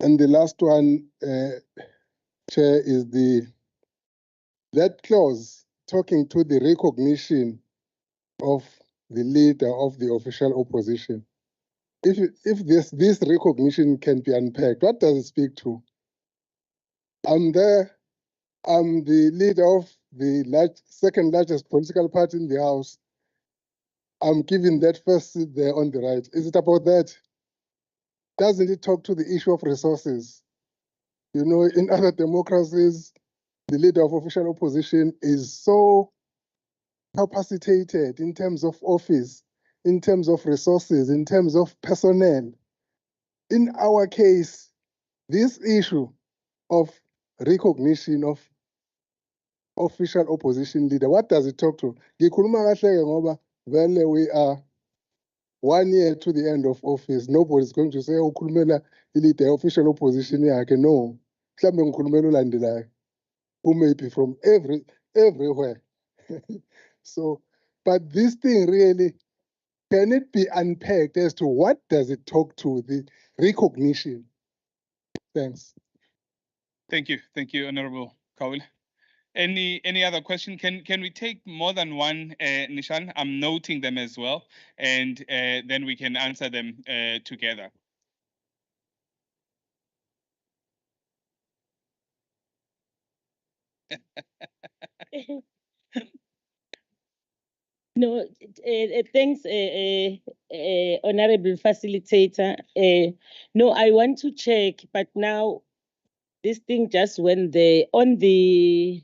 And the last one, Chair, is that clause talking to the recognition of the leader of the official opposition. If this recognition can be unpacked, what does it speak to? I'm the leader of the second largest political party in the House. I'm given that first seat there on the right. Is it about that? Doesn't it talk to the issue of resources? You know, in other democracies, the leader of official opposition is so capacitated in terms of office, in terms of resources, in terms of personnel. In our case, this issue of recognition of official opposition leader, what does it talk to? We are 1 year to the end of office. Nobody's going to say, oh, ukhulumela leader official opposition yakhe. No. Mhlambe ngikhulumela olandelayo, who may be from everywhere. So, but this thing really, can it be unpacked as to what does it talk to the recognition? Thanks. Thank you, Honorable Kawil. Any other question? Can we take more than one, Nishan? I'm noting them as well, and then we can answer them together. No, thanks, Honorable Facilitator. No, I want to check, but now this thing just went there on the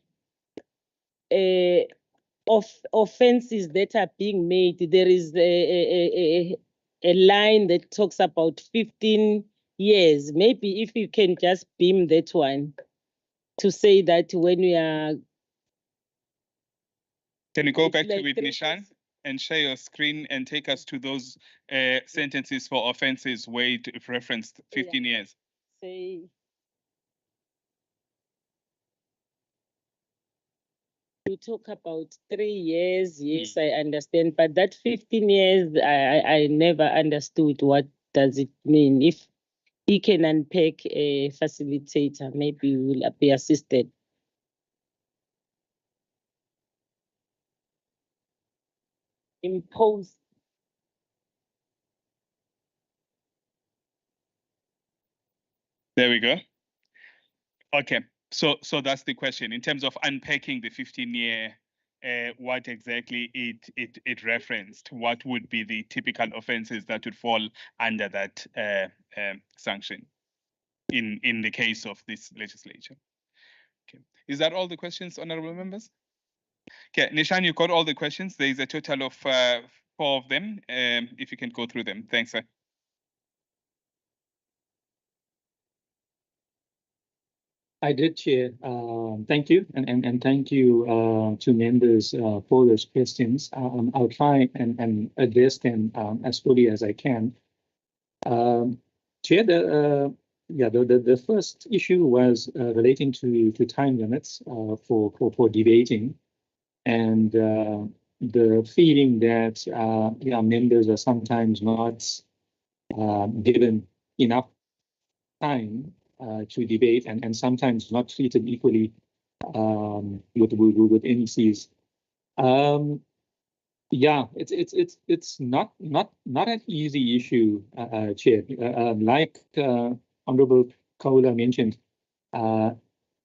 offenses that are being made. There is a line that talks about 15 years. Maybe if you can just beam that one to say that when we are. Can you go back to it, Nishan, and share your screen and take us to those sentences for offenses where it referenced 15 years? Say, you talk about 3 years, yes, I understand, but that 15 years, I never understood what does it mean. If he can unpack a facilitator, maybe we will be assisted. impose. There we go. Okay, so that's the question. In terms of unpacking the 15-year, what exactly it referenced, what would be the typical offences that would fall under that sanction in the case of this legislature? Okay, is that all the questions, honourable members? Okay, Nishan, you got all the questions. There is a total of 4 of them. If you can go through them, thanks, sir. I did, Chair. Thank you, and thank you to members for those questions. I'll try and address them as fully as I can. Chair, the first issue was relating to time limits for debating, and the feeling that members are sometimes not given enough time to debate, and sometimes not treated equally with NECs. It's not an easy issue, Chair. Like Honorable Kaula mentioned, the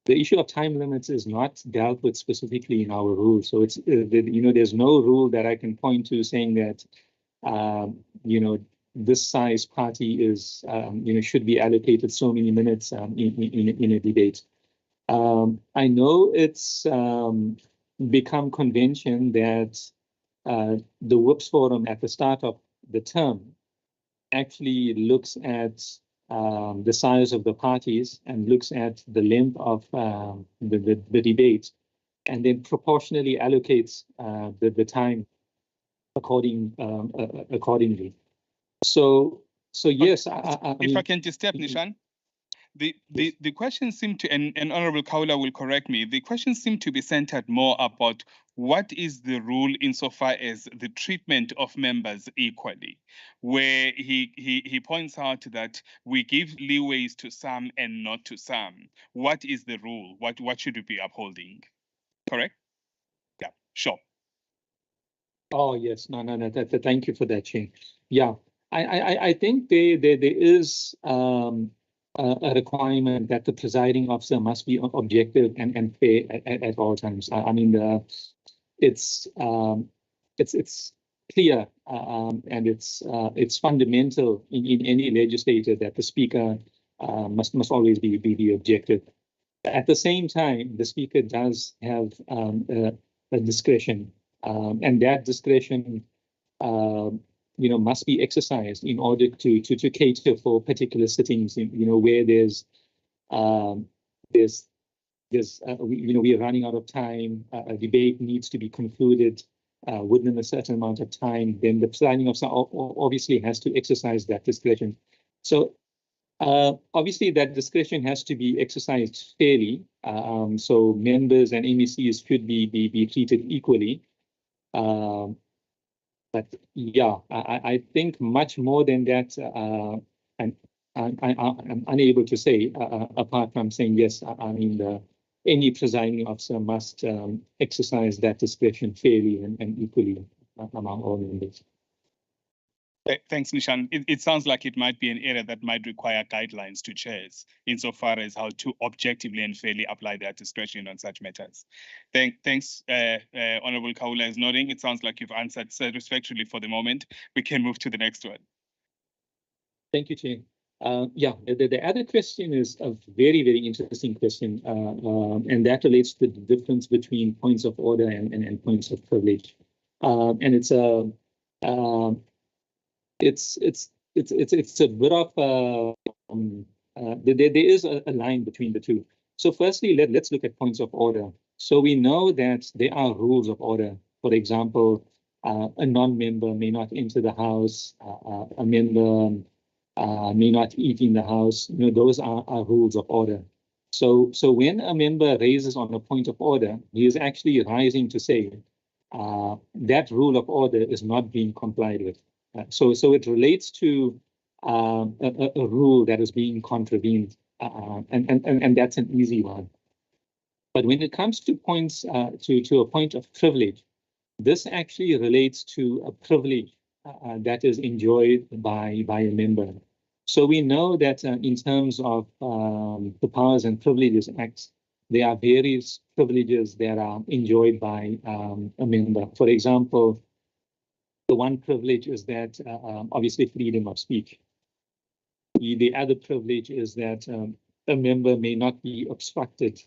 issue of time limits is not dealt with specifically in our rules. So it's there's no rule that I can point to saying that this size party is should be allocated so many minutes in a debate. I know it's become convention that the Whips Forum at the start of the term actually looks at the size of the parties and looks at the length of the debate, and then proportionally allocates the time accordingly. So yes, if I can just step, Nishan, the questions seem to, and Honorable Kaula will correct me, the questions seem to be centered more about what is the rule insofar as the treatment of members equally, where he points out that we give leeways to some and not to some. What is the rule? What should we be upholding? Correct? Yeah, sure. Oh yes, no. Thank you for that, Chair. Yeah, I think there is a requirement that the presiding officer must be objective and fair at all times. I mean, it's clear and it's fundamental in any legislator that the speaker must always be objective. At the same time, the speaker does have a discretion, and that discretion must be exercised in order to cater for particular sittings, where we are running out of time, a debate needs to be concluded within a certain amount of time, then the presiding officer obviously has to exercise that discretion. So obviously that discretion has to be exercised fairly, so members and MECs should be treated equally. But yeah, I think much more than that, I'm unable to say, apart from saying yes, I mean, any presiding officer must exercise that discretion fairly and equally among all members. Thanks, Nishan. It sounds like it might be an area that might require guidelines to chairs insofar as how to objectively and fairly apply their discretion on such matters. Thanks, Honorable Kaula is nodding. It sounds like you've answered satisfactorily for the moment. We can move to the next one. Thank you, Chair. The other question is a very, very interesting question, and that relates to the difference between points of order and points of privilege. And it's a bit of there is a line between the two. So firstly, let's look at points of order. So we know that there are rules of order. For example, a non-member may not enter the house, a member may not eat in the house. Those are rules of order. So when a member raises on a point of order, he is actually rising to say that rule of order is not being complied with. So it relates to a rule that is being contravened, and that's an easy one. But when it comes to points to a point of privilege, This actually relates to a privilege that is enjoyed by a member. So we know that in terms of the Powers and Privileges Act, there are various privileges that are enjoyed by a member. For example, the one privilege is that obviously freedom of speech. The other privilege is that a member may not be obstructed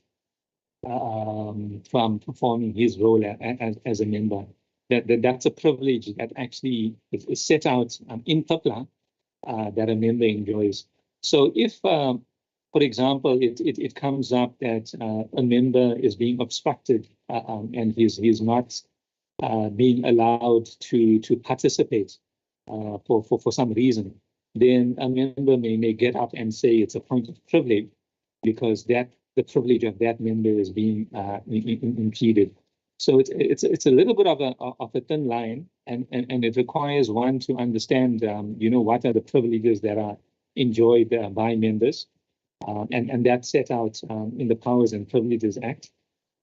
from performing his role as a member. That's a privilege that actually is set out in TAPLA that a member enjoys. So if, for example, it comes up that a member is being obstructed and he's not being allowed to participate for some reason, then a member may get up and say it's a point of privilege because the privilege of that member is being impeded. So it's a little bit of a thin line, and it requires one to understand, what are the privileges that are enjoyed by members, and that's set out in the Powers and Privileges Act.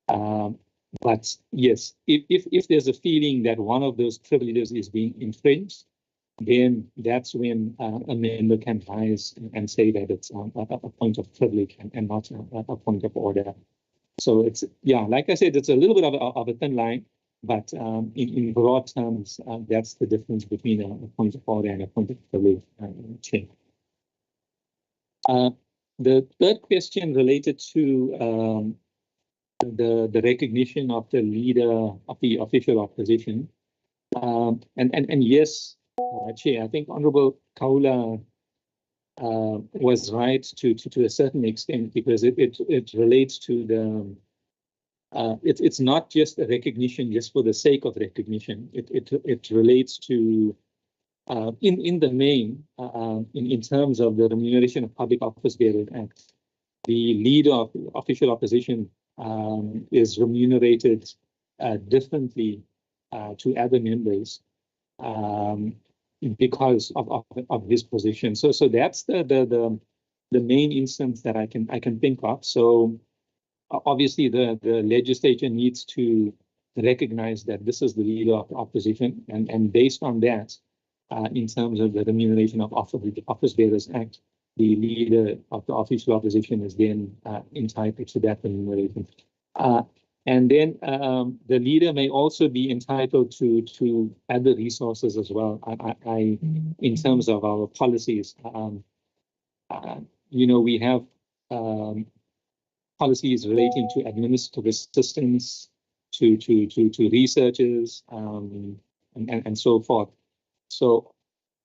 But yes, if there's a feeling that one of those privileges is being infringed, then that's when a member can rise and say that it's a point of privilege and not a point of order. So it's, like I said, it's a little bit of a thin line, but in broad terms, that's the difference between a point of order and a point of privilege change. The third question related to the recognition of the leader of the official opposition. And yes, Chair, I think Honorable Kaula was right to a certain extent, because it relates to the it's not just a recognition just for the sake of recognition. It relates to in the main in terms of the Remuneration of Public Office Bearers Act, the leader of the official opposition is remunerated differently to other members because of his position. So that's the main instance that I can think of. So obviously the legislature needs to recognize that this is the leader of the opposition, and based on that, in terms of the Remuneration of Office Bearers Act, the leader of the official opposition is then entitled to that remuneration. And then the leader may also be entitled to other resources as well. In terms of our policies, we have policies relating to administrative assistance, to researchers, and so forth. So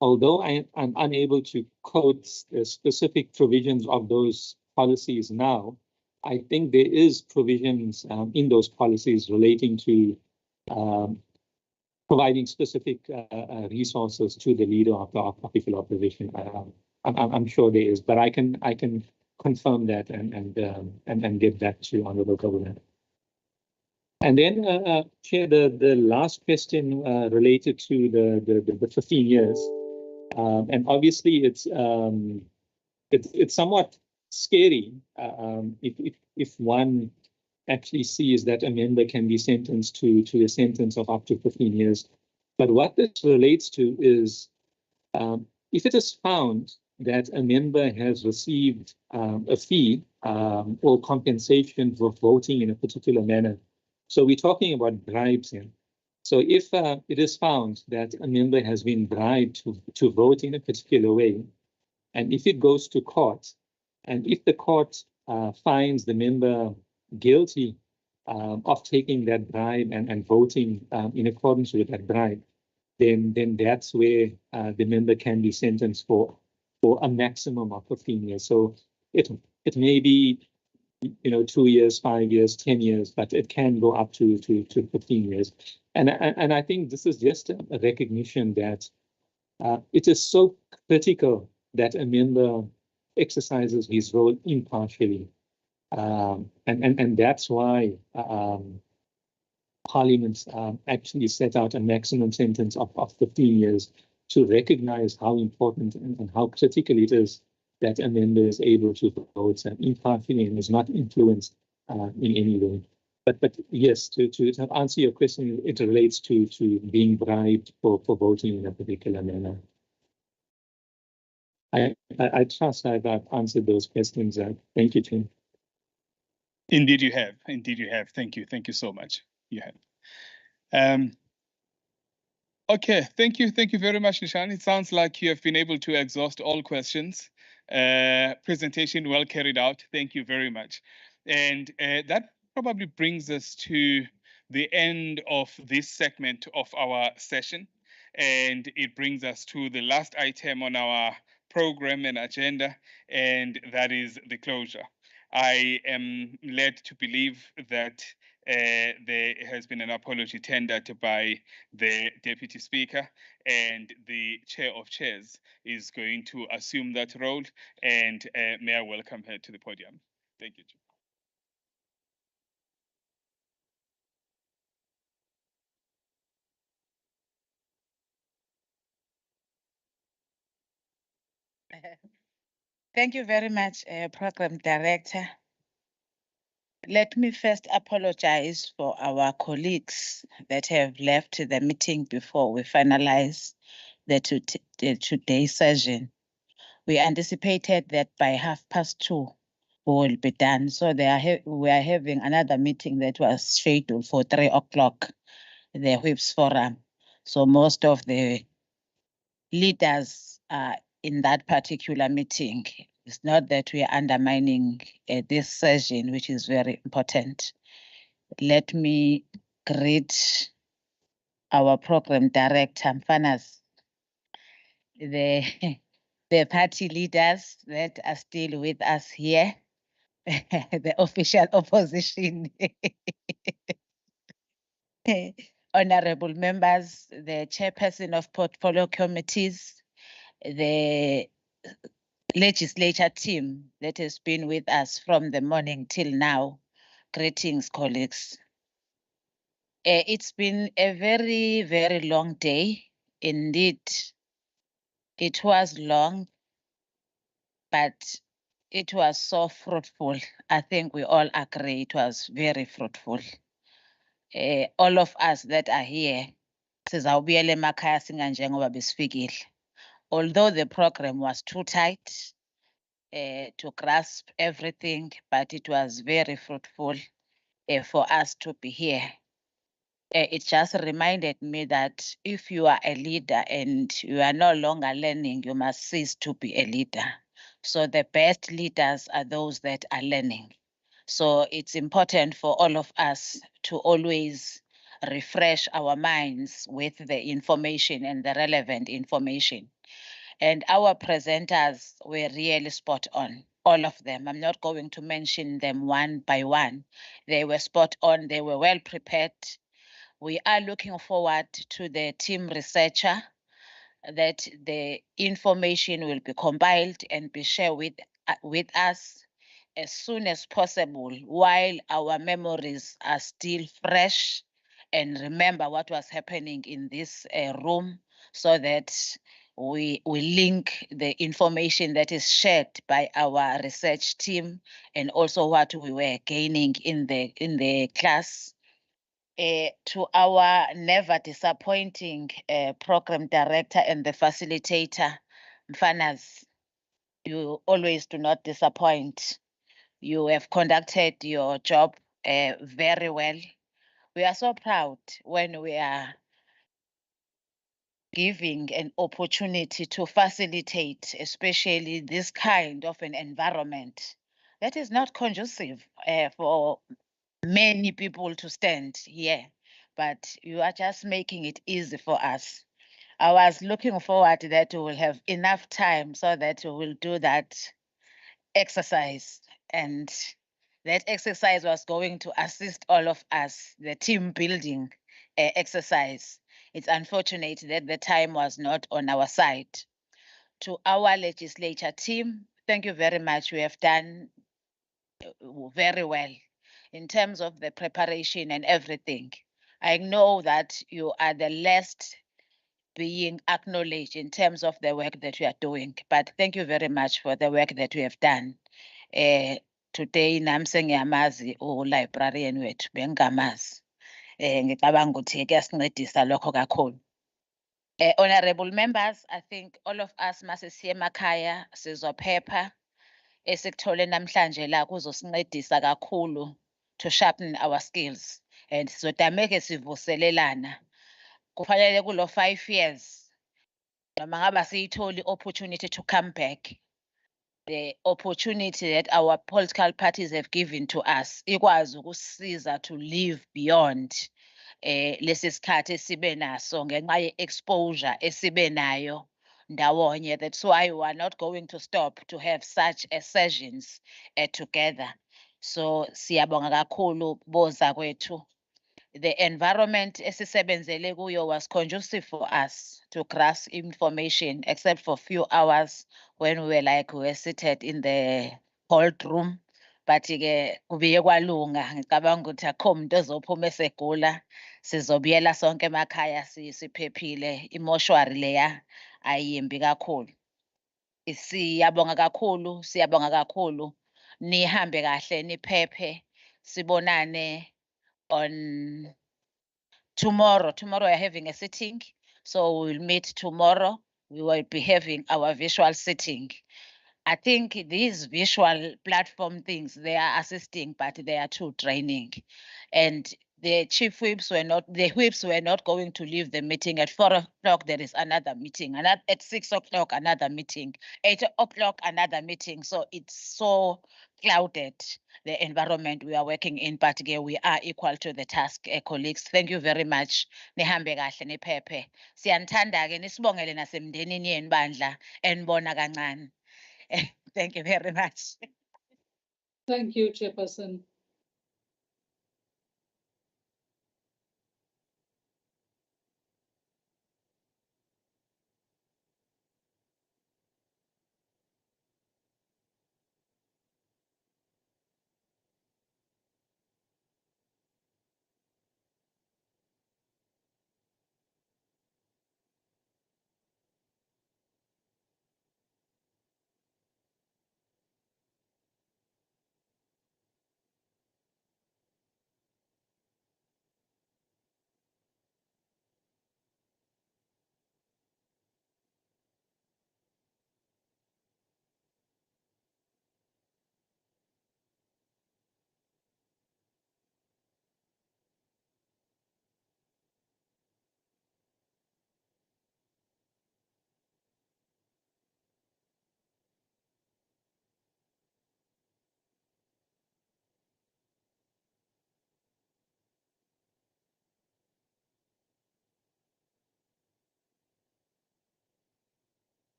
although I'm unable to quote the specific provisions of those policies now, I think there is provisions in those policies relating to providing specific resources to the leader of the official opposition. I'm sure there is, but I can confirm that and get back to Honourable Governor. And then, Chair, the last question related to the 15 years, and obviously it's somewhat scary if one actually sees that a member can be sentenced to a sentence of up to 15 years. But what this relates to is if it is found that a member has received a fee or compensation for voting in a particular manner. So we're talking about bribes here. So if it is found that a member has been bribed to vote in a particular way, and if it goes to court, and if the court finds the member guilty of taking that bribe and voting in accordance with that bribe, then that's where the member can be sentenced for a maximum of 15 years. So it may be 2 years, 5 years, 10 years, but it can go up to 15 years. And I think this is just a recognition that it is so critical that a member exercises his role impartially. And that's why Parliament actually set out a maximum sentence of 15 years to recognize how important and how critical it is that a member is able to vote impartially and is not influenced in any way. But yes, to answer your question, it relates to being bribed for voting in a particular manner. I trust I've answered those questions. Thank you, Tim. Indeed you have. Indeed you have. Thank you. Thank you so much. You have. Okay, thank you. Thank you very much, Nishan. It sounds like you have been able to exhaust all questions. Presentation well carried out. Thank you very much. And that probably brings us to the end of this segment of our session. And it brings us to the last item on our program and agenda, and that is the closure. I am led to believe that there has been an apology tendered by the Deputy Speaker, and the Chair of Chairs is going to assume that role, and may I welcome her to the podium. Thank you. Thank you very much, Program Director. Let me first apologize for our colleagues that have left the meeting before we finalize the today's session. We anticipated that by 2:30 we will be done. So we are having another meeting that was scheduled for 3 o'clock, the Whips Forum. So most of the leaders are in that particular meeting. It's not that we are undermining this session, which is very important. Let me greet our program director, Mfanas, the party leaders that are still with us here, the official opposition, honorable members, the chairperson of portfolio committees, the legislature team that has been with us from the morning till now. Greetings, colleagues. It's been a very, very long day. Indeed, it was long, but it was so fruitful. I think we all agree it was very fruitful. All of us that are here, sizawubuyela emakhaya singanjengoba besifikile. Although the program was too tight to grasp everything, but it was very fruitful for us to be here. It just reminded me that if you are a leader and you are no longer learning, you must cease to be a leader. So the best leaders are those that are learning. So it's important for all of us to always refresh our minds with the information and the relevant information. And our presenters were really spot on, all of them. I'm not going to mention them one by one. They were spot on, they were well prepared. We are looking forward to the team researcher, that the information will be compiled and be shared with us as soon as possible while our memories are still fresh, and remember what was happening in this room, so that we link the information that is shared by our research team and also what we were gaining in the class. To our never disappointing program director and the facilitator, Mfanas, you always do not disappoint. You have conducted your job very well. We are so proud when we are giving an opportunity to facilitate, especially this kind of an environment that is not conducive for many people to stand here, but you are just making it easy for us. I was looking forward that we will have enough time so that we will do that exercise, and that exercise was going to assist all of us, the team building exercise. It's unfortunate that the time was not on our side. To our legislature team, thank you very much. We have done very well in terms of the preparation and everything. I know that you are the last being acknowledged in terms of the work that you are doing, but thank you very much for the work that you have done. today nami sengiyamazi u-librarian wethu bengingamazi. Ngicabanga ukuthi kuyasincedisa lokho kakhulu. Honorable members, I think all of us mase siye emakhaya sizophepha esikuthole namhlanje la kuzosincedisa kakhulu to sharpen our skills and sizodameke sivuselelana. Kufanele kulo 5 years noma ngaba siyitholi opportunity to come back. The opportunity that our political parties have given to us ikwazi ukusisiza to live beyond lesi sikhathi esibe naso ngenxa ye-exposure esibe nayo ndawonye. That's why we are not going to stop to have such sessions together. So siyabonga kakhulu boza kwethu. The environment esisebenzele kuyo was conducive for us to grasp information, except for few hours when we were seated in the cold room. But ke kubiye kwalunga, ngicabanga ukuthi akho umuntu ozophuma esegula, sizobuyela sonke emakhaya siphephile. Imoshwari leya ayimbi kakhulu. Siyabonga kakhulu. Nihambe kahle, niphephe, sibonane on tomorrow. Tomorrow we are having a sitting, so we'll meet tomorrow. We will be having our visual sitting. I think these visual platform things, they are assisting, but they are too draining. And the whips were not going to leave the meeting. At 4 o'clock, there is another meeting. And at 6 o'clock, another meeting. 8 o'clock, another meeting. So it's so clouded, the environment we are working in, but we are equal to the task, colleagues. Thank you very much. Nihambe kahle niphephe. Siyanithanda-ke nisibongele nasemndenini yenu bandla enibona kancane. Thank you very much. Thank you, Chairperson.